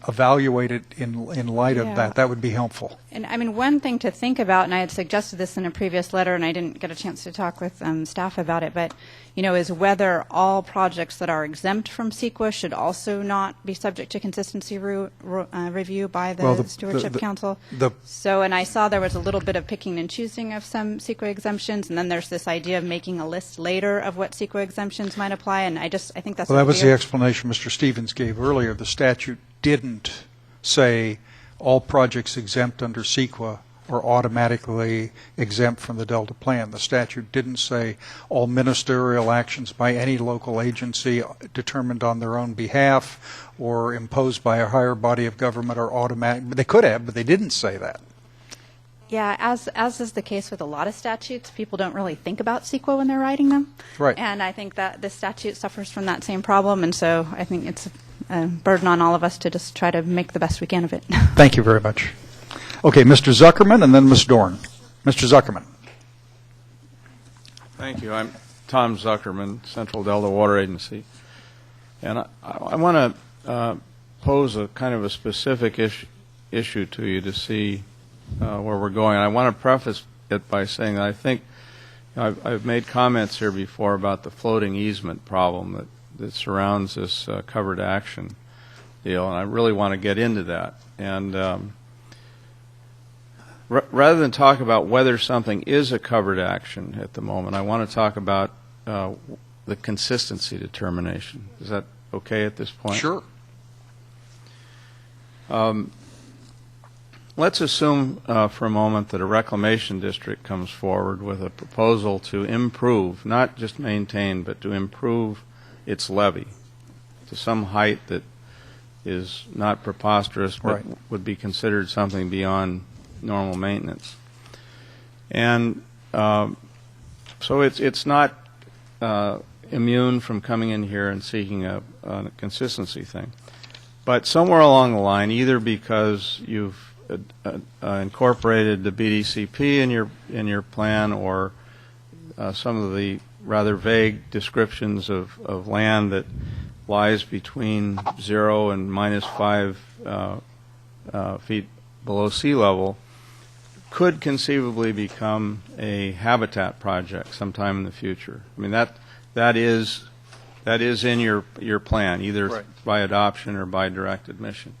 evaluate it in light of that. That would be helpful. And I mean, one thing to think about, and I had suggested this in a previous letter, and I didn't get a chance to talk with staff about it, but is whether all projects that are exempt from CEQA should also not be subject to consistency review by the Stewardship Council. And I saw there was a little bit of picking and choosing of some CEQA exemptions, and then there's this idea of making a list later of what CEQA exemptions might apply, and I think that's that was the explanation Mr. Stevens gave earlier. The statute didn't say all projects exempt under CEQA are automatically exempt from the Delta Plan. The statute didn't say all ministerial actions by any local agency determined on their own behalf or imposed by a higher body of government are automatic. They could have, but they didn't say that. Yeah, as is the case with a lot of statutes, people don't really think about CEQA when they're writing them. Right. And I think that this statute suffers from that same problem, and so I think it's a burden on all of us to just try to make the best we can of it. Thank you very much. Okay, Mr. Zuckerman and then Ms. Dorn. Mr. Zuckerman. Thank you. I'm Tom Zuckerman, Central Delta Water Agency. And I want to pose a kind of a specific issue to you to see where we're going. I want to preface it by saying that I think I've made comments here before about the floating easement problem that surrounds this covered action deal, and I really want to get into that. And rather than talk about whether something is a covered action at the moment, I want to talk about the consistency determination. Is that okay at this point? Sure. Let's assume for a moment that a reclamation district comes forward with a proposal to improve, not just maintain, but to improve its levee to some height that is not preposterous, but would be considered something beyond normal maintenance. And So it's not immune from coming in here and seeking a consistency thing. But somewhere along the line, either because you've incorporated the BDCP in your plan, or some of the rather vague descriptions of land that lies between 0 and -5 feet below sea level, could conceivably become a habitat project sometime in the future. I mean, that is in your plan, either by adoption or by direct admission.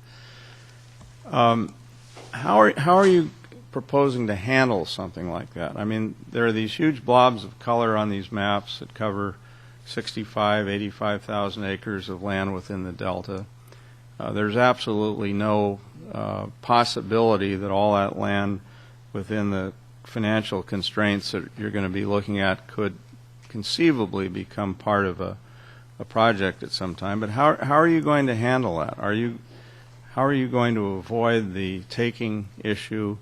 How are you proposing to handle something like that? I mean, there are these huge blobs of color on these maps that cover 85,000 acres of land within the Delta. There's absolutely no possibility that all that land within the financial constraints that you're going to be looking at could conceivably become part of a project at some time. But how are you going to handle that? How are you going to avoid the taking issue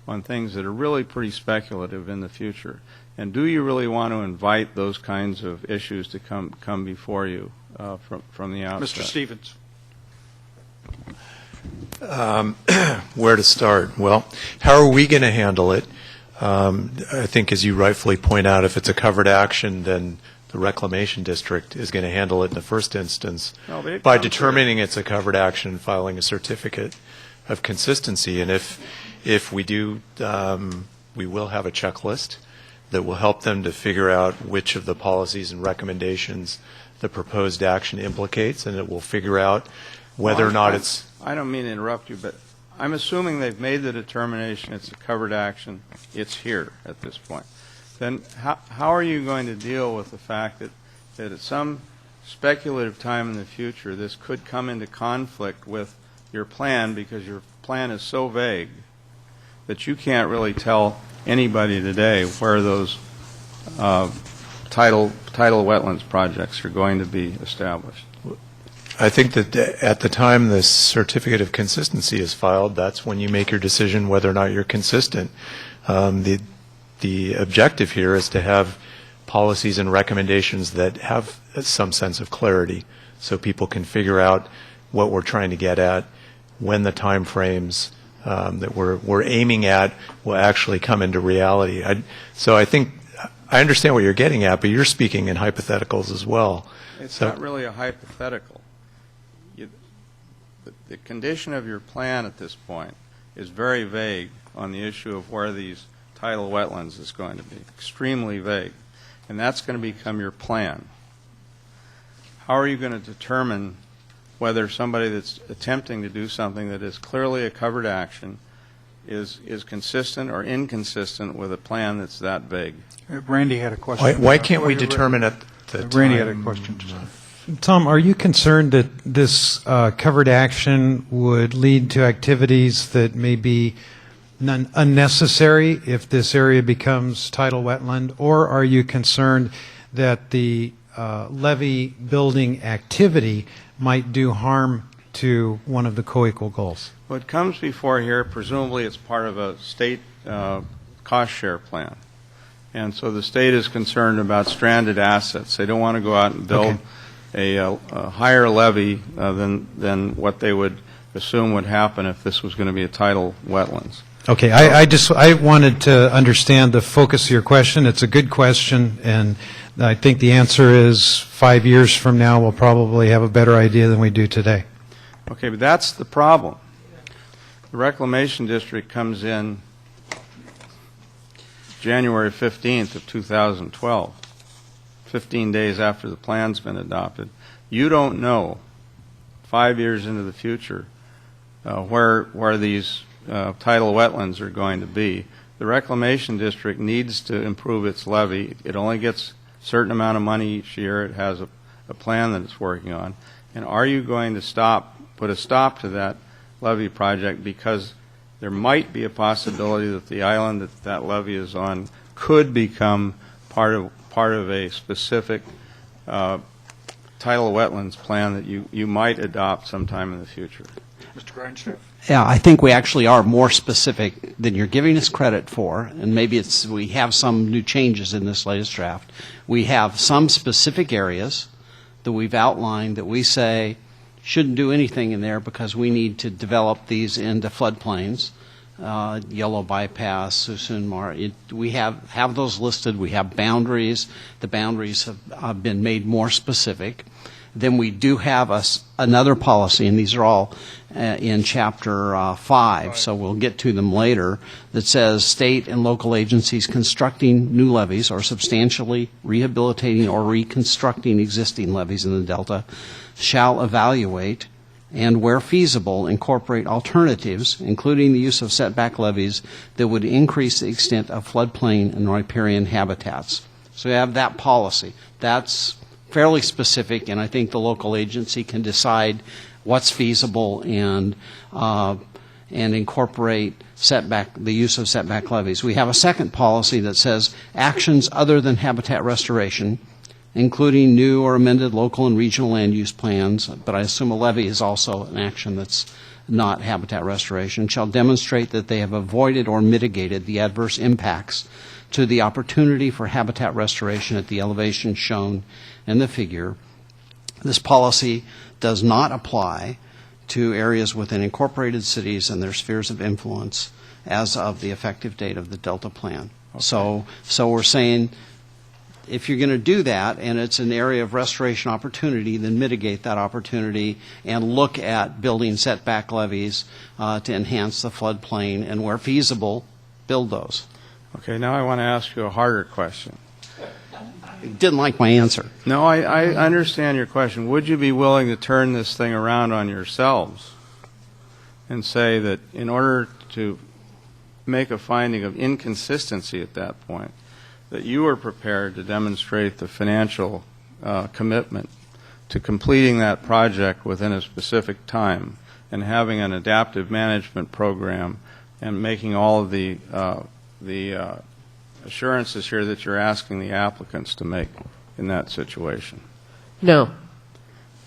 on things that are really pretty speculative in the future? And do you really want to invite those kinds of issues to come before you from the outset? Mr. Stevens. Where to start? Well, how are we going to handle it? I think, as you rightfully point out, if it's a covered action, then the reclamation district is going to handle it in the first instance by determining it's a covered action and filing a certificate of consistency. And if we do, we will have a checklist that will help them to figure out which of the policies and recommendations the proposed action implicates, and it will figure out whether or not it's... I don't mean to interrupt you, but I'm assuming they've made the determination it's a covered action. It's here at this point. Then how are you going to deal with the fact that at some speculative time in the future this could come into conflict with your plan, because your plan is so vague that you can't really tell anybody today where those tidal wetlands projects are going to be established? I think that at the time the certificate of consistency is filed, that's when you make your decision whether or not you're consistent. The objective here is to have policies and recommendations that have some sense of clarity, so people can figure out what we're trying to get at, when the time frames that we're aiming at will actually come into reality. So I think I understand what you're getting at, but you're speaking in hypotheticals as well. It's not really a hypothetical. The condition of your plan at this point is very vague on the issue of where these tidal wetlands is going to be. Extremely vague. And that's going to become your plan. How are you going to determine whether somebody that's attempting to do something that is clearly a covered action is consistent or inconsistent with a plan that's that vague? Randy had a question. Why can't we determine at the time? Randy had a question. Tom, are you concerned that this covered action would lead to activities that may be unnecessary if this area becomes tidal wetland, or are you concerned that the levee building activity might do harm to one of the co-equal goals? What comes before here, presumably it's part of a state cost share plan. And so the state is concerned about stranded assets. They don't want to go out and build a higher levee than what they would assume would happen if this was going to be a tidal wetlands. Okay, I wanted to understand the focus of your question. It's a good question, and I think the answer is 5 years from now we'll probably have a better idea than we do today. Okay, but that's the problem. The reclamation district comes in January 15th of 2012, 15 days after the plan's been adopted. You don't know 5 years into the future where these tidal wetlands are going to be. The reclamation district needs to improve its levee. It only gets a certain amount of money each year. It has a plan that it's working on. And are you going to put a stop to that levee project because there might be a possibility that the island that levee is on could become part of a specific tidal wetlands plan that you might adopt sometime in the future? Mr. Grindstaff? Yeah, I think we actually are more specific than you're giving us credit for, and maybe we have some new changes in this latest draft. We have some specific areas that we've outlined that we say shouldn't do anything in there because we need to develop these into floodplains. Yellow bypass, Susun Mar. We have those listed. We have boundaries. The boundaries have been made more specific. Then we do have another policy, and these are all in Chapter 5, so we'll get to them later, that says state and local agencies constructing new levees or substantially rehabilitating or reconstructing existing levees in the Delta shall evaluate and, where feasible, incorporate alternatives, including the use of setback levees that would increase the extent of floodplain and riparian habitats. So we have that policy. That's fairly specific, and I think the local agency can decide what's feasible and incorporate the use of setback levees. We have a second policy that says actions other than habitat restoration, including new or amended local and regional land use plans, but I assume a levee is also an action that's not habitat restoration, shall demonstrate that they have avoided or mitigated the adverse impacts to the opportunity for habitat restoration at the elevation shown in the figure. This policy does not apply to areas within incorporated cities and their spheres of influence as of the effective date of the Delta Plan. Okay. So we're saying if you're going to do that and it's an area of restoration opportunity, then mitigate that opportunity and look at building setback levees to enhance the floodplain, and where feasible, build those. Okay, now I want to ask you a harder question. Didn't like my answer. No, I understand your question. Would you be willing to turn this thing around on yourselves and say that in order to make a finding of inconsistency at that point, that you are prepared to demonstrate the financial commitment to completing that project within a specific time and having an adaptive management program and making all of the assurances here that you're asking the applicants to make in that situation? No.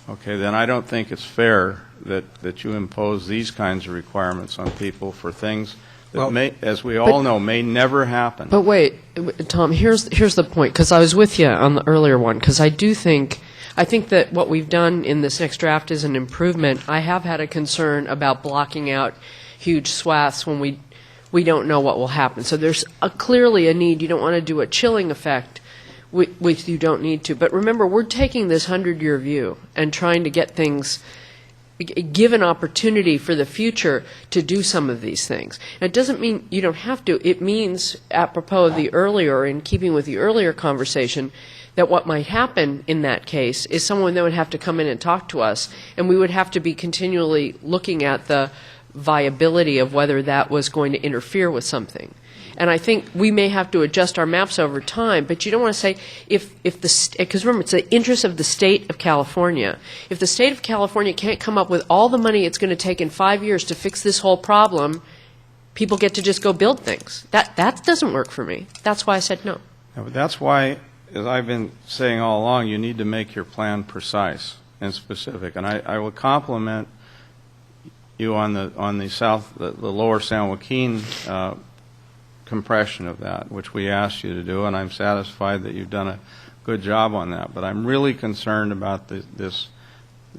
Okay, then I don't think it's fair that you impose these kinds of requirements on people for things that may, as we all know, may never happen. But wait, Tom, here's the point, because I was with you on the earlier one, because I think that what we've done in this next draft is an improvement. I have had a concern about blocking out huge swaths when we don't know what will happen. So there's clearly a need. You don't want to do a chilling effect, which you don't need to. But remember, we're taking this 100-year view and trying to get things, give an opportunity for the future to do some of these things. And it doesn't mean you don't have to. It means, apropos of the earlier, in keeping with the earlier conversation, that what might happen in that case is someone that would have to come in and talk to us, and we would have to be continually looking at the viability of whether that was going to interfere with something. And I think we may have to adjust our maps over time, but you don't want to say because remember, it's the interest of the state of California. If the state of California can't come up with all the money it's going to take in 5 years to fix this whole problem, people get to just go build things. That doesn't work for me. That's why I said no. Yeah, but that's why, as I've been saying all along, you need to make your plan precise and specific. And I will compliment you on the south, the lower San Joaquin compression of that, which we asked you to do, and I'm satisfied that you've done a good job on that. But I'm really concerned about this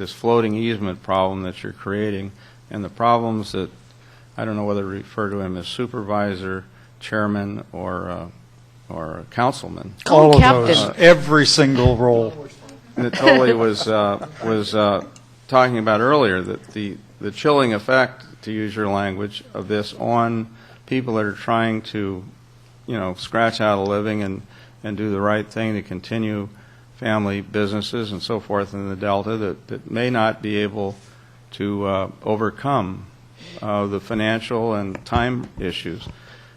floating easement problem that you're creating, and the problems that, I don't know whether to refer to him as supervisor, chairman, or councilman. All of those, every single role. That Tully was talking about earlier, that the chilling effect, to use your language, of this on people that are trying to, scratch out a living and do the right thing to continue family businesses and so forth in the Delta, that may not be able to overcome the financial and time issues.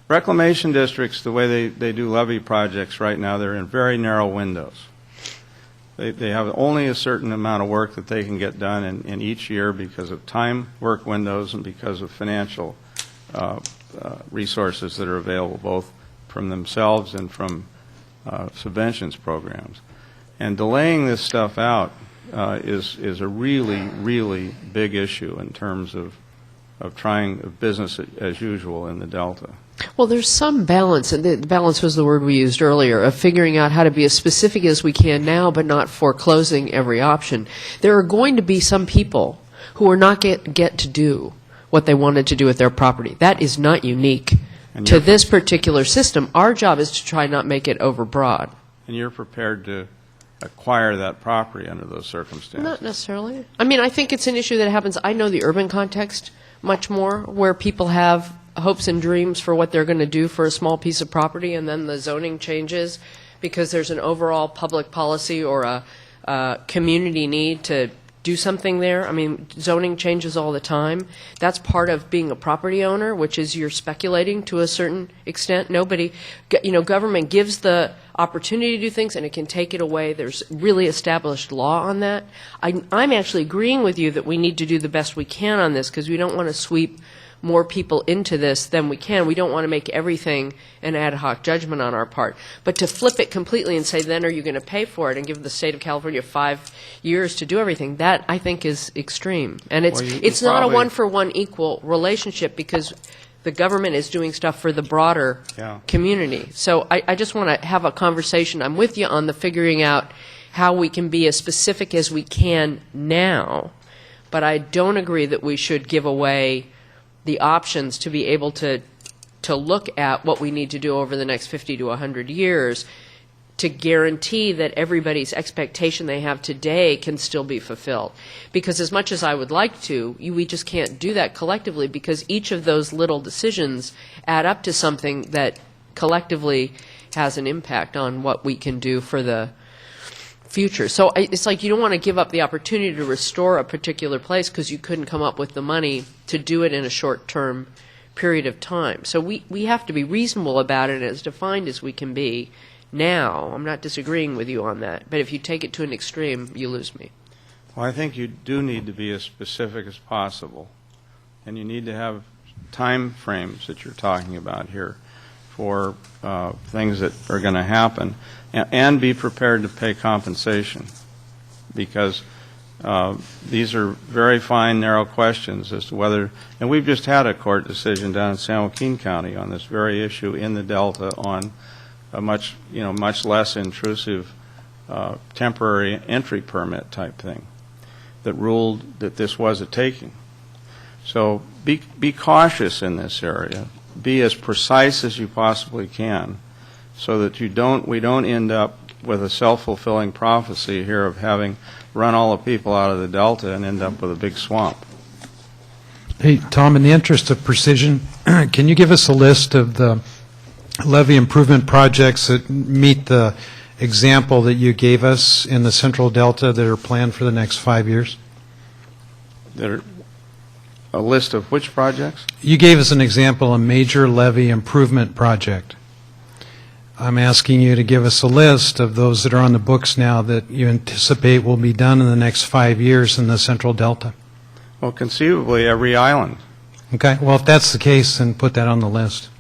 Reclamation districts, the way they do levee projects right now, they're in very narrow windows. They have only a certain amount of work that they can get done in each year because of time work windows and because of financial resources that are available, both from themselves and from subventions programs. And delaying this stuff out is a really, really big issue in terms of trying business as usual in the Delta. Well, there's some balance, and the balance was the word we used earlier, of figuring out how to be as specific as we can now, but not foreclosing every option. There are going to be some people who are not get to do what they wanted to do with their property. That is not unique to this particular system. Our job is to try not make it overbroad. And you're prepared to acquire that property under those circumstances? Not necessarily. I mean, I think it's an issue that happens. I know the urban context much more, where people have hopes and dreams for what they're going to do for a small piece of property, and then the zoning changes because there's an overall public policy or a community need to do something there. I mean, zoning changes all the time. That's part of being a property owner, which is you're speculating to a certain extent. Government gives the opportunity to do things, and it can take it away. There's really established law on that. I'm actually agreeing with you that we need to do the best we can on this, because we don't want to sweep more people into this than we can. We don't want to make everything an ad hoc judgment on our part. But to flip it completely and say, then are you going to pay for it, and give the state of California 5 years to do everything, that I think is extreme. And it's not a one-for-one equal relationship, because the government is doing stuff for the broader community. So I just want to have a conversation. I'm with you on the figuring out how we can be as specific as we can now, but I don't agree that we should give away the options to be able to look at what we need to do over the next 50 to 100 years to guarantee that everybody's expectation they have today can still be fulfilled. Because as much as I would like to, we just can't do that collectively, because each of those little decisions add up to something that collectively has an impact on what we can do for the future. So it's like you don't want to give up the opportunity to restore a particular place because you couldn't come up with the money to do it in a short-term period of time. So we have to be reasonable about it, as defined as we can be now. I'm not disagreeing with you on that, but if you take it to an extreme, you lose me. Well, I think you do need to be as specific as possible, and you need to have time frames that you're talking about here for things that are going to happen, and be prepared to pay compensation, because these are very fine, narrow questions as to whether, and we've just had a court decision down in San Joaquin County on this very issue in the Delta on a much less intrusive temporary entry permit type thing that ruled that this was a taking. So be cautious in this area. Be as precise as you possibly can, so that we don't end up with a self-fulfilling prophecy here of having run all the people out of the Delta and end up with a big swamp. Hey, Tom, in the interest of precision, can you give us a list of the levee improvement projects that meet the example that you gave us in the Central Delta that are planned for the next 5 years? A list of which projects? You gave us an example, a major levee improvement project. I'm asking you to give us a list of those that are on the books now that you anticipate will be done in the next 5 years in the Central Delta. Well, conceivably every island. Okay. Well, if that's the case, then put that on the list.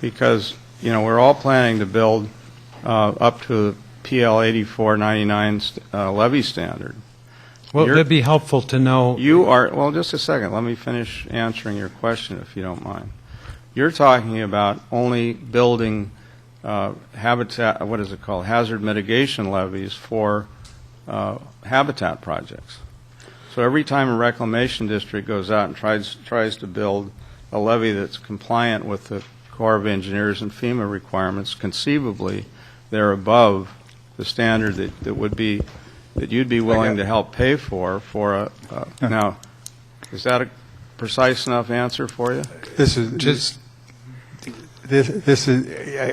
Because, we're all planning to build up to the PL 8499 levee standard. Well, it'd be helpful to know. Well, just a second. Let me finish answering your question, if you don't mind. You're talking about only building habitat, what is it called, hazard mitigation levees for habitat projects. So every time a reclamation district goes out and tries to build a levee that's compliant with the Corps of Engineers and FEMA requirements, conceivably they're above the standard that you'd be willing to help pay for a now, is that a precise enough answer for you? This is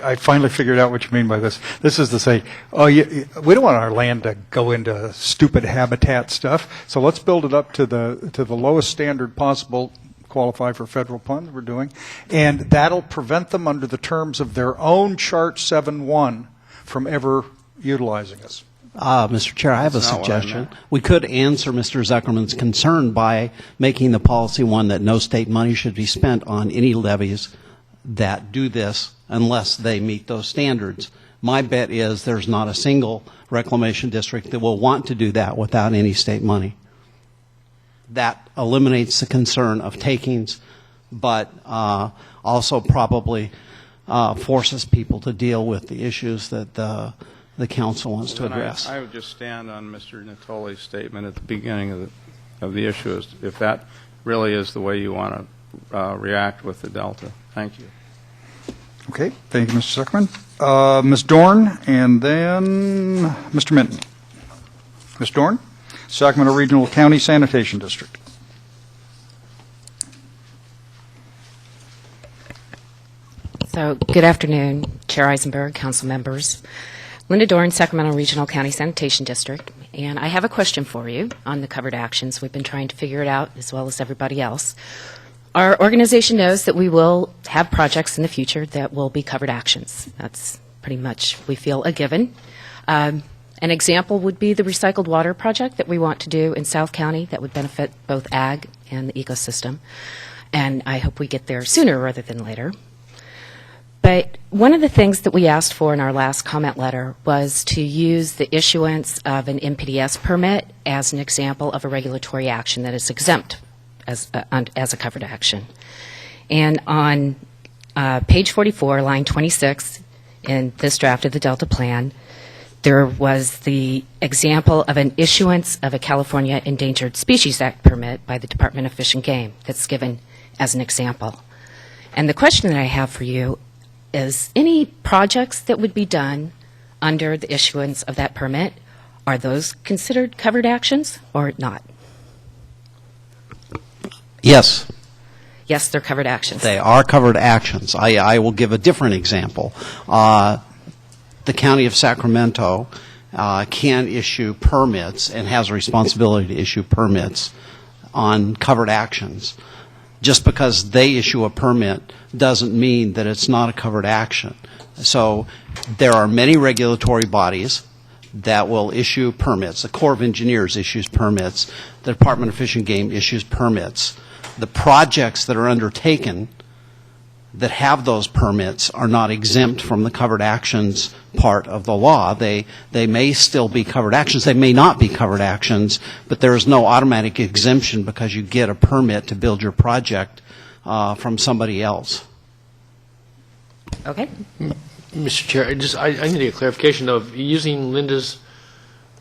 I finally figured out what you mean by this. This is to say, we don't want our land to go into stupid habitat stuff, so let's build it up to the lowest standard possible, qualify for federal funds we're doing, and that'll prevent them under the terms of their own Chart 7.1 from ever utilizing us. Mr. Chair, I have a suggestion. We could answer Mr. Zuckerman's concern by making the policy one that no state money should be spent on any levies that do this unless they meet those standards. My bet is there's not a single reclamation district that will want to do that without any state money. that eliminates the concern of takings, but also probably forces people to deal with the issues that the council wants to address. I would just stand on Mr. Natoli's statement at the beginning of the issue, as if that really is the way you want to react with the Delta. Thank you. Okay, thank you, Mr. Zuckerman. Ms. Dorn, and then Mr. Minton. Ms. Dorn, Sacramento Regional County Sanitation District. So, good afternoon, Chair Eisenberg, council members. Linda Dorn, Sacramento Regional County Sanitation District, and I have a question for you on the covered actions. We've been trying to figure it out, as well as everybody else. Our organization knows that we will have projects in the future that will be covered actions. That's pretty much, we feel, a given. An example would be the recycled water project that we want to do in South County that would benefit both ag and the ecosystem. And I hope we get there sooner rather than later. But one of the things that we asked for in our last comment letter was to use the issuance of an NPDES permit as an example of a regulatory action that is exempt as a covered action. And on page 44, line 26, in this draft of the Delta Plan, there was the example of an issuance of a California Endangered Species Act permit by the Department of Fish and Game that's given as an example. And the question that I have for you is, any projects that would be done under the issuance of that permit, are those considered covered actions or not? Yes. Yes, they're covered actions. They are covered actions. I will give a different example. The County of Sacramento can issue permits and has a responsibility to issue permits on covered actions. Just because they issue a permit doesn't mean that it's not a covered action. So there are many regulatory bodies that will issue permits. The Corps of Engineers issues permits. The Department of Fish and Game issues permits. The projects that are undertaken that have those permits are not exempt from the covered actions part of the law. They may still be covered actions. They may not be covered actions, but there is no automatic exemption because you get a permit to build your project from somebody else. Okay. Mr. Chair, I need a clarification, though, of using Linda's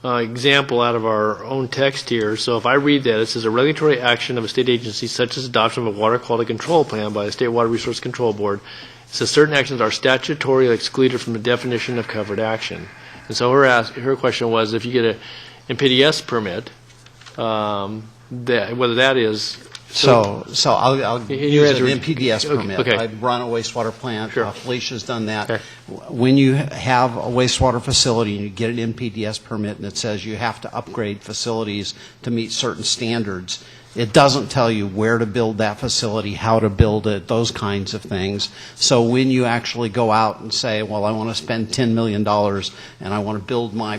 example out of our own text here. So if I read that, it says a regulatory action of a state agency such as adoption of a water quality control plan by the State Water Resource Control Board. It says certain actions are statutorily excluded from the definition of covered action. And so her question was, if you get an NPDES permit, whether that is... So I'll use an NPDES permit. Okay. I run a wastewater plant. Sure. Felicia's done that. Okay. When you have a wastewater facility and you get an NPDES permit and it says you have to upgrade facilities to meet certain standards, it doesn't tell you where to build that facility, how to build it, those kinds of things. So when you actually go out and say, well, I want to spend $10 million and I want to build my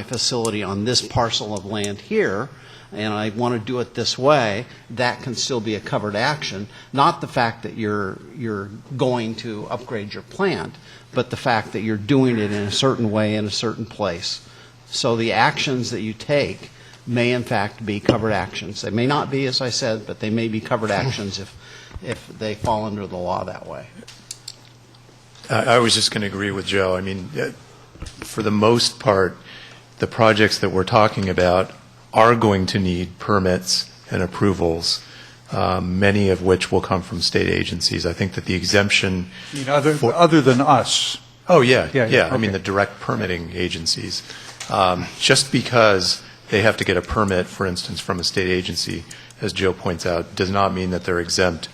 facility on this parcel of land here, and I want to do it this way, that can still be a covered action. Not the fact that you're going to upgrade your plant, but the fact that you're doing it in a certain way in a certain place. So the actions that you take may in fact be covered actions. They may not be, as I said, but they may be covered actions if they fall under the law that way. I was just going to agree with Joe. I mean, for the most part, the projects that we're talking about are going to need permits and approvals, many of which will come from state agencies. I think that the exemption... You know, other than us? Oh, yeah. Okay. I mean, the direct permitting agencies. Just because they have to get a permit, for instance, from a state agency, as Joe points out, does not mean that they're exempt.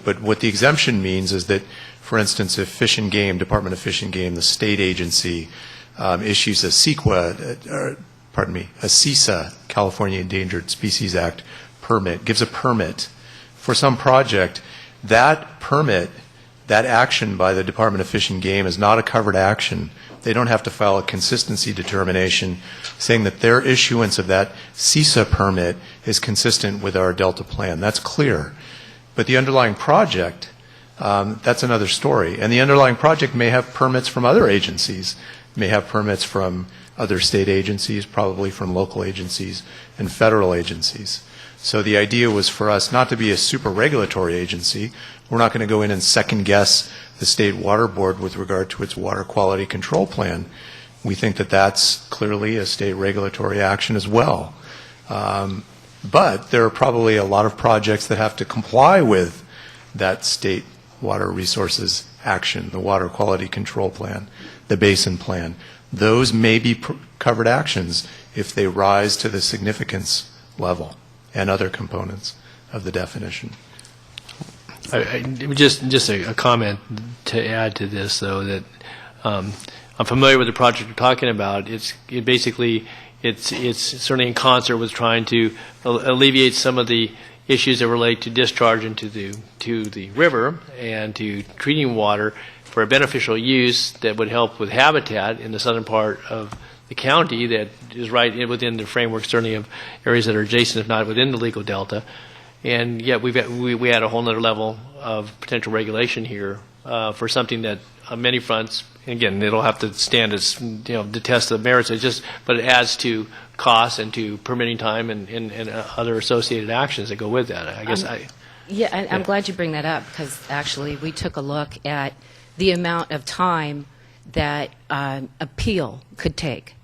But what the exemption means is that, for instance, if Fish and Game, Department of Fish and Game, the state agency, issues a CISA, California Endangered Species Act permit, gives a permit for some project, that permit, that action by the Department of Fish and Game is not a covered action. They don't have to file a consistency determination saying that their issuance of that CISA permit is consistent with our Delta plan. That's clear. But the underlying project, that's another story. And the underlying project may have permits from other agencies, may have permits from other state agencies, probably from local agencies and federal agencies. So the idea was for us not to be a super regulatory agency. We're not going to go in and second guess the State Water Board with regard to its water quality control plan. We think that that's clearly a state regulatory action as well. But there are probably a lot of projects that have to comply with that state water resources action, the water quality control plan, the basin plan. Those may be covered actions if they rise to the significance level and other components of the definition. Just a comment to add to this, though, that I'm familiar with the project you're talking about. It's certainly in concert with trying to alleviate some of the issues that relate to discharge into the river and to treating water for a beneficial use that would help with habitat in the southern part of the county that is right within the framework, certainly of areas that are adjacent, if not within the legal delta. And yet we had a whole other level of potential regulation here for something that on many fronts, and again, it'll have to stand as, to test the merits. But it adds to costs and to permitting time and other associated actions that go with that. I guess I'm glad you bring that up, because actually we took a look at the amount of time that appeal could take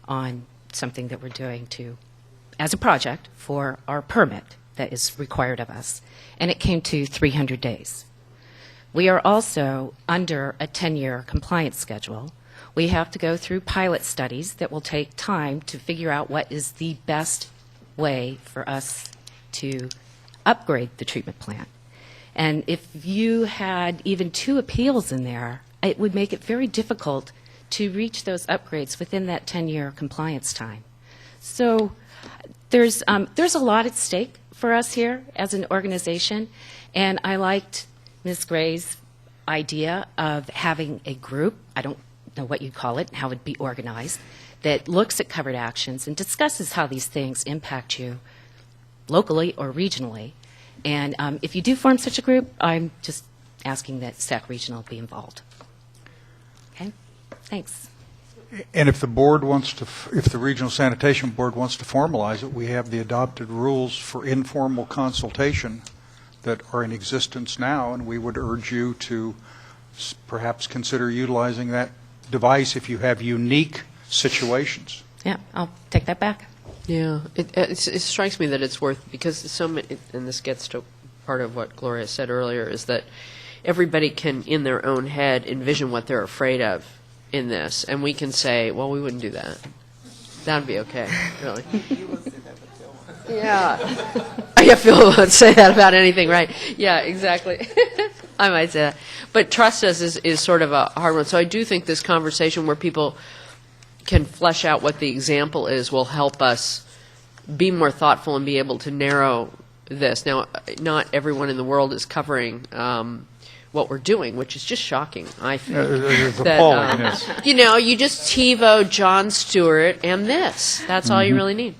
on something that we're doing as a project for our permit that is required of us, and it came to 300 days. We are also under a 10-year compliance schedule. We have to go through pilot studies that will take time to figure out what is the best way for us to upgrade the treatment plant. And if you had even 2 appeals in there, it would make it very difficult to reach those upgrades within that 10-year compliance time. So there's a lot at stake for us here as an organization, and I liked Ms. Gray's idea of having a group, I don't know what you'd call it, how it would be organized, that looks at covered actions and discusses how these things impact you locally or regionally. And if you do form such a group, I'm just asking that SAC Regional be involved. Okay? Thanks. And if the board wants to, if the Regional Sanitation Board wants to formalize it, we have the adopted rules for informal consultation that are in existence now, and we would urge you to perhaps consider utilizing that device if you have unique situations. Yeah, I'll take that back. Yeah, it strikes me that it's worth, because so many, and this gets to part of what Gloria said earlier, is that everybody can, in their own head, envision what they're afraid of in this, and we can say, well, we wouldn't do that. That'd be okay, really. Yeah. Yeah, Phil won't say that about anything, right? Yeah, exactly. I might say that. But trust us is sort of a hard one. So I do think this conversation where people can flesh out what the example is will help us be more thoughtful and be able to narrow this. Now, not everyone in the world is covering what we're doing, which is just shocking, I think. It's appalling, yes. You just TiVo Jon Stewart and this. That's all you really need.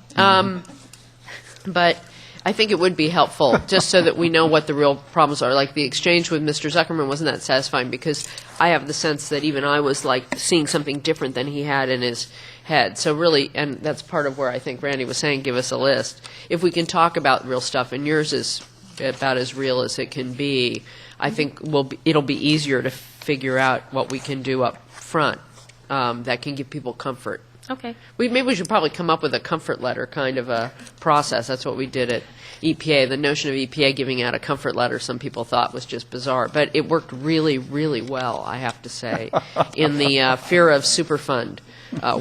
But I think it would be helpful, just so that we know what the real problems are. Like the exchange with Mr. Zuckerman wasn't that satisfying, because I have the sense that even I was like seeing something different than he had in his head. So really, and that's part of where I think Randy was saying, give us a list. If we can talk about real stuff, and yours is about as real as it can be, I think it'll be easier to figure out what we can do up front that can give people comfort. Okay. Maybe we should probably come up with a comfort letter kind of a process. That's what we did at EPA. The notion of EPA giving out a comfort letter, some people thought was just bizarre, but it worked really, really well, I have to say, in the fear of Superfund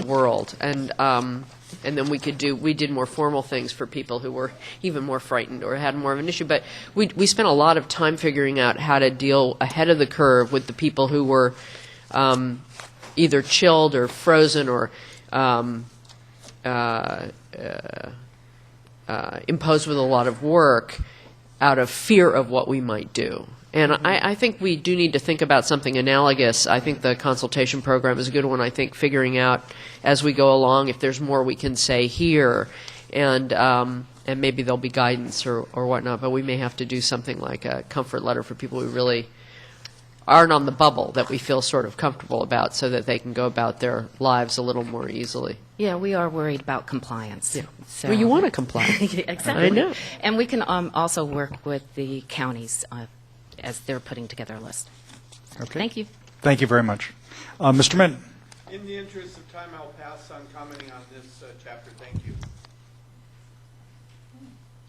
world. And then we did more formal things for people who were even more frightened or had more of an issue. But we spent a lot of time figuring out how to deal ahead of the curve with the people who were either chilled or frozen or imposed with a lot of work out of fear of what we might do. And I think we do need to think about something analogous. I think the consultation program is a good one. I think figuring out as we go along if there's more we can say here, and maybe there'll be guidance or whatnot, but we may have to do something like a comfort letter for people who really aren't on the bubble that we feel sort of comfortable about, so that they can go about their lives a little more easily. Yeah, we are worried about compliance. Yeah. So. Well, you want to comply. Exactly. I know. And we can also work with the counties as they're putting together a list. Okay. Thank you. Thank you very much. Mr. Minton. In the interest of time, I'll pass on commenting on this chapter. Thank you.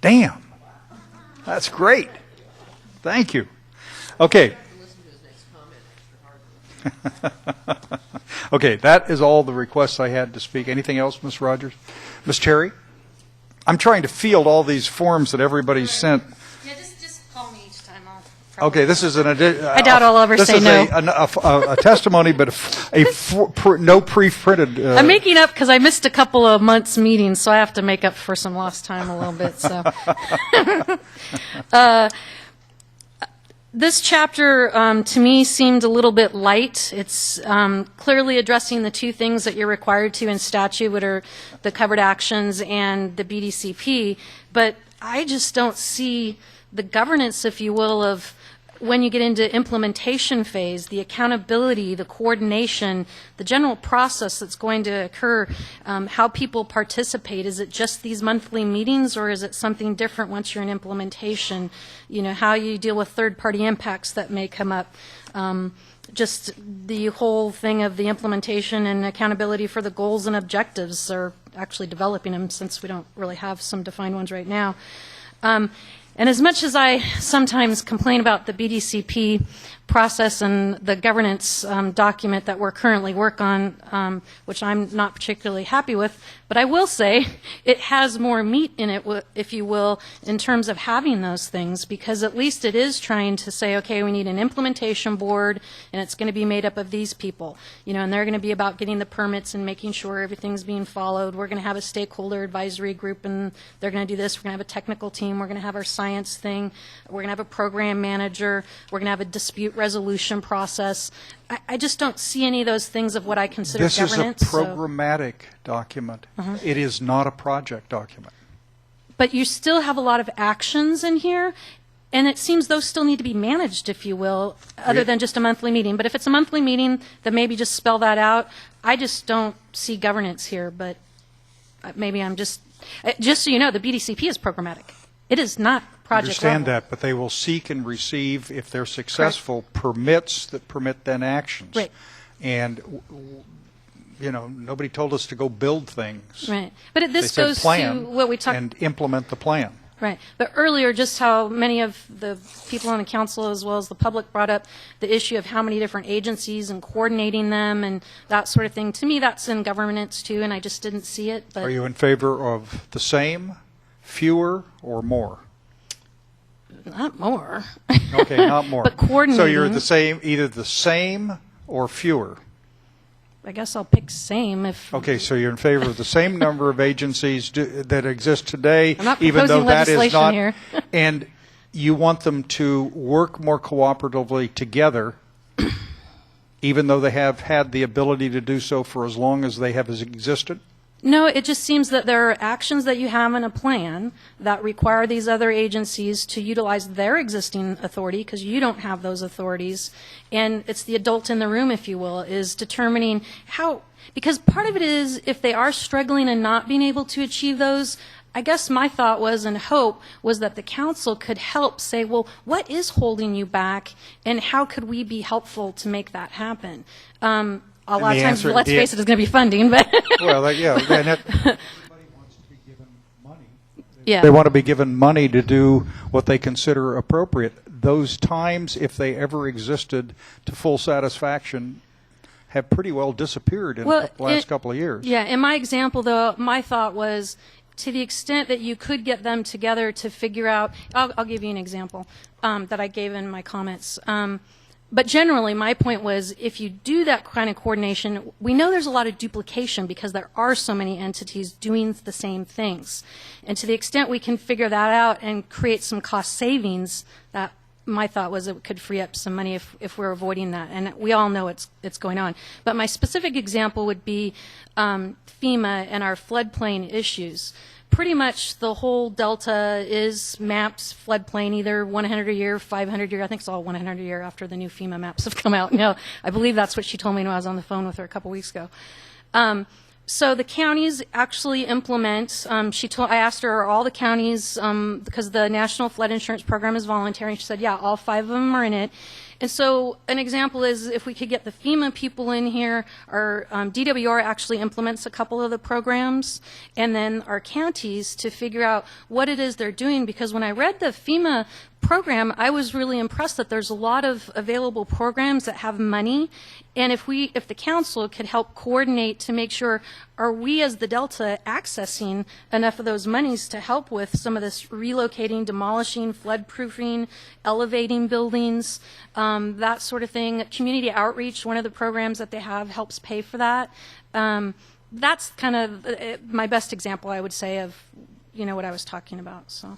Damn. That's great. Thank you. Okay. Okay, that is all the requests I had to speak. Anything else, Ms. Rogers? Ms. Cherry? I'm trying to field all these forms that everybody's sent. Yeah, just call me each time. Okay, this is an addition. I doubt I'll ever say no. This is a testimony, but no pre-printed. I'm making up because I missed a couple of months' meetings, so I have to make up for some lost time a little bit. So, this chapter to me seemed a little bit light. It's clearly addressing the two things that you're required to in statute, which are the covered actions and the BDCP. But I just don't see the governance, if you will, of when you get into implementation phase, the accountability, the coordination, the general process that's going to occur, how people participate. Is it just these monthly meetings, or is it something different once you're in implementation? You know, how you deal with third-party impacts that may come up. Just the whole thing of the implementation and accountability for the goals and objectives, or actually developing them, since we don't really have some defined ones right now. And as much as I sometimes complain about the BDCP process and the governance document that we're currently working on, which I'm not particularly happy with, but I will say it has more meat in it, if you will, in terms of having those things, because at least it is trying to say, okay, we need an implementation board, and it's going to be made up of these people, you know, and they're going to be about getting the permits and making sure everything's being followed. We're going to have a stakeholder advisory group, and they're going to do this. We're going to have a technical team. We're going to have our science thing. We're going to have a program manager. We're going to have a dispute resolution process. I just don't see any of those things of what I consider governance. This is a programmatic document. It is not a project document. But you still have a lot of actions in here, and it seems those still need to be managed, if you will, other than just a monthly meeting. But if it's a monthly meeting, then maybe just spell that out. I just don't see governance here, but maybe I'm just so you know, the BDCP is programmatic. It is not project Understand level. that, but they will seek and receive, if they're successful, permits that permit then actions. Right. And, you know, nobody told us to go build things. Right. But this They said goes plan to what we talked. and implement the plan. Right. But earlier, just how many of the people on the council, as well as the public, brought up the issue of how many different agencies and coordinating them and that sort of thing. To me, that's in governance too, and I just didn't see it. But Are you in favor of the same, fewer, or more? not more. Okay, not more. But coordinating. So you're the same, either the same or fewer. I guess I'll pick same if. Okay, so you're in favor of the same number of agencies that exist today, I'm not even though proposing that is legislation not, here. and you want them to work more cooperatively together, even though they have had the ability to do so for as long as they have existed? No, it just seems that there are actions that you have in a plan that require these other agencies to utilize their existing authority, because you don't have those authorities. And it's the adult in the room, if you will, is determining how, because part of it is if they are struggling and not being able to achieve those, I guess my thought was and hope was that the council could help say, well, what is holding you back, and how could we be helpful to make that happen? A lot of times, let's face it, it's going to be funding, but well, yeah, and everybody wants to be given money. Yeah. They want to be given money to do what they consider appropriate. Those times, if they ever existed to full satisfaction, have pretty well disappeared in the last couple of years. Yeah, in my example, though, my thought was to the extent that you could get them together to figure out, I'll give you an example that I gave in my comments. But generally, my point was, if you do that kind of coordination, we know there's a lot of duplication because there are so many entities doing the same things. And to the extent we can figure that out and create some cost savings, that my thought was it could free up some money if we're avoiding that. And we all know it's going on. But my specific example would be FEMA and our floodplain issues. pretty much the whole delta is maps, floodplain, either 100 a year, 500 a year. I think it's all 100 a year after the new FEMA maps have come out. No, I believe that's what she told me when I was on the phone with her a couple weeks ago. So the counties actually implement. I asked her, are all the counties, because the National Flood Insurance Program is voluntary, and she said, yeah, all 5 of them are in it. And so an example is if we could get the FEMA people in here, our DWR actually implements a couple of the programs, and then our counties to figure out what it is they're doing, because when I read the FEMA program, I was really impressed that there's a lot of available programs that have money, and if the council could help coordinate to make sure, are we as the Delta accessing enough of those monies to help with some of this relocating, demolishing, flood proofing, elevating buildings, that sort of thing. Community outreach, one of the programs that they have, helps pay for that. That's kind of my best example, I would say, of what I was talking about. So.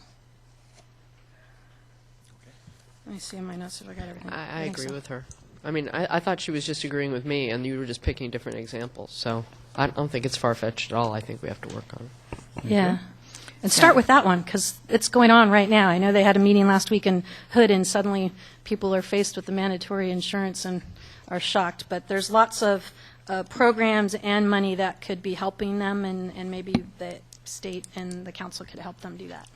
Let me see in my notes if I got everything. I agree with her. I mean, I thought she was just agreeing with me, and you were just picking different examples. So I don't think it's far-fetched at all. I think we have to work on it. Yeah. And start with that one, because it's going on right now. I know they had a meeting last week in Hood, and suddenly people are faced with the mandatory insurance and are shocked. But there's lots of programs and money that could be helping them, and maybe the state and the council could help them do that.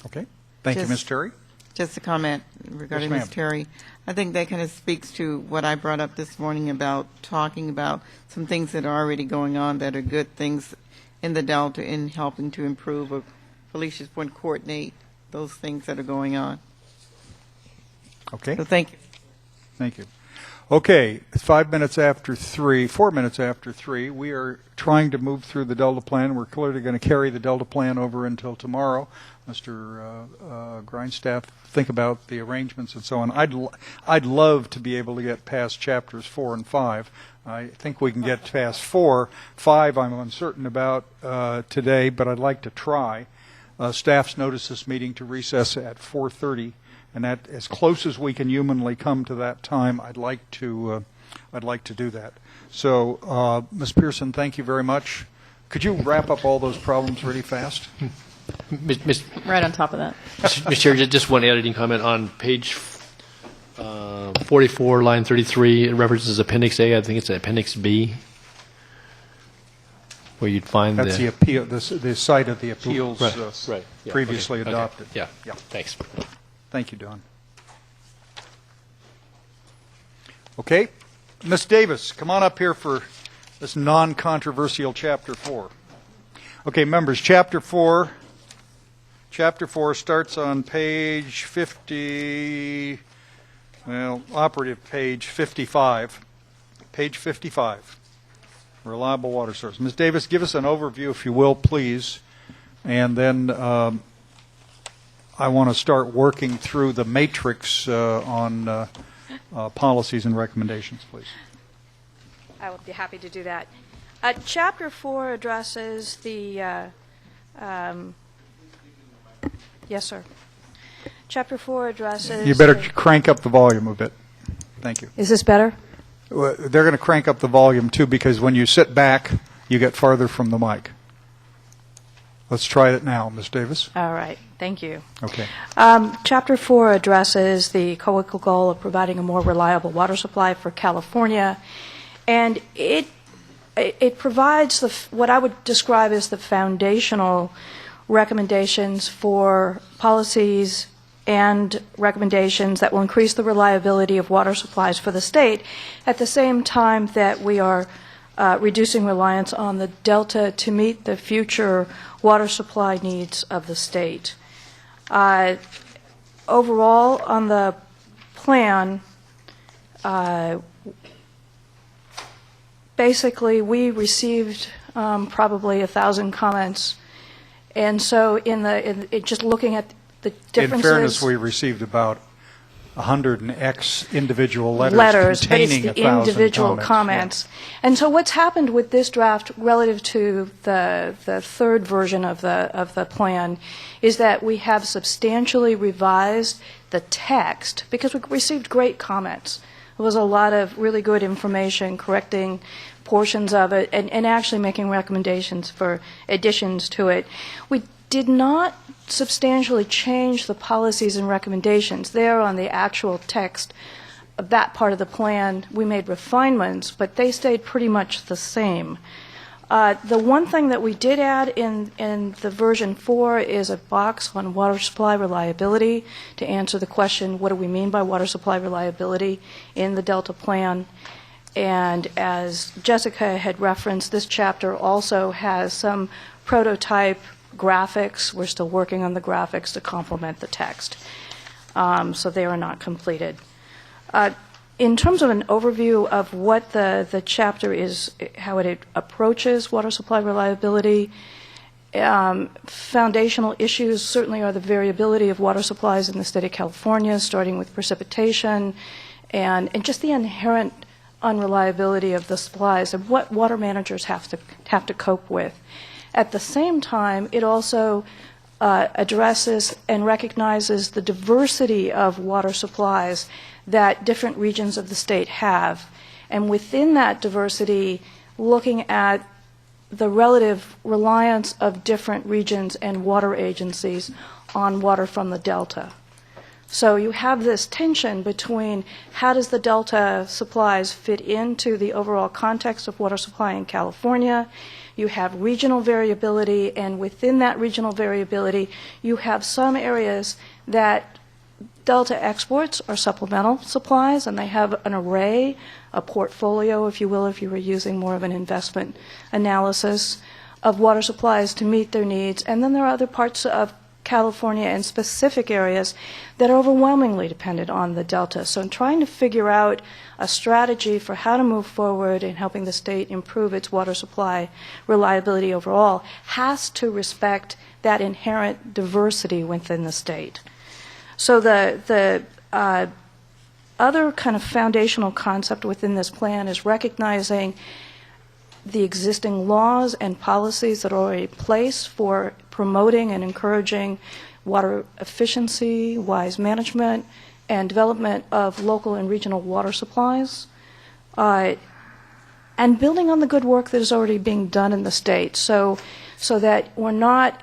Okay. Thank you, Ms. Terry. Just a comment regarding Yes, Ms. Terry. I think that kind of speaks to what I brought up this morning about talking about some things that are already going on that are good things in the Delta in helping to improve or Felicia's point, coordinate those things that are going on. Okay. So thank you. Thank you. Okay, it's 4 minutes after 3. We are trying to move through the Delta Plan. We're clearly going to carry the Delta Plan over until tomorrow. Mr. Grindstaff, think about the arrangements and so on. I'd love to be able to get past chapters 4 and 5. I think we can get past 4. 5 I'm uncertain about today, but I'd like to try. Staff's noticed this meeting to recess at 4:30. And that, as close as we can humanly come to that time, I'd like to do that. So, Ms. Pearson, thank you very much. Could you wrap up all those problems really fast? Right on top of that. Mr. Chair, just one editing comment on page 44, line 33. It references Appendix A. I think it's Appendix B, where you'd find that's the appeal, the site of the appeals right. Yeah. Previously okay. adopted. Okay. Yeah. Thanks. Thank you, Don. Okay. Ms. Davis, come on up here for this non-controversial Chapter 4. Okay, members, Chapter 4 starts on page 50, operative page 55. Page 55, reliable water source. Ms. Davis, give us an overview, if you will, please, and then I want to start working through the matrix on policies and recommendations, please. I would be happy to do that. Chapter 4 addresses the, yes, sir. Chapter 4 addresses... You better crank up the volume a bit. Thank you. Is this better? Well, they're going to crank up the volume, too, because when you sit back, you get farther from the mic. Let's try it now, Ms. Davis. All right. Thank you. Okay. Chapter 4 addresses the co-equal goal of providing a more reliable water supply for California, and it provides what I would describe as the foundational recommendations for policies and recommendations that will increase the reliability of water supplies for the state at the same time that we are reducing reliance on the Delta to meet the future water supply needs of the state. Overall, on the plan, basically we received probably 1,000 comments, and so just looking at the differences... In fairness, we received about 100 and X individual letters containing but it's the 1,000 individual comments. Yeah. And so what's happened with this draft relative to the third version of the plan is that we have substantially revised the text because we received great comments. was a lot of really good information, correcting portions of it, and actually making recommendations for additions to it. We did not substantially change the policies and recommendations. There on the actual text of that part of the plan, we made refinements, but they stayed pretty much the same. The one thing that we did add in the version 4 is a box on water supply reliability to answer the question, what do we mean by water supply reliability in the Delta plan? And as Jessica had referenced, this chapter also has some prototype graphics. We're still working on the graphics to complement the text. So they are not completed. In terms of an overview of what the chapter is, how it approaches water supply reliability, foundational issues certainly are the variability of water supplies in the state of California, starting with precipitation, and just the inherent unreliability of the supplies and what water managers have to cope with. At the same time, it also addresses and recognizes the diversity of water supplies that different regions of the state have. And within that diversity, looking at the relative reliance of different regions and water agencies on water from the Delta. So you have this tension between how does the Delta supplies fit into the overall context of water supply in California. You have regional variability, and within that regional variability, you have some areas that Delta exports are supplemental supplies, and they have an array, a portfolio, if you will, if you were using more of an investment analysis of water supplies to meet their needs. And then there are other parts of California and specific areas that are overwhelmingly dependent on the Delta. So in trying to figure out a strategy for how to move forward in helping the state improve its water supply reliability overall has to respect that inherent diversity within the state. So the other kind of foundational concept within this plan is recognizing the existing laws and policies that are already in place for promoting and encouraging water efficiency, wise management, and development of local and regional water supplies, and building on the good work that is already being done in the state, so that we're not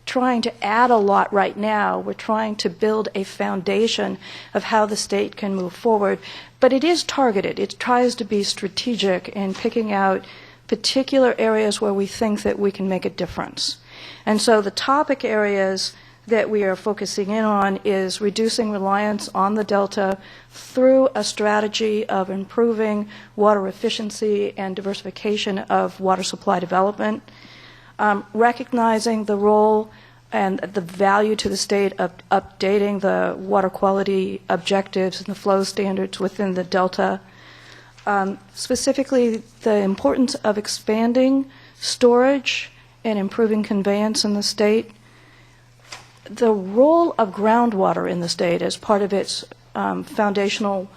trying to add a lot right now. We're trying to build a foundation of how the state can move forward. But it is targeted. It tries to be strategic in picking out particular areas where we think that we can make a difference. And so the topic areas that we are focusing in on is reducing reliance on the Delta through a strategy of improving water efficiency and diversification of water supply development, recognizing the role and the value to the state of updating the water quality objectives and the flow standards within the Delta, specifically the importance of expanding storage and improving conveyance in the state, the role of groundwater in the state as part of its foundational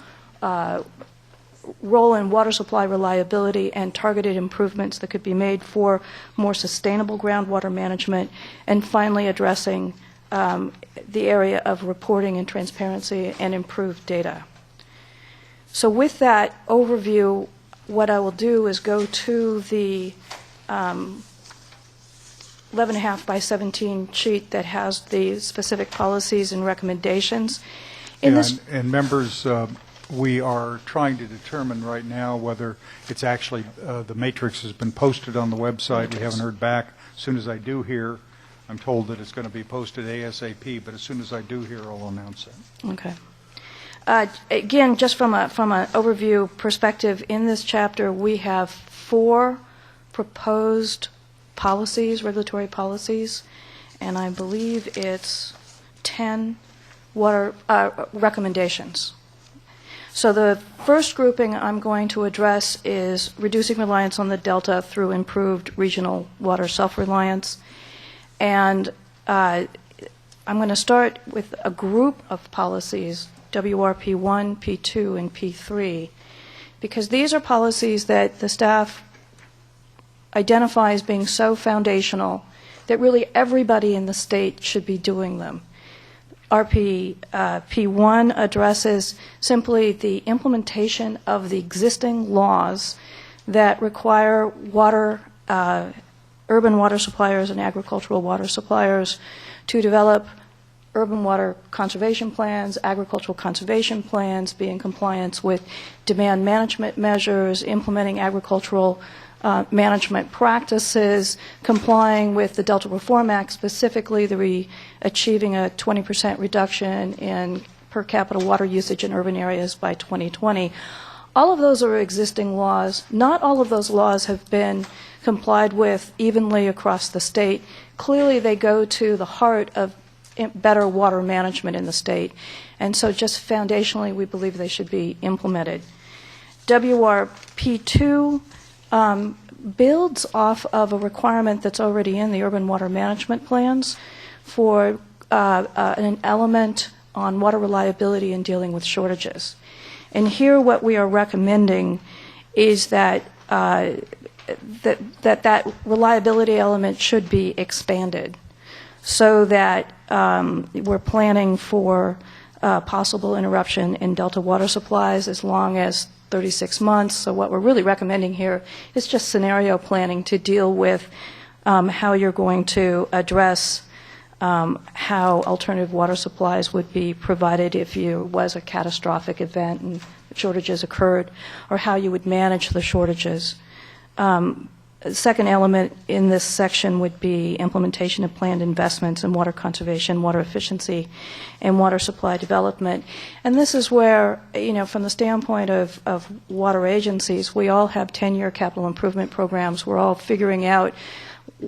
role in water supply reliability and targeted improvements that could be made for more sustainable groundwater management, and finally addressing the area of reporting and transparency and improved data. So with that overview, what I will do is go to the 11.5 by 17 sheet that has the specific policies and recommendations. And members, we are trying to determine right now whether it's actually, the matrix has been posted on the website. We haven't heard back. As soon as I do hear, I'm told that it's going to be posted ASAP, but as soon as I do hear, I'll announce it. Okay. Again, just from an overview perspective, in this chapter we have 4 proposed policies, regulatory policies, and I believe it's 10 water recommendations. So the first grouping I'm going to address is reducing reliance on the Delta through improved regional water self-reliance. And I'm going to start with a group of policies, WRP1, P2, and P3, because these are policies that the staff identify as being so foundational that really everybody in the state should be doing them. P1 addresses simply the implementation of the existing laws that require urban water suppliers and agricultural water suppliers to develop urban water conservation plans, agricultural conservation plans, be in compliance with demand management measures, implementing agricultural management practices, complying with the Delta Reform Act, specifically achieving a 20% reduction in per capita water usage in urban areas by 2020. All of those are existing laws. Not all of those laws have been complied with evenly across the state. Clearly, they go to the heart of better water management in the state. And so just foundationally, we believe they should be implemented. WRP2 builds off of a requirement that's already in the urban water management plans for an element on water reliability and dealing with shortages. And here what we are recommending is that that reliability element should be expanded so that we're planning for possible interruption in Delta water supplies as long as 36 months. So what we're really recommending here is just scenario planning to deal with how you're going to address how alternative water supplies would be provided if there was a catastrophic event and shortages occurred, or how you would manage the shortages. The second element in this section would be implementation of planned investments in water conservation, water efficiency, and water supply development. And this is where, from the standpoint of water agencies, we all have 10-year capital improvement programs. We're all figuring out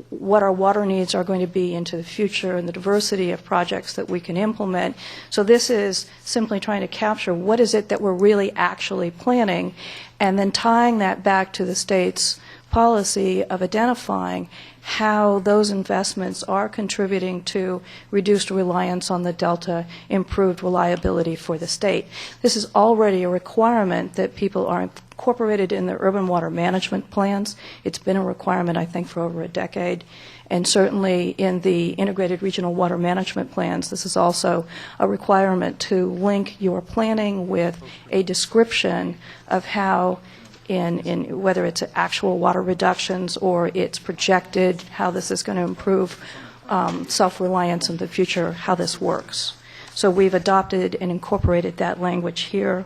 what our water needs are going to be into the future and the diversity of projects that we can implement. So this is simply trying to capture what is it that we're really actually planning, and then tying that back to the state's policy of identifying how those investments are contributing to reduced reliance on the Delta, improved reliability for the state. This is already a requirement that people are incorporated in their urban water management plans. It's been a requirement, I think, for over a decade. And certainly in the integrated regional water management plans, this is also a requirement to link your planning with a description of how in whether it's actual water reductions or it's projected, how this is going to improve self-reliance in the future, how this works. So we've adopted and incorporated that language here.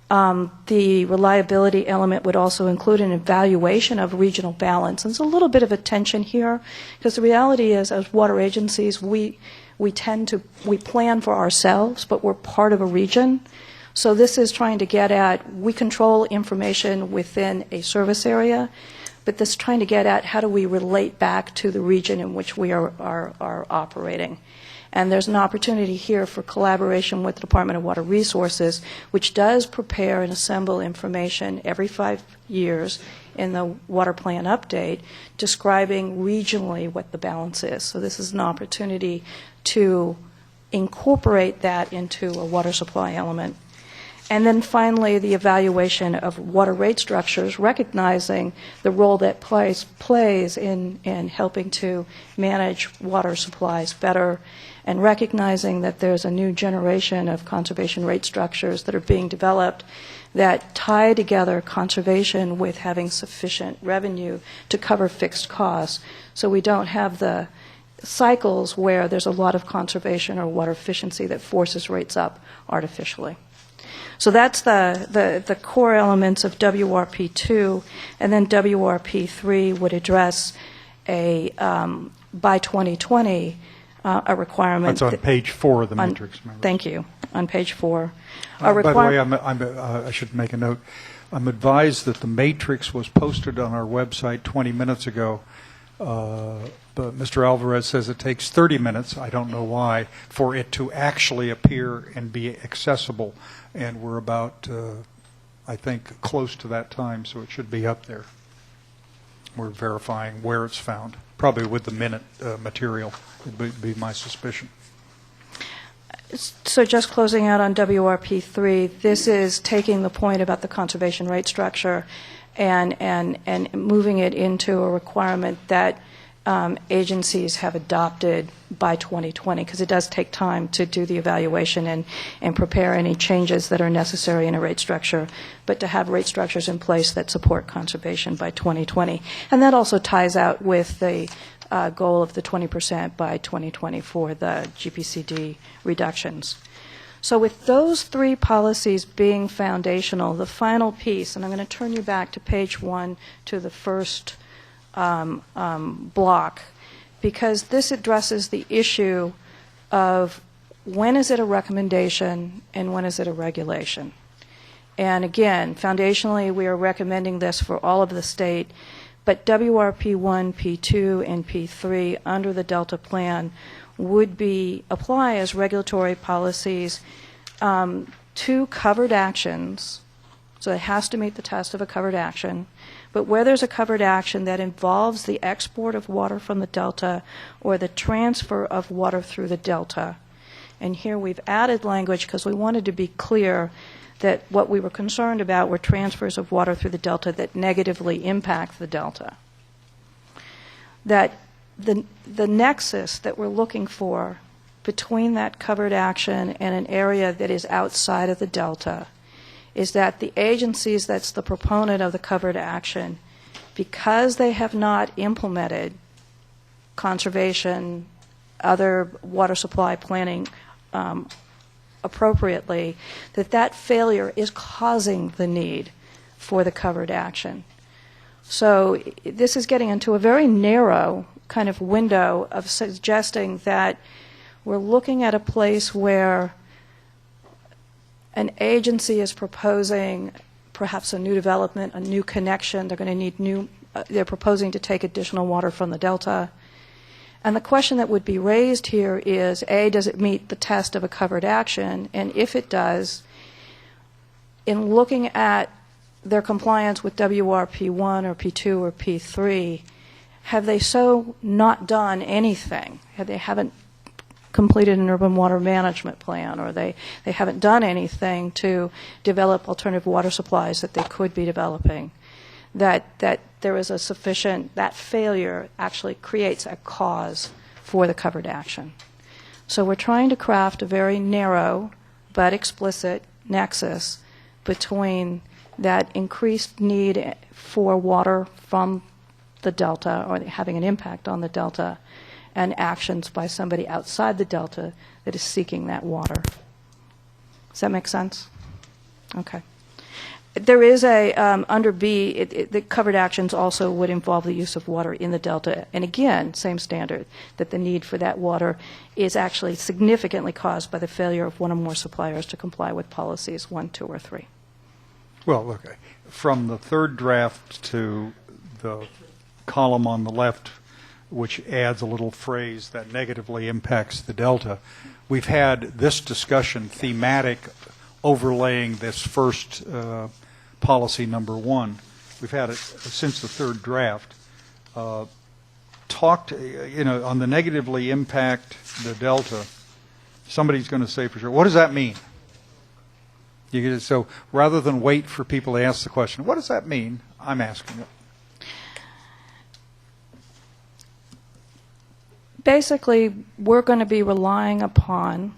The reliability element would also include an evaluation of regional balance. And there's a little bit of a tension here, because the reality is, as water agencies, we plan for ourselves, but we're part of a region. So this is trying to get at, we control information within a service area, but this is trying to get at how do we relate back to the region in which we are operating. And there's an opportunity here for collaboration with the Department of Water Resources, which does prepare and assemble information every 5 years in the water plan update, describing regionally what the balance is. So this is an opportunity to incorporate that into a water supply element. And then finally, the evaluation of water rate structures, recognizing the role that plays in helping to manage water supplies better, and recognizing that there's a new generation of conservation rate structures that are being developed that tie together conservation with having sufficient revenue to cover fixed costs, so we don't have the cycles where there's a lot of conservation or water efficiency that forces rates up artificially. So that's the core elements of WRP2, and then WRP3 would address a by 2020 a requirement. That's on page 4 of the matrix. Thank you. On page 4. By the way, I should make a note. I'm advised that the matrix was posted on our website 20 minutes ago. But Mr. Alvarez says it takes 30 minutes, I don't know why, for it to actually appear and be accessible. And we're about, I think, close to that time, so it should be up there. We're verifying where it's found, probably with the minute material, would be my suspicion. So just closing out on WRP3, this is taking the point about the conservation rate structure and moving it into a requirement that agencies have adopted by 2020, because it does take time to do the evaluation and prepare any changes that are necessary in a rate structure, but to have rate structures in place that support conservation by 2020. And that also ties out with the goal of the 20% by 2020 for the GPCD reductions. So with those three policies being foundational, the final piece, and I'm going to turn you back to page 1 to the first block, because this addresses the issue of when is it a recommendation and when is it a regulation. And again, foundationally, we are recommending this for all of the state, but WRP1, P2, and P3 under the Delta Plan would apply as regulatory policies to covered actions. So it has to meet the test of a covered action. But where there's a covered action that involves the export of water from the Delta or the transfer of water through the Delta, and here we've added language because we wanted to be clear that what we were concerned about were transfers of water through the Delta that negatively impact the Delta. That the nexus that we're looking for between that covered action and an area that is outside of the Delta is that the agencies that's the proponent of the covered action, because they have not implemented conservation, other water supply planning appropriately, that failure is causing the need for the covered action. So this is getting into a very narrow kind of window of suggesting that we're looking at a place where an agency is proposing perhaps a new development, a new connection. They're going to need they're proposing to take additional water from the Delta. And the question that would be raised here is, A, does it meet the test of a covered action? And if it does, in looking at their compliance with WRP1 or P2 or P3, have they so not done anything? They haven't completed an urban water management plan, or they haven't done anything to develop alternative water supplies that they could be developing, that there is a sufficient, that failure actually creates a cause for the covered action. So we're trying to craft a very narrow but explicit nexus between that increased need for water from the Delta, or having an impact on the Delta, and actions by somebody outside the Delta that is seeking that water. Does that make sense? Okay. There is under B, the covered actions also would involve the use of water in the Delta. And again, same standard, that the need for that water is actually significantly caused by the failure of one or more suppliers to comply with policies 1, 2, or 3. Well, okay. From the third draft to the column on the left, which adds a little phrase that negatively impacts the Delta, we've had this discussion thematic overlaying this first policy number 1. We've had it since the third draft. Talked, on the negatively impact the Delta, somebody's going to say for sure, what does that mean? So rather than wait for people to ask the question, what does that mean? I'm asking it. Basically, we're going to be relying upon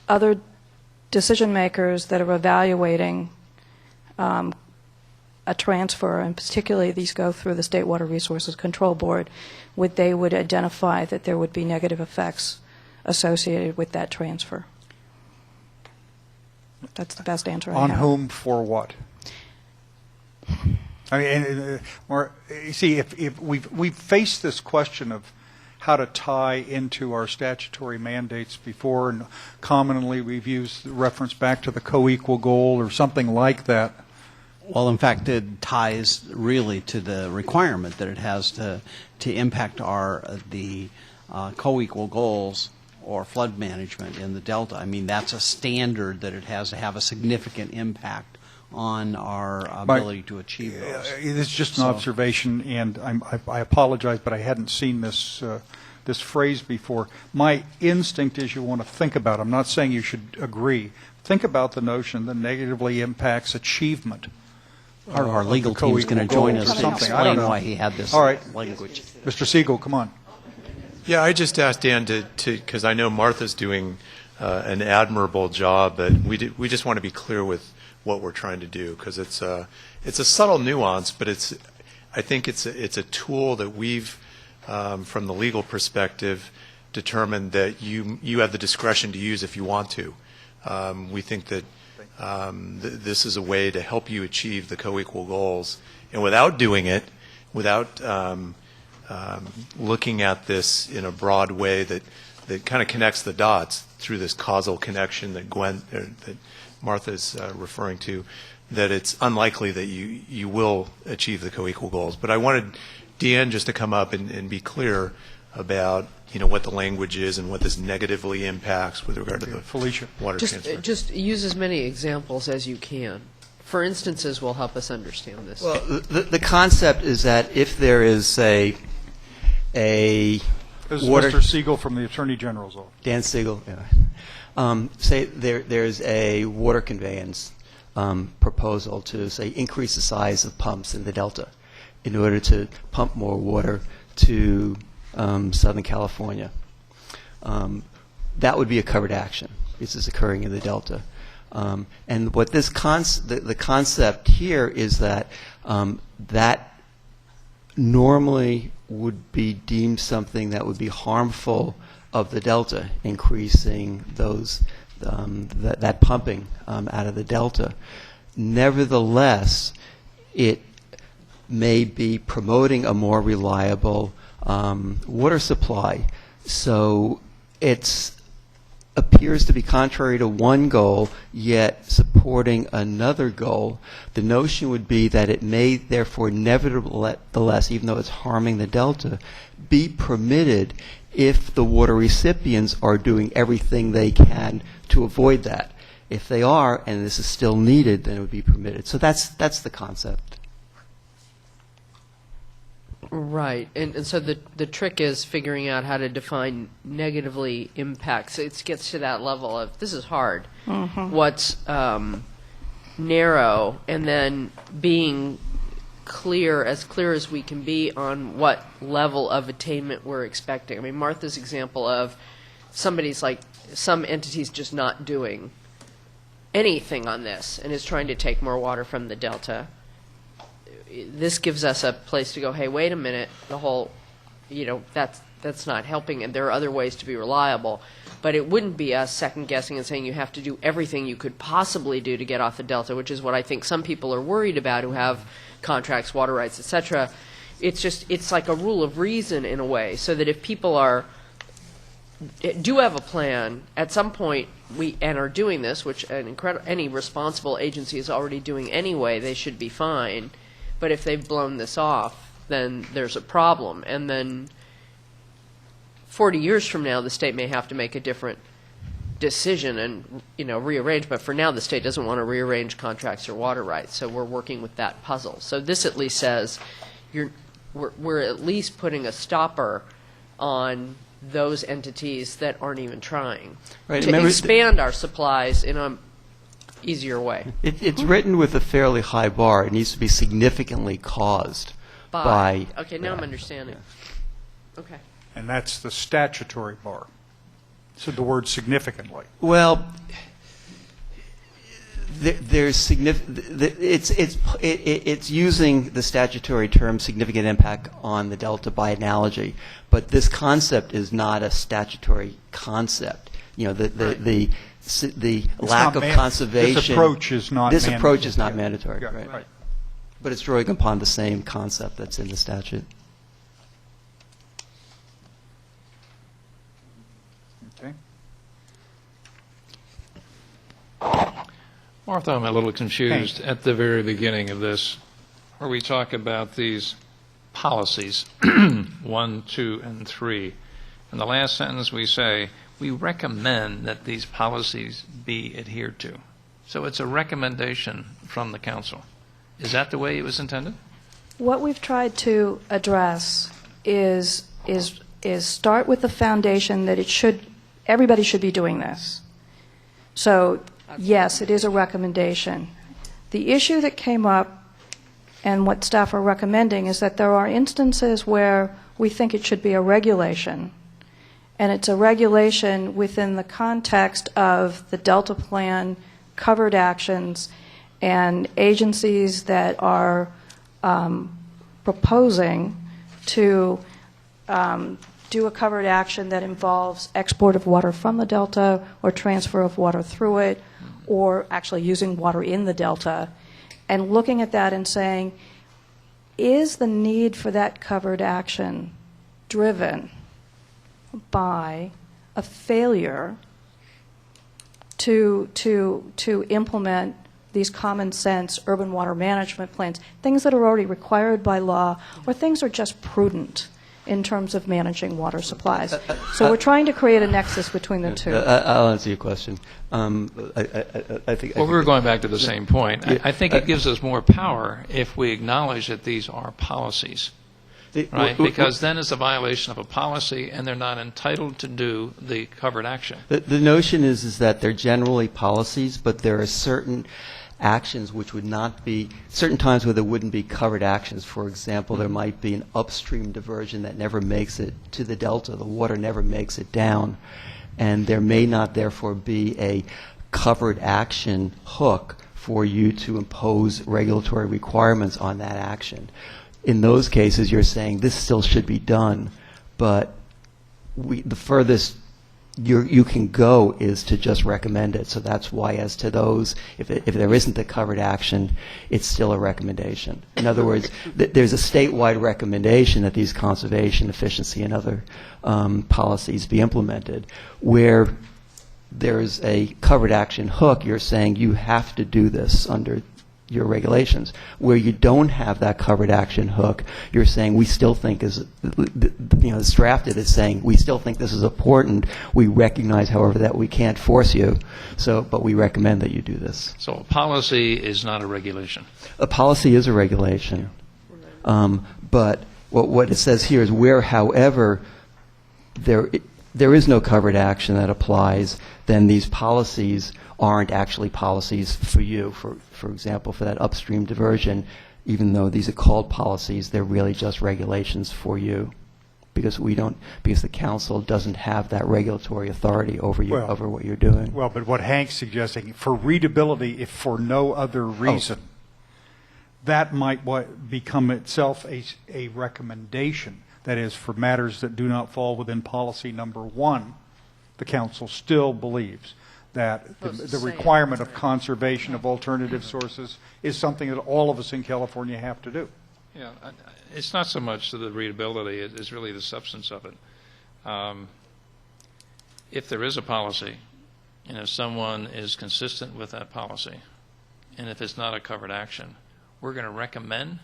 other decision makers that are evaluating a transfer, and particularly these go through the State Water Resources Control Board, they would identify that there would be negative effects associated with that transfer. That's the best answer I have. On whom, for what? I mean, you see, if we've faced this question of how to tie into our statutory mandates before, and commonly we've used reference back to the co-equal goal or something like that. Well, in fact, it ties really to the requirement that it has to impact the co-equal goals or flood management in the Delta. I mean, that's a standard that it has to have a significant impact on our ability to achieve those. It's just an observation, and I apologize, but I hadn't seen this this phrase before. My instinct is you want to think about it. I'm not saying you should agree. Think about the notion that negatively impacts achievement. Part of our the legal team is co-equal going to join goals us or to something. I don't explain know. why he had this All right. language. Mr. Siegel, come on. Yeah, I just asked Dan to because I know Martha's doing an admirable job, but we just want to be clear with what we're trying to do, because it's a subtle nuance, but I think it's a tool that we've from the legal perspective determined that you have the discretion to use if you want to. We think that this is a way to help you achieve the co-equal goals, and without doing it, without looking at this in a broad way that kind of connects the dots through this causal connection that that Martha's referring to, that it's unlikely that you will achieve the co-equal goals. But I wanted Deanne just to come up and be clear about what the language is and what this negatively impacts with regard to the Felicia. water transfer. Just use as many examples as you can. For instances will help us understand this. Well, the concept is that if there is a This is water... Mr. Siegel from the Attorney General's office. Dan Siegel, yeah. Say there's a water conveyance proposal to, say, increase the size of pumps in the Delta in order to pump more water to Southern California. That would be a covered action. This is occurring in the Delta. And what this the concept here is that that normally would be deemed something that would be harmful of the Delta, increasing that pumping out of the Delta. Nevertheless, it may be promoting a more reliable water supply. So it appears to be contrary to one goal, yet supporting another goal. The notion would be that it may therefore nevertheless, even though it's harming the Delta, be permitted if the water recipients are doing everything they can to avoid that. If they are, and this is still needed, then it would be permitted. So that's the concept. Right, and so the trick is figuring out how to define negatively impacts. It gets to that level of, this is hard, what's narrow, and then being clear as we can be on what level of attainment we're expecting. I mean, Martha's example of somebody's like, some entity's just not doing anything on this and is trying to take more water from the Delta. This gives us a place to go, hey, wait a minute, the whole, that's not helping, and there are other ways to be reliable. But it wouldn't be us second-guessing and saying you have to do everything you could possibly do to get off the Delta, which is what I think some people are worried about who have contracts, water rights, et cetera. It's like a rule of reason in a way, so that if people do have a plan, at some point, and are doing this, which any responsible agency is already doing anyway, they should be fine. But if they've blown this off, then there's a problem. And then 40 years from now, the state may have to make a different decision and rearrange. But for now, the state doesn't want to rearrange contracts or water rights. So we're working with that puzzle. So this at least says we're at least putting a stopper on those entities that aren't even trying to expand our supplies in a easier way. It's written with a fairly high bar. It needs to be significantly caused by... Okay, now I'm understanding. Okay. And that's the statutory bar. So the word significantly. Well, there's it's using the statutory term significant impact on the Delta by analogy, but this concept is not a statutory concept. The lack of conservation. This approach is not mandatory. This approach is not mandatory, Yeah, right. right. But it's drawing upon the same concept that's in the statute. Okay. Martha, I'm a little confused at the very beginning of this, where we talk about these policies, 1, 2, and 3. In the last sentence we say, we recommend that these policies be adhered to. So it's a recommendation from the council. Is that the way it was intended? What we've tried to address is start with the foundation that everybody should be doing this. So yes, it is a recommendation. The issue that came up and what staff are recommending is that there are instances where we think it should be a regulation, and it's a regulation within the context of the Delta Plan covered actions and agencies that are proposing to do a covered action that involves export of water from the Delta or transfer of water through it, or actually using water in the Delta, and looking at that and saying, is the need for that covered action driven by a failure to implement these common sense urban water management plans, things that are already required by law, or things are just prudent in terms of managing water supplies? So we're trying to create a nexus between the two. I'll answer your question. I think. Well, we're going back to the same point. I think it gives us more power if we acknowledge that these are policies. Right, because then it's a violation of a policy, and they're not entitled to do the covered action. The notion is that they're generally policies, but there are certain actions which would not be, certain times where there wouldn't be covered actions. For example, there might be an upstream diversion that never makes it to the Delta. The water never makes it down. And there may not, therefore, be a covered action hook for you to impose regulatory requirements on that action. In those cases, you're saying this still should be done, but the furthest you can go is to just recommend it. So that's why, as to those, if there isn't a covered action, it's still a recommendation. In other words, there's a statewide recommendation that these conservation, efficiency, and other policies be implemented. Where there's a covered action hook, you're saying you have to do this under your regulations. Where you don't have that covered action hook, you're saying we still think it's drafted as saying we still think this is important. We recognize, however, that we can't force you, but we recommend that you do this. So a policy is not a regulation. A policy is a regulation. But what it says here is where, however, there is no covered action that applies, then these policies aren't actually policies for you. For example, for that upstream diversion, even though these are called policies, they're really just regulations for you, because the council doesn't have that regulatory authority over you, over what you're doing. Well, but what Hank's suggesting, for readability, if for no other reason, that might become itself a recommendation. That is, for matters that do not fall within policy number 1, the council still believes that the requirement of conservation of alternative sources is something that all of us in California have to do. Yeah, it's not so much the readability, it's really the substance of it. If there is a policy, and if someone is consistent with that policy, and if it's not a covered action, we're going to recommend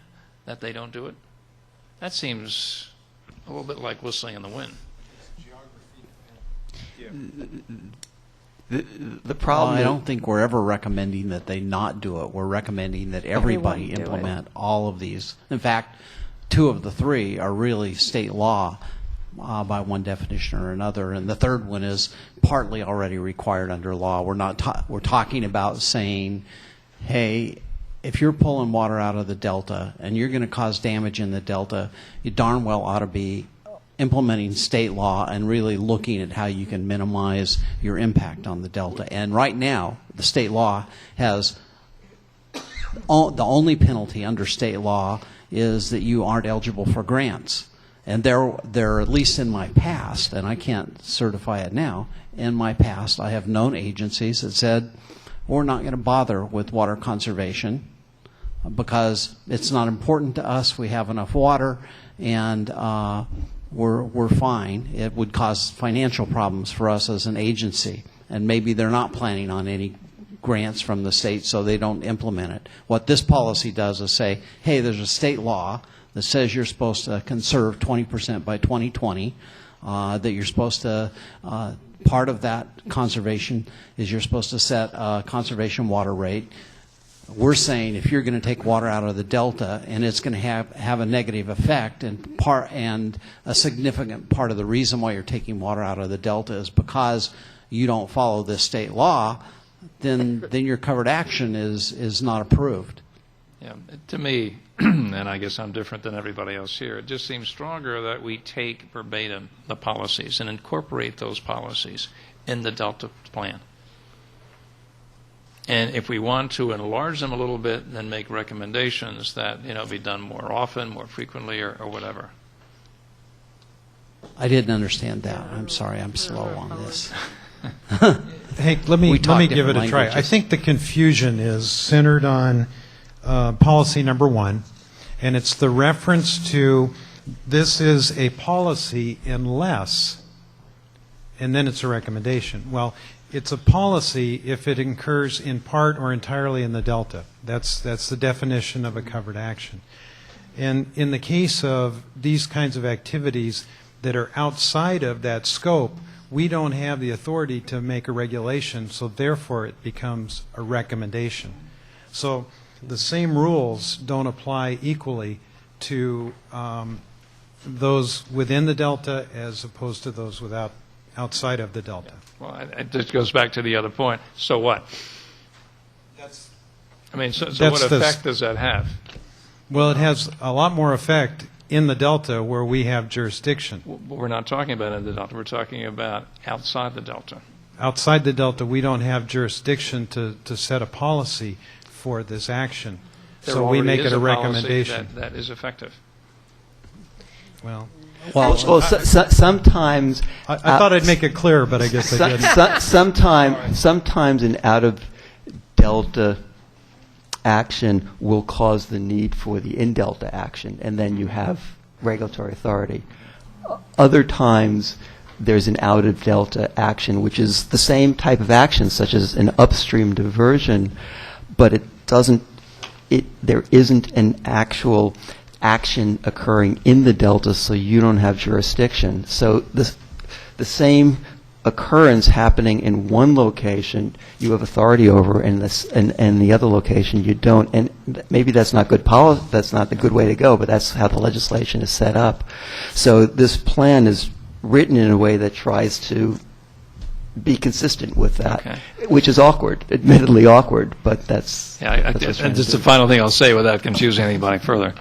that they don't do it? That seems a little bit like whistling in the wind. The problem, I don't think we're ever recommending that they not do it. We're recommending that everybody implement all of these. In fact, 2 of the 3 are really state law by one definition or another, and the third one is partly already required under law. We're talking about saying, hey, if you're pulling water out of the Delta and you're going to cause damage in the Delta, you darn well ought to be implementing state law and really looking at how you can minimize your impact on the Delta. And right now, the state law has the only penalty under state law is that you aren't eligible for grants. And there, at least in my past, and I can't certify it now, in my past I have known agencies that said, we're not going to bother with water conservation because it's not important to us. We have enough water, and we're fine. It would cause financial problems for us as an agency, and maybe they're not planning on any grants from the state, so they don't implement it. What this policy does is say, hey, there's a state law that says you're supposed to conserve 20% by 2020, that you're supposed to, part of that conservation is you're supposed to set a conservation water rate. We're saying if you're going to take water out of the Delta and it's going to have a negative effect, and a significant part of the reason why you're taking water out of the Delta is because you don't follow this state law, then your covered action is not approved. Yeah, to me, and I guess I'm different than everybody else here, it just seems stronger that we take verbatim the policies and incorporate those policies in the Delta plan. And if we want to enlarge them a little bit, then make recommendations that, be done more often, more frequently, or whatever. I didn't understand that. I'm sorry, I'm slow on this. Hank, let me give it a try. I think the confusion is centered on policy number 1, and it's the reference to this is a policy unless, and then it's a recommendation. Well, it's a policy if it occurs in part or entirely in the Delta. That's the definition of a covered action. And in the case of these kinds of activities that are outside of that scope, we don't have the authority to make a regulation, so therefore it becomes a recommendation. So the same rules don't apply equally to those within the Delta as opposed to those outside of the Delta. Well, it just goes back to the other point. So what? So what effect does that have? Well, it has a lot more effect in the Delta where we have jurisdiction. But we're not talking about in the Delta. We're talking about outside the Delta. Outside the Delta, we don't have jurisdiction to set a policy for this action. So we make it a recommendation. That is effective. Well, sometimes I thought I'd make it clear, but I guess I didn't. Sometimes an out of Delta action will cause the need for the in Delta action, and then you have regulatory authority. Other times, there's an out of Delta action, which is the same type of action, such as an upstream diversion, but there isn't an actual action occurring in the Delta, so you don't have jurisdiction. So the same occurrence happening in one location you have authority over, and the other location you don't. And maybe that's not good policy. That's not the good way to go. But that's how the legislation is set up. So this plan is written in a way that tries to be consistent with that, which is awkward, admittedly awkward. But that's and just the final thing I'll say without confusing anybody further.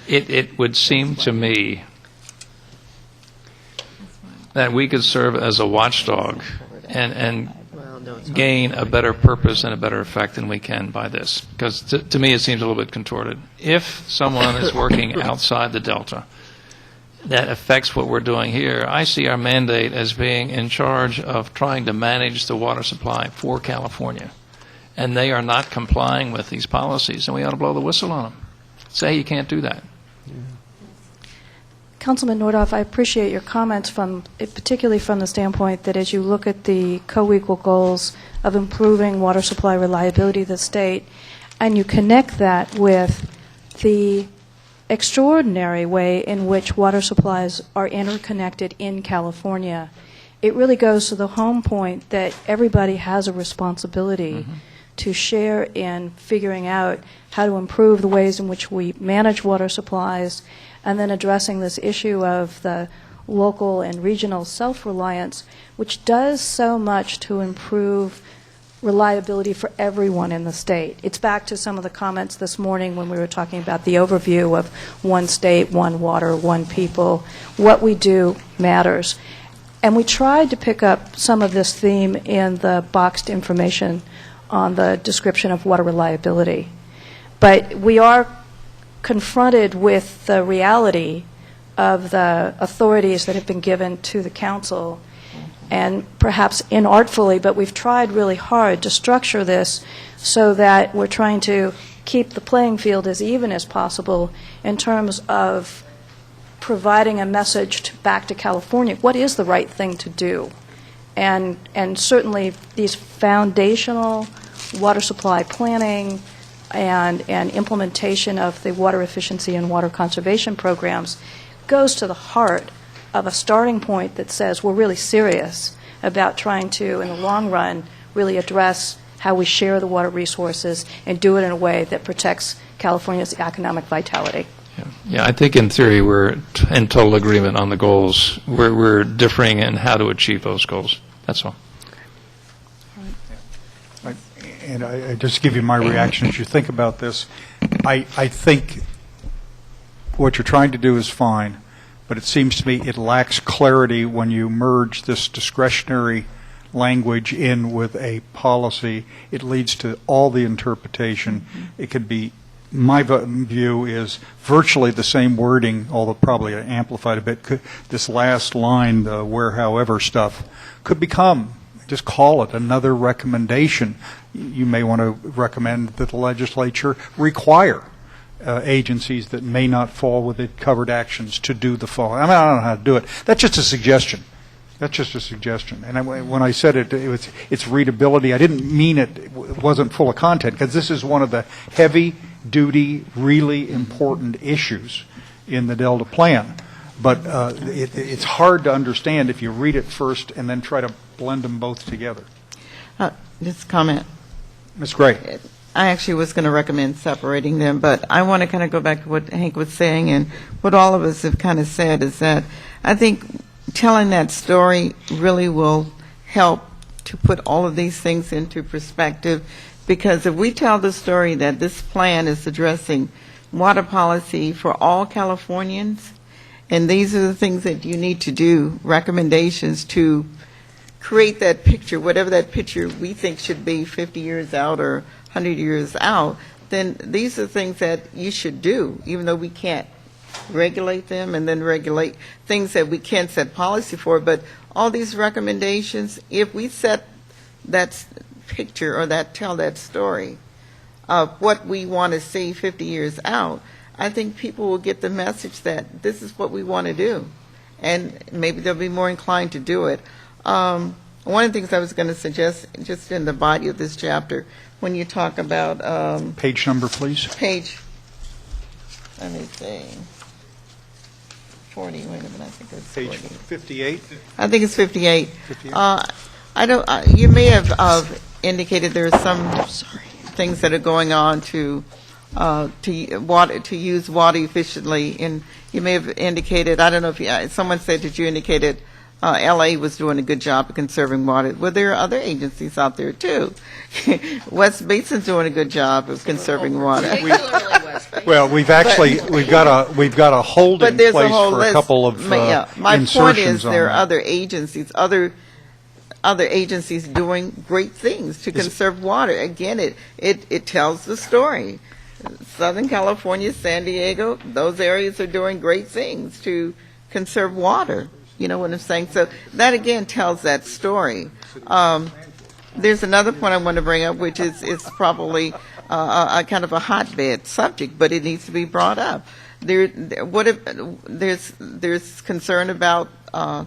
It would seem to me that we could serve as a watchdog and gain a better purpose and a better effect than we can by this. Because to me it seems a little bit contorted. If someone is working outside the Delta that affects what we're doing here, I see our mandate as being in charge of trying to manage the water supply for California. And they are not complying with these policies, and we ought to blow the whistle on them. Say you can't do that. Councilman Nordhoff, I appreciate your comments particularly from the standpoint that as you look at the co-equal goals of improving water supply reliability of the state, and you connect that with the extraordinary way in which water supplies are interconnected in California, it really goes to the home point that everybody has a responsibility to share in figuring out how to improve the ways in which we manage water supplies, and then addressing this issue of the local and regional self-reliance, which does so much to improve reliability for everyone in the state. It's back to some of the comments this morning when we were talking about the overview of one state, one water, one people. What we do matters. And we tried to pick up some of this theme in the boxed information on the description of water reliability. But we are confronted with the reality of the authorities that have been given to the council, and perhaps inartfully, but we've tried really hard to structure this so that we're trying to keep the playing field as even as possible in terms of providing a message back to California. What is the right thing to do? And certainly these foundational water supply planning and implementation of the water efficiency and water conservation programs goes to the heart of a starting point that says we're really serious about trying to, in the long run, really address how we share the water resources and do it in a way that protects California's economic vitality. Yeah, I think in theory we're in total agreement on the goals. We're differing in how to achieve those goals. That's all. and I just give you my reaction as you think about this. I think what you're trying to do is fine, but it seems to me it lacks clarity when you merge this discretionary language in with a policy. It leads to all the interpretation. It could be, my view is virtually the same wording, although probably amplified a bit. This last line, the where however stuff, could become, just call it another recommendation. You may want to recommend that the legislature require agencies that may not fall within covered actions to do the following. I mean, I don't know how to do it. That's just a suggestion. That's just a suggestion. And when I said it's readability, I didn't mean it wasn't full of content, because this is one of the heavy-duty, really important issues in the Delta Plan. But it's hard to understand if you read it first and then try to blend them both together. Just comment. Ms. Gray. I actually was going to recommend separating them, but I want to kind of go back to what Hank was saying, and what all of us have kind of said is that I think telling that story really will help to put all of these things into perspective, because if we tell the story that this plan is addressing water policy for all Californians, and these are the things that you need to do, recommendations to create that picture, whatever that picture we think should be 50 years out or 100 years out, then these are things that you should do, even though we can't regulate them and then regulate things that we can't set policy for. But all these recommendations, if we set that picture or tell that story of what we want to see 50 years out, I think people will get the message that this is what we want to do, and maybe they'll be more inclined to do it. One of the things I was going to suggest, just in the body of this chapter, when you talk about page number, please. Page, let me see, 40. Wait a minute, I think it's page 40. 58. I think it's 58. 58. I don't. You may have indicated there are some things that are going on to use water efficiently, and you may have indicated. I don't know if someone said that you indicated L.A. was doing a good job of conserving water. Well, there are other agencies out there too. West Basin's doing a good job of conserving water. Well, we've got a hold in place for a couple of my point is there are that. other agencies doing great things to conserve water. Again, it tells the story. Southern California, San Diego, those areas are doing great things to conserve water. You know what I'm saying? So that, again, tells that story. There's another point I want to bring up, which is probably a kind of a hotbed subject, but it needs to be brought up. There's concern about the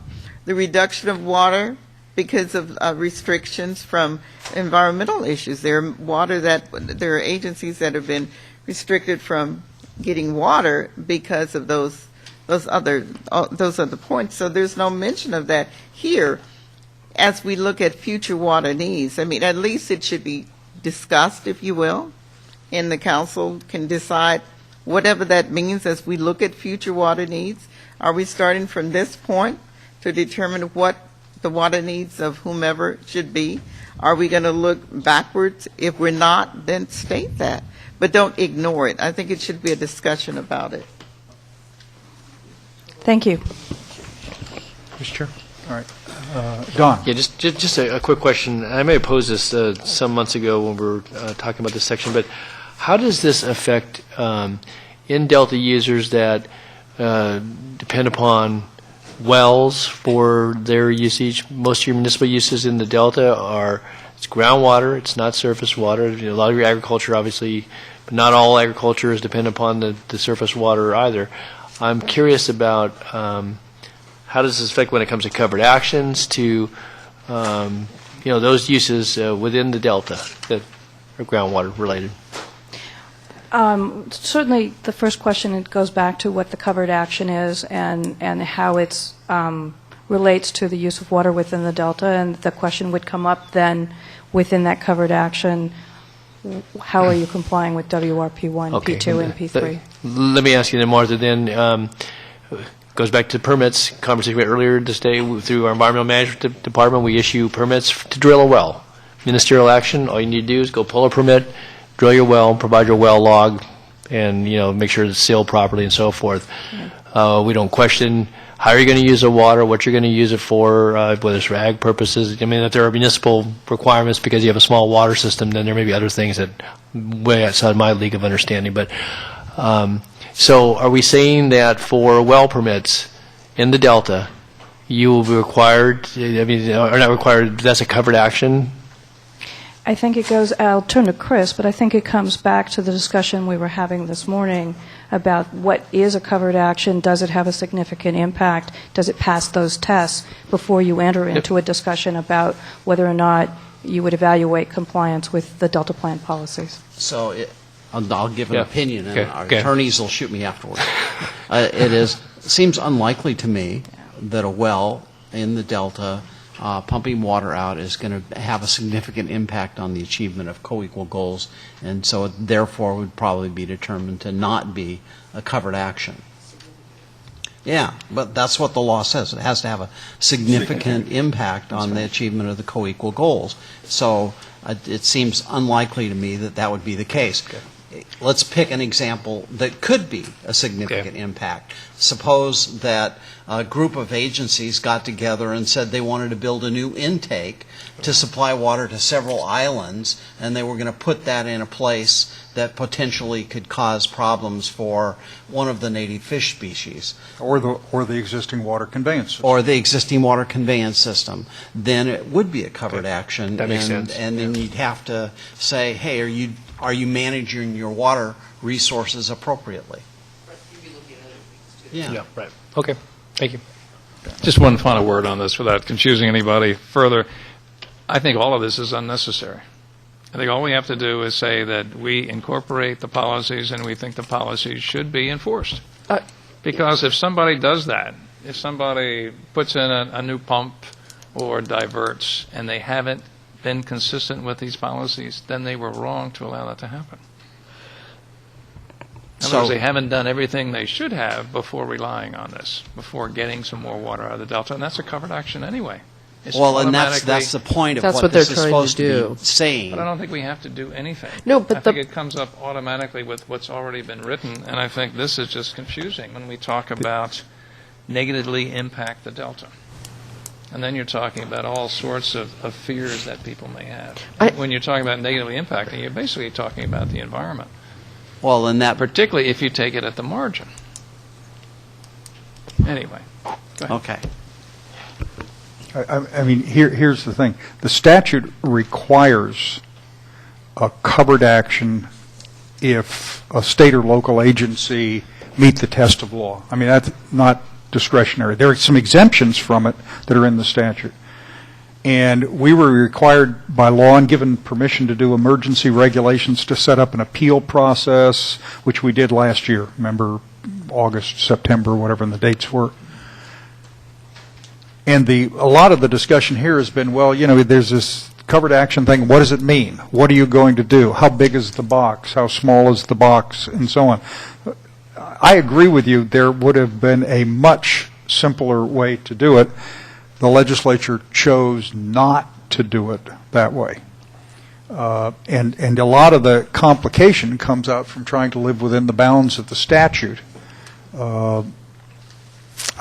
reduction of water because of restrictions from environmental issues. There are agencies that have been restricted from getting water because of those other points. So there's no mention of that here as we look at future water needs. I mean, at least it should be discussed, if you will, and the council can decide whatever that means as we look at future water needs. Are we starting from this point to determine what the water needs of whomever should be? Are we going to look backwards? If we're not, then state that. But don't ignore it. I think it should be a discussion about it. Thank you. Mr. Chair. All right. Don. Yeah, just a quick question. I may have posed this some months ago when we were talking about this section, but how does this affect in Delta users that depend upon wells for their usage? Most of your municipal uses in the Delta it's groundwater, it's not surface water. A lot of your agriculture, obviously, but not all agriculture is dependent upon the surface water either. I'm curious about how does this affect when it comes to covered actions to those uses within the Delta that are groundwater related. Certainly, the first question, it goes back to what the covered action is and how it relates to the use of water within the Delta, and the question would come up then within that covered action, how are you complying with WRP1, Okay. P2, and P3? Let me ask you then, Martha, then goes back to permits, conversation we had earlier this day through our environmental management department. We issue permits to drill a well ministerial action. All you need to do is go pull a permit, drill your well, provide your well log, and make sure it's sealed properly and so forth. We don't question how you're going to use the water, what you're going to use it for, whether it's for ag purposes. I mean, if there are municipal requirements because you have a small water system, then there may be other things that way outside my league of understanding. But so are we saying that for well permits in the Delta, you will be required, or not required, that's a covered action? I think it goes, I'll turn to Chris, but I think it comes back to the discussion we were having this morning about what is a covered action, does it have a significant impact, does it pass those tests before you enter into a discussion about whether or not you would evaluate compliance with the Delta Plan policies. So I'll give an opinion, and our Okay. attorneys will shoot me afterwards. It seems unlikely to me that a well in the Delta pumping water out is going to have a significant impact on the achievement of co-equal goals, and so it therefore would probably be determined to not be a covered action. Yeah, but that's what the law says. It has to have a significant impact on the achievement of the co-equal goals. So it seems unlikely to me that that would be the case. Let's pick an example that could be a significant impact. Suppose that a group of agencies got together and said they wanted to build a new intake to supply water to several islands, and they were going to put that in a place that potentially could cause problems for one of the native fish species. Or the existing water conveyance system. Or the existing water conveyance system. Then it would be a covered action. That makes sense. And then you'd have to say, hey, are you managing your water resources appropriately? Yeah. Right. Okay. Thank you. Just one final word on this without confusing anybody further. I think all of this is unnecessary. I think all we have to do is say that we incorporate the policies and we think the policies should be enforced. Because if somebody does that, if somebody puts in a new pump or diverts and they haven't been consistent with these policies, then they were wrong to allow that to happen. In other words, they haven't done everything they should have before relying on this, before getting some more water out of the Delta, and that's a covered action anyway. Well, and that's the point of what this is supposed to be saying. But I don't think we have to do anything. No, but I think it comes up automatically with what's already been written, and I think this is just confusing when we talk about negatively impact the Delta. And then you're talking about all sorts of fears that people may have. When you're talking about negatively impacting, you're basically talking about the environment. Well, and that particularly if you take it at the margin. Anyway, go ahead. Okay. I mean, here's the thing. The statute requires a covered action if a state or local agency meet the test of law. I mean, that's not discretionary. There are some exemptions from it that are in the statute. And we were required by law and given permission to do emergency regulations to set up an appeal process, which we did last year. Remember, August, September, whatever the dates were. And a lot of the discussion here has been, well, there's this covered action thing. What does it mean? What are you going to do? How big is the box? How small is the box? And so on. I agree with you. There would have been a much simpler way to do it. The legislature chose not to do it that way. And a lot of the complication comes out from trying to live within the bounds of the statute.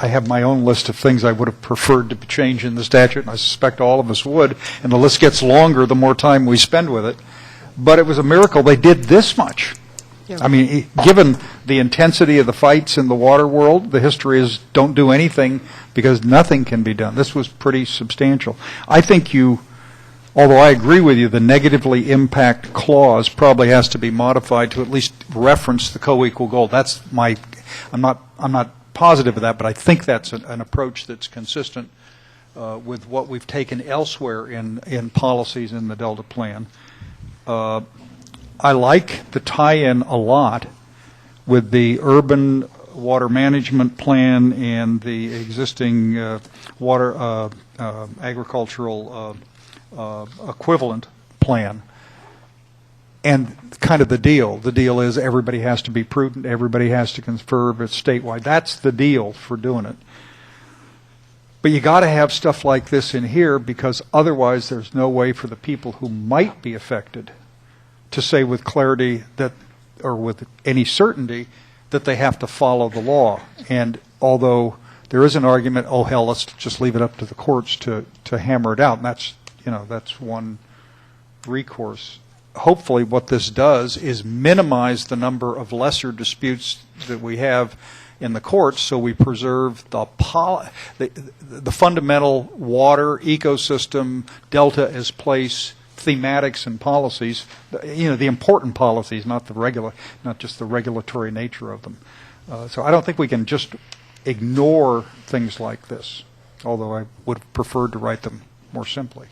I have my own list of things I would have preferred to change in the statute, and I suspect all of us would. And the list gets longer the more time we spend with it. But it was a miracle they did this much. Yeah. I mean, given the intensity of the fights in the water world, the history is don't do anything because nothing can be done. This was pretty substantial. I think although I agree with you, the negatively impact clause probably has to be modified to at least reference the co-equal goal. That's I'm not positive of that, but I think that's an approach that's consistent with what we've taken elsewhere in policies in the Delta Plan. I like the tie-in a lot with the urban water management plan and the existing water agricultural equivalent plan. And kind of the deal is everybody has to be prudent, everybody has to conserve, it's statewide. That's the deal for doing it. But you got to have stuff like this in here, because otherwise there's no way for the people who might be affected to say with clarity that, or with any certainty, that they have to follow the law. And although there is an argument, oh hell, let's just leave it up to the courts to hammer it out, and that's one recourse. Hopefully what this does is minimize the number of lesser disputes that we have in the courts, so we preserve the fundamental water ecosystem, delta as place, thematics and policies, the important policies, not just the regulatory nature of them. So I don't think we can just ignore things like this, although I would have preferred to write them more simply.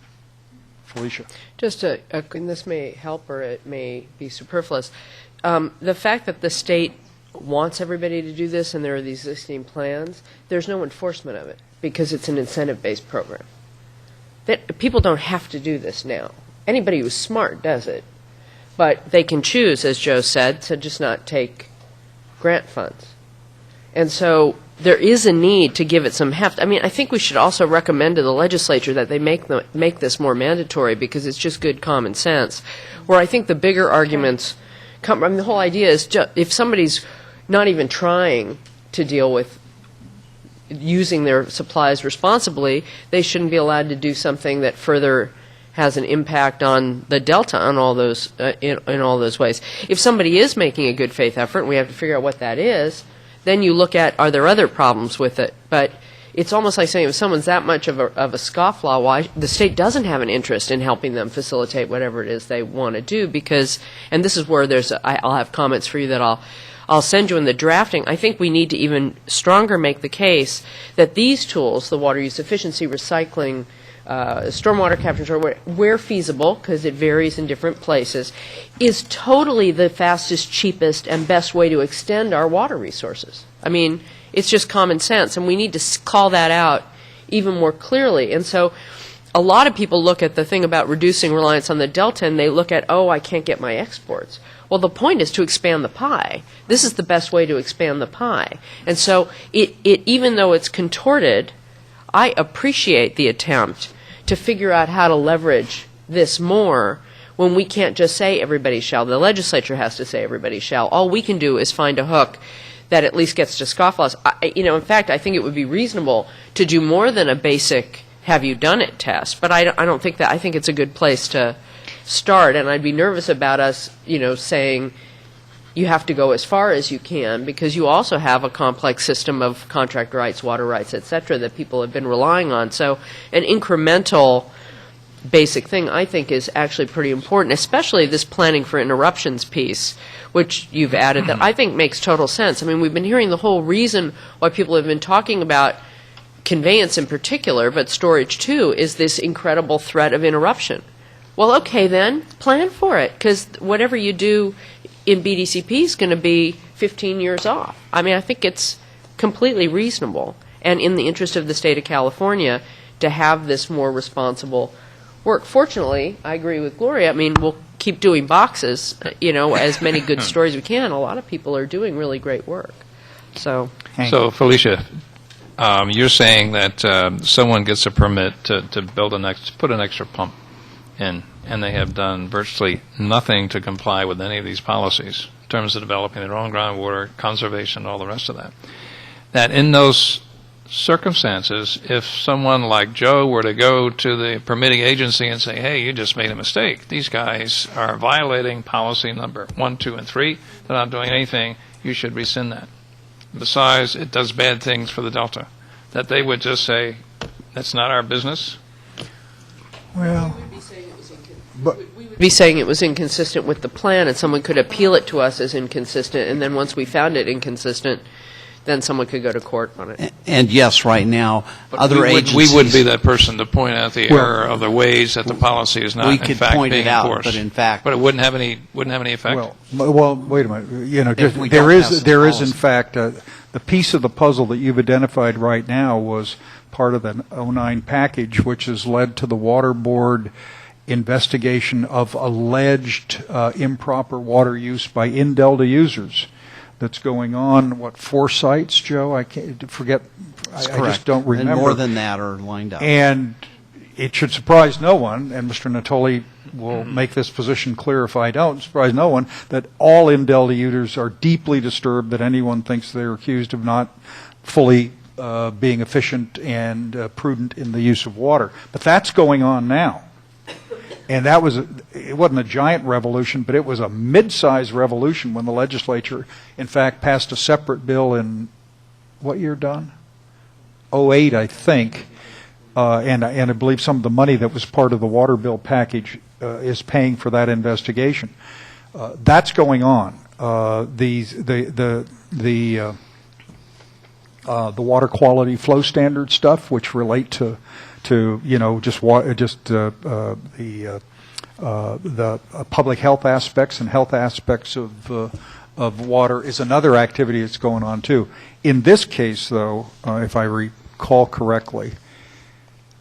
Felicia. Just and this may help or it may be superfluous. The fact that the state wants everybody to do this and there are these existing plans, there's no enforcement of it because it's an incentive-based program. People don't have to do this now. Anybody who's smart does it. But they can choose, as Joe said, to just not take grant funds. And so there is a need to give it some heft. I mean, I think we should also recommend to the legislature that they make this more mandatory, because it's just good common sense. Where I think the bigger arguments come, I mean, the whole idea is if somebody's not even trying to deal with using their supplies responsibly, they shouldn't be allowed to do something that further has an impact on the delta on all those in all those ways. If somebody is making a good faith effort, and we have to figure out what that is, then you look at, are there other problems with it? But it's almost like saying if someone's that much of a scofflaw, why the state doesn't have an interest in helping them facilitate whatever it is they want to do, because, and this is where I'll have comments for you that I'll send you in the drafting. I think we need to even stronger make the case that these tools, the water use efficiency, recycling, stormwater capture, where feasible, because it varies in different places, is totally the fastest, cheapest, and best way to extend our water resources. I mean, it's just common sense, and we need to call that out even more clearly. And so a lot of people look at the thing about reducing reliance on the delta, and they look at, oh, I can't get my exports. Well, the point is to expand the pie. This is the best way to expand the pie. And so even though it's contorted, I appreciate the attempt to figure out how to leverage this more when we can't just say everybody shall. The legislature has to say everybody shall. All we can do is find a hook that at least gets to scofflaws. In fact, I think it would be reasonable to do more than a basic have you done it test. But I don't think that. I think it's a good place to start, and I'd be nervous about us, saying you have to go as far as you can, because you also have a complex system of contract rights, water rights, et cetera, that people have been relying on. So an incremental basic thing, I think, is actually pretty important, especially this planning for interruptions piece, which you've added, that I think makes total sense. I mean, we've been hearing the whole reason why people have been talking about conveyance in particular, but storage too, is this incredible threat of interruption. Well, okay then, plan for it, because whatever you do in BDCP is going to be 15 years off. I mean, I think it's completely reasonable and in the interest of the state of California to have this more responsible work. Fortunately, I agree with Gloria. I mean, we'll keep doing boxes, as many good stories we can. A lot of people are doing really great work. So Felicia, you're saying that someone gets a permit to put an extra pump in, and they have done virtually nothing to comply with any of these policies in terms of developing their own groundwater, conservation, all the rest of that. That in those circumstances, if someone like Joe were to go to the permitting agency and say, hey, you just made a mistake, these guys are violating policy number 1, 2, and 3, they're not doing anything, you should rescind that. Besides, it does bad things for the Delta. That they would just say, that's not our business? Well, we would be saying it was inconsistent with the plan, and someone could appeal it to us as inconsistent, and then once we found it inconsistent, then someone could go to court on it. And yes, right now, but other agencies... We would be that person to point out the error of the ways that the policy is not, in fact, being enforced. But in fact... But it wouldn't have any effect? Well, wait a minute. There is, in fact, the piece of the puzzle that you've identified right now was part of the 09 package, which has led to the Water Board investigation of alleged improper water use by in-Delta users. that's going on. What, 4 sites, Joe? I can't forget. I just don't remember. And more than that are lined up. And it should surprise no one, and Mr. Natoli will make this position clear if I don't, surprise no one, that all in-delta users are deeply disturbed that anyone thinks they're accused of not fully being efficient and prudent in the use of water. But that's going on now. And that was, it wasn't a giant revolution, but it was a mid-sized revolution when the legislature, in fact, passed a separate bill in, what year, Don? 2008, I think. And I believe some of the money that was part of the water bill package is paying for that investigation. That's going on. The water quality flow standard stuff, which relate to the public health aspects and health aspects of water, is another activity that's going on too. In this case, though, if I recall correctly,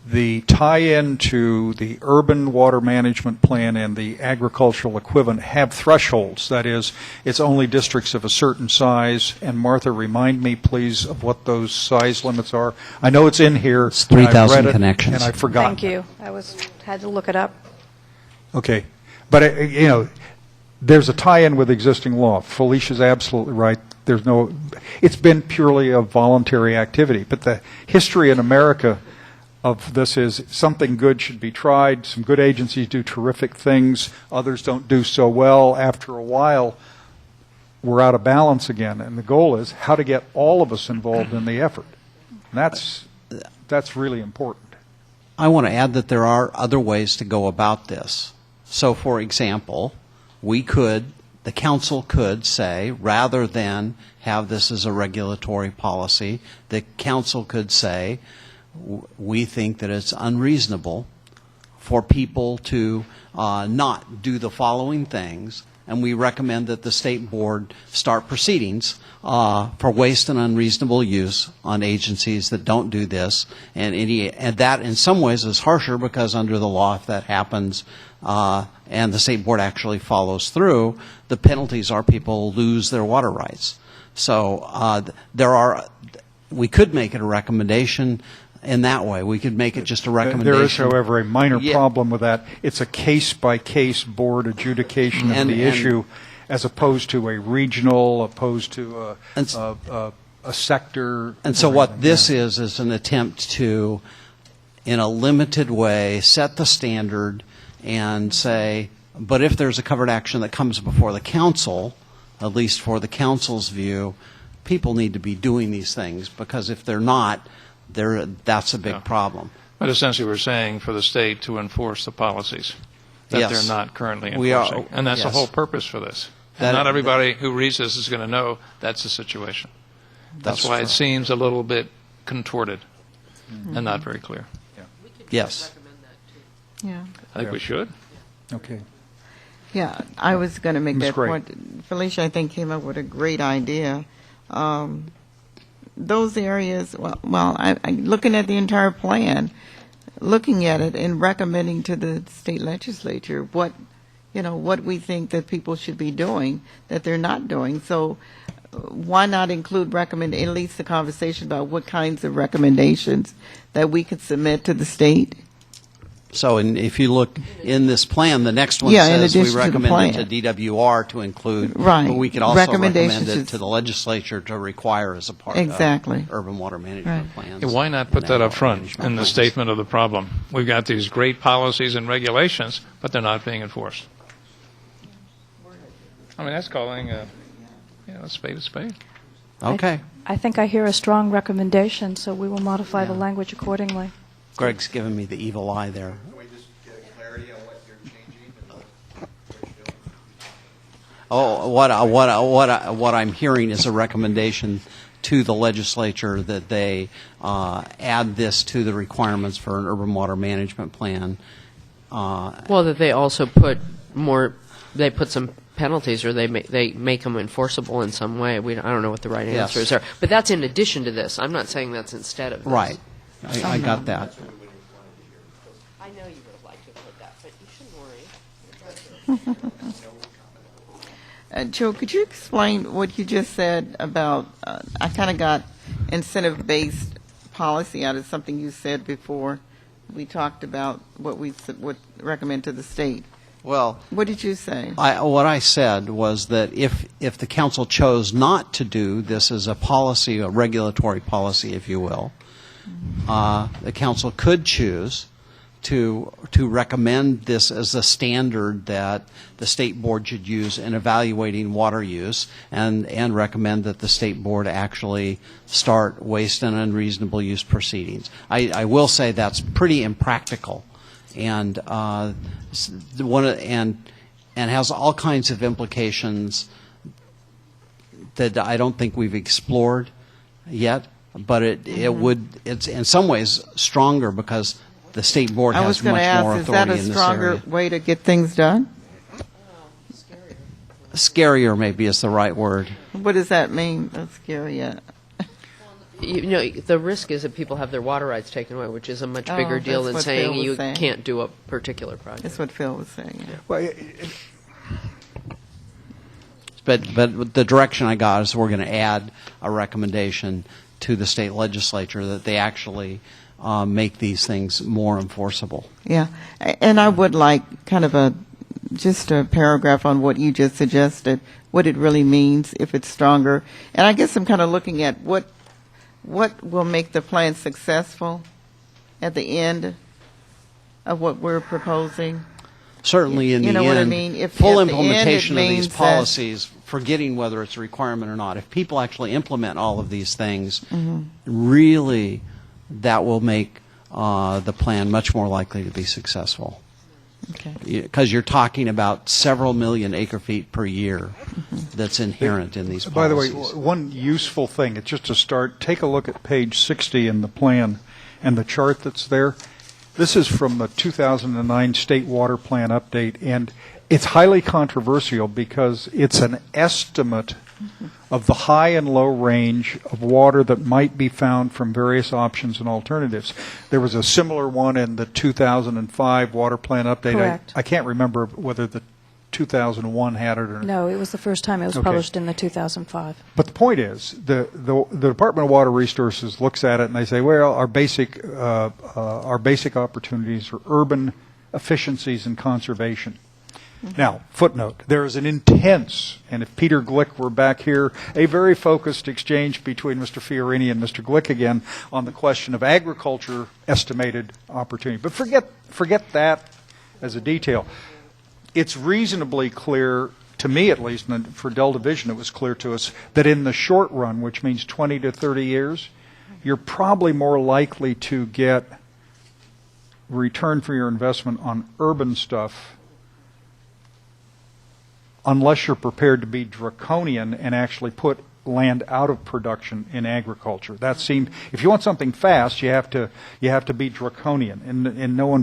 the tie-in to the urban water management plan and the agricultural equivalent have thresholds. That is, it's only districts of a certain size. And Martha, remind me, please, of what those size limits are. I know it's in here. It's 3,000 connections. And I forgot. Thank you. Had to look it up. Okay. But, there's a tie-in with existing law. Felicia's absolutely right. It's been purely a voluntary activity. But the history in America of this is something good should be tried. Some good agencies do terrific things. Others don't do so well. After a while, we're out of balance again. And the goal is how to get all of us involved in the effort. And that's really important. I want to add that there are other ways to go about this. So, for example, the council could say, rather than have this as a regulatory policy, the council could say, we think that it's unreasonable for people to not do the following things, and we recommend that the state board start proceedings for waste and unreasonable use on agencies that don't do this. And that in some ways is harsher because under the law, if that happens and the state board actually follows through, the penalties are people lose their water rights. So we could make it a recommendation in that way. We could make it just a recommendation. There is, however, a minor problem with that. It's a case-by-case board adjudication of the issue, as opposed to a regional, opposed to a sector. And so what this is an attempt to, in a limited way, set the standard and say, but if there's a covered action that comes before the council, at least for the council's view, people need to be doing these things, because if they're not, that's a big problem. But essentially we're saying for the state to enforce the policies that Yes. they're not currently We enforcing. are, And that's the yes. whole purpose for this. And not everybody who reads this is going to know that's the situation. That's why it seems a little bit contorted and not very clear. Yes. Yeah. I think we should. Okay. Yeah, I was going to make Ms. that Gray. point. Felicia, I think, came up with a great idea. Those areas, looking at the entire plan, looking at it and recommending to the state legislature what we think that people should be doing that they're not doing. So why not include at least the conversation about what kinds of recommendations that we could submit to the state? So if you look in this plan, the next one Yeah, in says we addition to the recommend it plan. to DWR to include, Right. but we could also recommend Recommendations it is- to the legislature to require as a part Exactly. of urban water management plans. Yeah, why not put and that up water front management in the plans. statement of the problem? We've got these great policies and regulations, but they're not being enforced. I mean, that's calling a spade a spade. Okay. I think I hear a strong recommendation, so we will modify the language accordingly. Greg's giving me the evil eye there. Can we just get clarity on what you're changing? Oh, what I'm hearing is a recommendation to the legislature that they add this to the requirements for an urban water management plan. Well, that they also put some penalties, or they make them enforceable in some way. I don't know what the right Yes. answers are. But that's in addition to this. I'm not saying that's instead of this. Right. I got that. I know you would have liked to have put that, but you shouldn't worry. Joe, could you explain what you just said about, I kind of got incentive-based policy out of something you said before. We talked about what we would recommend to the state. Well, what did you say? What I said was that if the council chose not to do this as a policy, a regulatory policy, if you will, the council could choose to recommend this as a standard that the state board should use in evaluating water use, and recommend that the state board actually start waste and unreasonable use proceedings. I will say that's pretty impractical, and and has all kinds of implications that I don't think we've explored yet. But it's in some ways stronger because the state board has much more authority in this area. Is that a stronger way to get things done? Scarier maybe is the right word. What does that mean? That's scary. Yeah. You know, the risk is that people have their water rights taken away, which is a much bigger deal than saying you can't do a particular project. That's what Phil was saying. Yeah. Well, but the direction I got is we're going to add a recommendation to the state legislature that they actually make these things more enforceable. Yeah, and I would like kind of just a paragraph on what you just suggested, what it really means if it's stronger. And I guess I'm kind of looking at what will make the plan successful at the end of what we're proposing. Certainly in the end, what I mean? If full at the end implementation it of these means policies, forgetting whether it's a requirement or not, if people actually implement all of these things, really that will make the plan much more likely to be successful. Because you're talking about several million acre-feet per year that's inherent in these policies. By the way, one useful thing, it's just to start, take a look at page 60 in the plan and the chart that's there. This is from the 2009 State Water Plan update, and it's highly controversial because it's an estimate of the high and low range of water that might be found from various options and alternatives. There was a similar one in the 2005 Water Plan update. Correct. I can't remember whether the 2001 had it or not. No, it was the first time it was published in the 2005. But the point is, the Department of Water Resources looks at it and they say, well, our basic opportunities are urban efficiencies and conservation. Now, footnote, there is an intense, and if Peter Glick were back here, a very focused exchange between Mr. Fiorini and Mr. Glick again on the question of agriculture estimated opportunity. But forget that as a detail. It's reasonably clear, to me at least, and for Dell Division it was clear to us, that in the short run, which means 20 to 30 years, you're probably more likely to get return for your investment on urban stuff unless you're prepared to be draconian and actually put land out of production in agriculture. That seemed, if you want something fast, you have to be draconian, and no one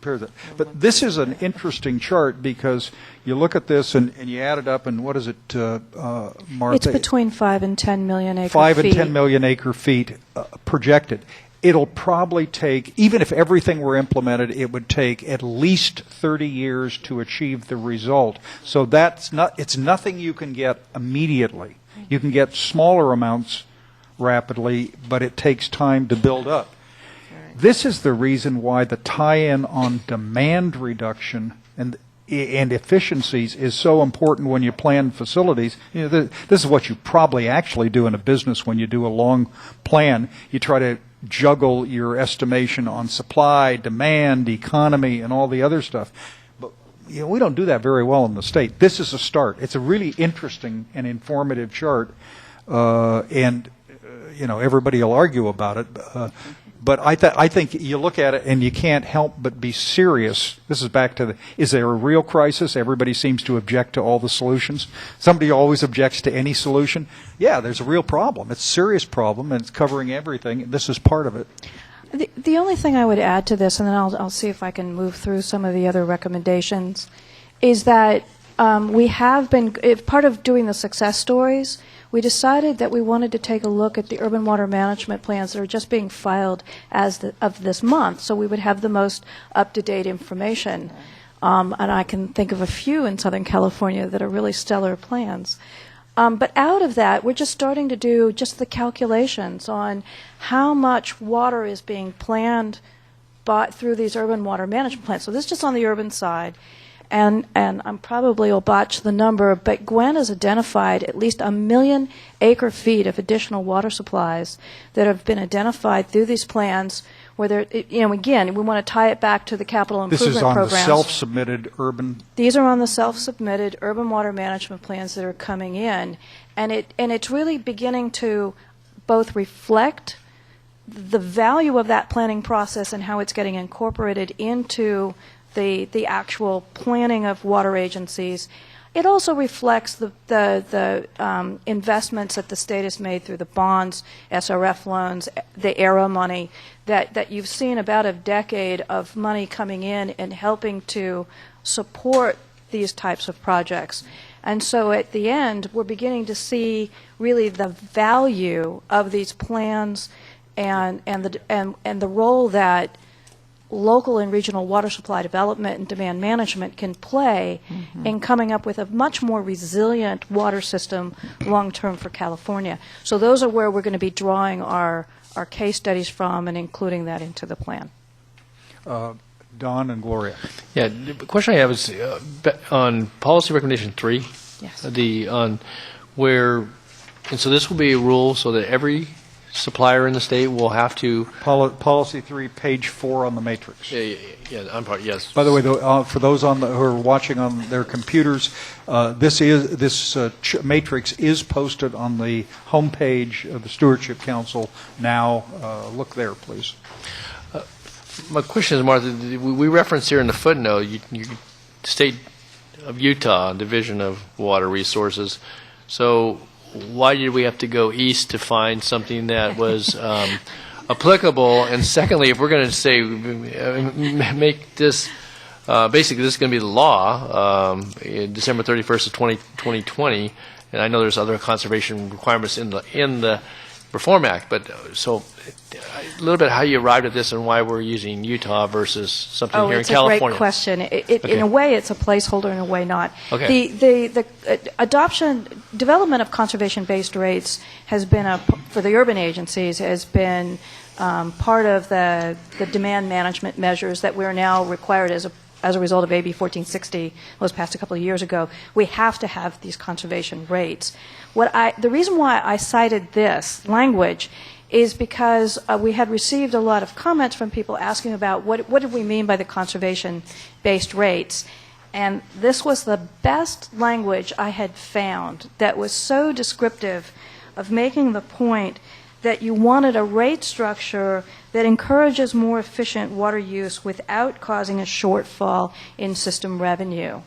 prepares it. But this is an interesting chart because you look at this and you add it up, and what is it, Martha? It's between 5 and 10 million acre feet. 5 and 10 million acre feet projected. It'll probably take, even if everything were implemented, it would take at least 30 years to achieve the result. So it's nothing you can get immediately. You can get smaller amounts rapidly, but it takes time to build up. This is the reason why the tie-in on demand reduction and efficiencies is so important when you plan facilities. You know, this is what you probably actually do in a business when you do a long plan. You try to juggle your estimation on supply, demand, economy, and all the other stuff. But we don't do that very well in the state. This is a start. It's a really interesting and informative chart, and everybody will argue about it. But I think you look at it and you can't help but be serious. This is back to is there a real crisis? Everybody seems to object to all the solutions. Somebody always objects to any solution. Yeah, there's a real problem. It's a serious problem, and it's covering everything. This is part of it. The only thing I would add to this, and then I'll see if I can move through some of the other recommendations, is that we have been, if part of doing the success stories, we decided that we wanted to take a look at the urban water management plans that are just being filed of this month, so we would have the most up-to-date information And I can think of a few in Southern California that are really stellar plans. But out of that, we're just starting to do just the calculations on how much water is being planned through these urban water management plans. So this is just on the urban side. And I'm probably will botch the number, but Gwen has identified at least 1 million acre-feet of additional water supplies that have been identified through these plans where they're, again, we want to tie it back to the capital improvement programs. This is on the self-submitted urban? These are on the self-submitted urban water management plans that are coming in. And it's really beginning to both reflect the value of that planning process and how it's getting incorporated into the actual planning of water agencies. It also reflects the investments that the state has made through the bonds, SRF loans, the ERA money, that you've seen about a decade of money coming in and helping to support these types of projects. And so at the end, we're beginning to see really the value of these plans and the role that local and regional water supply development and demand management can play in coming up with a much more resilient water system long-term for California. So those are where we're going to be drawing our case studies from and including that into the plan. Don and Gloria. Yeah, the question I have is on policy recommendation 3. Yes. And so this will be a rule so that every supplier in the state will have to... Policy 3, page 4 on the matrix. Yeah, I'm part, yes. By the way, for those who are watching on their computers, this matrix is posted on the homepage of the Stewardship Council now. Look there, please. My question is, Martha, we reference here in the footnote, State of Utah Division of Water Resources. So why did we have to go east to find something that was applicable? And secondly, if we're going to say make this basically this is going to be the law December 31st of 2020, and I know there's other conservation requirements in the Reform Act, but so a little bit how you arrived at this and why we're using Utah versus something here in California. It's a great question. Okay. In a way, it's a placeholder. In a way, not. Okay. The development of conservation-based rates has been for the urban agencies has been part of the demand management measures that we're now required as a result of AB 1460 was passed a couple of years ago. We have to have these conservation rates. The reason why I cited this language is because we had received a lot of comments from people asking about what did we mean by the conservation-based rates. And this was the best language I had found that was so descriptive of making the point that you wanted a rate structure that encourages more efficient water use without causing a shortfall in system revenue.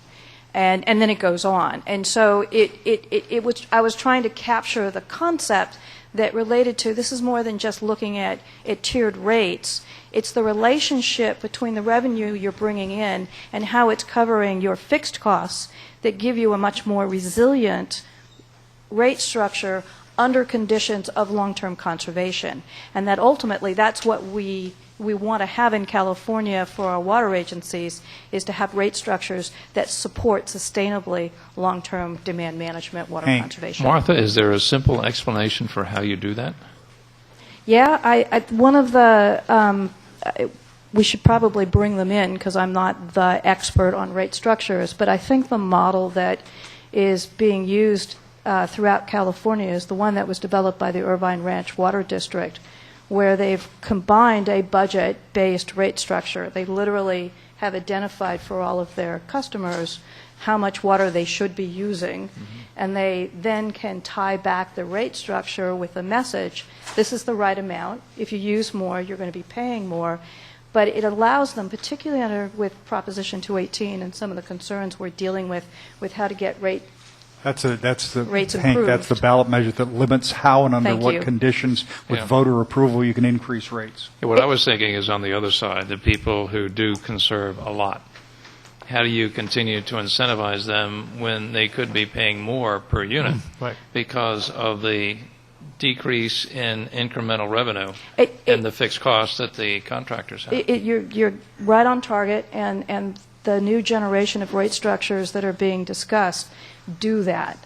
And then it goes on. And so I was trying to capture the concept that related to this is more than just looking at tiered rates. It's the relationship between the revenue you're bringing in and how it's covering your fixed costs that give you a much more resilient rate structure under conditions of long-term conservation. And that ultimately that's what we want to have in California for our water agencies is to have rate structures that support sustainably long-term demand management, water conservation. Martha, is there a simple explanation for how you do that? Yeah, one of the, we should probably bring them in because I'm not the expert on rate structures, but I think the model that is being used throughout California is the one that was developed by the Irvine Ranch Water District, where they've combined a budget-based rate structure. They literally have identified for all of their customers how much water they should be using, and they then can tie back the rate structure with a message, this is the right amount. If you use more, you're going to be paying more. But it allows them, particularly with Proposition 218 and some of the concerns we're dealing with how to get rates improved. That's the ballot measure that limits how and under Thank what you. conditions with Yeah. voter approval you can increase rates. Yeah, what I was thinking is on the other side, the people who do conserve a lot. How do you continue to incentivize them when they could be paying more per unit Right. because of the decrease in incremental revenue and the fixed costs that the contractors have? You're right on target, and the new generation of rate structures that are being discussed do that.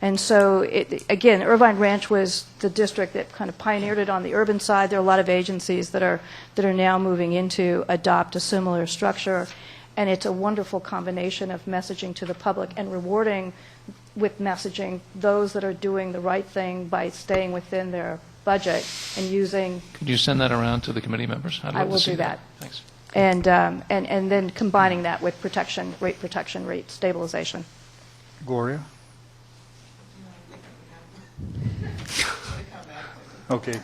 And so, again, Irvine Ranch was the district that kind of pioneered it on the urban side. There are a lot of agencies that are now moving into adopt a similar structure, and it's a wonderful combination of messaging to the public and rewarding with messaging those that are doing the right thing by staying within their budget and using. Could you send that around to the committee members? I'd love I will to see do that. Thanks. And then combining that with rate stabilization. Gloria? Okay.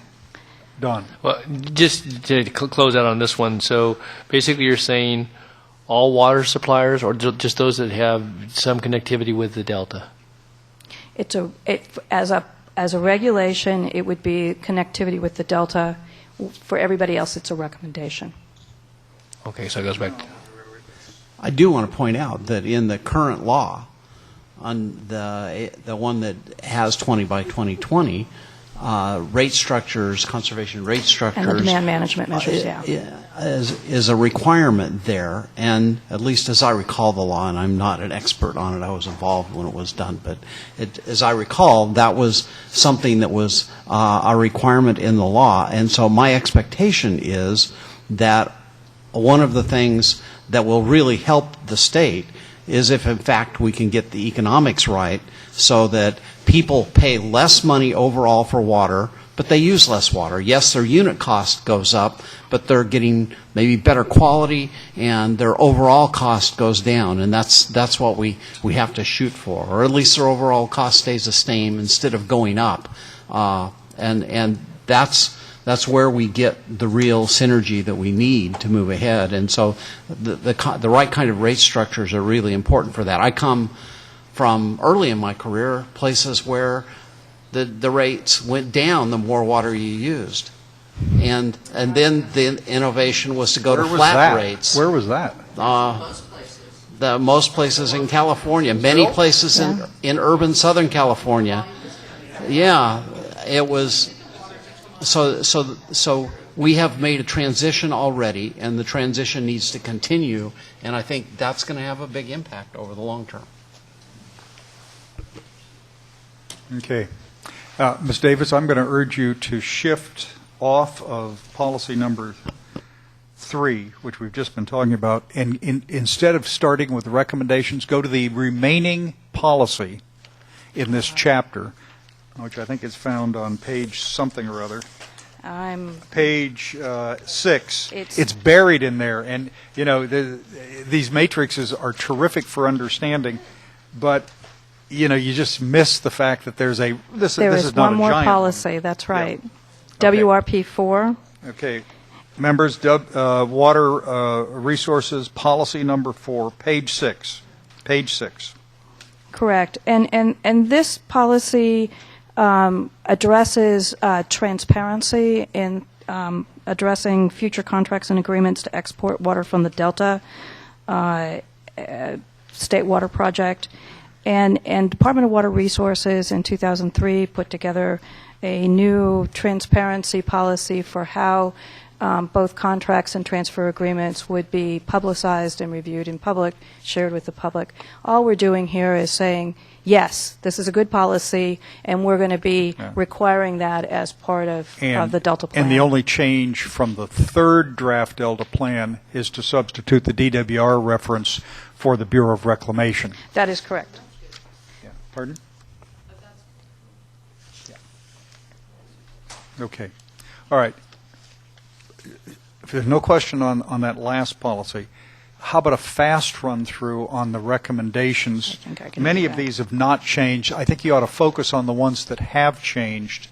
Don? Well, just to close out on this one, so basically you're saying all water suppliers or just those that have some connectivity with the Delta? As a regulation, it would be connectivity with the Delta. For everybody else, it's a recommendation. Okay, so it goes back to... I do want to point out that in the current law, on the one that has 20 by 2020, rate structures, conservation rate structures, and the demand management measures, is a requirement there. And at least as I recall the law, and I'm not an expert on it, I was involved when it was done, but as I recall, that was something that was a requirement in the law. And so my expectation is that one of the things that will really help the state is if, in fact, we can get the economics right so that people pay less money overall for water, but they use less water. Yes, their unit cost goes up, but they're getting maybe better quality, and their overall cost goes down, and that's what we have to shoot for, or at least their overall cost stays the same instead of going up, and that's where we get the real synergy that we need to move ahead. And so the right kind of rate structures are really important for that. I come from early in my career places where the rates went down the more water you used. And then the innovation was to go to flat rates. Where was that? Most places in California, many places in urban Southern California. Yeah, it was... So we have made a transition already, and the transition needs to continue, and I think that's going to have a big impact over the long term. Okay. Ms. Davis, I'm going to urge you to shift off of policy number 3, which we've just been talking about, and instead of starting with recommendations, go to the remaining policy in this chapter, which I think is found on page something or other. Page 6. It's buried in there, and you know these matrices are terrific for understanding, but you know you just miss the fact that there's a this is not a giant one more policy. That's right. Yeah. Okay. WRP 4. Okay, members, water resources policy number 4, page 6. Page 6. Correct, and this policy addresses transparency in addressing future contracts and agreements to export water from the Delta State Water Project. And Department of Water Resources in 2003 put together a new transparency policy for how both contracts and transfer agreements would be publicized and reviewed in public, shared with the public. All we're doing here is saying, yes, this is a good policy, and we're going to be requiring that as part of the Delta plan. And the only change from the third draft Delta plan is to substitute the DWR reference for the Bureau of Reclamation. That is correct. Yeah. Pardon? Yeah. Okay. All right. If there's no question on that last policy, how about a fast run through on the recommendations? I think I can Many do of that. these have not changed. I think you ought to focus on the ones that have changed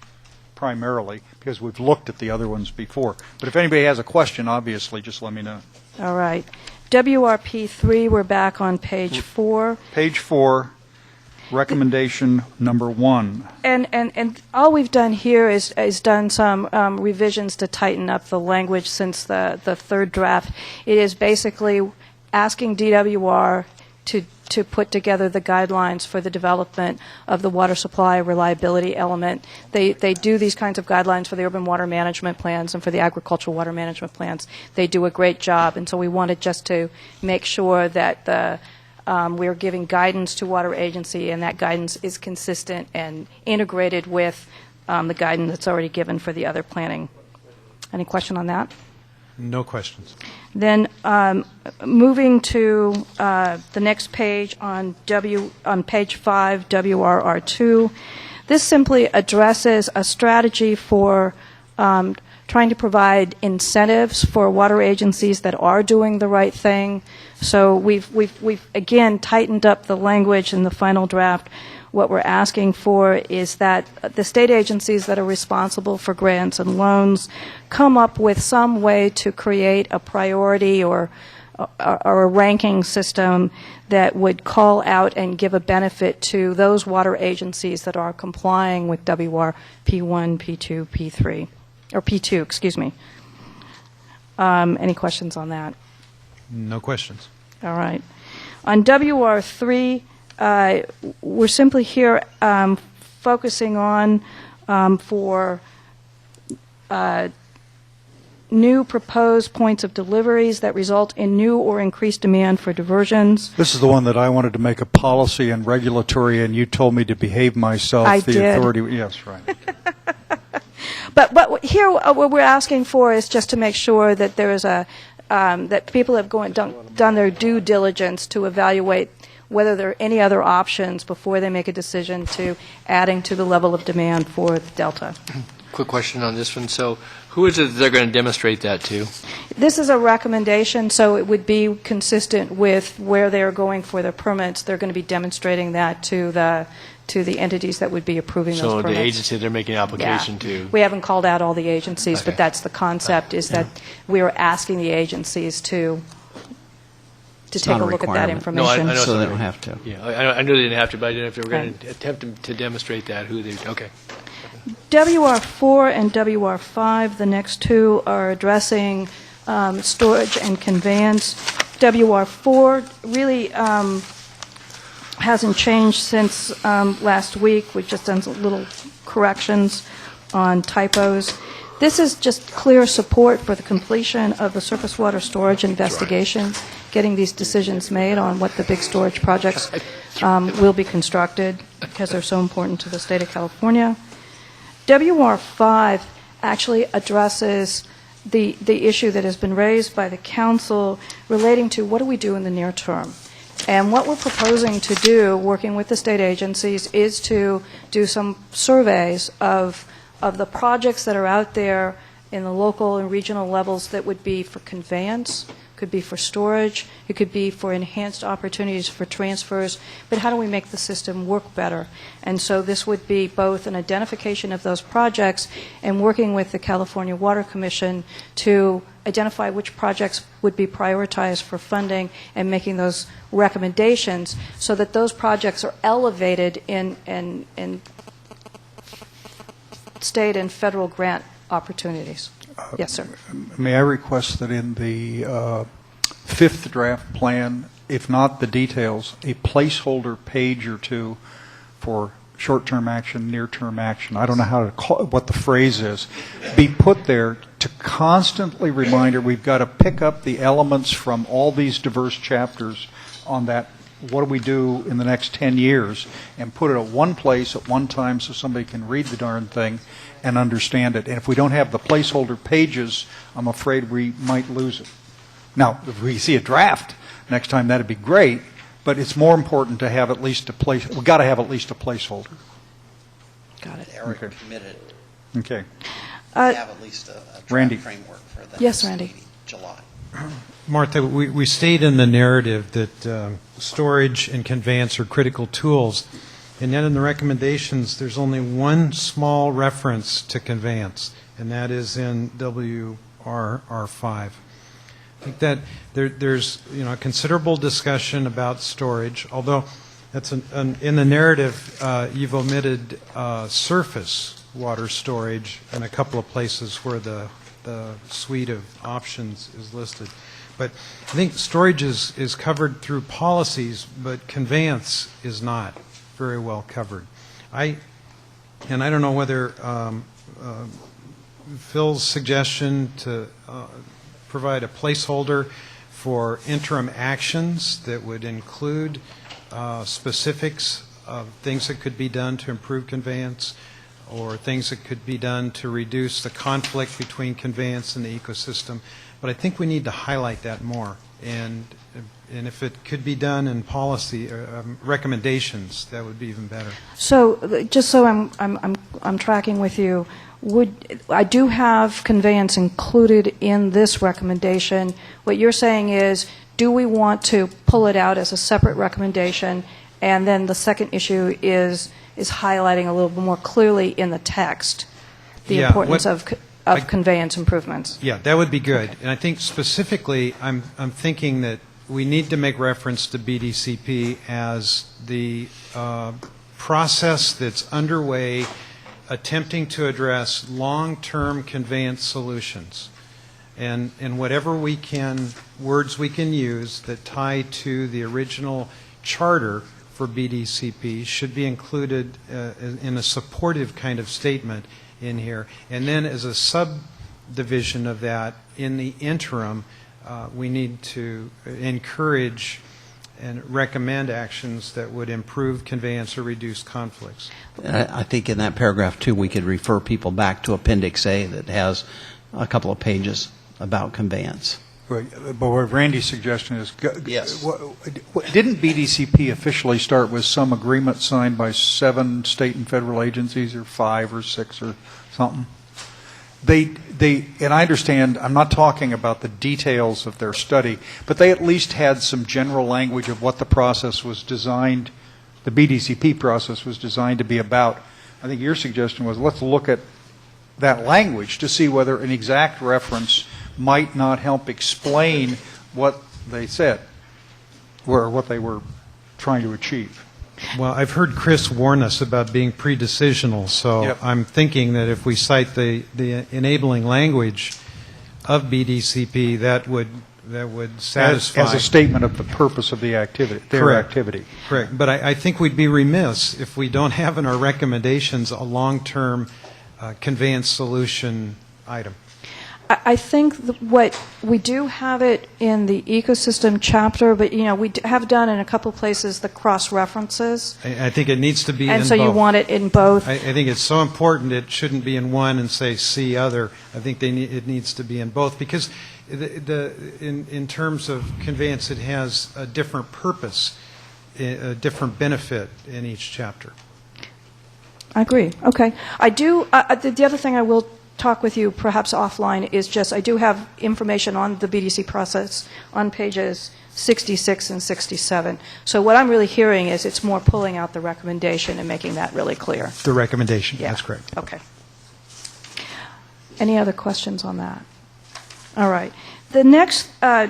primarily, because we've looked at the other ones before. But if anybody has a question, obviously, just let me know. All right. WRP 3, we're back on page 4. Page 4, recommendation number 1. And all we've done here is done some revisions to tighten up the language since the third draft. It is basically asking DWR to put together the guidelines for the development of the water supply reliability element. They do these kinds of guidelines for the urban water management plans and for the agricultural water management plans. They do a great job, and so we wanted just to make sure that we're giving guidance to water agency, and that guidance is consistent and integrated with the guidance that's already given for the other planning. Any question on that? No questions. Then moving to the next page on page 5, WRR2, this simply addresses a strategy for trying to provide incentives for water agencies that are doing the right thing. So we've again tightened up the language in the final draft. What we're asking for is that the state agencies that are responsible for grants and loans come up with some way to create a priority or a ranking system that would call out and give a benefit to those water agencies that are complying with WR P1, P2, P3, or P2, excuse me. Any questions on that? No questions. All right. On WR3, we're simply here focusing on for new proposed points of deliveries that result in new or increased demand for diversions. This is the one that I wanted to make a policy and regulatory, and you told me to behave myself. I the did. Authority. Yes, right. But here, what we're asking for is just to make sure that there is that people have done their due diligence to evaluate whether there are any other options before they make a decision to adding to the level of demand for the Delta. Quick question on this one. So who is it they're going to demonstrate that to? This is a recommendation, so it would be consistent with where they're going for their permits. They're going to be demonstrating that to the entities that would be approving those permits. So the agency they're making an application to. We haven't called out all the agencies, Okay. but that's the concept, is that we are asking the agencies to It's take not a a look at that requirement. information. No, I know So they it's don't not- have to. Yeah, I knew they didn't have to, but I didn't know if they were going Right. to attempt to demonstrate that, who they, okay. WR4 and WR5, the next two, are addressing storage and conveyance. WR4 really hasn't changed since last week. We've just done some little corrections on typos. This is just clear support for the completion of the surface water storage investigation, getting these decisions made on what the big storage projects will be constructed, because they're so important to the state of California. WR5 actually addresses the issue that has been raised by the council relating to what do we do in the near term. And what we're proposing to do, working with the state agencies, is to do some surveys of the projects that are out there in the local and regional levels that would be for conveyance, could be for storage, it could be for enhanced opportunities for transfers, but how do we make the system work better? And so this would be both an identification of those projects and working with the California Water Commission to identify which projects would be prioritized for funding and making those recommendations so that those projects are elevated in state and federal grant opportunities. Yes, sir. May I request that in the fifth draft plan, if not the details, a placeholder page or two for short-term action, near-term action, I don't know how to call what the phrase is, be put there to constantly remind her we've got to pick up the elements from all these diverse chapters on that, what do we do in the next 10 years, and put it at one place at one time so somebody can read the darn thing and understand it. And if we don't have the placeholder pages, I'm afraid we might lose it. Now, if we see a draft next time, that'd be great, but it's more important to have at least a place. We've got to have at least a placeholder. Got it. Eric Okay. committed Okay. to have at least a draft Randy. framework for that. Yes, Randy. July. Martha, we state in the narrative that storage and conveyance are critical tools, and yet in the recommendations, there's only one small reference to conveyance, and that is in WRR5. I think that there's a considerable discussion about storage, although that's in the narrative you've omitted surface water storage in a couple of places where the suite of options is listed. But I think storage is covered through policies, but conveyance is not very well covered. I don't know whether Phil's suggestion to provide a placeholder for interim actions that would include specifics of things that could be done to improve conveyance, or things that could be done to reduce the conflict between conveyance and the ecosystem. But I think we need to highlight that more. And if it could be done in policy recommendations, that would be even better. So, just so I'm tracking with you, I do have conveyance included in this recommendation. What you're saying is, do we want to pull it out as a separate recommendation? And then the second issue is highlighting a little bit more clearly in the text the importance of conveyance improvements. Yeah, that would be good. And I think specifically, I'm thinking that we need to make reference to BDCP as the process that's underway attempting to address long-term conveyance solutions. And whatever words we can use that tie to the original charter for BDCP should be included in a supportive kind of statement in here. And then as a subdivision of that, in the interim, we need to encourage and recommend actions that would improve conveyance or reduce conflicts. I think in that paragraph, too, we could refer people back to Appendix A that has a couple of pages about conveyance. Right. But what Randy's suggestion is, yes. Didn't BDCP officially start with some agreement signed by 7 state and federal agencies, or 5 or 6 or something? And I understand, I'm not talking about the details of their study, but they at least had some general language of what the process was designed, the BDCP process was designed to be about. I think your suggestion was, let's look at that language to see whether an exact reference might not help explain what they said, or what they were trying to achieve. Well, I've heard Chris warn us about being pre-decisional, so yep. I'm thinking that if we cite the enabling language of BDCP, that would satisfy as a statement of the purpose of the activity, their activity. Correct. But I think we'd be remiss if we don't have in our recommendations a long-term conveyance solution item. I think what we do have it in the ecosystem chapter, but we have done in a couple places the cross references. I think it needs to be in both. And so you want it in both. I think it's so important it shouldn't be in one and say see other. I think it needs to be in both, because in terms of conveyance, it has a different purpose, a different benefit in each chapter. I agree. Okay. I do. The other thing I will talk with you perhaps offline is just I do have information on the BDC process on pages 66 and 67. So what I'm really hearing is it's more pulling out the recommendation and making that really clear. The recommendation, yeah. That's correct. Okay. Any other questions on that? All right. The next,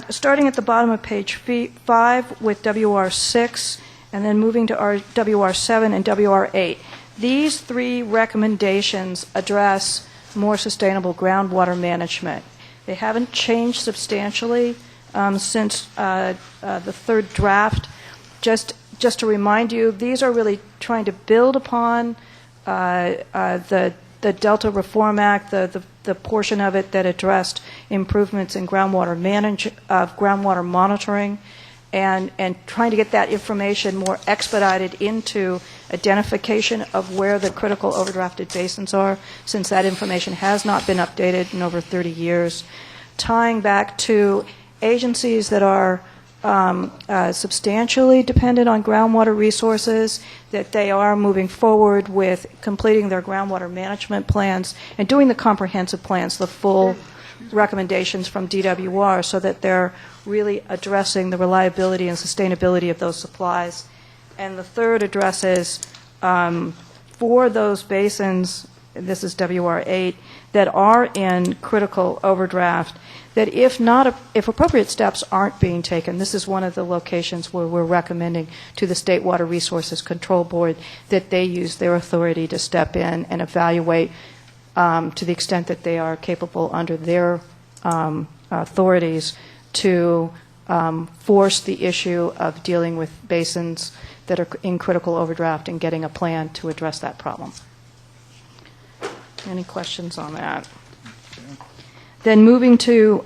starting at the bottom of page 5 with WR6 and then moving to WR7 and WR8. These 3 recommendations address more sustainable groundwater management. They haven't changed substantially since the third draft. Just to remind you, these are really trying to build upon the Delta Reform Act, the portion of it that addressed improvements in groundwater monitoring, and trying to get that information more expedited into identification of where the critical overdrafted basins are, since that information has not been updated in over 30 years, tying back to agencies that are substantially dependent on groundwater resources, that they are moving forward with completing their groundwater management plans and doing the comprehensive plans, the full recommendations from DWR, so that they're really addressing the reliability and sustainability of those supplies. And the third addresses for those basins, this is WR8, that are in critical overdraft, that if appropriate steps aren't being taken, this is one of the locations where we're recommending to the State Water Resources Control Board that they use their authority to step in and evaluate to the extent that they are capable under their authorities to force the issue of dealing with basins that are in critical overdraft and getting a plan to address that problem. Any questions on that? Then moving to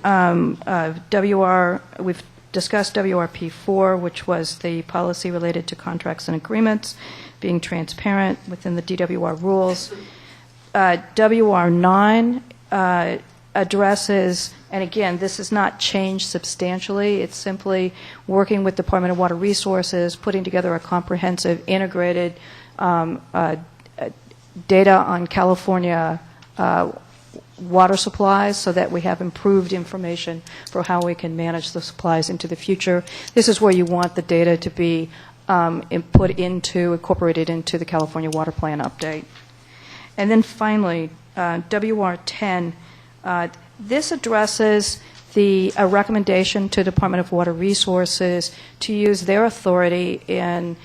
we've discussed WRP4, which was the policy related to contracts and agreements, being transparent within the DWR rules. WR9 addresses, and again, this has not changed substantially. It's simply working with Department of Water Resources, putting together a comprehensive, integrated data on California water supplies so that we have improved information for how we can manage the supplies into the future. This is where you want the data to be incorporated into the California Water Plan update. And then finally, WR10, this addresses a recommendation to Department of Water Resources to use their authority in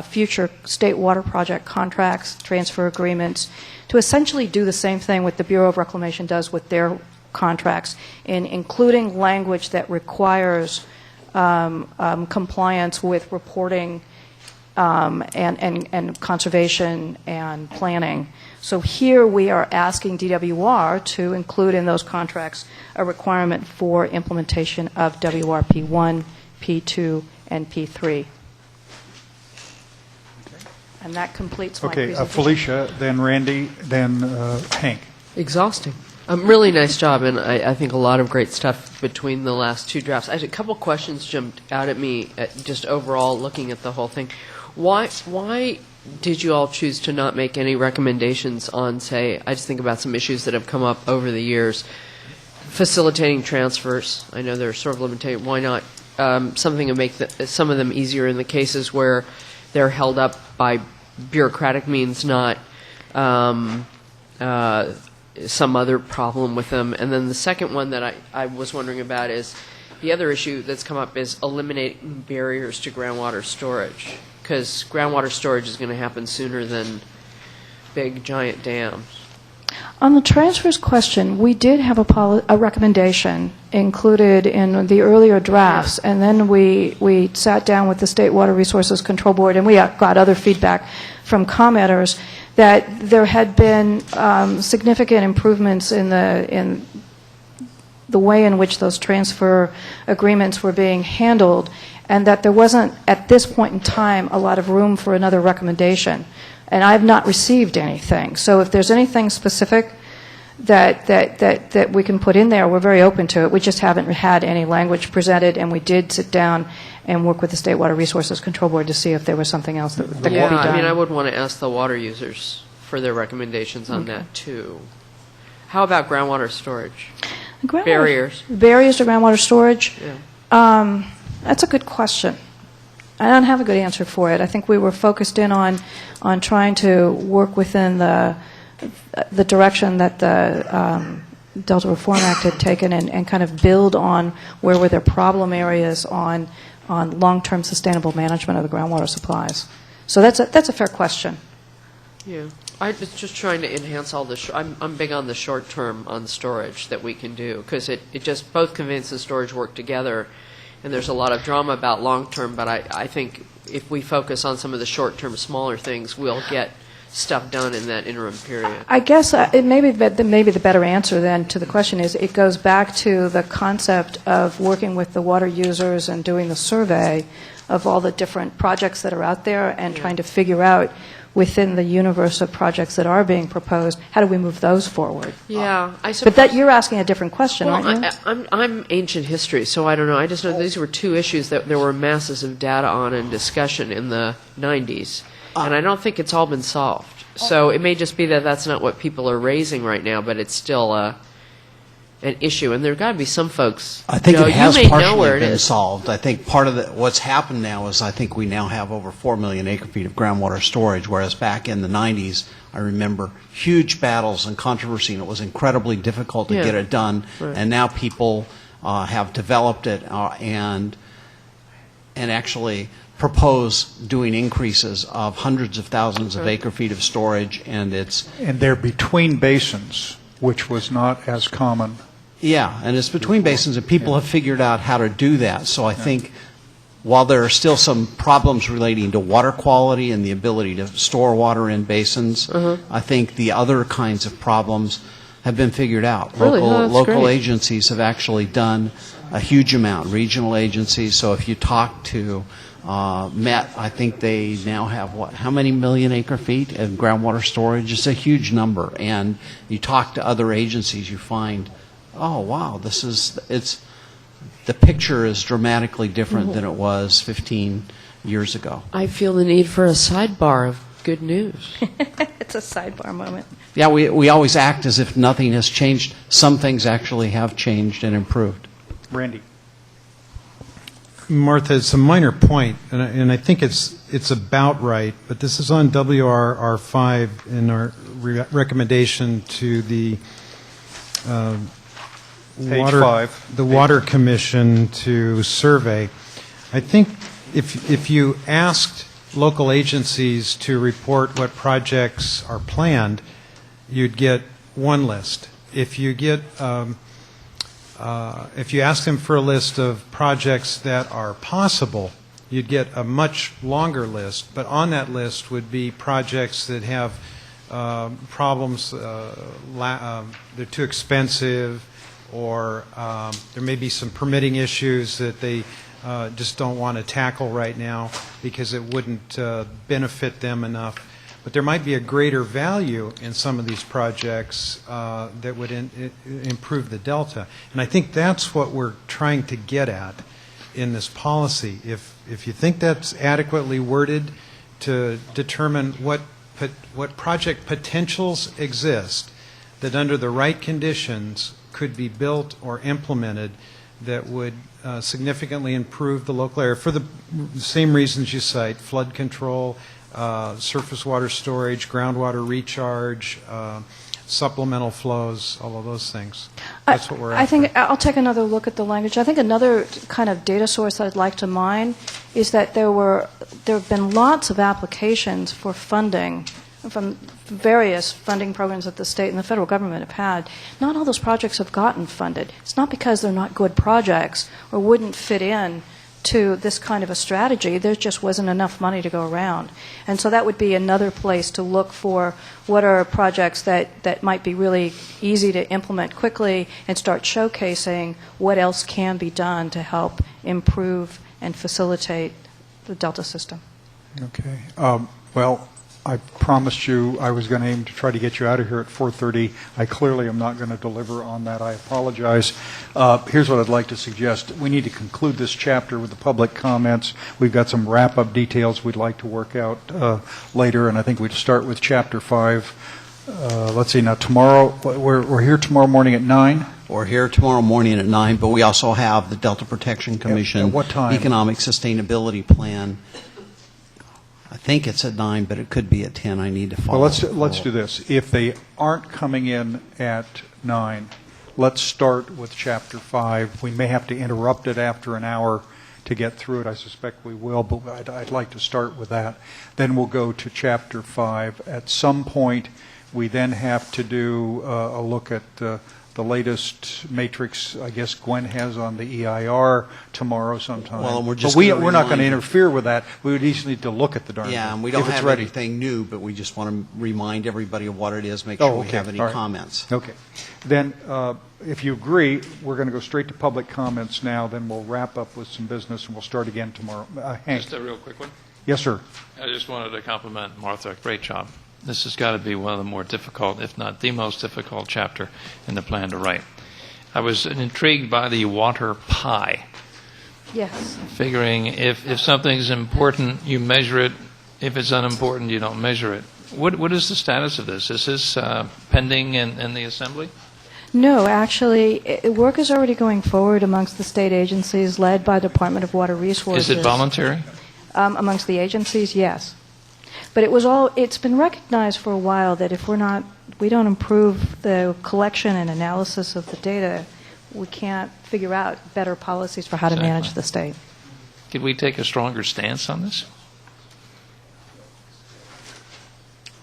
future state water project contracts, transfer agreements, to essentially do the same thing what the Bureau of Reclamation does with their contracts, in including language that requires compliance with reporting and conservation and planning. So here we are asking DWR to include in those contracts a requirement for implementation of WRP1, P2, and P3. And that completes my presentation. Felicia, then Randy, then Hank. Exhausting. Really nice job, and I think a lot of great stuff between the last two drafts. A couple questions jumped out at me, just overall looking at the whole thing. Why did you all choose to not make any recommendations on, say, I just think about some issues that have come up over the years, facilitating transfers? I know they're sort of limited. Why not something to make some of them easier in the cases where they're held up by bureaucratic means, not some other problem with them? And then the second one that I was wondering about is the other issue that's come up is eliminating barriers to groundwater storage, because groundwater storage is going to happen sooner than big, giant dams. On the transfers question, we did have a recommendation included in the earlier drafts, and then we sat down with the State Water Resources Control Board, and we got other feedback from commenters that there had been significant improvements in the way in which those transfer agreements were being handled, and that there wasn't, at this point in time, a lot of room for another recommendation. And I have not received anything. So if there's anything specific that we can put in there, we're very open to it. We just haven't had any language presented, and we did sit down and work with the State Water Resources Control Board to see if there was something else that could be done. I mean, I would want to ask the water users for their recommendations on that, too. How about groundwater storage? Barriers to groundwater storage? Yeah. That's a good question. I don't have a good answer for it. I think we were focused in on trying to work within the direction that the Delta Reform Act had taken and kind of build on where were there problem areas on long-term sustainable management of the groundwater supplies. So that's a fair question. Yeah. I was just trying to enhance all the I'm big on the short term on storage that we can do, because it just both conveyance and storage work together. And there's a lot of drama about long-term, but I think if we focus on some of the short-term, smaller things, we'll get stuff done in that interim period. I guess maybe the better answer then to the question is it goes back to the concept of working with the water users and doing the survey of all the different projects that are out there and trying to figure out within the universe of projects that are being proposed, how do we move those forward? Yeah, I suppose. But you're asking a different question, well, aren't you? I'm ancient history, so I don't know. I just know these were two issues that there were masses of data on and discussion in the 90s, and I don't think it's all been solved. So it may just be that that's not what people are raising right now, but it's still an issue, and there got to be some folks. I think Joe, it has you may know partially where it been is. solved. I think part of what's happened now is I think we now have over 4 million acre-feet of groundwater storage, whereas back in the 90s, I remember huge battles and controversy, and it was incredibly difficult to get it done. Right. And now people have developed it and actually propose doing increases of hundreds of thousands of acre-feet of storage, and they're between basins, which was not as common Yeah, and it's between basins, and people have figured out how to do that. So I think while there are still some problems relating to water quality and the ability to store water in basins, I think the other kinds of problems have been figured out. Really? Local Great. agencies have actually done a huge amount, regional agencies. So if you talk to Met, I think they now have, how many million acre feet of groundwater storage? It's a huge number. And you talk to other agencies, you find, oh, wow, the picture is dramatically different than it was 15 years ago. I feel the need for a sidebar of good news. It's a sidebar moment. Yeah, we always act as if nothing has changed. Some things actually have changed and improved. Randy. Martha, it's a minor point, and I think it's about right, but this is on WRR5 in our recommendation to the Water Commission to survey. I think if you asked local agencies to report what projects are planned, you'd get one list. If you ask them for a list of projects that are possible, you'd get a much longer list. But on that list would be projects that have problems, they're too expensive, or there may be some permitting issues that they just don't want to tackle right now because it wouldn't benefit them enough. But there might be a greater value in some of these projects that would improve the delta. And I think that's what we're trying to get at in this policy. If you think that's adequately worded to determine what project potentials exist that under the right conditions could be built or implemented that would significantly improve the local area for the same reasons you cite: flood control, surface water storage, groundwater recharge, supplemental flows, all of those things. That's what we're after. I think I'll take another look at the language. I think another kind of data source that I'd like to mine is that there have been lots of applications for funding from various funding programs that the state and the federal government have had. Not all those projects have gotten funded. It's not because they're not good projects or wouldn't fit in to this kind of a strategy. There just wasn't enough money to go around. And so that would be another place to look for what are projects that might be really easy to implement quickly and start showcasing what else can be done to help improve and facilitate the Delta system. Okay. Well, I promised you I was going to aim to try to get you out of here at 4:30. I clearly am not going to deliver on that. I apologize. Here's what I'd like to suggest. We need to conclude this chapter with the public comments. We've got some wrap-up details we'd like to work out later, and I think we'd start with Chapter 5. Let's see, now tomorrow, we're here tomorrow morning at 9? We're here tomorrow morning at 9, but we also have the Delta Protection Commission At what time? Economic Sustainability Plan. I think it's at 9, but it could be at 10. I need to follow. Well, let's do this. If they aren't coming in at 9, let's start with Chapter 5. We may have to interrupt it after an hour to get through it. I suspect we will, but I'd like to start with that. Then we'll go to Chapter 5. At some point, we then have to do a look at the latest matrix, I guess Gwen has on the EIR tomorrow sometime. Well, and we're just we're not going to interfere with that. We would each need to look at the darn thing. Yeah, and we don't if it's have ready. anything new, but we just want to remind everybody of what it is, make sure we have any All right. comments. Okay. Then, if you agree, we're going to go straight to public comments now, then we'll wrap up with some business, and we'll start again tomorrow. Hank. Just a real quick one. Yes, sir. I just wanted to compliment Martha. Great job. This has got to be one of the more difficult, if not the most difficult chapter in the plan to write. I was intrigued by the water pie. Yes. Figuring if something's important, you measure it. If it's unimportant, you don't measure it. What is the status of this? Is this pending in the Assembly? No, actually, work is already going forward amongst the state agencies led by the Department of Water Resources. Is it voluntary? Amongst the agencies, yes. But it's been recognized for a while that if we don't improve the collection and analysis of the data, we can't figure out better policies for how to manage the state. Could we take a stronger stance on this?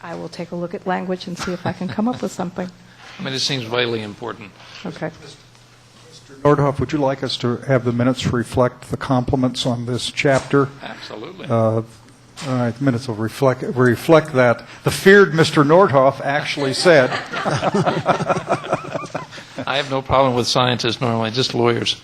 I will take a look at language and see if I can come up with something. I mean, it seems vitally important. Okay. Nordhoff, would you like us to have the minutes reflect the compliments on this chapter? Absolutely. All right, the minutes will reflect that. The feared Mr. Nordhoff actually said. I have no problem with scientists normally, just lawyers.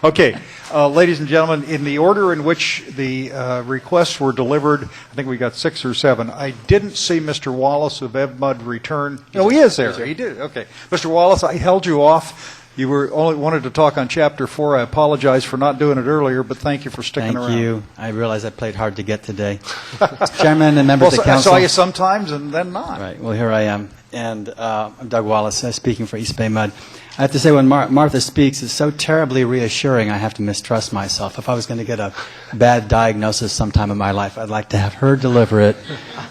Okay, ladies and gentlemen, in the order in which the requests were delivered, I think we got 6 or 7. I didn't see Mr. Wallace of EvMud return. No, he is there. He did. Okay, Mr. Wallace, I held you off. You were only wanted to talk on Chapter 4. I apologize for not doing it earlier, but thank you for sticking around. Thank you. I realize I played hard to get today. Chairman and members of the council. I saw you sometimes and then not. Right. Well, here I am. And I'm Doug Wallace, speaking for East Bay Mud. I have to say, when Martha speaks, it's so terribly reassuring, I have to mistrust myself. If I was going to get a bad diagnosis sometime in my life, I'd like to have her deliver it,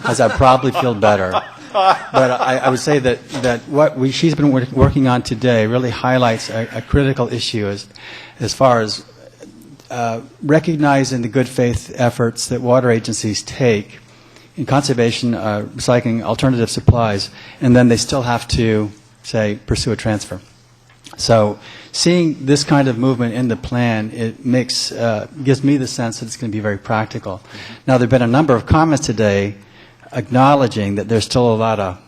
as I'd probably feel better. But I would say that what she's been working on today really highlights a critical issue as far as recognizing the good faith efforts that water agencies take in conservation, recycling, alternative supplies, and then they still have to, say, pursue a transfer. So seeing this kind of movement in the plan, it gives me the sense that it's going to be very practical. Now, there have been a number of comments today acknowledging that there's still a lot of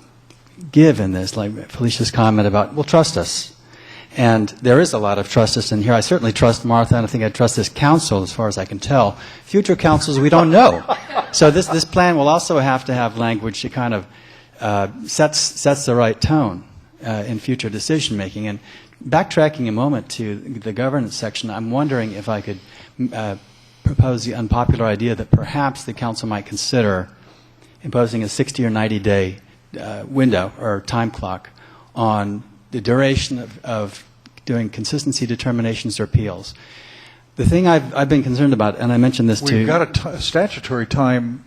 give in this, like Felicia's comment about, well, trust us. And there is a lot of trust us in here. I certainly trust Martha, and I think I trust this council as far as I can tell. Future councils, we don't know. So this plan will also have to have language that kind of sets the right tone in future decision making. And backtracking a moment to the governance section, I'm wondering if I could propose the unpopular idea that perhaps the council might consider imposing a 60 or 90-day window or time clock on the duration of doing consistency determinations or appeals. The thing I've been concerned about, and I mentioned this too. We've got a statutory time.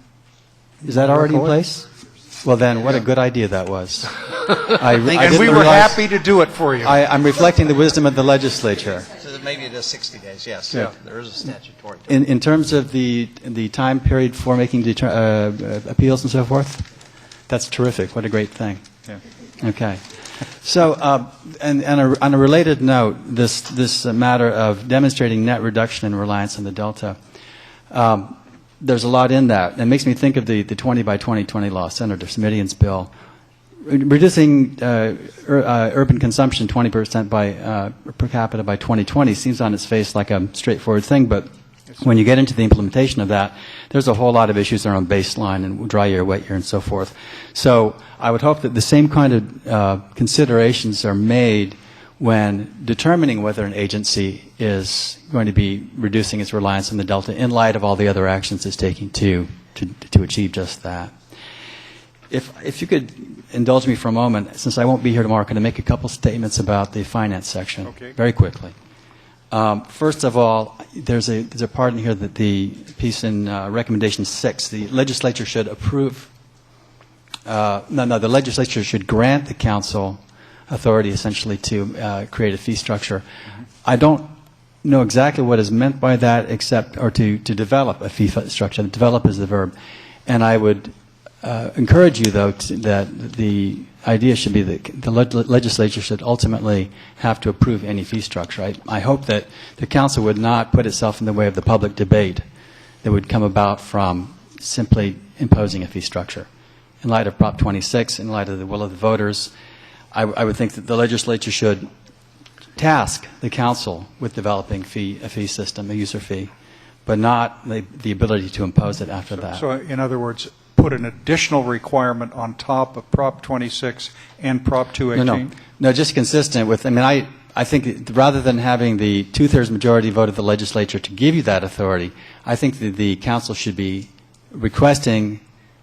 Is that already in place? Well, then, what a good idea that was. And we were happy to do it for you. I'm reflecting the wisdom of the legislature. So maybe it is 60 days, yes. Yeah. There is a statutory. In terms of the time period for making appeals and so forth, that's terrific. What a great thing. Yeah. Okay. So, and on a related note, this matter of demonstrating net reduction in reliance on the Delta, there's a lot in that. It makes me think of the 20 by 2020 law, Senator Smithion's bill, reducing urban consumption 20% by per capita by 2020 seems on its face like a straightforward thing, but when you get into the implementation of that, there's a whole lot of issues around baseline and dry year, wet year, and so forth. So I would hope that the same kind of considerations are made when determining whether an agency is going to be reducing its reliance on the Delta in light of all the other actions it's taking to achieve just that. If you could indulge me for a moment, since I won't be here tomorrow, I'm going to make a couple statements about the finance section very quickly. First of all, there's a part in here that the piece in recommendation 6, the legislature should approve. The legislature should grant the council authority essentially to create a fee structure. I don't know exactly what is meant by that, or to develop a fee structure. Develop is the verb, and I would encourage you, though, that the idea should be that the legislature should ultimately have to approve any fee structure. I hope that the council would not put itself in the way of the public debate that would come about from simply imposing a fee structure. In light of Prop 26, in light of the will of the voters, I would think that the legislature should task the council with developing a fee system, a user fee, but not the ability to impose it after that. So in other words, put an additional requirement on top of Prop 26 and Prop 218? No, just consistent with, I think rather than having the two-thirds majority vote of the legislature to give you that authority, I think that the council should be requesting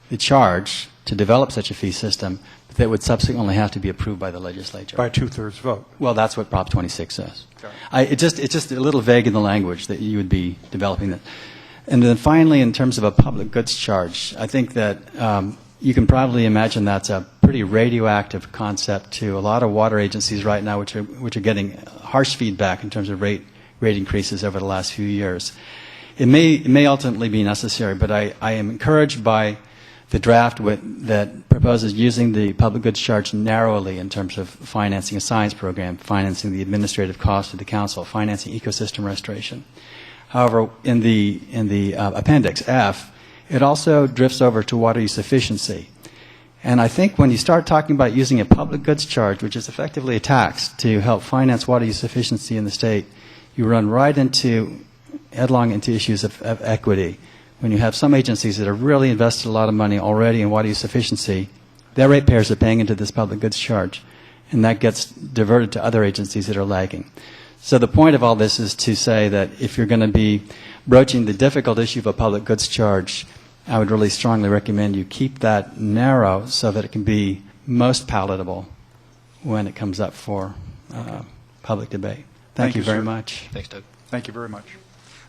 the charge to develop such a fee system that would subsequently have to be approved by the legislature. By two-thirds vote? Well, that's what Prop 26 says. It's just a little vague in the language that you would be developing that. And then finally, in terms of a public goods charge, I think that you can probably imagine that's a pretty radioactive concept to a lot of water agencies right now, which are getting harsh feedback in terms of rate increases over the last few years. It may ultimately be necessary, but I am encouraged by the draft that proposes using the public goods charge narrowly in terms of financing a science program, financing the administrative cost of the council, financing ecosystem restoration. However, in the Appendix F, it also drifts over to water use efficiency. And I think when you start talking about using a public goods charge, which is effectively a tax, to help finance water use efficiency in the state, you run right headlong into issues of equity. When you have some agencies that have really invested a lot of money already in water use efficiency, their ratepayers are paying into this public goods charge, and that gets diverted to other agencies that are lagging. So the point of all this is to say that if you're going to be broaching the difficult issue of a public goods charge, I would really strongly recommend you keep that narrow so that it can be most palatable when it comes up for public debate. Thank you very sir. much. Thanks, Doug. Thank you very much.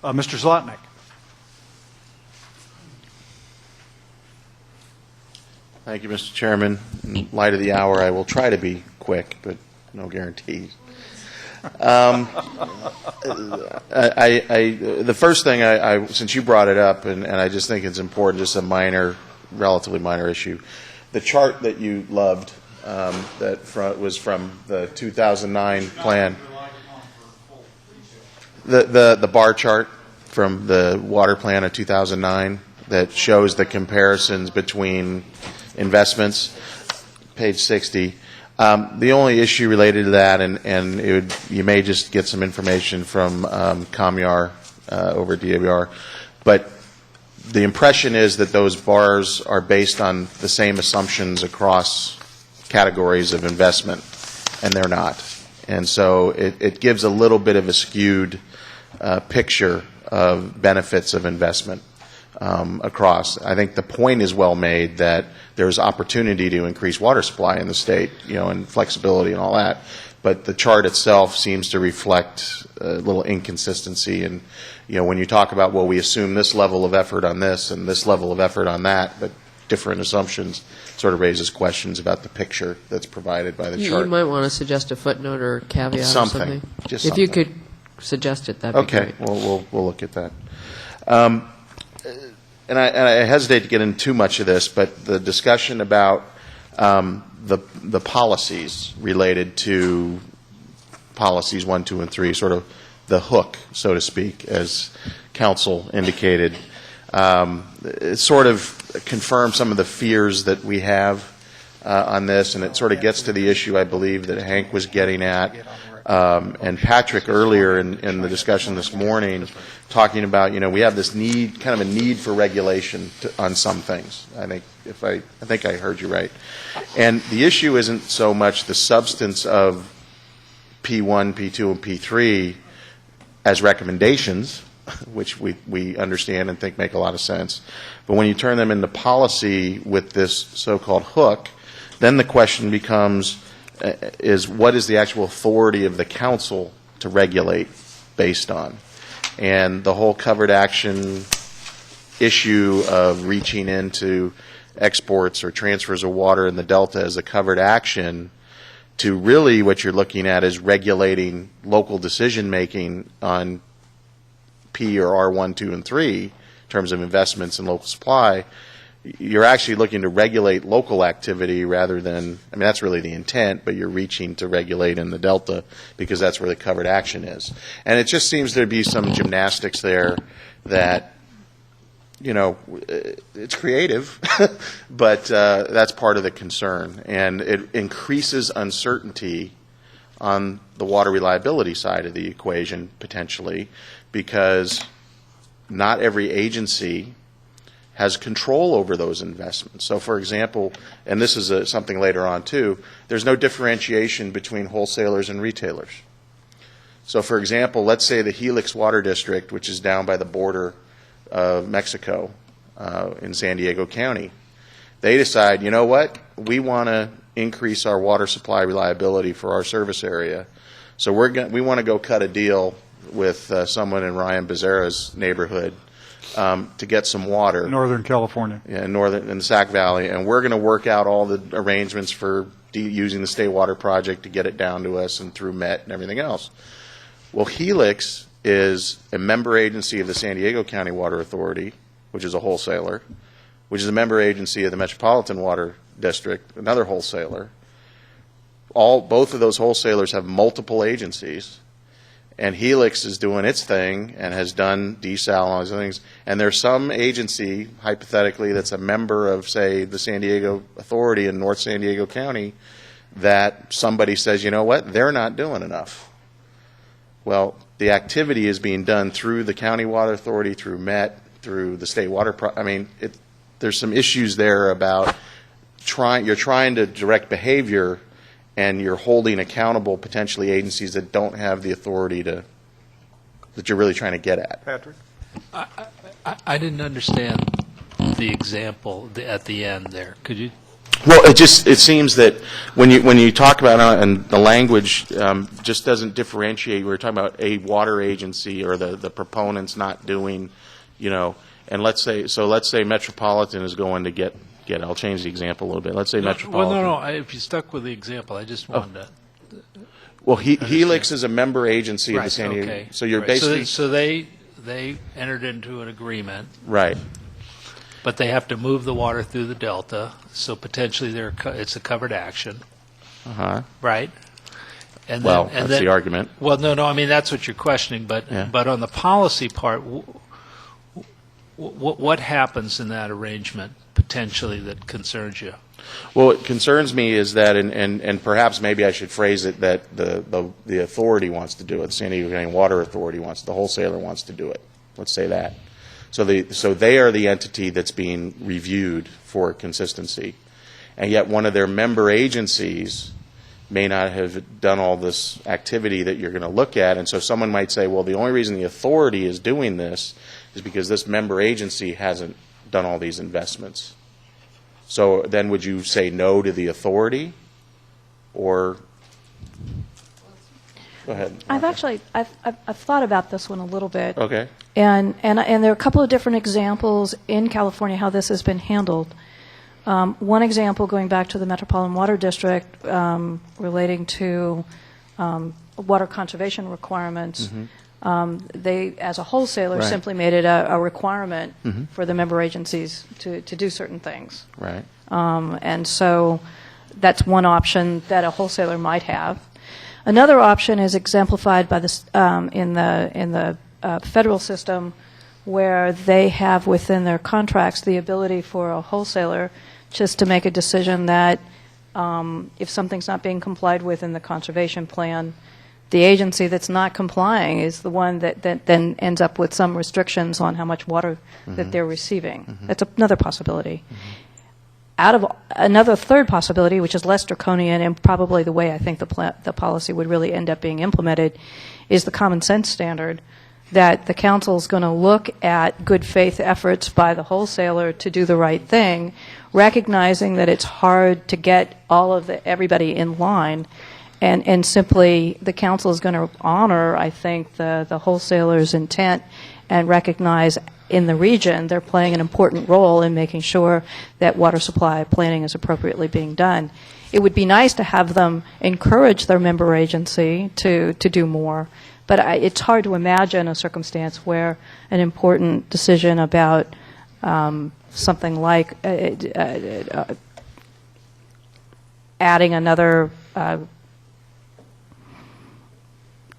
Mr. Zlotnick. Thank you, Mr. Chairman. In light of the hour, I will try to be quick, but no guarantees. The first thing, since you brought it up, and I just think it's important, just a relatively minor issue, the chart that you loved was from the 2009 plan. The bar chart from the water plan of 2009 that shows the comparisons between investments, page 60. The only issue related to that, and you may just get some information from ComYar over at DABR, but the impression is that those bars are based on the same assumptions across categories of investment, and they're not. And so it gives a little bit of a skewed picture of benefits of investment across. I think the point is well made that there's opportunity to increase water supply in the state, and flexibility and all that. But the chart itself seems to reflect a little inconsistency. And, when you talk about, well, we assume this level of effort on this and this level of effort on that, but different assumptions, sort of raises questions about the picture that's provided by the chart. You might want to suggest a footnote or caveat Something. or something. Just if something. you could suggest it, that'd be Okay, great. we'll look at that. And I hesitate to get into too much of this, but the discussion about the policies related to policies 1, 2, and 3, sort of the hook, so to speak, as counsel indicated, it sort of confirms some of the fears that we have on this, and it sort of gets to the issue, I believe, that Hank was getting at. And Patrick earlier in the discussion this morning talking about, we have this need for regulation on some things. I think I heard you right. And the issue isn't so much the substance of P1, P2, and P3 as recommendations, which we understand and think make a lot of sense. But when you turn them into policy with this so-called hook, then the question becomes, is what is the actual authority of the council to regulate based on? And the whole covered action issue of reaching into exports or transfers of water in the Delta as a covered action to really what you're looking at is regulating local decision making on P or R1, 2, and 3 in terms of investments in local supply. You're actually looking to regulate local activity rather than, that's really the intent, but you're reaching to regulate in the Delta because that's where the covered action is. And it just seems there'd be some gymnastics there that, it's creative, but that's part of the concern. And it increases uncertainty on the water reliability side of the equation, potentially, because not every agency has control over those investments. So, for example, and this is something later on too, there's no differentiation between wholesalers and retailers. So, for example, let's say the Helix Water District, which is down by the border of Mexico in San Diego County, they decide, you know what, we want to increase our water supply reliability for our service area. So we want to go cut a deal with someone in Ryan Becerra's neighborhood to get some water. Northern California. Yeah, in the Sac Valley, and we're going to work out all the arrangements for using the State Water Project to get it down to us and through MET and everything else. Well, Helix is a member agency of the San Diego County Water Authority, which is a wholesaler, which is a member agency of the Metropolitan Water District, another wholesaler. Both of those wholesalers have multiple agencies, and Helix is doing its thing and has done desal and all these other things. And there's some agency, hypothetically, that's a member of, say, the San Diego Authority in North San Diego County, that somebody says, you know what, they're not doing enough. Well, the activity is being done through the County Water Authority, through MET, through the State Water. There's some issues there about you're trying to direct behavior, and you're holding accountable potentially agencies that don't have the authority that you're really trying to get at. Patrick? I didn't understand the example at the end there. Could you? Well, it seems that when you talk about it, and the language just doesn't differentiate. We're talking about a water agency or the proponents not doing, and let's say Metropolitan is going to get. I'll change the example a little bit. Let's say Metropolitan. Well, no. If you stuck with the example, I just wanted to. Well, Helix is a member agency of the San Diego. Okay. So you're basically. So they entered into an agreement. Right. But they have to move the water through the delta, so potentially it's a covered action. Right. And that's the argument. Well, no. I mean, that's what you're questioning, but on the policy part, what happens in that arrangement potentially that concerns you? Well, what concerns me is that, and perhaps maybe I should phrase it that the authority wants to do it. The San Diego County Water Authority the wholesaler wants to do it. Let's say that. So they are the entity that's being reviewed for consistency, and yet one of their member agencies may not have done all this activity that you're going to look at, and so someone might say, well, the only reason the authority is doing this is because this member agency hasn't done all these investments. So then would you say no to the authority, or go ahead? I've thought about this one a little bit. Okay. And there are a couple of different examples in California how this has been handled. One example, going back to the Metropolitan Water District, relating to water conservation requirements. They, as a wholesaler, simply made it a requirement for the member agencies to do certain things. Right. And so that's one option that a wholesaler might have. Another option is exemplified by this in the federal system, where they have within their contracts the ability for a wholesaler just to make a decision that if something's not being complied with in the conservation plan, the agency that's not complying is the one that then ends up with some restrictions on how much water that they're receiving. That's another possibility. Out of another third possibility, which is less draconian and probably the way I think the policy would really end up being implemented, is the common sense standard that the council is going to look at good faith efforts by the wholesaler to do the right thing, recognizing that it's hard to get everybody in line. And simply, the council is going to honor, I think, the wholesaler's intent and recognize in the region they're playing an important role in making sure that water supply planning is appropriately being done. It would be nice to have them encourage their member agency to do more, but it's hard to imagine a circumstance where an important decision about something like adding another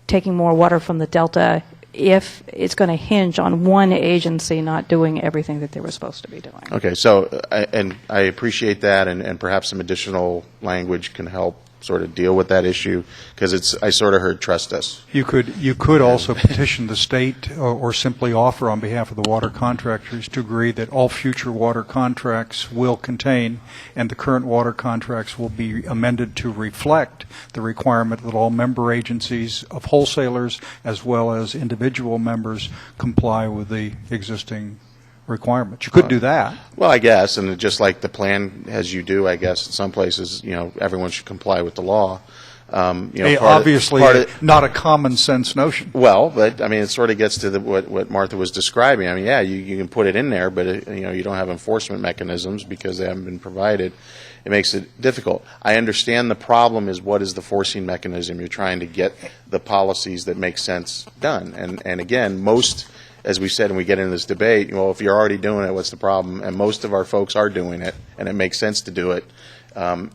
taking more water from the delta, if it's going to hinge on one agency not doing everything that they were supposed to be doing. Okay, so I appreciate that, and perhaps some additional language can help sort of deal with that issue, because I sort of heard trust us. You could also petition the state or simply offer on behalf of the water contractors to agree that all future water contracts will contain, and the current water contracts will be amended to reflect the requirement that all member agencies of wholesalers as well as individual members comply with the existing requirements. You could do that. Well, I guess, and just like the plan as you do, I guess in some places, everyone should comply with the law. Obviously, not a common sense notion. Well, but I mean, it sort of gets to what Martha was describing. I mean, yeah, you can put it in there, but you don't have enforcement mechanisms because they haven't been provided. It makes it difficult. I understand the problem is what is the forcing mechanism. You're trying to get the policies that make sense done, and again, most as we said, and we get into this debate, well, if you're already doing it, what's the problem? And most of our folks are doing it, and it makes sense to do it.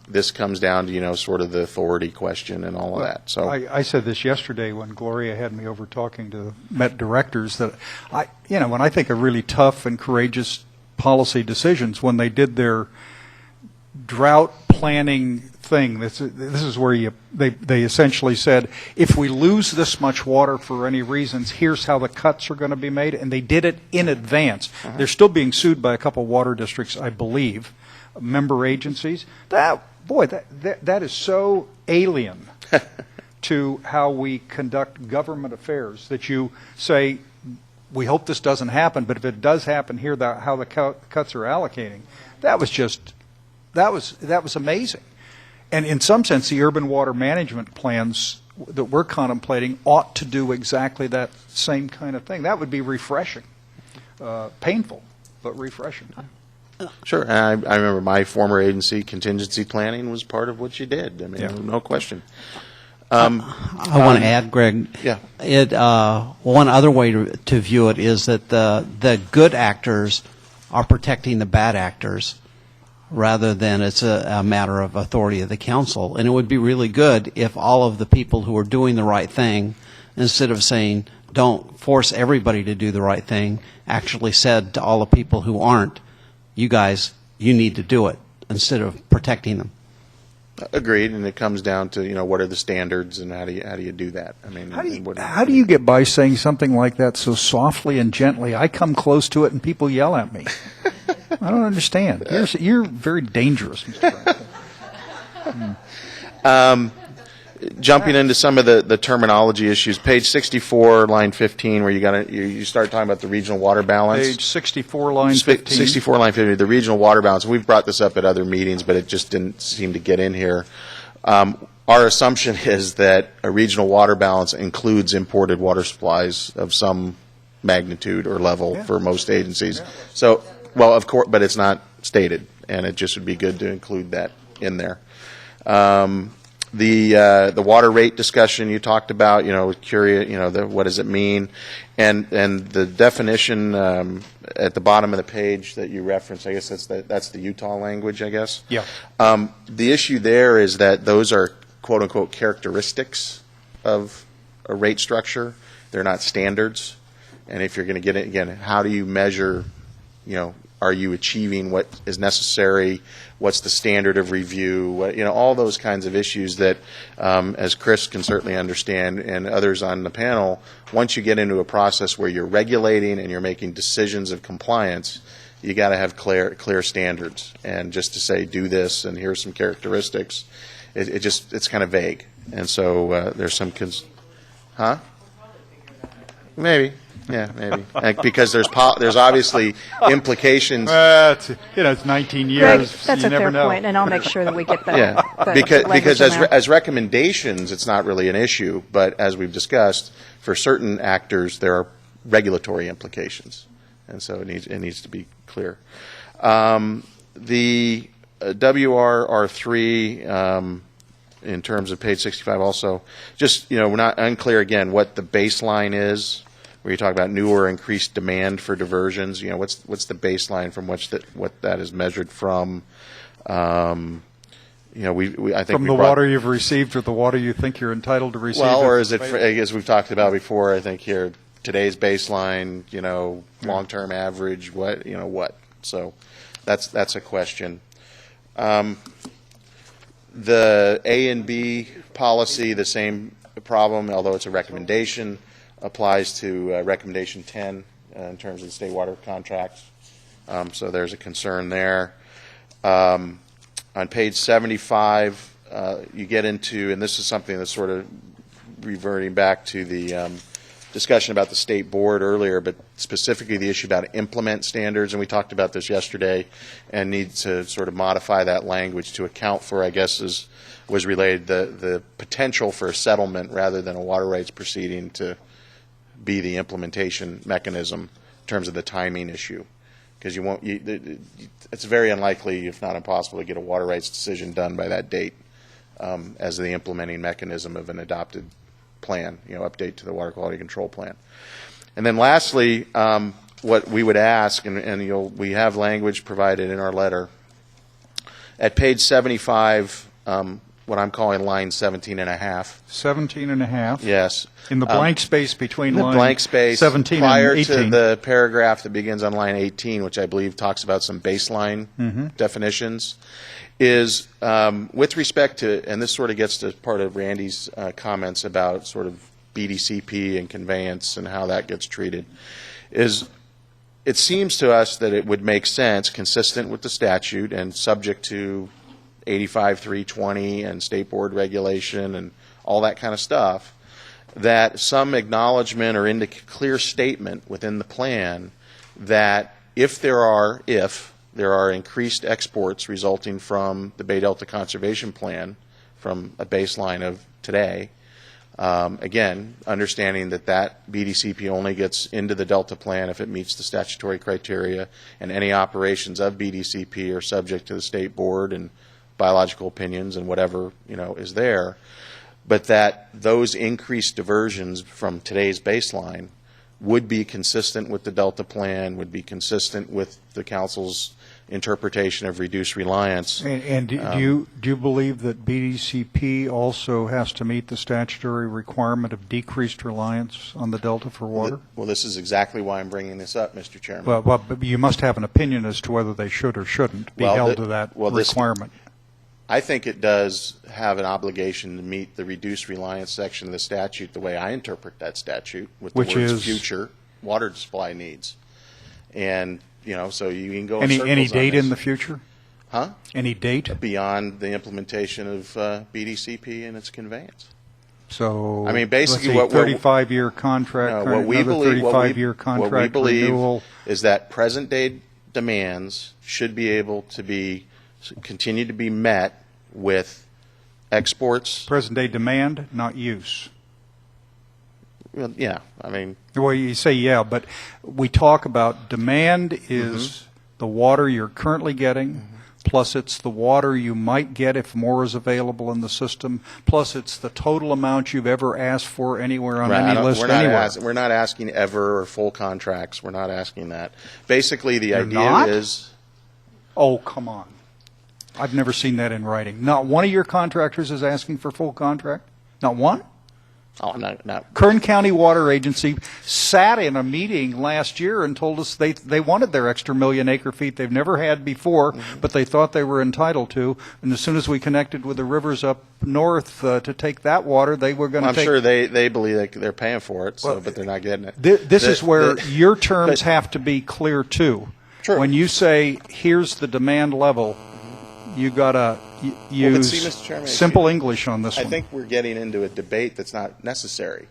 This comes down to, sort of the authority question and all of that. So I said this yesterday when Gloria had me over talking to Met directors, that when I think of really tough and courageous policy decisions, when they did their drought planning thing, this is where they essentially said, if we lose this much water for any reasons, here's how the cuts are going to be made, and they did it in advance. They're still being sued by a couple water districts, I believe, member agencies. That is so alien to how we conduct government affairs, that you say, we hope this doesn't happen, but if it does happen, here how the cuts are allocating. That was amazing. And in some sense, the urban water management plans that we're contemplating ought to do exactly that same kind of thing. That would be refreshing. Painful, but refreshing. Sure. And I remember my former agency, contingency planning, was part of what you did. I mean, no question. I want to add, Greg. Yeah. One other way to view it is that the good actors are protecting the bad actors, rather than it's a matter of authority of the council. And it would be really good if all of the people who are doing the right thing, instead of saying, don't force everybody to do the right thing, actually said to all the people who aren't, you guys, you need to do it, instead of protecting them. Agreed, and it comes down to, what are the standards and how do you do that? I mean, how do you get by saying something like that so softly and gently? I come close to it and people yell at me. I don't understand. You're very dangerous, Mr. Franklin. Jumping into some of the terminology issues, page 64, line 15, where you start talking about the regional water balance. Page 64, line 15. 64, line 15, the regional water balance. We've brought this up at other meetings, but it just didn't seem to get in here. Our assumption is that a regional water balance includes imported water supplies of some magnitude or level for most agencies. Yeah. So, well, of course, but it's not stated, and it just would be good to include that in there. The water rate discussion you talked about, curious, what does it mean, and the definition at the bottom of the page that you referenced, I guess that's the Utah language, I guess. Yeah. The issue there is that those are quote unquote characteristics of a rate structure. They're not standards, and if you're going to get it again, how do you measure? Are you achieving what is necessary? What's the standard of review? All those kinds of issues that, as Chris can certainly understand and others on the panel, once you get into a process where you're regulating and you're making decisions of compliance, you got to have clear standards. And just to say, do this and here's some characteristics, it's kind of vague. And so there's some Maybe. Yeah, maybe. Because there's obviously implications. It's 19 years. Greg, that's you a never fair know. point, and I'll make sure that we get the because in there. as recommendations, it's not really an issue. But as we've discussed, for certain actors, there are regulatory implications, and so it needs to be clear. The WRR3. In terms of page 65 also, just, we're not unclear again what the baseline is, where you talk about new or increased demand for diversions. What's the baseline from what that is measured from? I think from the water you've received or the water you think you're entitled to receive. Well, or is it, as we've talked about before, I think here, today's baseline, long-term average, what? So that's a question. The A and B policy, the same problem, although it's a recommendation, applies to recommendation 10 in terms of the state water contracts. So there's a concern there. On page 75, you get into, and this is something that's sort of reverting back to the discussion about the state board earlier, but specifically the issue about implement standards, and we talked about this yesterday, and need to sort of modify that language to account for, I guess, was related the potential for a settlement rather than a water rights proceeding to be the implementation mechanism in terms of the timing issue, because it's very unlikely, if not impossible, to get a water rights decision done by that date as the implementing mechanism of an adopted plan, update to the water quality control plan. And then lastly, what we would ask, and we have language provided in our letter, at page 75, what I'm calling line 17 and a half. 17 and a half? Yes. In the blank space between the line blank space 17 prior and 18. to the paragraph that begins on line 18, which I believe talks about some baseline definitions, is with respect to, and this sort of gets to part of Randy's comments about sort of BDCP and conveyance and how that gets treated, is it seems to us that it would make sense, consistent with the statute and subject to 85-320 and state board regulation and all that kind of stuff, that some acknowledgement or clear statement within the plan that if there are increased exports resulting from the Bay Delta Conservation Plan from a baseline of today, again, understanding that BDCP only gets into the Delta Plan if it meets the statutory criteria, and any operations of BDCP are subject to the state board and biological opinions and whatever is there, but that those increased diversions from today's baseline would be consistent with the Delta Plan, would be consistent with the Council's interpretation of reduced reliance. And do you believe that BDCP also has to meet the statutory requirement of decreased reliance on the Delta for water? Well, this is exactly why I'm bringing this up, Mr. Chairman. Well, but you must have an opinion as to whether they should or shouldn't be held to that requirement. I think it does have an obligation to meet the reduced reliance section of the statute the way I interpret that statute, with the words future water supply needs. And, so you can go in circles any date on this. in the future? Huh? Any date? Beyond the implementation of BDCP and its conveyance. So, I mean, basically, what 35-year contract, what we believe, 35-year contract what we believe renewal. is that present-day demands should be able to continue to be met with exports. Present-day demand, not use. Well, yeah, I mean. Well, you say yeah, but we talk about demand is the water you're currently getting, plus it's the water you might get if more is available in the system, plus it's the total amount you've ever asked for anywhere on any list anywhere. We're not asking ever or full contracts. We're not asking that. Basically, the You're idea not? is. Oh, come on. I've never seen that in writing. Not one of your contractors is asking for full contract? Not one? Oh, not. Kern County Water Agency sat in a meeting last year and told us they wanted their extra million acre feet they've never had before, but they thought they were entitled to. And as soon as we connected with the rivers up north to take that water, they were going to take. I'm sure they believe they're paying for it, but they're not getting it. This is where your terms have to be clear too. True. When you say here's the demand level, you got to use Mr. Chairman, simple English on this I one. think we're getting into a debate that's not necessary.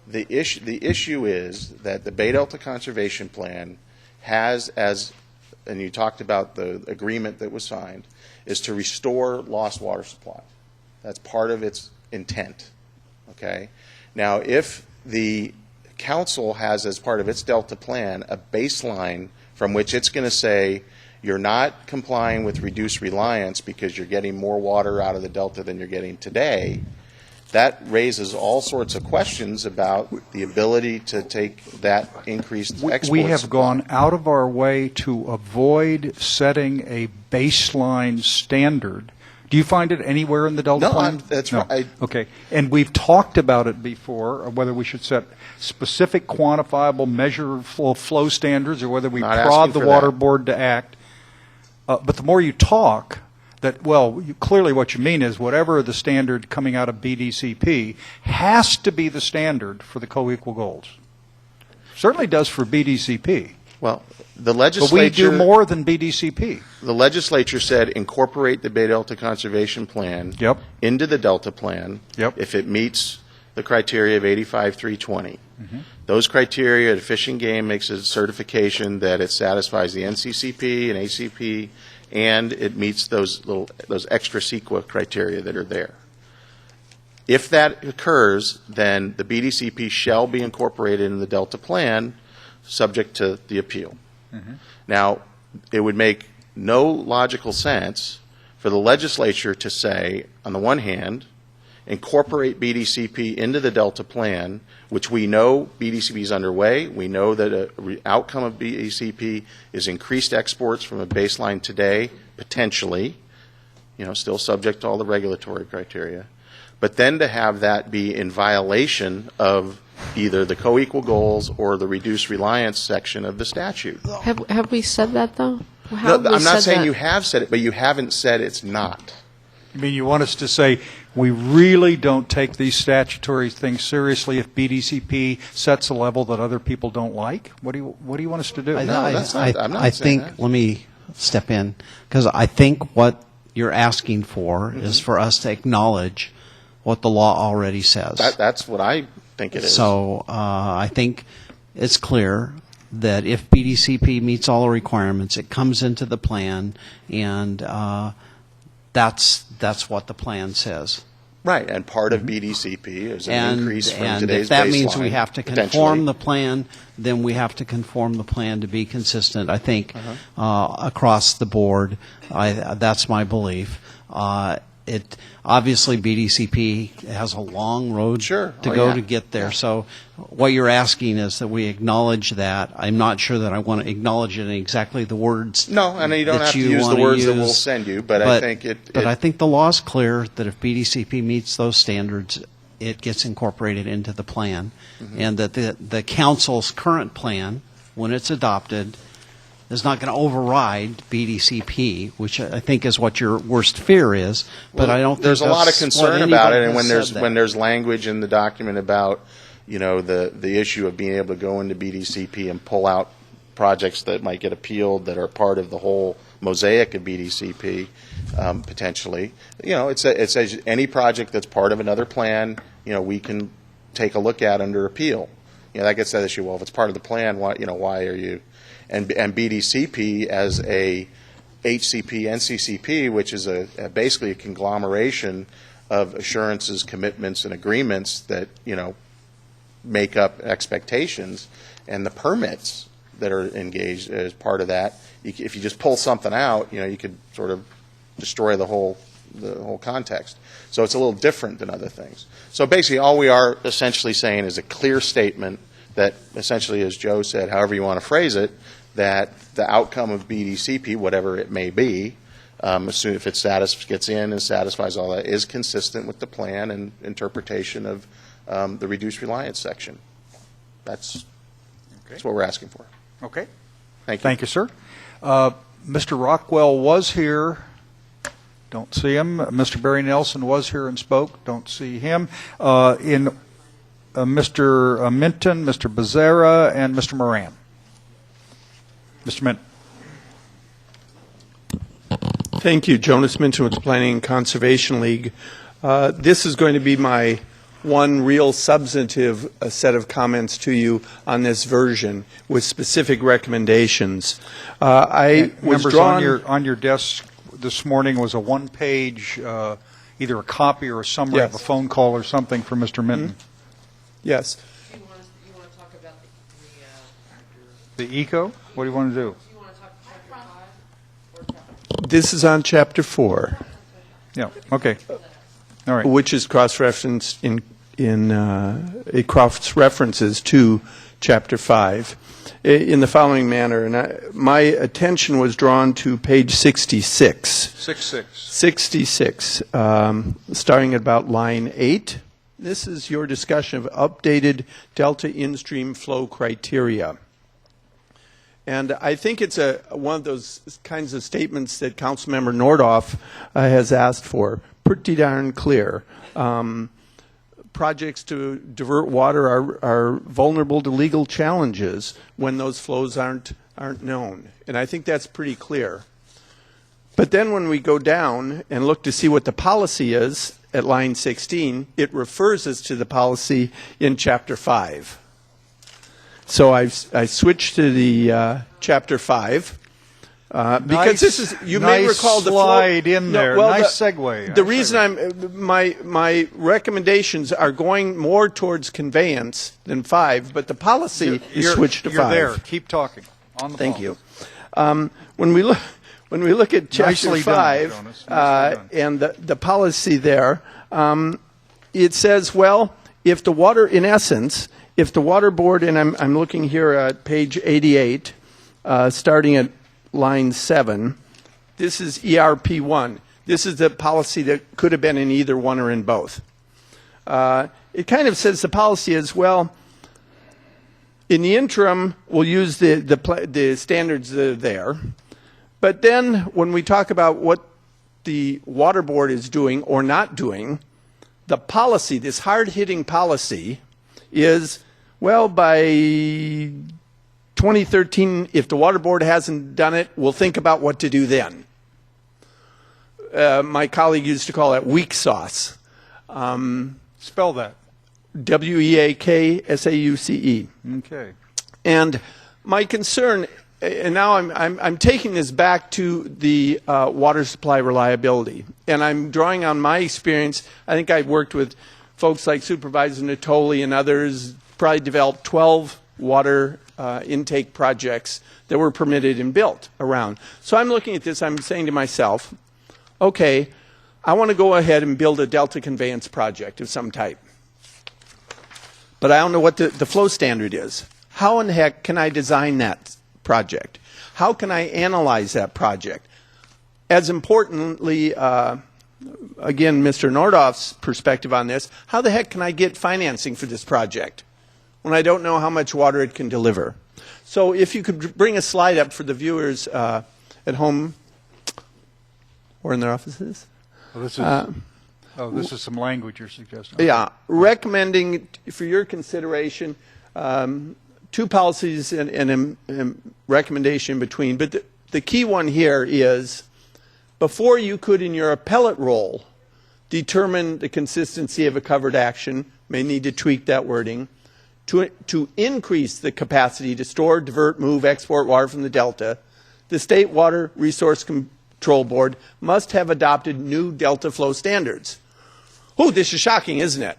The issue is that the Bay Delta Conservation Plan has, and you talked about the agreement that was signed, is to restore lost water supply. That's part of its intent. Okay? Now, if the Council has, as part of its Delta Plan, a baseline from which it's going to say, you're not complying with reduced reliance because you're getting more water out of the Delta than you're getting today, that raises all sorts of questions about the ability to take that increased export We have supply. gone out of our way to avoid setting a baseline standard. Do you find it anywhere in the Delta Plan? That's no. right. Okay. And we've talked about it before, whether we should set specific, quantifiable, measurable flow standards or whether we Not prod asking the for water that. board to act. But the more you talk, clearly what you mean is whatever the standard coming out of BDCP has to be the standard for the co-equal goals. Certainly does for BDCP. Well, the legislature. But we do more than BDCP. The legislature said incorporate the Bay Delta Conservation Plan into the Delta Plan if it meets the criteria of 85-320. Those criteria, Fish and Game makes a certification that it satisfies the NCCP and ACP, and it meets those extra CEQA criteria that are there. If that occurs, then the BDCP shall be incorporated in the Delta Plan, subject to the appeal. Now, it would make no logical sense for the legislature to say, on the one hand, incorporate BDCP into the Delta plan, which we know BDCP is underway. We know that an outcome of BDCP is increased exports from a baseline today, potentially, still subject to all the regulatory criteria. But then to have that be in violation of either the co-equal goals or the reduced reliance section of the statute. Have we said that, though? No, I'm not saying you have said it, but you haven't said it's not. I mean, you want us to say we really don't take these statutory things seriously if BDCP sets a level that other people don't like? What do you want us to do? I'm not saying that. Let me step in, because I think what you're asking for is for us to acknowledge what the law already says. That's what I think it is. So I think it's clear that if BDCP meets all the requirements, it comes into the plan, and that's what the plan says. Right, and part of BDCP is an increase from today's baseline. And if that means we have to conform the plan, then we have to conform the plan to be consistent, I think, across the board. That's my belief. Obviously, BDCP has a long road to go to get there. So what you're asking is that we acknowledge that. I'm not sure that I want to acknowledge it in exactly the words. No, and you don't have to use the words that we'll send you, but I think But I think the law is clear that if BDCP meets those standards, it gets incorporated into the plan, and that the council's current plan, when it's adopted, is not going to override BDCP, which I think is what your worst fear is. But I don't think there's a lot of concern about it, and when there's language in the document about the issue of being able to go into BDCP and pull out projects that might get appealed that are part of the whole mosaic of BDCP, potentially. It says any project that's part of another plan, we can take a look at under appeal. That gets that issue. Well, if it's part of the plan, why are you? And BDCP as a HCP, NCCP, which is basically a conglomeration of assurances, commitments, and agreements that make up expectations, and the permits that are engaged as part of that. If you just pull something out, you could sort of destroy the whole context. So it's a little different than other things. So basically, all we are essentially saying is a clear statement that essentially, as Joe said, however you want to phrase it, that the outcome of BDCP, whatever it may be, if it gets in and satisfies all that, is consistent with the plan and interpretation of the reduced reliance section. That's what we're asking for. Okay. Thank you. Thank you, sir. Mr. Rockwell was here. Don't see him. Mr. Barry Nelson was here and spoke. Don't see him. Mr. Minton, Mr. Becerra, and Mr. Moran. Mr. Minton. Thank you. Jonas Minton with the Planning and Conservation League. This is going to be my one real substantive set of comments to you on this version with specific recommendations. Members, on your desk this morning was a one-page, either a copy or a summary of a phone call or something from Mr. Minton. Mm-hmm. Yes. You want to talk about the ECO? What do you want to do? Do you want to talk chapter 5 or chapter 4? This is on chapter 4. Yeah. Okay. All right. Which is cross-referenced it cross-references to chapter 5 in the following manner. And my attention was drawn to page 66. 66, starting at about line 8. This is your discussion of updated delta in-stream flow criteria. And I think it's one of those kinds of statements that Councilmember Nordhoff has asked for. Pretty darn clear. Projects to divert water are vulnerable to legal challenges when those flows aren't known. And I think that's pretty clear. But then when we go down and look to see what the policy is at line 16, it refers us to the policy in chapter 5. So I switched to the chapter 5 because this is you may recall the slide in there. Nice segue. The reason my recommendations are going more towards conveyance than 5, but the policy is switched to 5. You're there. Keep talking. On the Thank you. When we look at chapter 5 and the policy there. it says, well, if the water, in essence, if the water board, and I'm looking here at page 88, starting at line 7, this is ERP1. This is the policy that could have been in either one or in both. It kind of says the policy is, well, in the interim, we'll use the standards that are there. But then when we talk about what the water board is doing or not doing, the policy, this hard-hitting policy, is, well, by 2013, if the water board hasn't done it, we'll think about what to do then. My colleague used to call that weak sauce. Spell that. WEAKSAUCE. Okay. And my concern, and now I'm taking this back to the water supply reliability, and I'm drawing on my experience. I think I've worked with folks like Supervisor Natoli and others, probably developed 12 water intake projects that were permitted and built around. So I'm looking at this, I'm saying to myself, okay, I want to go ahead and build a delta conveyance project of some type. But I don't know what the flow standard is. How in the heck can I design that project? How can I analyze that project? As importantly, again, Mr. Nordoff's perspective on this, how the heck can I get financing for this project when I don't know how much water it can deliver? So if you could bring a slide up for the viewers at home or in their offices. Well, this is some language you're suggesting. Yeah, recommending for your consideration 2 policies and recommendation between. But the key one here is before you could, in your appellate role, determine the consistency of a covered action, may need to tweak that wording, to increase the capacity to store, divert, move, export water from the Delta, the State Water Resource Control Board must have adopted new Delta flow standards. Oh, this is shocking, isn't it?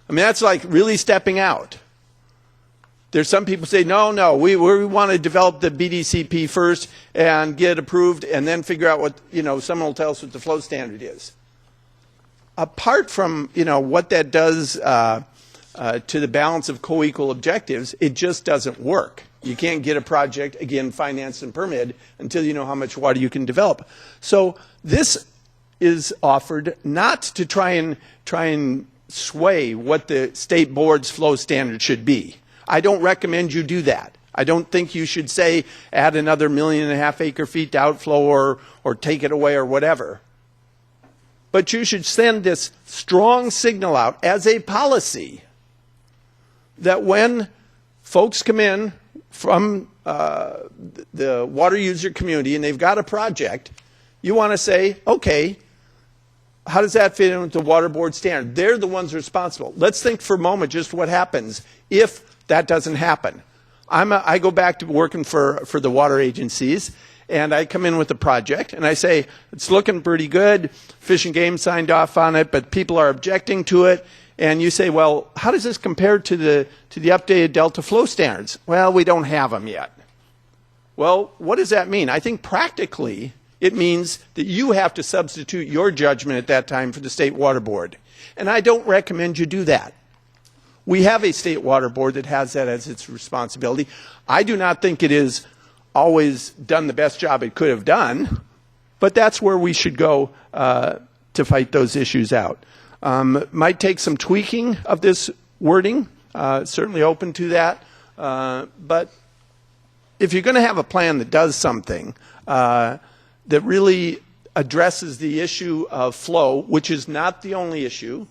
I mean, that's like really stepping out. There's some people say, no, we want to develop the BDCP first and get it approved and then figure out what, someone will tell us what the flow standard is. Apart from, what that does to the balance of co-equal objectives, it just doesn't work. You can't get a project, again, financed and permitted until you know how much water you can develop. So this is offered not to try and sway what the state board's flow standard should be. I don't recommend you do that. I don't think you should say add another 1.5 million acre feet to outflow or take it away or whatever. But you should send this strong signal out as a policy that when folks come in from the water user community and they've got a project, you want to say, okay, how does that fit in with the water board standard? They're the ones responsible. Let's think for a moment just what happens if that doesn't happen. I go back to working for the water agencies, and I come in with a project, and I say, it's looking pretty good, Fish and Game signed off on it, but people are objecting to it, and you say, well, how does this compare to the updated Delta flow standards? Well, we don't have them yet. Well, what does that mean? I think practically it means that you have to substitute your judgment at that time for the State Water Board. And I don't recommend you do that. We have a State Water Board that has that as its responsibility. I do not think it is always done the best job it could have done, but that's where we should go to fight those issues out. Might take some tweaking of this wording, certainly open to that, but if you're going to have a plan that does something that really addresses the issue of flow, which is not the only issue,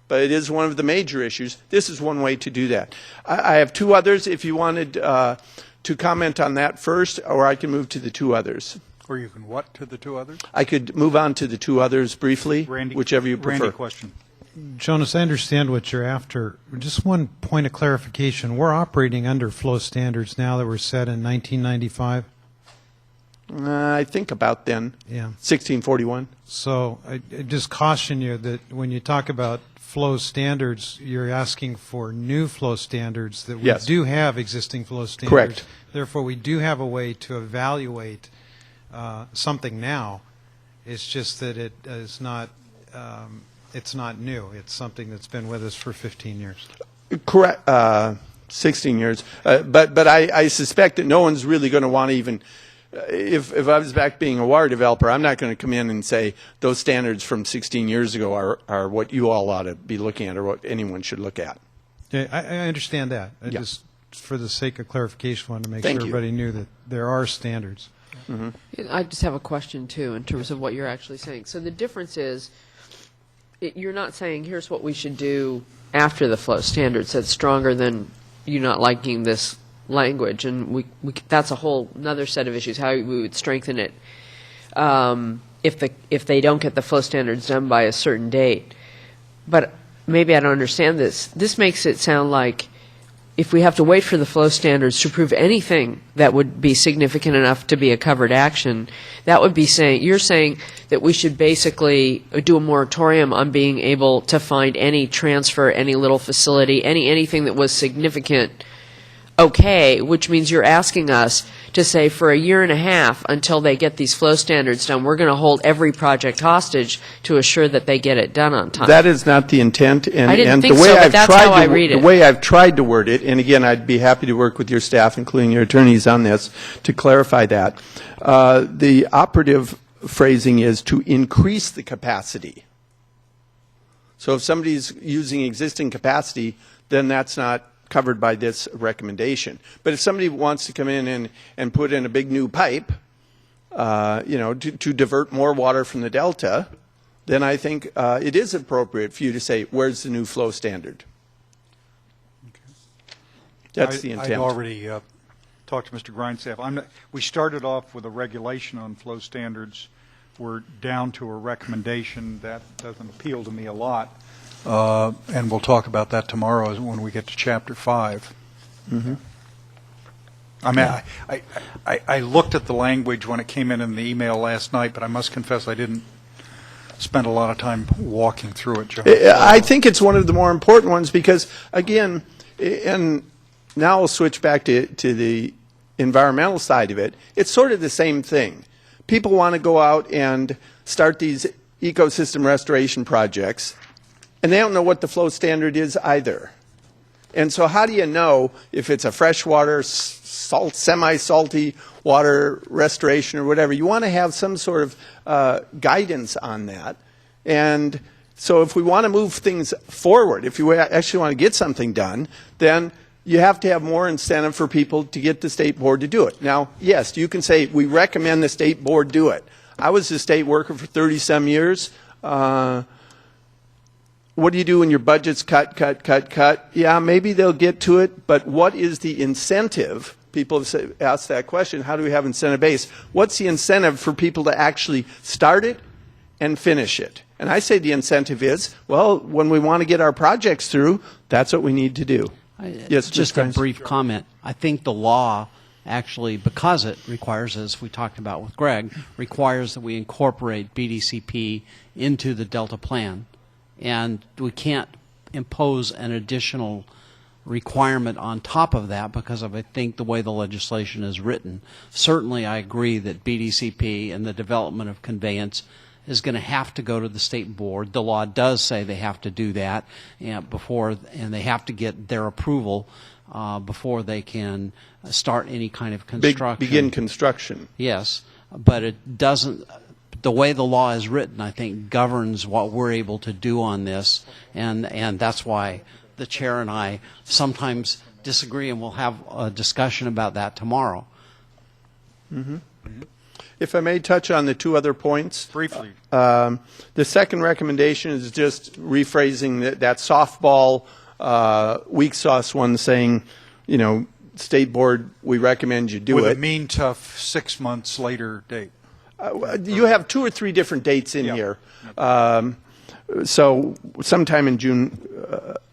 but it is one of the major issues, this is one way to do that. I have 2 others if you wanted to comment on that first, or I can move to the 2 others. Or you can what to the 2 others? I could move on to the 2 others briefly, Randy, whichever you prefer. Randy, question. Jonas, I understand what you're after. Just one point of clarification. We're operating under flow standards now that were set in 1995? I think about then, yeah, 1641. So I just caution you that when you talk about flow standards, you're asking for new flow standards that we Yes. do have existing flow standards. Correct. Therefore, we do have a way to evaluate something now. It's just that it is not it's not new. It's something that's been with us for 15 years. Correct. 16 years. But I suspect that no one's really going to want to even, if I was back being a water developer, I'm not going to come in and say those standards from 16 years ago are what you all ought to be looking at or what anyone should look at. Yeah, I understand that. I just, for the sake of clarification, wanted to make sure everybody knew that there are standards. Mm-hmm. I just have a question, too, in terms of what you're actually saying. So the difference is, you're not saying, here's what we should do after the flow standards that's stronger than you not liking this language, and that's a whole another set of issues, how we would strengthen it if they don't get the flow standards done by a certain date. But maybe I don't understand this. This makes it sound like if we have to wait for the flow standards to prove anything that would be significant enough to be a covered action, that would be saying, you're saying that we should basically do a moratorium on being able to find any transfer, any little facility, anything that was significant, okay, which means you're asking us to say for a year and a half until they get these flow standards done, we're going to hold every project hostage to assure that they get it done on time. That is not the intent. And, I didn't and think the way so, but I've that's tried how I read it. The way I've tried to word it, and again, I'd be happy to work with your staff, including your attorneys on this, to clarify that. The operative phrasing is to increase the capacity. So if somebody's using existing capacity, then that's not covered by this recommendation. But if somebody wants to come in and put in a big new pipe, to divert more water from the delta, then I think it is appropriate for you to say, where's the new flow standard? That's the intent. I'd already talked to Mr. Grindstaff. We started off with a regulation on flow standards. We're down to a recommendation. That doesn't appeal to me a lot. And we'll talk about that tomorrow when we get to Chapter 5. Mm-hmm. I mean, I looked at the language when it came in the email last night, but I must confess I didn't spend a lot of time walking through it, Joe. I think it's one of the more important ones because, again, and now I'll switch back to the environmental side of it. It's sort of the same thing. People want to go out and start these ecosystem restoration projects, and they don't know what the flow standard is either. And so how do you know if it's a freshwater, semi-salty water restoration or whatever? You want to have some sort of guidance on that. And so if we want to move things forward, if you actually want to get something done, then you have to have more incentive for people to get the state board to do it. Now, yes, you can say, we recommend the state board do it. I was a state worker for 30-some years. What do you do when your budget's cut? Yeah, maybe they'll get to it, but what is the incentive? People have asked that question. How do we have incentive base? What's the incentive for people to actually start it and finish it? And I say the incentive is, well, when we want to get our projects through, that's what we need to do. Yes, just a brief comment. I think the law actually, because it requires, as we talked about with Greg, requires that we incorporate BDCP into the Delta plan. And we can't impose an additional requirement on top of that because of, I think, the way the legislation is written. Certainly, I agree that BDCP and the development of conveyance is going to have to go to the state board. The law does say they have to do that and they have to get their approval before they can start any kind of construction. Begin construction. Yes, but it doesn't. The way the law is written, I think, governs what we're able to do on this, and that's why the chair and I sometimes disagree, and we'll have a discussion about that tomorrow. Mm-hmm. If I may touch on the two other points. Briefly. The second recommendation is just rephrasing that softball weak sauce one saying, state board, we recommend you do it. With a mean, tough 6 months later date. You have 2 or 3 different dates in here. So sometime in June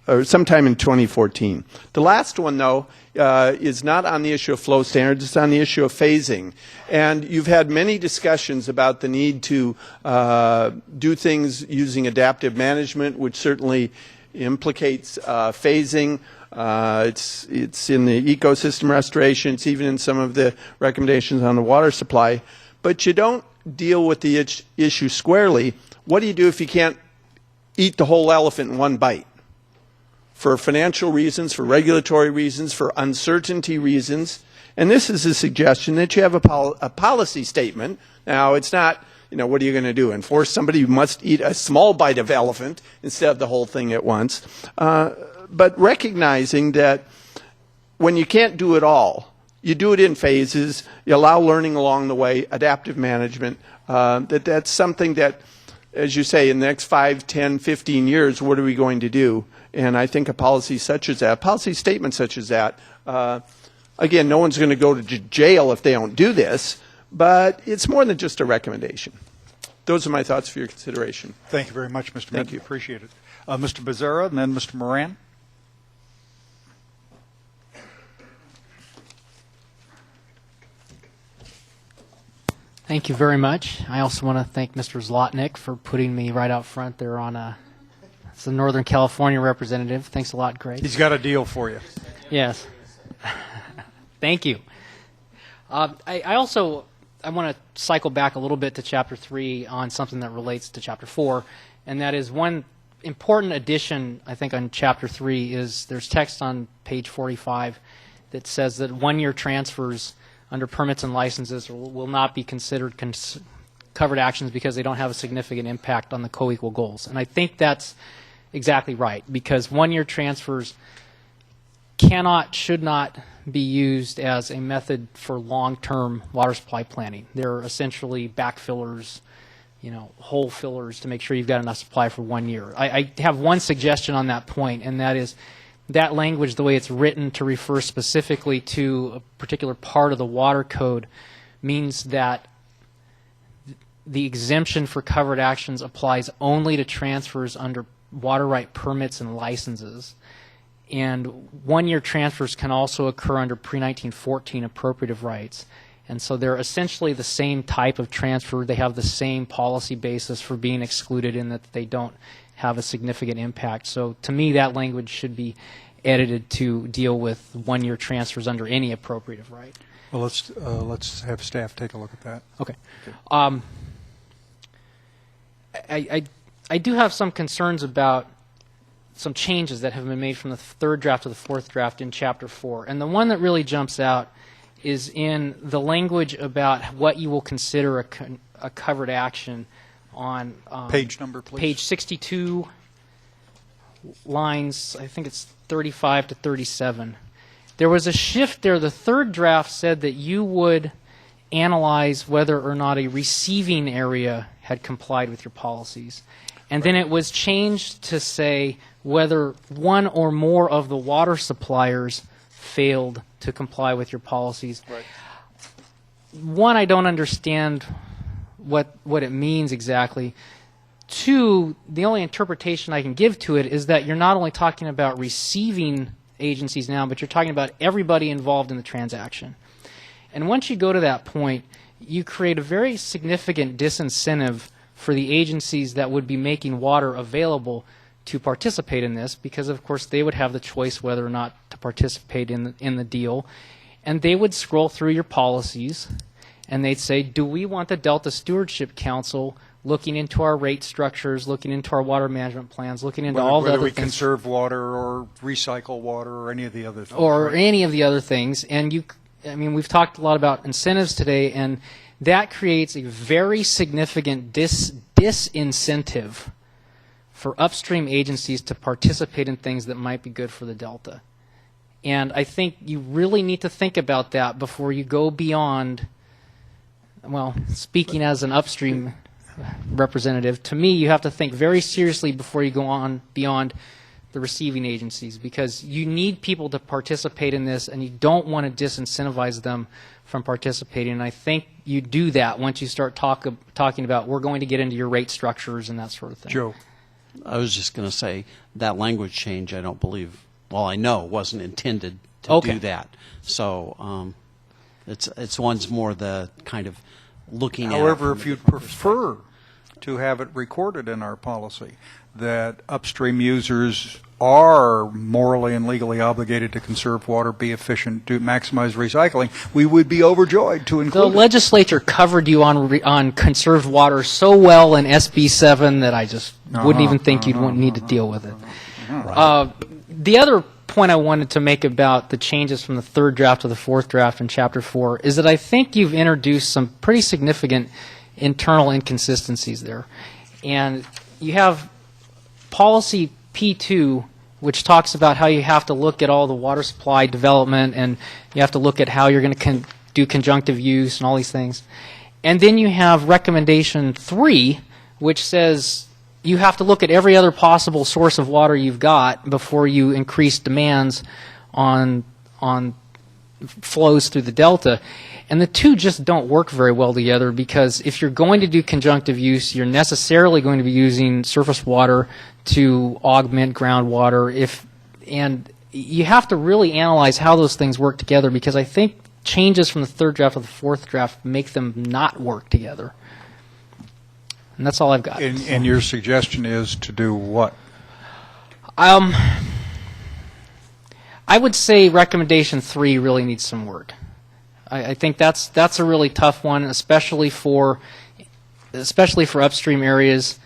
or sometime in 2014. The last one, though, is not on the issue of flow standards. It's on the issue of phasing. And you've had many discussions about the need to do things using adaptive management, which certainly implicates phasing. It's in the ecosystem restoration. It's even in some of the recommendations on the water supply. But you don't deal with the issue squarely. What do you do if you can't eat the whole elephant in one bite. For financial reasons, for regulatory reasons, for uncertainty reasons. And this is a suggestion that you have a policy statement. Now, it's not, what are you going to do? Enforce somebody who must eat a small bite of elephant instead of the whole thing at once. But recognizing that when you can't do it all, you do it in phases, you allow learning along the way, adaptive management, that's something that, as you say, in the next 5, 10, 15 years, what are we going to do? And I think a policy such as that, a policy statement such as that, again, no one's going to go to jail if they don't do this, but it's more than just a recommendation. Those are my thoughts for your consideration. Thank you very much, Mr. Thank Benton. you. Appreciate it. Mr. Becerra and then Mr. Moran. Thank you very much. I also want to thank Mr. Zlotnick for putting me right out front there on it's a Northern California representative. Thanks a lot, Greg. He's got a deal for you. Yes. Thank you. I want to cycle back a little bit to Chapter 3 on something that relates to Chapter 4, and that is one important addition, I think, on Chapter 3 is there's text on page 45 that says that one-year transfers under permits and licenses will not be considered covered actions because they don't have a significant impact on the co-equal goals. And I think that's exactly right, because one-year transfers should not be used as a method for long-term water supply planning. They're essentially backfillers, hole fillers to make sure you've got enough supply for 1 year. I have one suggestion on that point, and that is that language, the way it's written to refer specifically to a particular part of the water code, means that the exemption for covered actions applies only to transfers under water right permits and licenses. And one-year transfers can also occur under pre-1914 appropriative rights. And so they're essentially the same type of transfer. They have the same policy basis for being excluded in that they don't have a significant impact. So to me, that language should be edited to deal with one-year transfers under any appropriative right. Well, let's have staff take a look at that. Okay. I do have some concerns about some changes that have been made from the third draft to the fourth draft in Chapter 4. And the one that really jumps out is in the language about what you will consider a covered action on page number, please. Page 62, lines, I think it's 35 to 37. There was a shift there. The third draft said that you would analyze whether or not a receiving area had complied with your policies. And then it was changed to say whether one or more of the water suppliers failed to comply with your policies. Right. One, I don't understand what it means exactly. Two, the only interpretation I can give to it is that you're not only talking about receiving agencies now, but you're talking about everybody involved in the transaction. And once you go to that point, you create a very significant disincentive for the agencies that would be making water available to participate in this, because of course they would have the choice whether or not to participate in the deal. And they would scroll through your policies and they'd say, do we want the Delta Stewardship Council looking into our rate structures, looking into our water management plans, looking into all the other whether we things. conserve water or recycle water or any of the other things. Or right? any of the other things. And we've talked a lot about incentives today, and that creates a very significant disincentive for upstream agencies to participate in things that might be good for the Delta. And I think you really need to think about that before you go beyond, well, speaking as an upstream representative, to me, you have to think very seriously before you go on beyond the receiving agencies, because you need people to participate in this and you don't want to disincentivize them from participating. And I think you do that once you start talking about we're going to get into your rate structures and that sort of thing. Joe. I was just going to say that language change, I don't believe, well, I know wasn't intended to Okay. do that. So it's one's more the kind of looking at it. However, if you'd prefer to have it recorded in our policy that upstream users are morally and legally obligated to conserve water, be efficient, maximize recycling, we would be overjoyed to The include it. legislature covered you on conserved water so well in SB 7 that I just wouldn't even think you'd need to deal with it. The other point I wanted to make about the changes from the third draft to the fourth draft in Chapter 4 is that I think you've introduced some pretty significant internal inconsistencies there. And you have policy P2, which talks about how you have to look at all the water supply development and you have to look at how you're going to do conjunctive use and all these things. And then you have recommendation 3, which says you have to look at every other possible source of water you've got before you increase demands on flows through the delta. And the two just don't work very well together, because if you're going to do conjunctive use, you're necessarily going to be using surface water to augment groundwater. And you have to really analyze how those things work together, because I think changes from the third draft to the fourth draft make them not work together. And that's all I've got. And your suggestion is to do what? I would say recommendation 3 really needs some work. I think that's a really tough one, especially for upstream areas.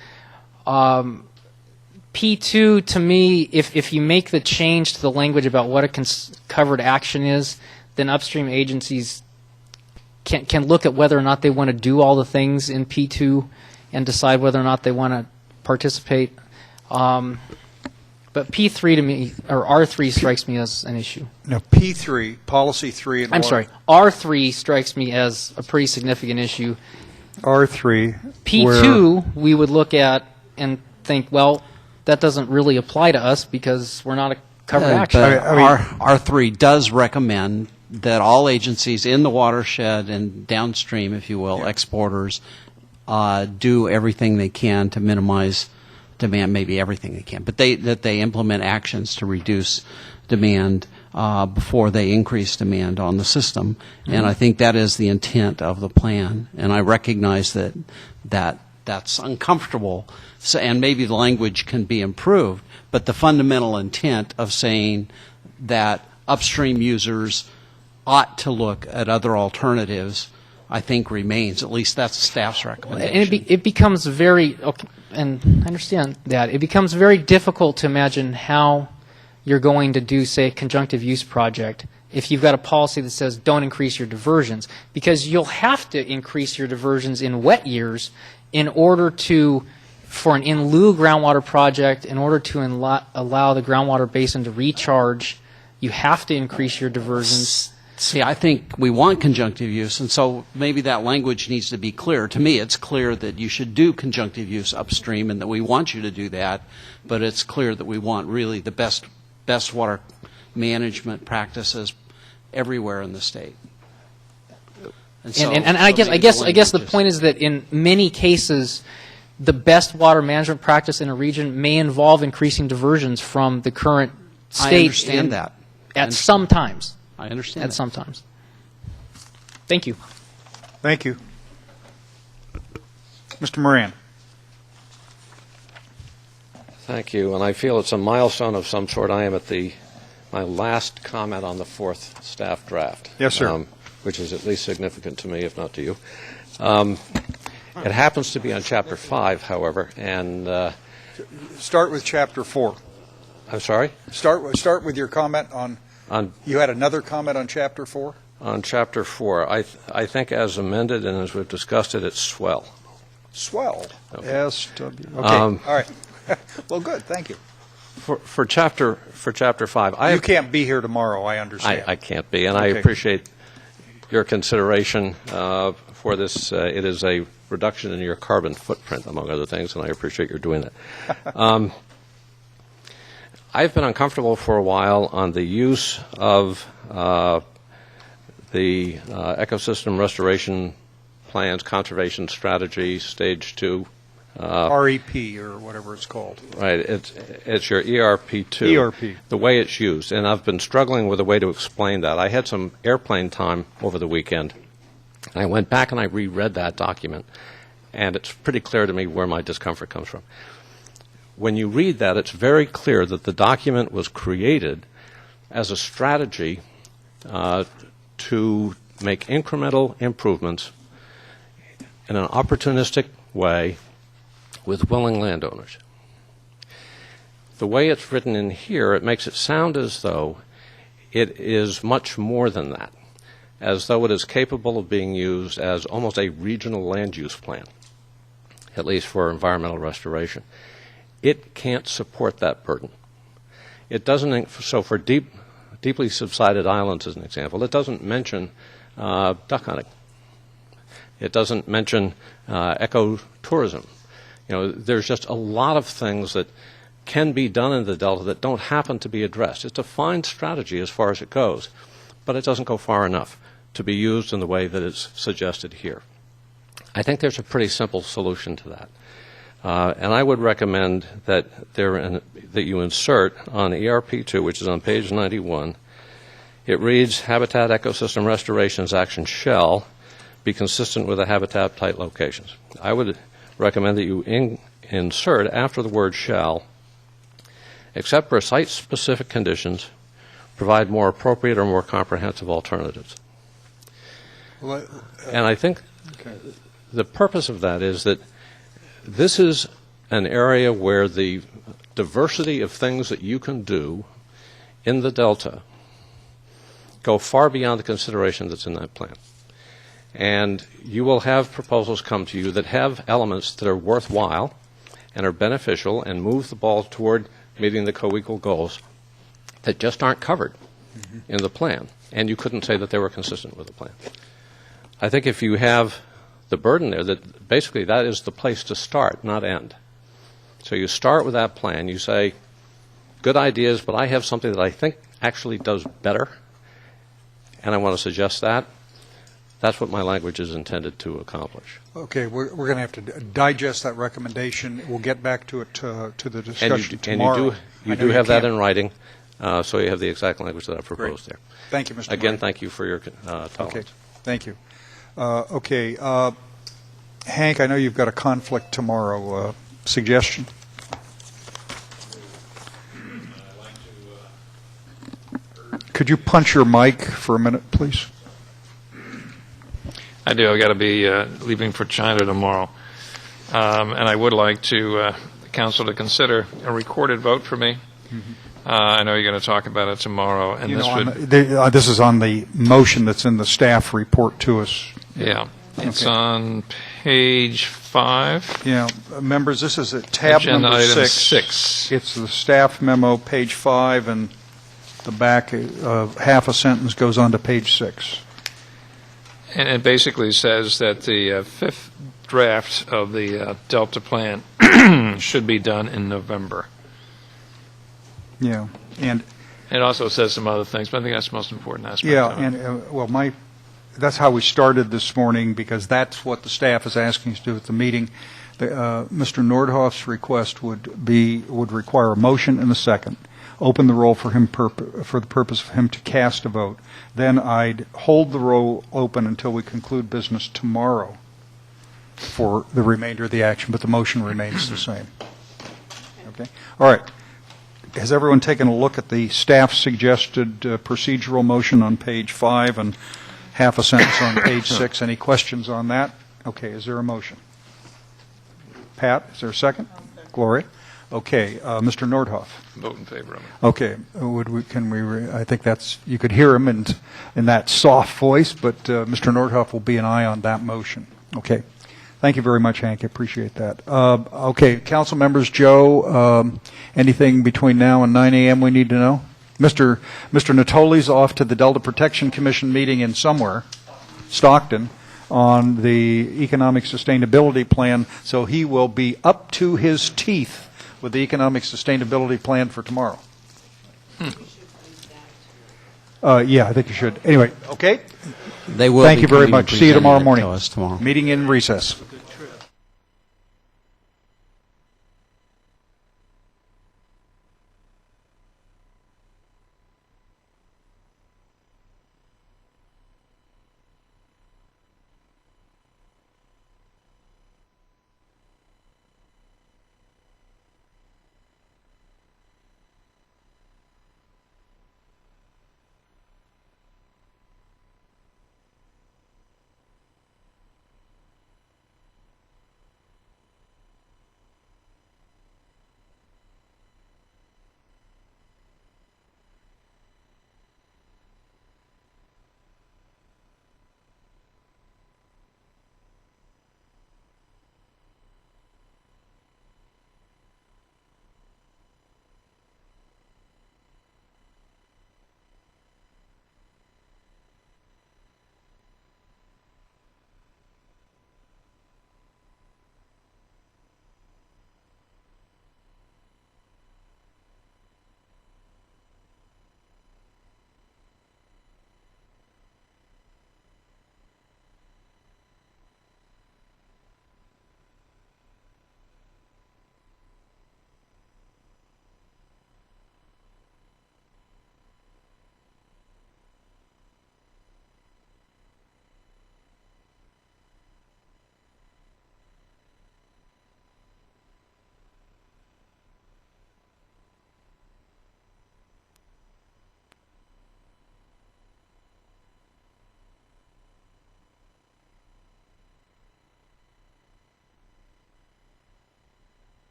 P2, to me, if you make the change to the language about what a covered action is, then upstream agencies can look at whether or not they want to do all the things in P2 and decide whether or not they want to participate. But P3 to me, or R3 strikes me as an issue. No, P3, policy 3. I'm sorry, R3 strikes me as a pretty significant issue. R3. P2 we would look at and think, well, that doesn't really apply to us because we're not a covered action. But R3 does recommend that all agencies in the watershed and downstream, if you will, exporters, do everything they can to minimize demand, maybe everything they can, but that they implement actions to reduce demand before they increase demand on the system. And I think that is the intent of the plan. And I recognize that's uncomfortable, and maybe the language can be improved, but the fundamental intent of saying that upstream users ought to look at other alternatives, I think, remains. At least that's staff's recommendation. And it becomes very, and I understand that, it becomes very difficult to imagine how you're going to do, say, a conjunctive use project if you've got a policy that says don't increase your diversions, because you'll have to increase your diversions in wet years in order to, for an in lieu groundwater project, in order to allow the groundwater basin to recharge, you have to increase your diversions. See, I think we want conjunctive use, and so maybe that language needs to be clear. To me, it's clear that you should do conjunctive use upstream and that we want you to do that, but it's clear that we want really the best water management practices everywhere in the state. And I guess the point is that in many cases, the best water management practice in a region may involve increasing diversions from the current state. I understand that. At some times. I understand at that. some times. Thank you. Thank you. Mr. Moran. Thank you, and I feel it's a milestone of some sort. I am at my last comment on the fourth staff draft. Yes, sir. Which is at least significant to me, if not to you. It happens to be on Chapter 5, however, and... Start with Chapter 4. I'm sorry? Start with your comment on... You had another comment on Chapter 4? On Chapter 4. I think as amended and as we've discussed it, it's swell. Swell. Okay. S-W. Okay. All right. Well, good. Thank you. For Chapter 5... You can't be here tomorrow, I understand. I can't be, and I appreciate your consideration for this. It is a reduction in your carbon footprint, among other things, and I appreciate your doing that. I've been uncomfortable for a while on the use of the ecosystem restoration plans, conservation strategy, stage 2. REP or whatever it's called. Right. It's your ERP2. ERP. The way it's used. And I've been struggling with a way to explain that. I had some airplane time over the weekend. And I went back and I reread that document. And it's pretty clear to me where my discomfort comes from. when you read that, it's very clear that the document was created as a strategy to make incremental improvements in an opportunistic way with willing landowners. The way it's written in here, it makes it sound as though it is much more than that, as though it is capable of being used as almost a regional land use plan, at least for environmental restoration. It can't support that burden. It doesn't, so for deeply subsided islands, as an example, it doesn't mention duck hunting. It doesn't mention ecotourism. There's just a lot of things that can be done in the Delta that don't happen to be addressed. It's a fine strategy as far as it goes, but it doesn't go far enough to be used in the way that it's suggested here. I think there's a pretty simple solution to that. And I would recommend that that you insert on ERP2, which is on page 91, it reads, Habitat Ecosystem Restorations Action shall be consistent with the habitat type locations. I would recommend that you insert after the word shall, except for site-specific conditions, provide more appropriate or more comprehensive alternatives. And I think the purpose of that is that this is an area where the diversity of things that you can do in the Delta go far beyond the consideration that's in that plan. And you will have proposals come to you that have elements that are worthwhile and are beneficial and move the ball toward meeting the co-equal goals that just aren't covered in the plan. And you couldn't say that they were consistent with the plan. I think if you have the burden there, that basically that is the place to start, not end. So you start with that plan. You say, good ideas, but I have something that I think actually does better, and I want to suggest that. That's what my language is intended to accomplish. Okay, we're going to have to digest that recommendation. We'll get back to it to the discussion tomorrow. And you do have that in writing, so you have the exact language that I proposed there. Thank you, Mr. Again, Murray. thank you for your tolerance. Okay, thank you. Hank, I know you've got a conflict tomorrow. Suggestion? Could you punch your mic for a minute, please? I do. I got to be leaving for China tomorrow, and I would like the council to consider a recorded vote for me. I know you're going to talk about it tomorrow, and this is on the motion that's in the staff report to us. Yeah, it's on page 5. Yeah, members, this is at tab Agenda number item 6. It's the staff memo, page 5, and the back half a sentence goes on to page 6. And it basically says that the fifth draft of the Delta plan should be done in November. Yeah, and it also says some other things, but I think that's the most important aspect. Yeah, of it. and that's how we started this morning, because that's what the staff is asking us to do at the meeting. Mr. Nordhoff's request would require a motion and a second. Open the roll for the purpose of him to cast a vote. Then I'd hold the roll open until we conclude business tomorrow for the remainder of the action, but the motion remains the same. Okay. All right. Has everyone taken a look at the staff suggested procedural motion on page 5 and half a sentence on page 6? Any questions on that? Okay. Is there a motion? Pat, is there a second? Gloria? Okay, Mr. Nordhoff. Vote in favor of it. Okay, I think that's, you could hear him in that soft voice, but Mr. Nordhoff will be an aye on that motion. Okay, thank you very much, Hank. I appreciate that. Okay, council members, Joe, anything between now and 9 a.m. we need to know? Mr. Natoli's off to the Delta Protection Commission meeting in somewhere, Stockton, on the economic sustainability plan, so he will be up to his teeth with the economic sustainability plan for tomorrow. Yeah, I think you should. Anyway, okay? They will. Thank you very much. See you tomorrow morning. Tomorrow. Meeting in recess.